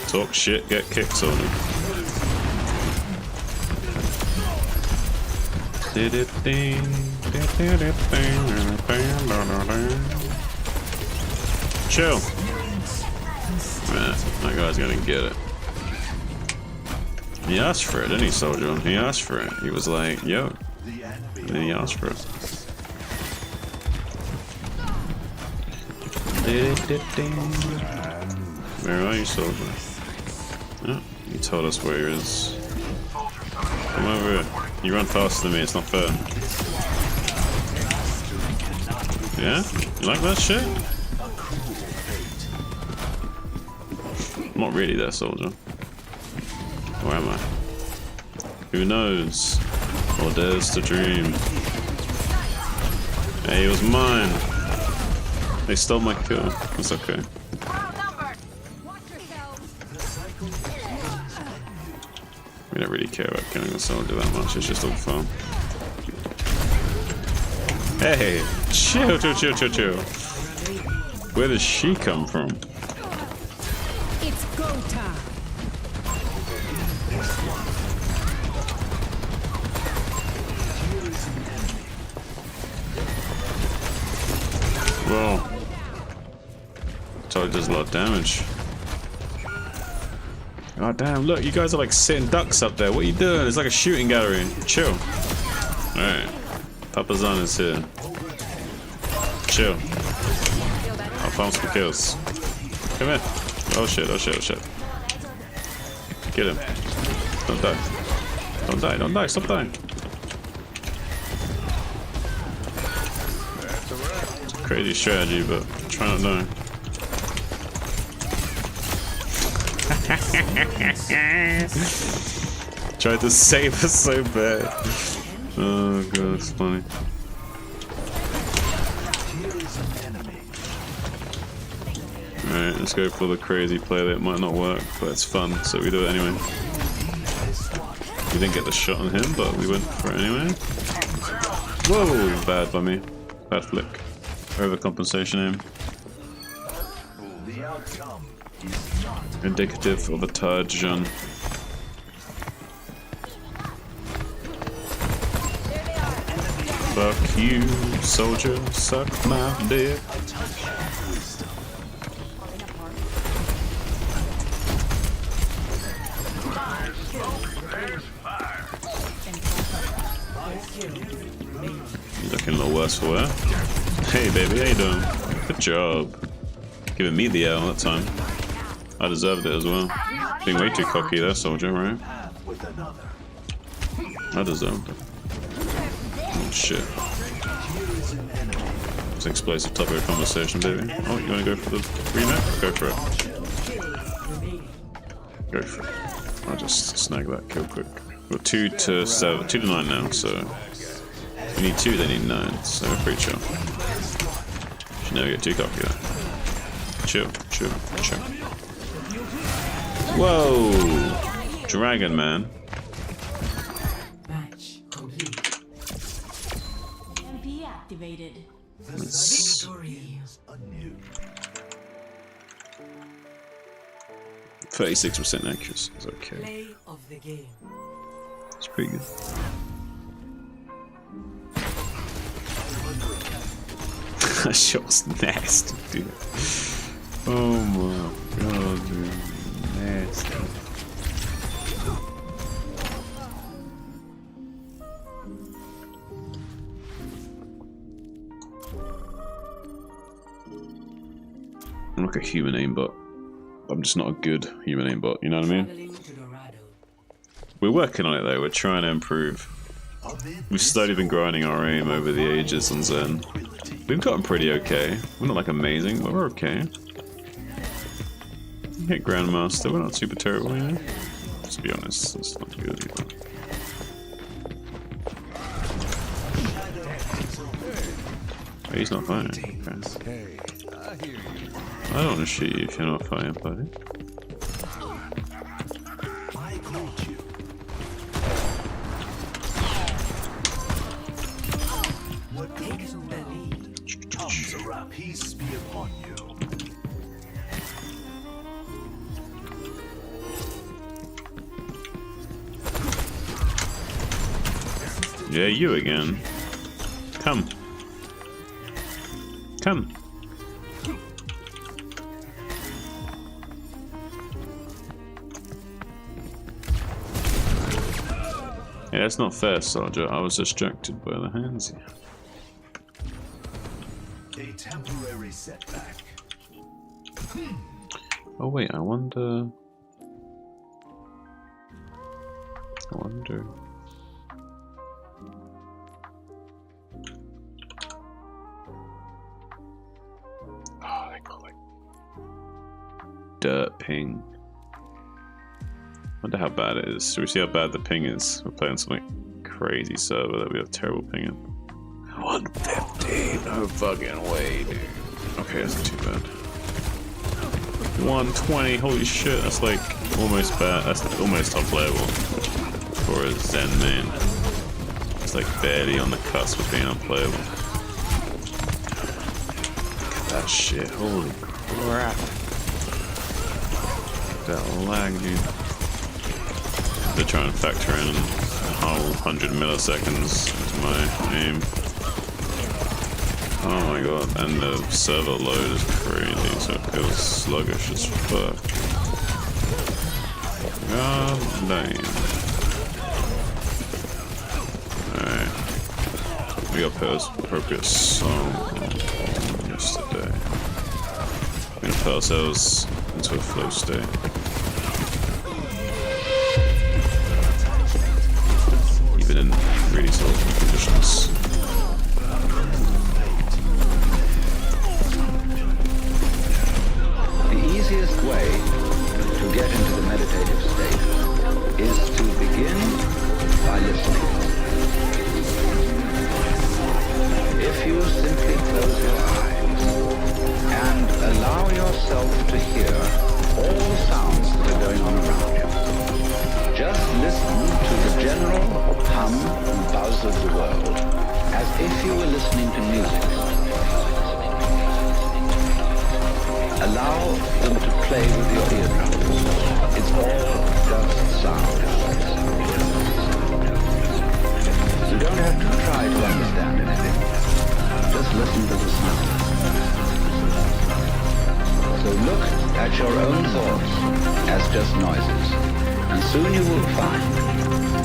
Talk shit, get kicks on him. Chill. Man, that guy's gonna get it. He asked for it, didn't he, Soldier? He asked for it. He was like, yo. And then he asked for it. Where are you, Soldier? Oh, he told us where he is. Come over here. You run faster than me, it's not fair. Yeah? You like that shit? I'm not really there, Soldier. Where am I? Who knows? Or dares to dream? Hey, it was mine! They stole my kill. It's okay. We don't really care about killing the soldier that much, it's just all fun. Hey! Chill, chill, chill, chill, chill. Where does she come from? It's go time. Whoa. Totally does a lot of damage. God damn, look, you guys are like sitting ducks up there. What are you doing? It's like a shooting gallery. Chill. Alright. Papa Zan is here. Chill. I'll farm some kills. Come here. Oh shit, oh shit, oh shit. Get him. Don't die. Don't die, don't die, stop dying. It's a crazy strategy, but try not to die. Tried to save us so bad. Oh god, it's funny. Alright, let's go for the crazy play that might not work, but it's fun, so we do it anyway. We didn't get the shot on him, but we went for it anyway. Whoa, bad by me. Bad flick. Overcompensation aim. Indicative of a tired Jean. Fuck you, soldier, suck my dick. Looking a little worse for wear. Hey baby, how you doing? Good job. Giving me the L that time. I deserved it as well. Being way too cocky there, soldier, right? I deserved it. Oh shit. It's an explosive topic of conversation, baby. Oh, you wanna go for the remap? Go for it. Go for it. I'll just snag that kill quick. We're 2 to 7, 2 to 9 now, so if you need 2, they need 9, so pretty chill. Should never get too cocky though. Chill, chill, chill. Whoa! Dragon man. Match complete. activated. Nice. Victory. 36% accuracy is okay. Play of the game. It's pretty good. That shot's nasty, dude. Oh my god, dude. Nasty. I'm like a human aimbot. I'm just not a good human aimbot, you know what I mean? We're working on it though, we're trying to improve. We've slowly been grinding our aim over the ages on Zen. We've gotten pretty okay. We're not like amazing, but we're okay. We hit Grandmaster, we're not super terrible, you know? Let's be honest, it's not good either. Oh, he's not fighting. Okay. I don't want to shoot you if you're not fighting, buddy. What takes the lead comes around. Peace be upon you. Yeah, you again. Come. Come. Yeah, that's not fair, Soldier. I was distracted by the hands here. A temporary setback. Oh wait, I wonder... Oh, they got like... dirt ping. Wonder how bad it is. Should we see how bad the ping is? We're playing some like crazy server that we have terrible ping in. 150? No fucking way, dude. Okay, that's not too bad. 120, holy shit, that's like almost bad. That's like almost top level for a Zen main. It's like barely on the cusp of being unplayable. Look at that shit, holy crap. That lag, dude. They're trying to factor in a whole 100 milliseconds into my aim. Oh my god, and the server load is crazy, so it feels sluggish as fuck. God damn. Alright. We got put appropriate song yesterday. We're gonna put ourselves into a flow state. Even in really tough conditions. The easiest way to get into the meditative state is to begin by listening. If you simply close your eyes and allow yourself to hear all the sounds that are going on around you, just listen to the general hum and buzz of the world as if you were listening to music. Allow them to play with your eardrums. It's all just sound. You don't have to try to understand anything. Just listen to the sound. So look at your own thoughts as just noises, and soon you will find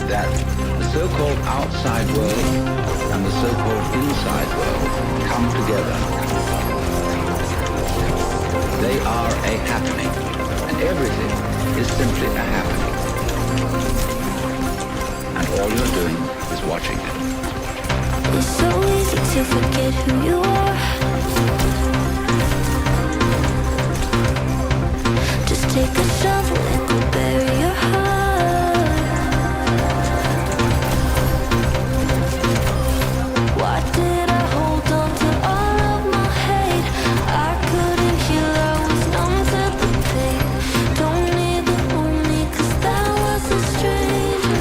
that the so-called outside world and the so-called inside world come together. They are a happening, and everything is simply a happening. And all you're doing is watching it. It's so easy to forget who you are. Just take a shovel and go bury your heart. Why did I hold on to all of my hate? I couldn't heal, I was numb to the pain. Don't need the only, 'cause that was a stranger.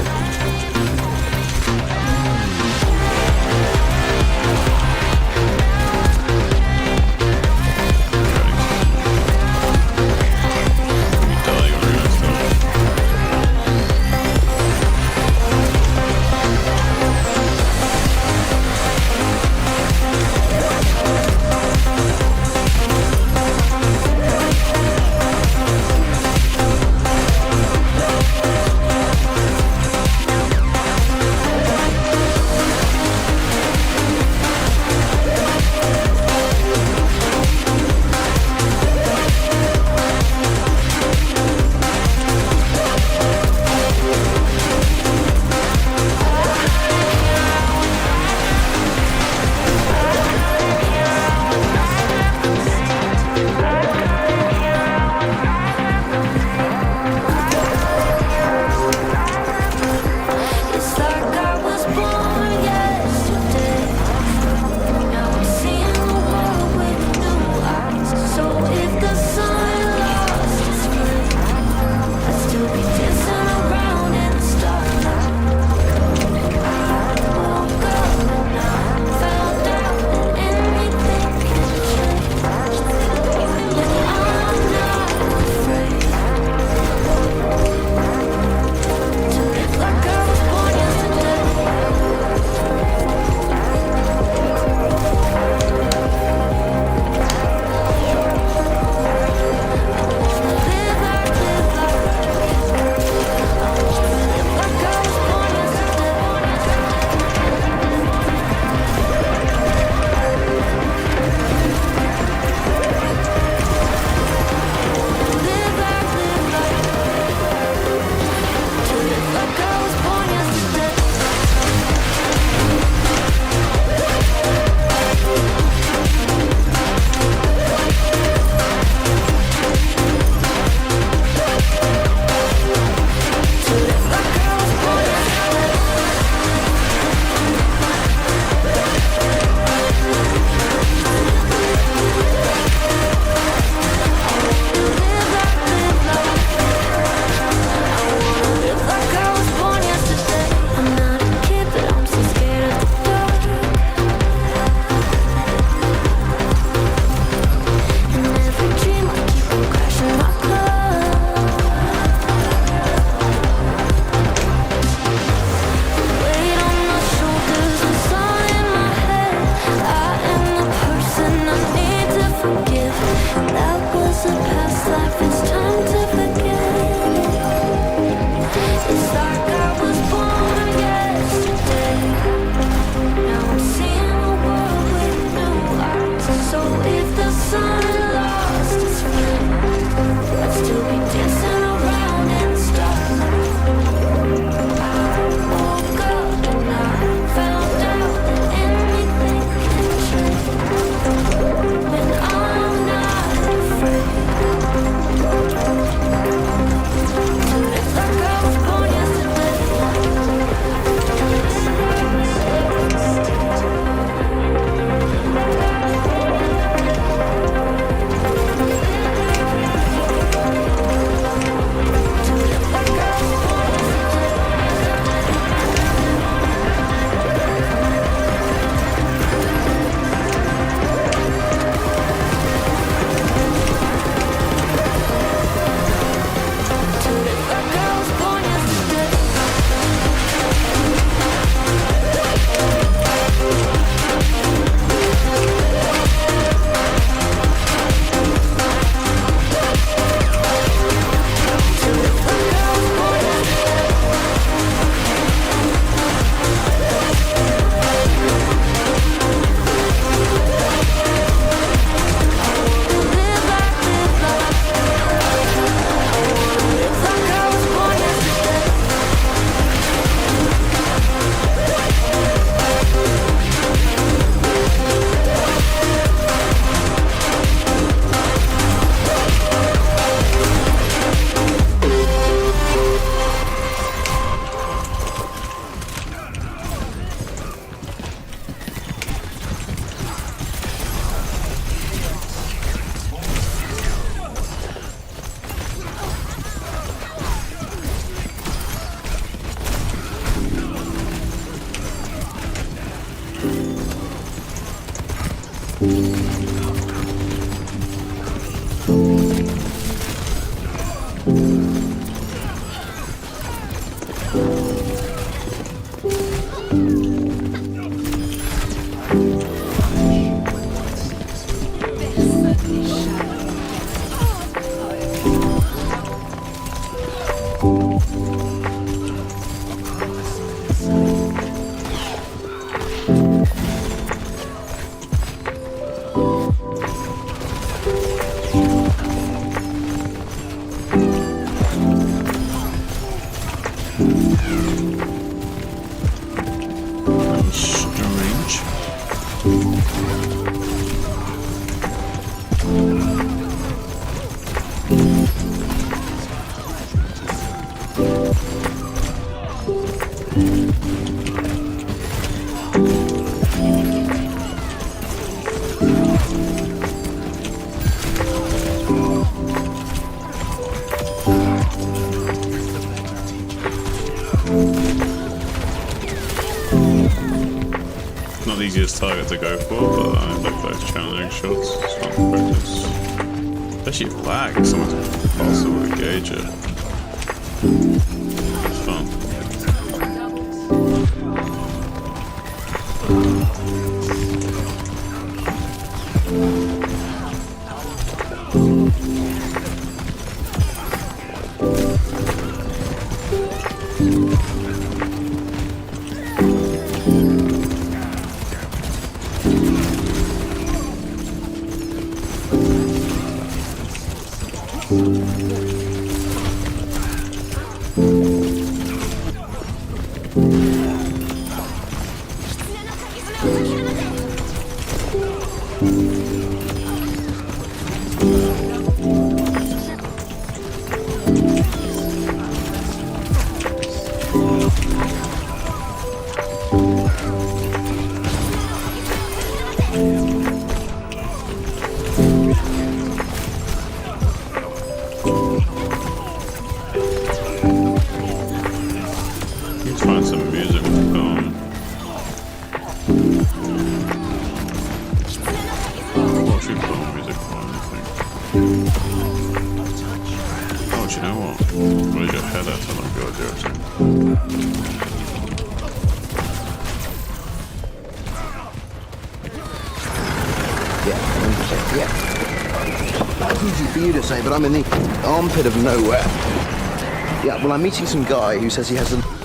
the easiest target to go for, but I like those challenging shots. It's fun to practice. Especially if lag, if someone's possible to gauge it. It's fun. Let's find some music with the film. What should we put on music for, I think? Oh, do you know what? What did your head at? I don't go there. Yeah. That's easy for you to say, but I'm in the armpit of nowhere. Yeah, well, I'm meeting some guy who says he has a...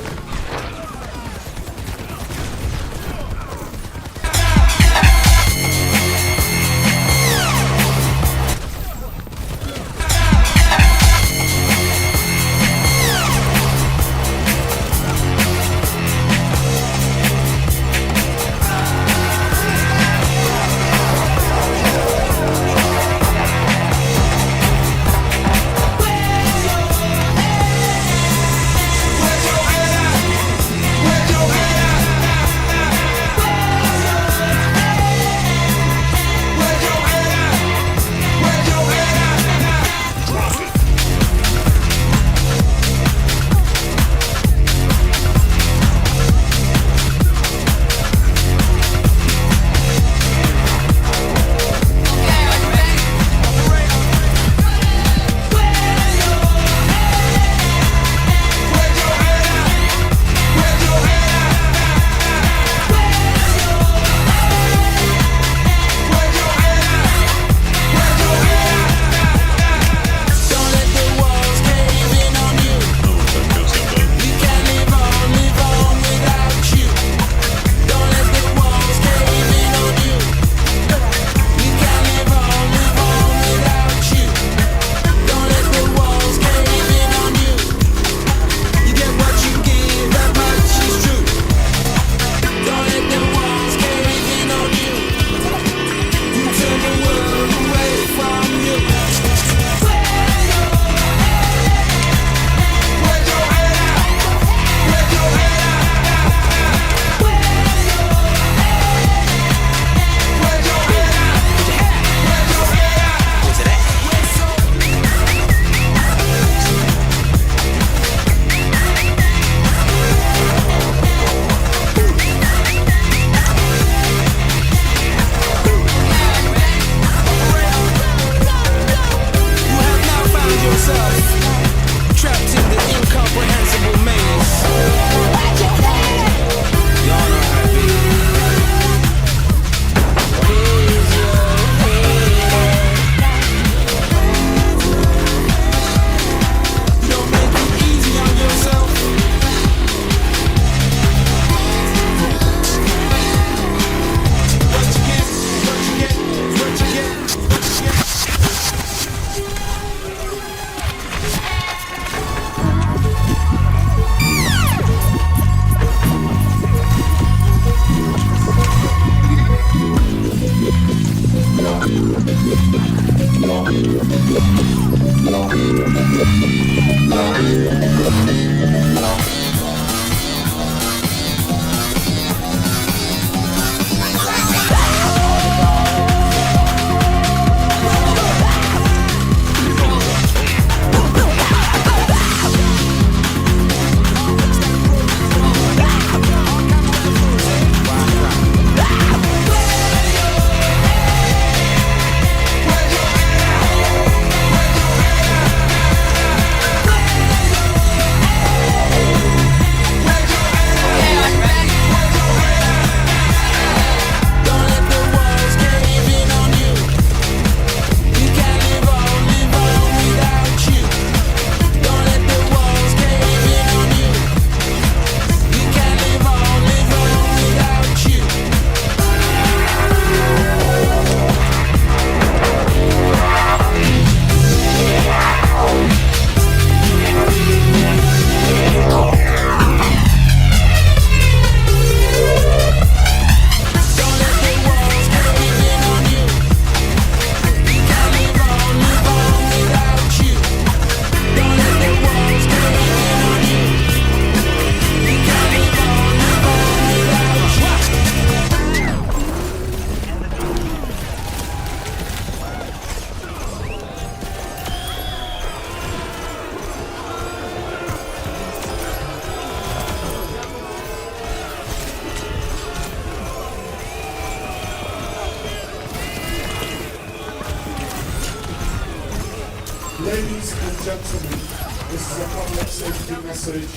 Ladies and gentlemen, this is a public safety message.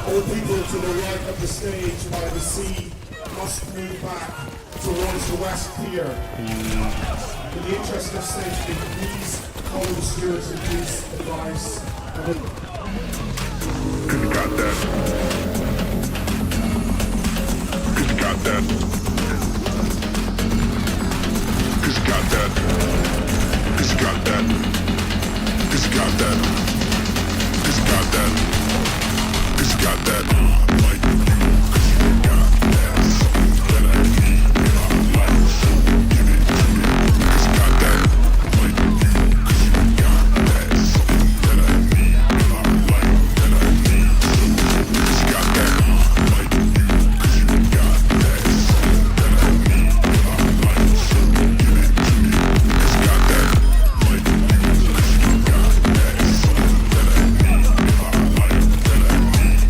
All people to the right of the stage by the sea must move back towards the West Pier. In the interest of safety, please follow the stewards and police advice. Cause you got that. Cause you got that. Cause you got that. Cause you got that. Cause you got that. Cause you got that. Cause you got that. Like you. Cause you got that. That I need in my life. So give it to me. Cause you got that. Like you. Cause you got that. That I need in my life. That I need. Cause you got that. Like you. Cause you got that. That I need in my life. So give it to me. Cause you got that. Like you. Cause you got that. That I need in my life. That I need. Cause you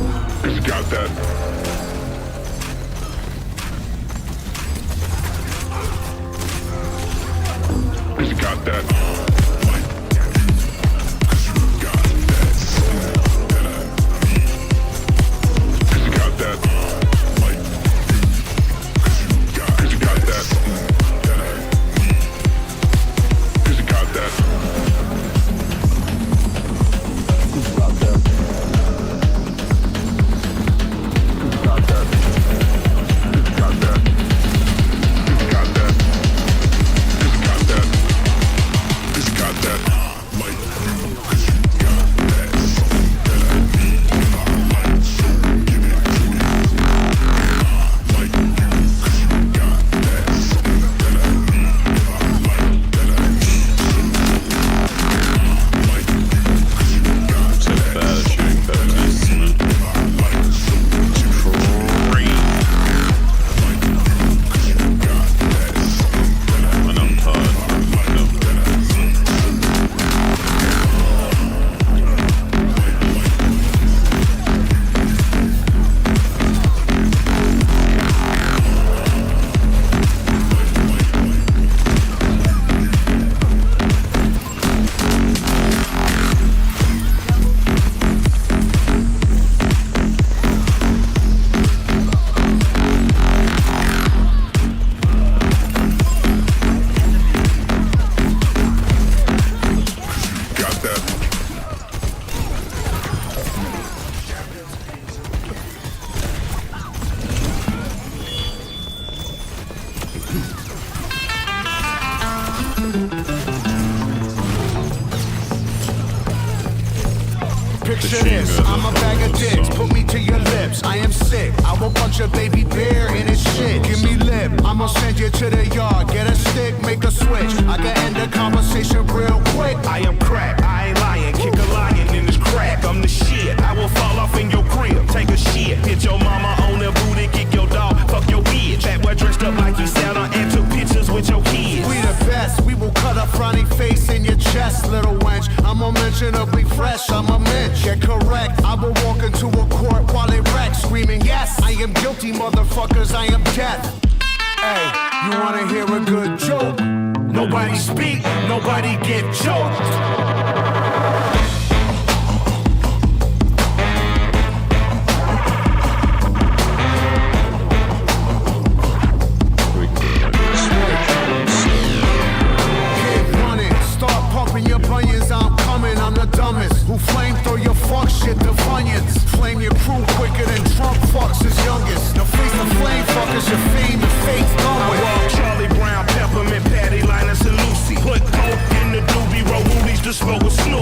got that. Cause you got that. Cause you got that. Cause you got that. That I need. Cause you got that. Cause you got that. That I need. Cause you got that. Picture this, I'm a bag of dicks, put me to your lips. I am sick, I will punch a baby bear in his shit. Give me lip, I'ma send you to the yard. Get a stick, make a switch. I can end the conversation real quick. I am crack, I ain't lying. Kick a lion in this crack, I'm the shit. I will fall off in your crib, take a shit. Hit your mama on the booty, kick your dog, fuck your bitch. That boy dressed up like you sat on and took pictures with your kids. We the best, we will cut a frowny face in your chest, little wench. I'm unmentionably fresh, I'm a mensch. Get correct, I will walk into a court while it wrecks, screaming, yes, I am guilty, motherfuckers, I am death. Hey, you wanna hear a good joke? Nobody speak, nobody get choked. Who flame throw your fuck shit to Funyuns? Flame your crew quicker than Trump fucks his youngest. Now face the flame fuckers, your fame, your fate's done with. Charlie Brown, Peppermint, Patty, Linus, and Lucy. Put coke in the doobie, roll movies to smoke with Snoop.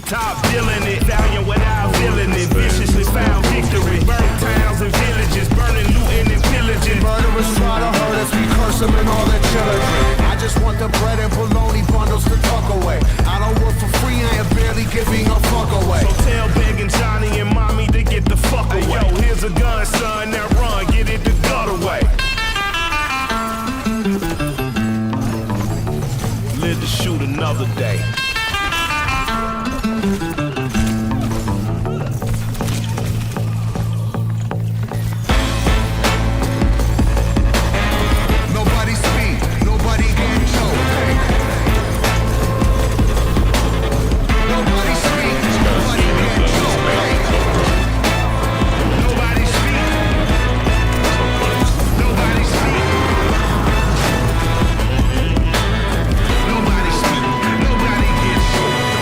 top dealing it. Valiant without feeling it. Viciously found victory. Burn towns and villages. Burning, looting, and pillaging. Murderers try to hurt us, we curse them and all their children. I just want the bread and bologna bundles to tuck away. I don't work for free, I am barely giving a fuck away. So tell begging Johnny and mommy to get the fuck away. Hey, yo, here's a gun, son, now run, get it the gut away. Live to shoot another day. Nobody speak, nobody get choked. Nobody speak, nobody get choked. Nobody speak, nobody speak. Nobody speak, nobody get choked.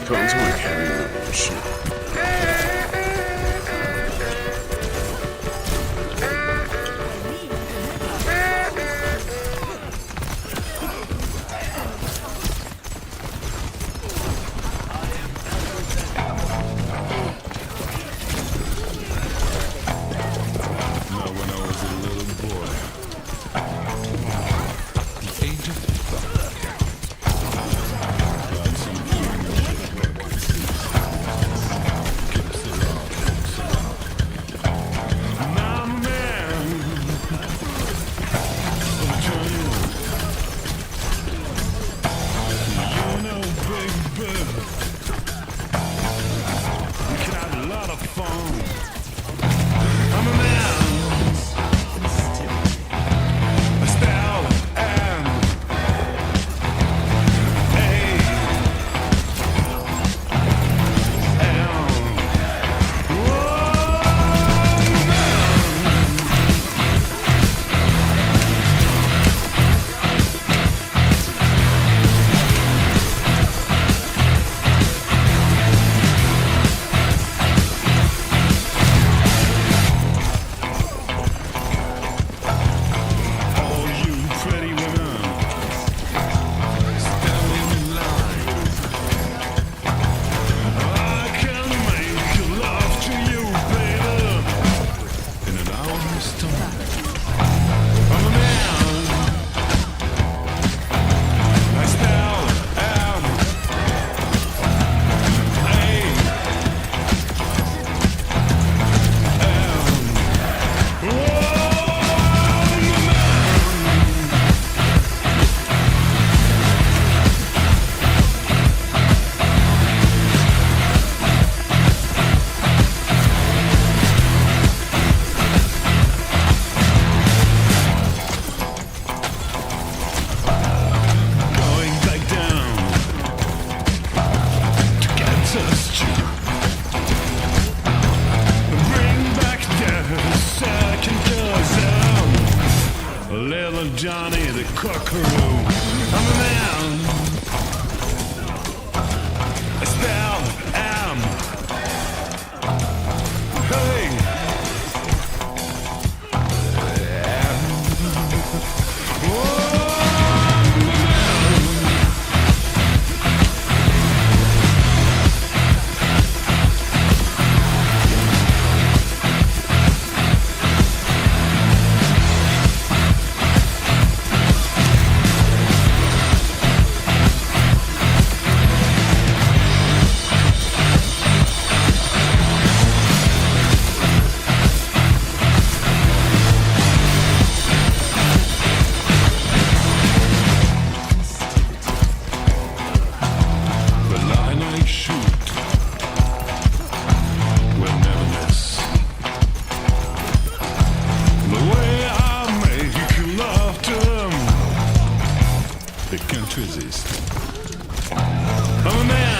headphones weren't carrying that shit. Now when I was a little boy, the age of 5, got some premium keeps it all, keeps it all. Now I'm a man of China. You know, baby, we can have a lot of fun. I'm a man. A style and all you pretty women standing in line. I can make love to you, baby, in an hour's time. I'm a man. I still am. Going back down to Kansas. Bring back the second cousin, little Johnny the Cockaroo. I'm a man. I still am. Hey. The line I shoot will never miss. The way I make love to them, they can't resist. I'm a man.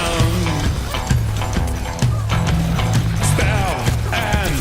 Style and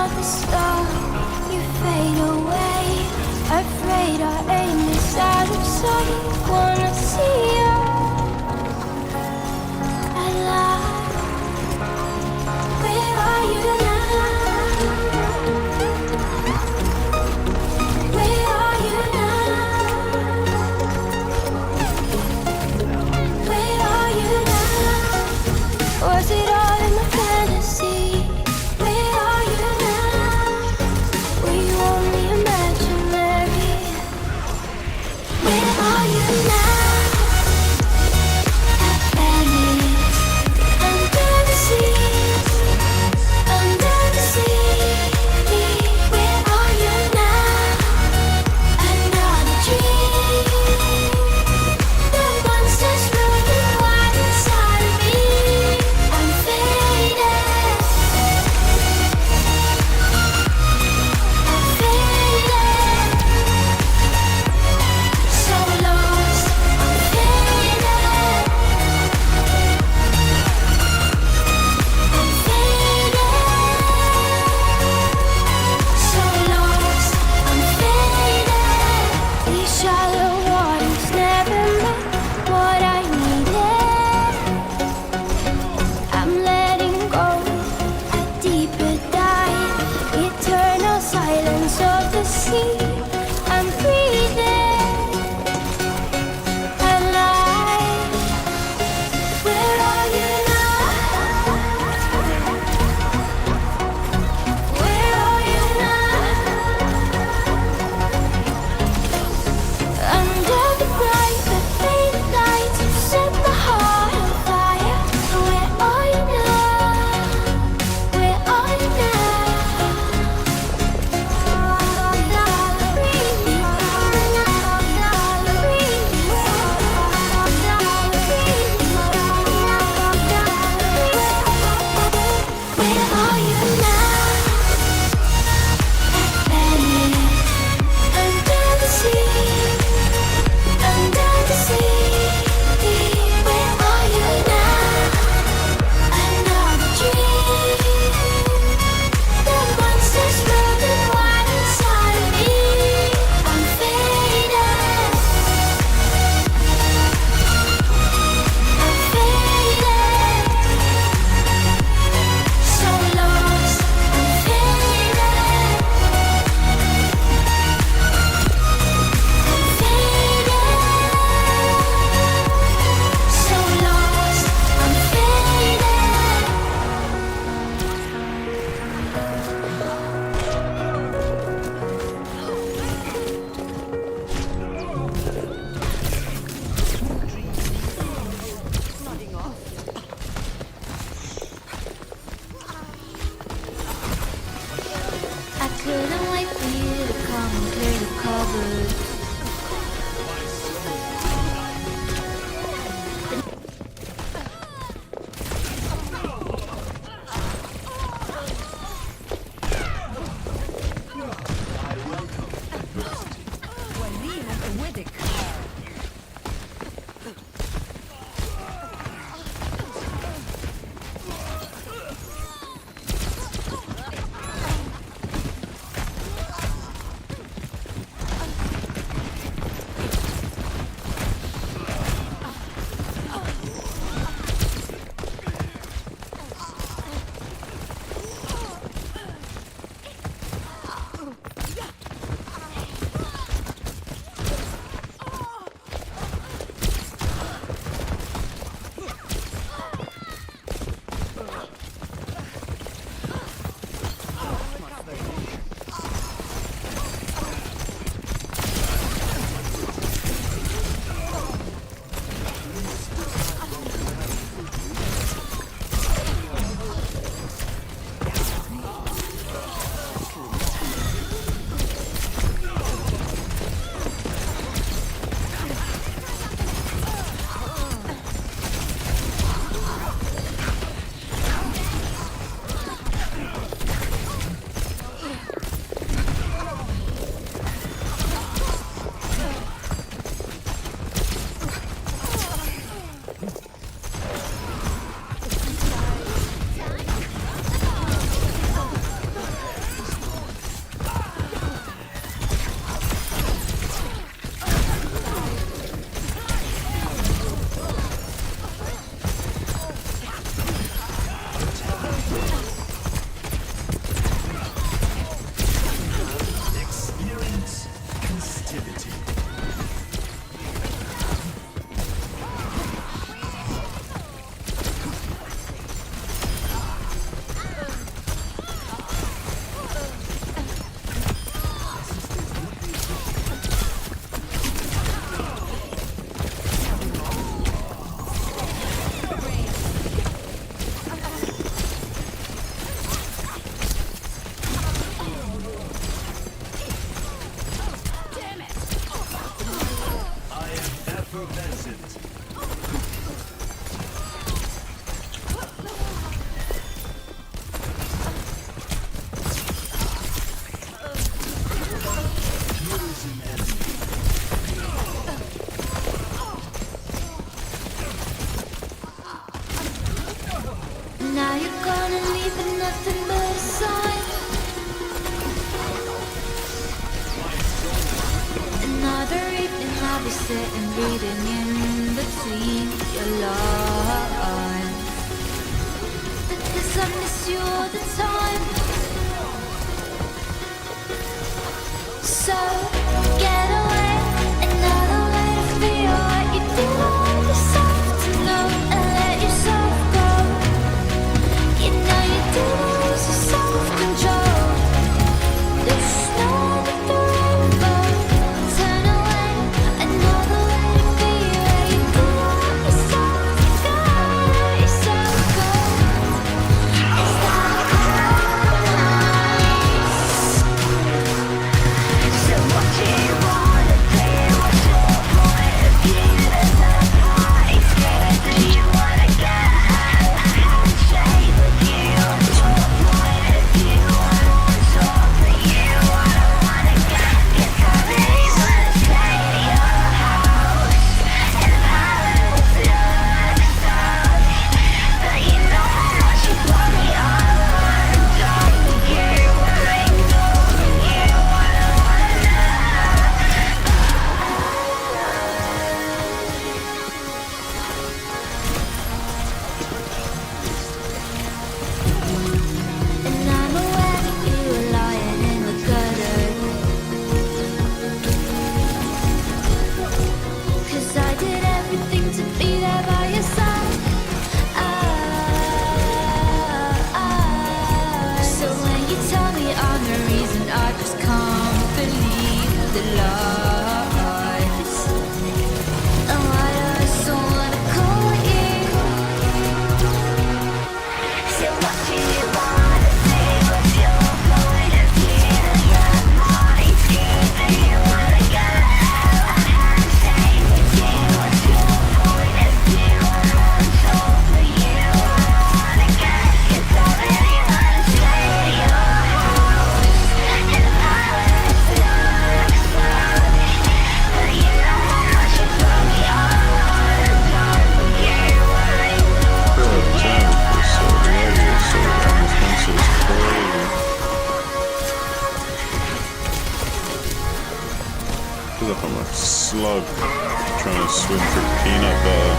another star, you fade away. Afraid our aim is out of sight. Wanna see you alive. Where are you now? Where are you now? Where are you now? Was it all in my fantasy? Where are you now? sitting reading in between your lines. Because I miss you all the time. So get away, another way to feel what you did all yourself to know and let yourself go. You know you did lose your self-control. There's no other rainbow. Turn away, another way to be where you did all yourself to go, let yourself go. Is that nice? So what do you wanna do? What's your point of view? There's no point scared. Do you wanna get out? Handshake with you. What's your point of view? I don't talk for you. I don't wanna get somebody wanna stay at your house and palace looks suck. But you know how much you want me all alone. Talk with you. I ain't talking you. I don't wanna know. And I'm aware you were lying in the gutter. 'Cause I did everything to be there by your side. So when you tell me I'm the reason, I just can't believe the lies. And why do I so wanna call you? So what do you wanna do? What's your point of view? There's no point scared. Do you wanna go out? Handshake with you. What's your point of view? I don't talk for you. I don't wanna get somebody wanna stay at your house and palace looks suck. But you know how much you put me all alone. Talk with you. I ain't I feel like I'm a slug trying to swim through peanut butter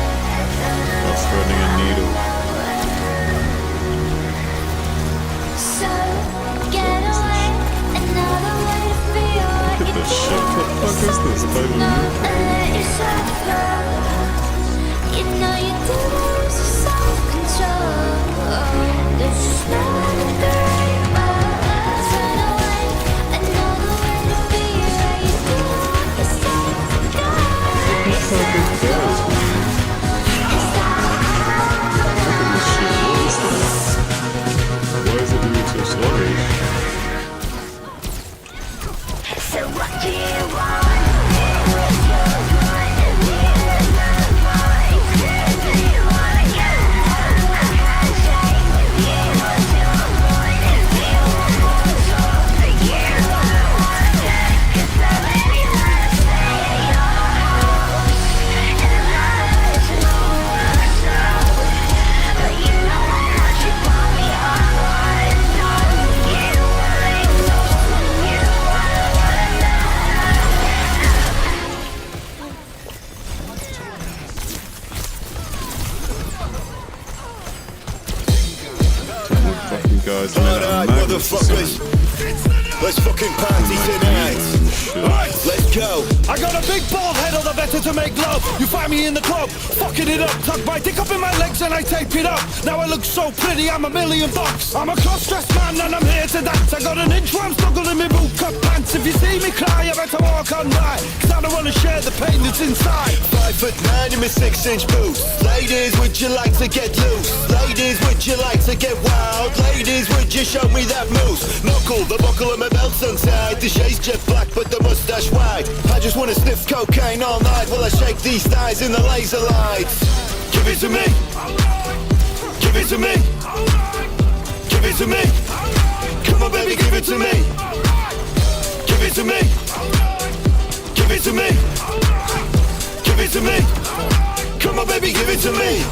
while threading a needle. So get away, another way to feel what Look at this shit. What the fuck is this? If I even know move and let yourself go. You know you do lose your self-control. There's no other rainbow. Turn away, another way to be where you do all yourself to go. Let yourself go. Is that Look at this shit. What is this? Why is it moving so slowly? so what do you want? What's your point of view? There's no point scared. Do you wanna get out? Handshake with you. What's your point of view? I don't talk for you. I don't wanna get somebody wanna stay at your house and palace looks suck. But you know how much you want me all alone. Talk with you. I ain't talking you. I don't wanna know. Fucking guys, Alright, motherfuckers. Let's fucking party tonight. Let's go. I got a big bald head, all the better to make love. You find me in the club, fucking it up. Tuck my dick up in my legs and I tape it up. Now I look so pretty, I'm $1,000,000. I'm a cross-dressed man and I'm here to dance. I got an inch one snuggle in my boot cut pants. If you see me cry, you better walk on by. Cause I don't wanna share the pain that's inside. 5'9" in my 6-inch boots. Ladies, would you like to get loose? Ladies, would you like to get wild? Ladies, would you show me that moose? Knuckle, the buckle of my belt's untied. The shade's jet black, but the mustache white. I just wanna sniff cocaine all night while I shake these thighs in the laser lights. Give it to me. Give it to me. Give it to me. Come on, baby, give it to me. Give it to me. Give it to me. Give it to me. Come on, baby, give it to me.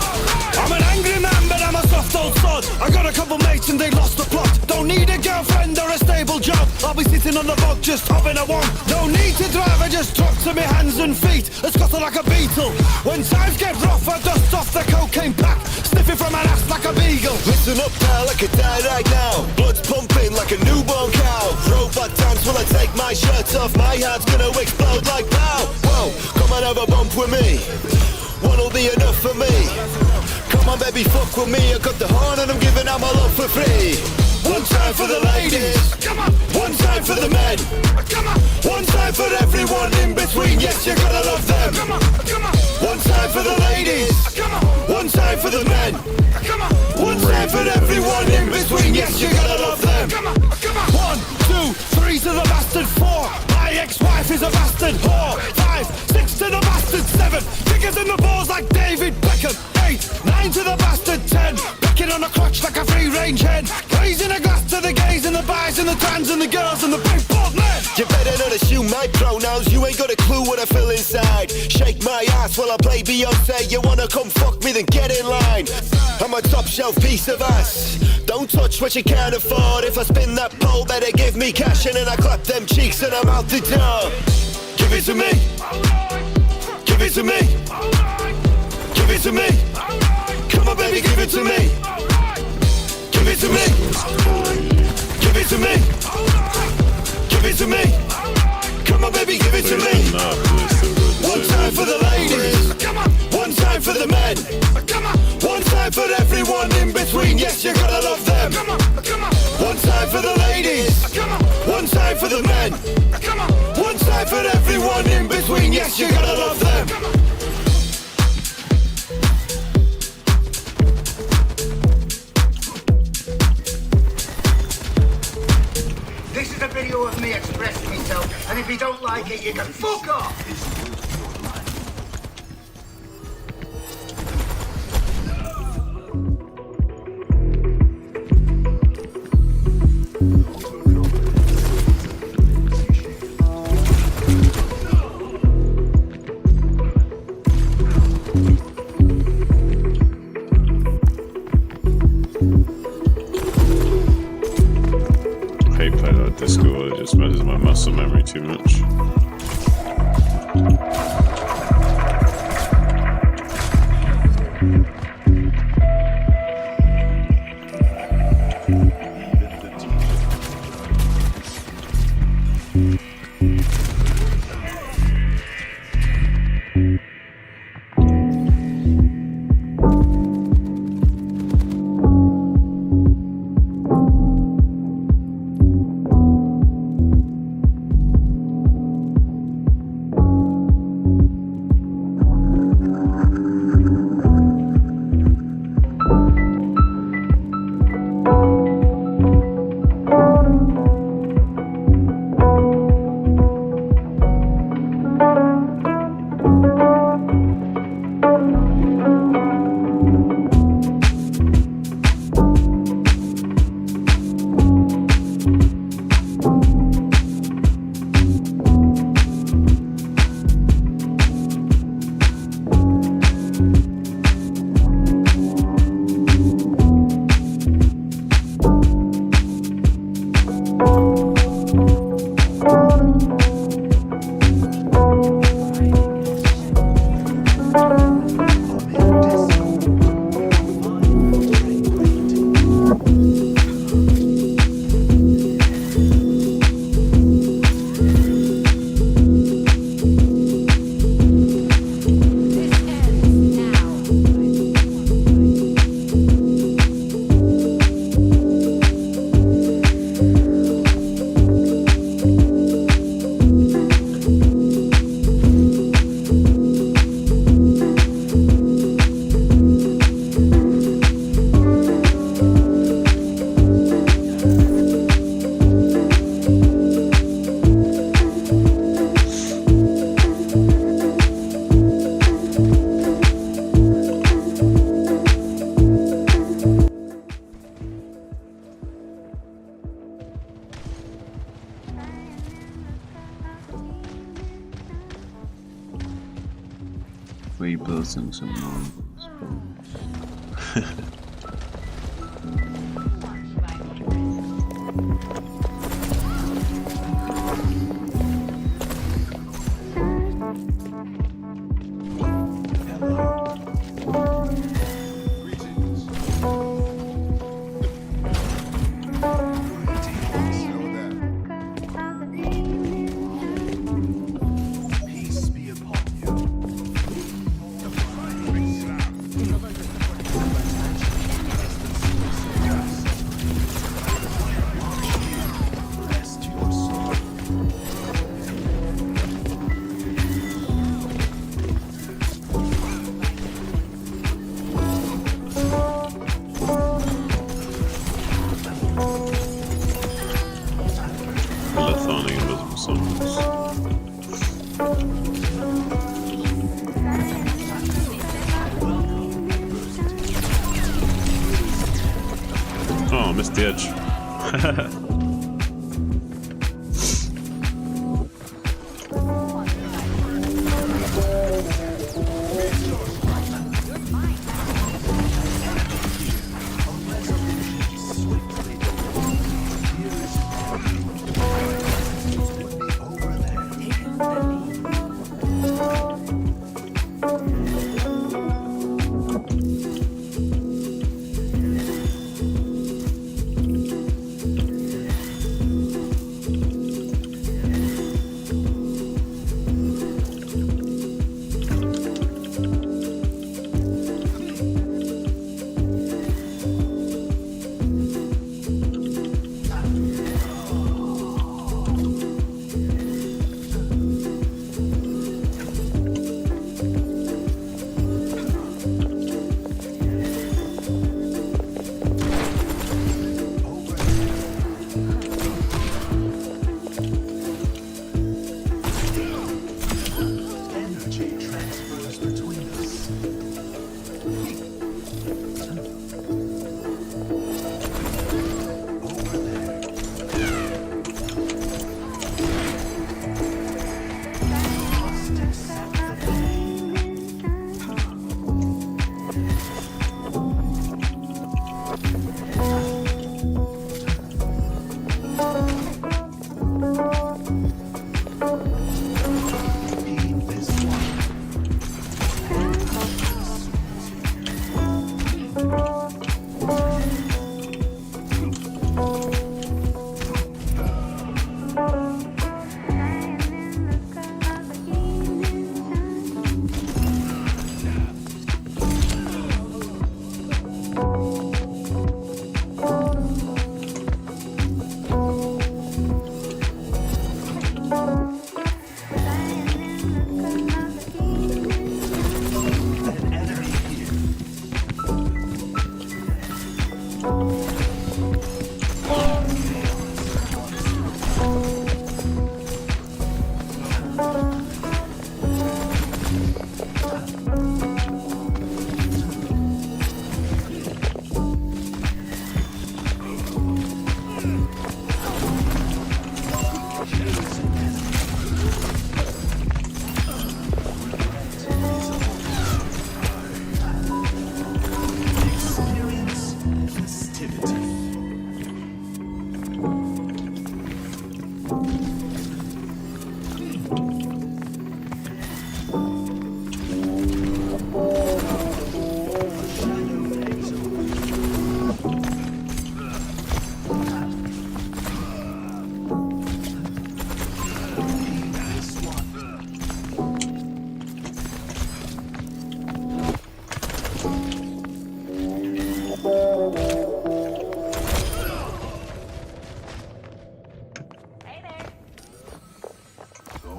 I'm an angry man, but I'm a soft old sod. I got a couple mates and they lost the plot. Don't need a girlfriend or a stable job. I I'll be sitting on the bog just hopping a wonk. No need to drive, I just drop to me hands and feet, as scuttle like a beetle. When times get rough, I dust off the cocaine pack, sniffing from an ass like a beagle. Listen up, pal, I could die right now. Blood's pumping like a newborn cow. Robot dance while I take my shirt off. My heart's gonna explode like pow. Whoa, come on, have a bump with me. One'll be enough for me. Come on, baby, fuck with me. I got the horn and I'm giving out my love for free. One time for the ladies, come on. One time for the men, come on. One time for everyone in between. Yes, you gotta love them. Come on, come on. One time for the ladies, come on. One time for the men, come on. One time for everyone in between. Yes, you gotta love them. Come on, come on. 1, 2, 3 to the bastard 4. My ex-wife is a bastard whore. 5, 6 to the bastard 7. Bigger than the balls like David Beckham. 8, 9 to the bastard 10. Picking on a crotch like a free-range hen. Raising a glass to the gays and the bis and the trans and the girls and the big bald men. You better not assume my pronouns. You ain't got a clue what I feel inside. Shake my ass while I play Beyonce. You wanna come fuck me, then get in line. I'm a top shelf piece of ass. Don't touch what you can't afford. If I spin that pole, better give me cash, and then I clap them cheeks and I'm out the door. Give it to me. Give it to me. Give it to me. Come on, baby, give it to me. Give it to me. Give it to me. Give it to me. Come on, baby, give it to me. One time for the ladies. One time for the men. One time for everyone in between. Yes, you gotta love them. One time for the ladies. One time for the men. One time for everyone in between. Yes, you gotta love them. This is a video of me expressing myself, and if you don't like it, you can fuck off! Discord, it just messes my muscle memory too much. Rebuilding some bitch.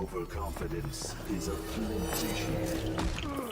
Overconfidence is a flimsy shield.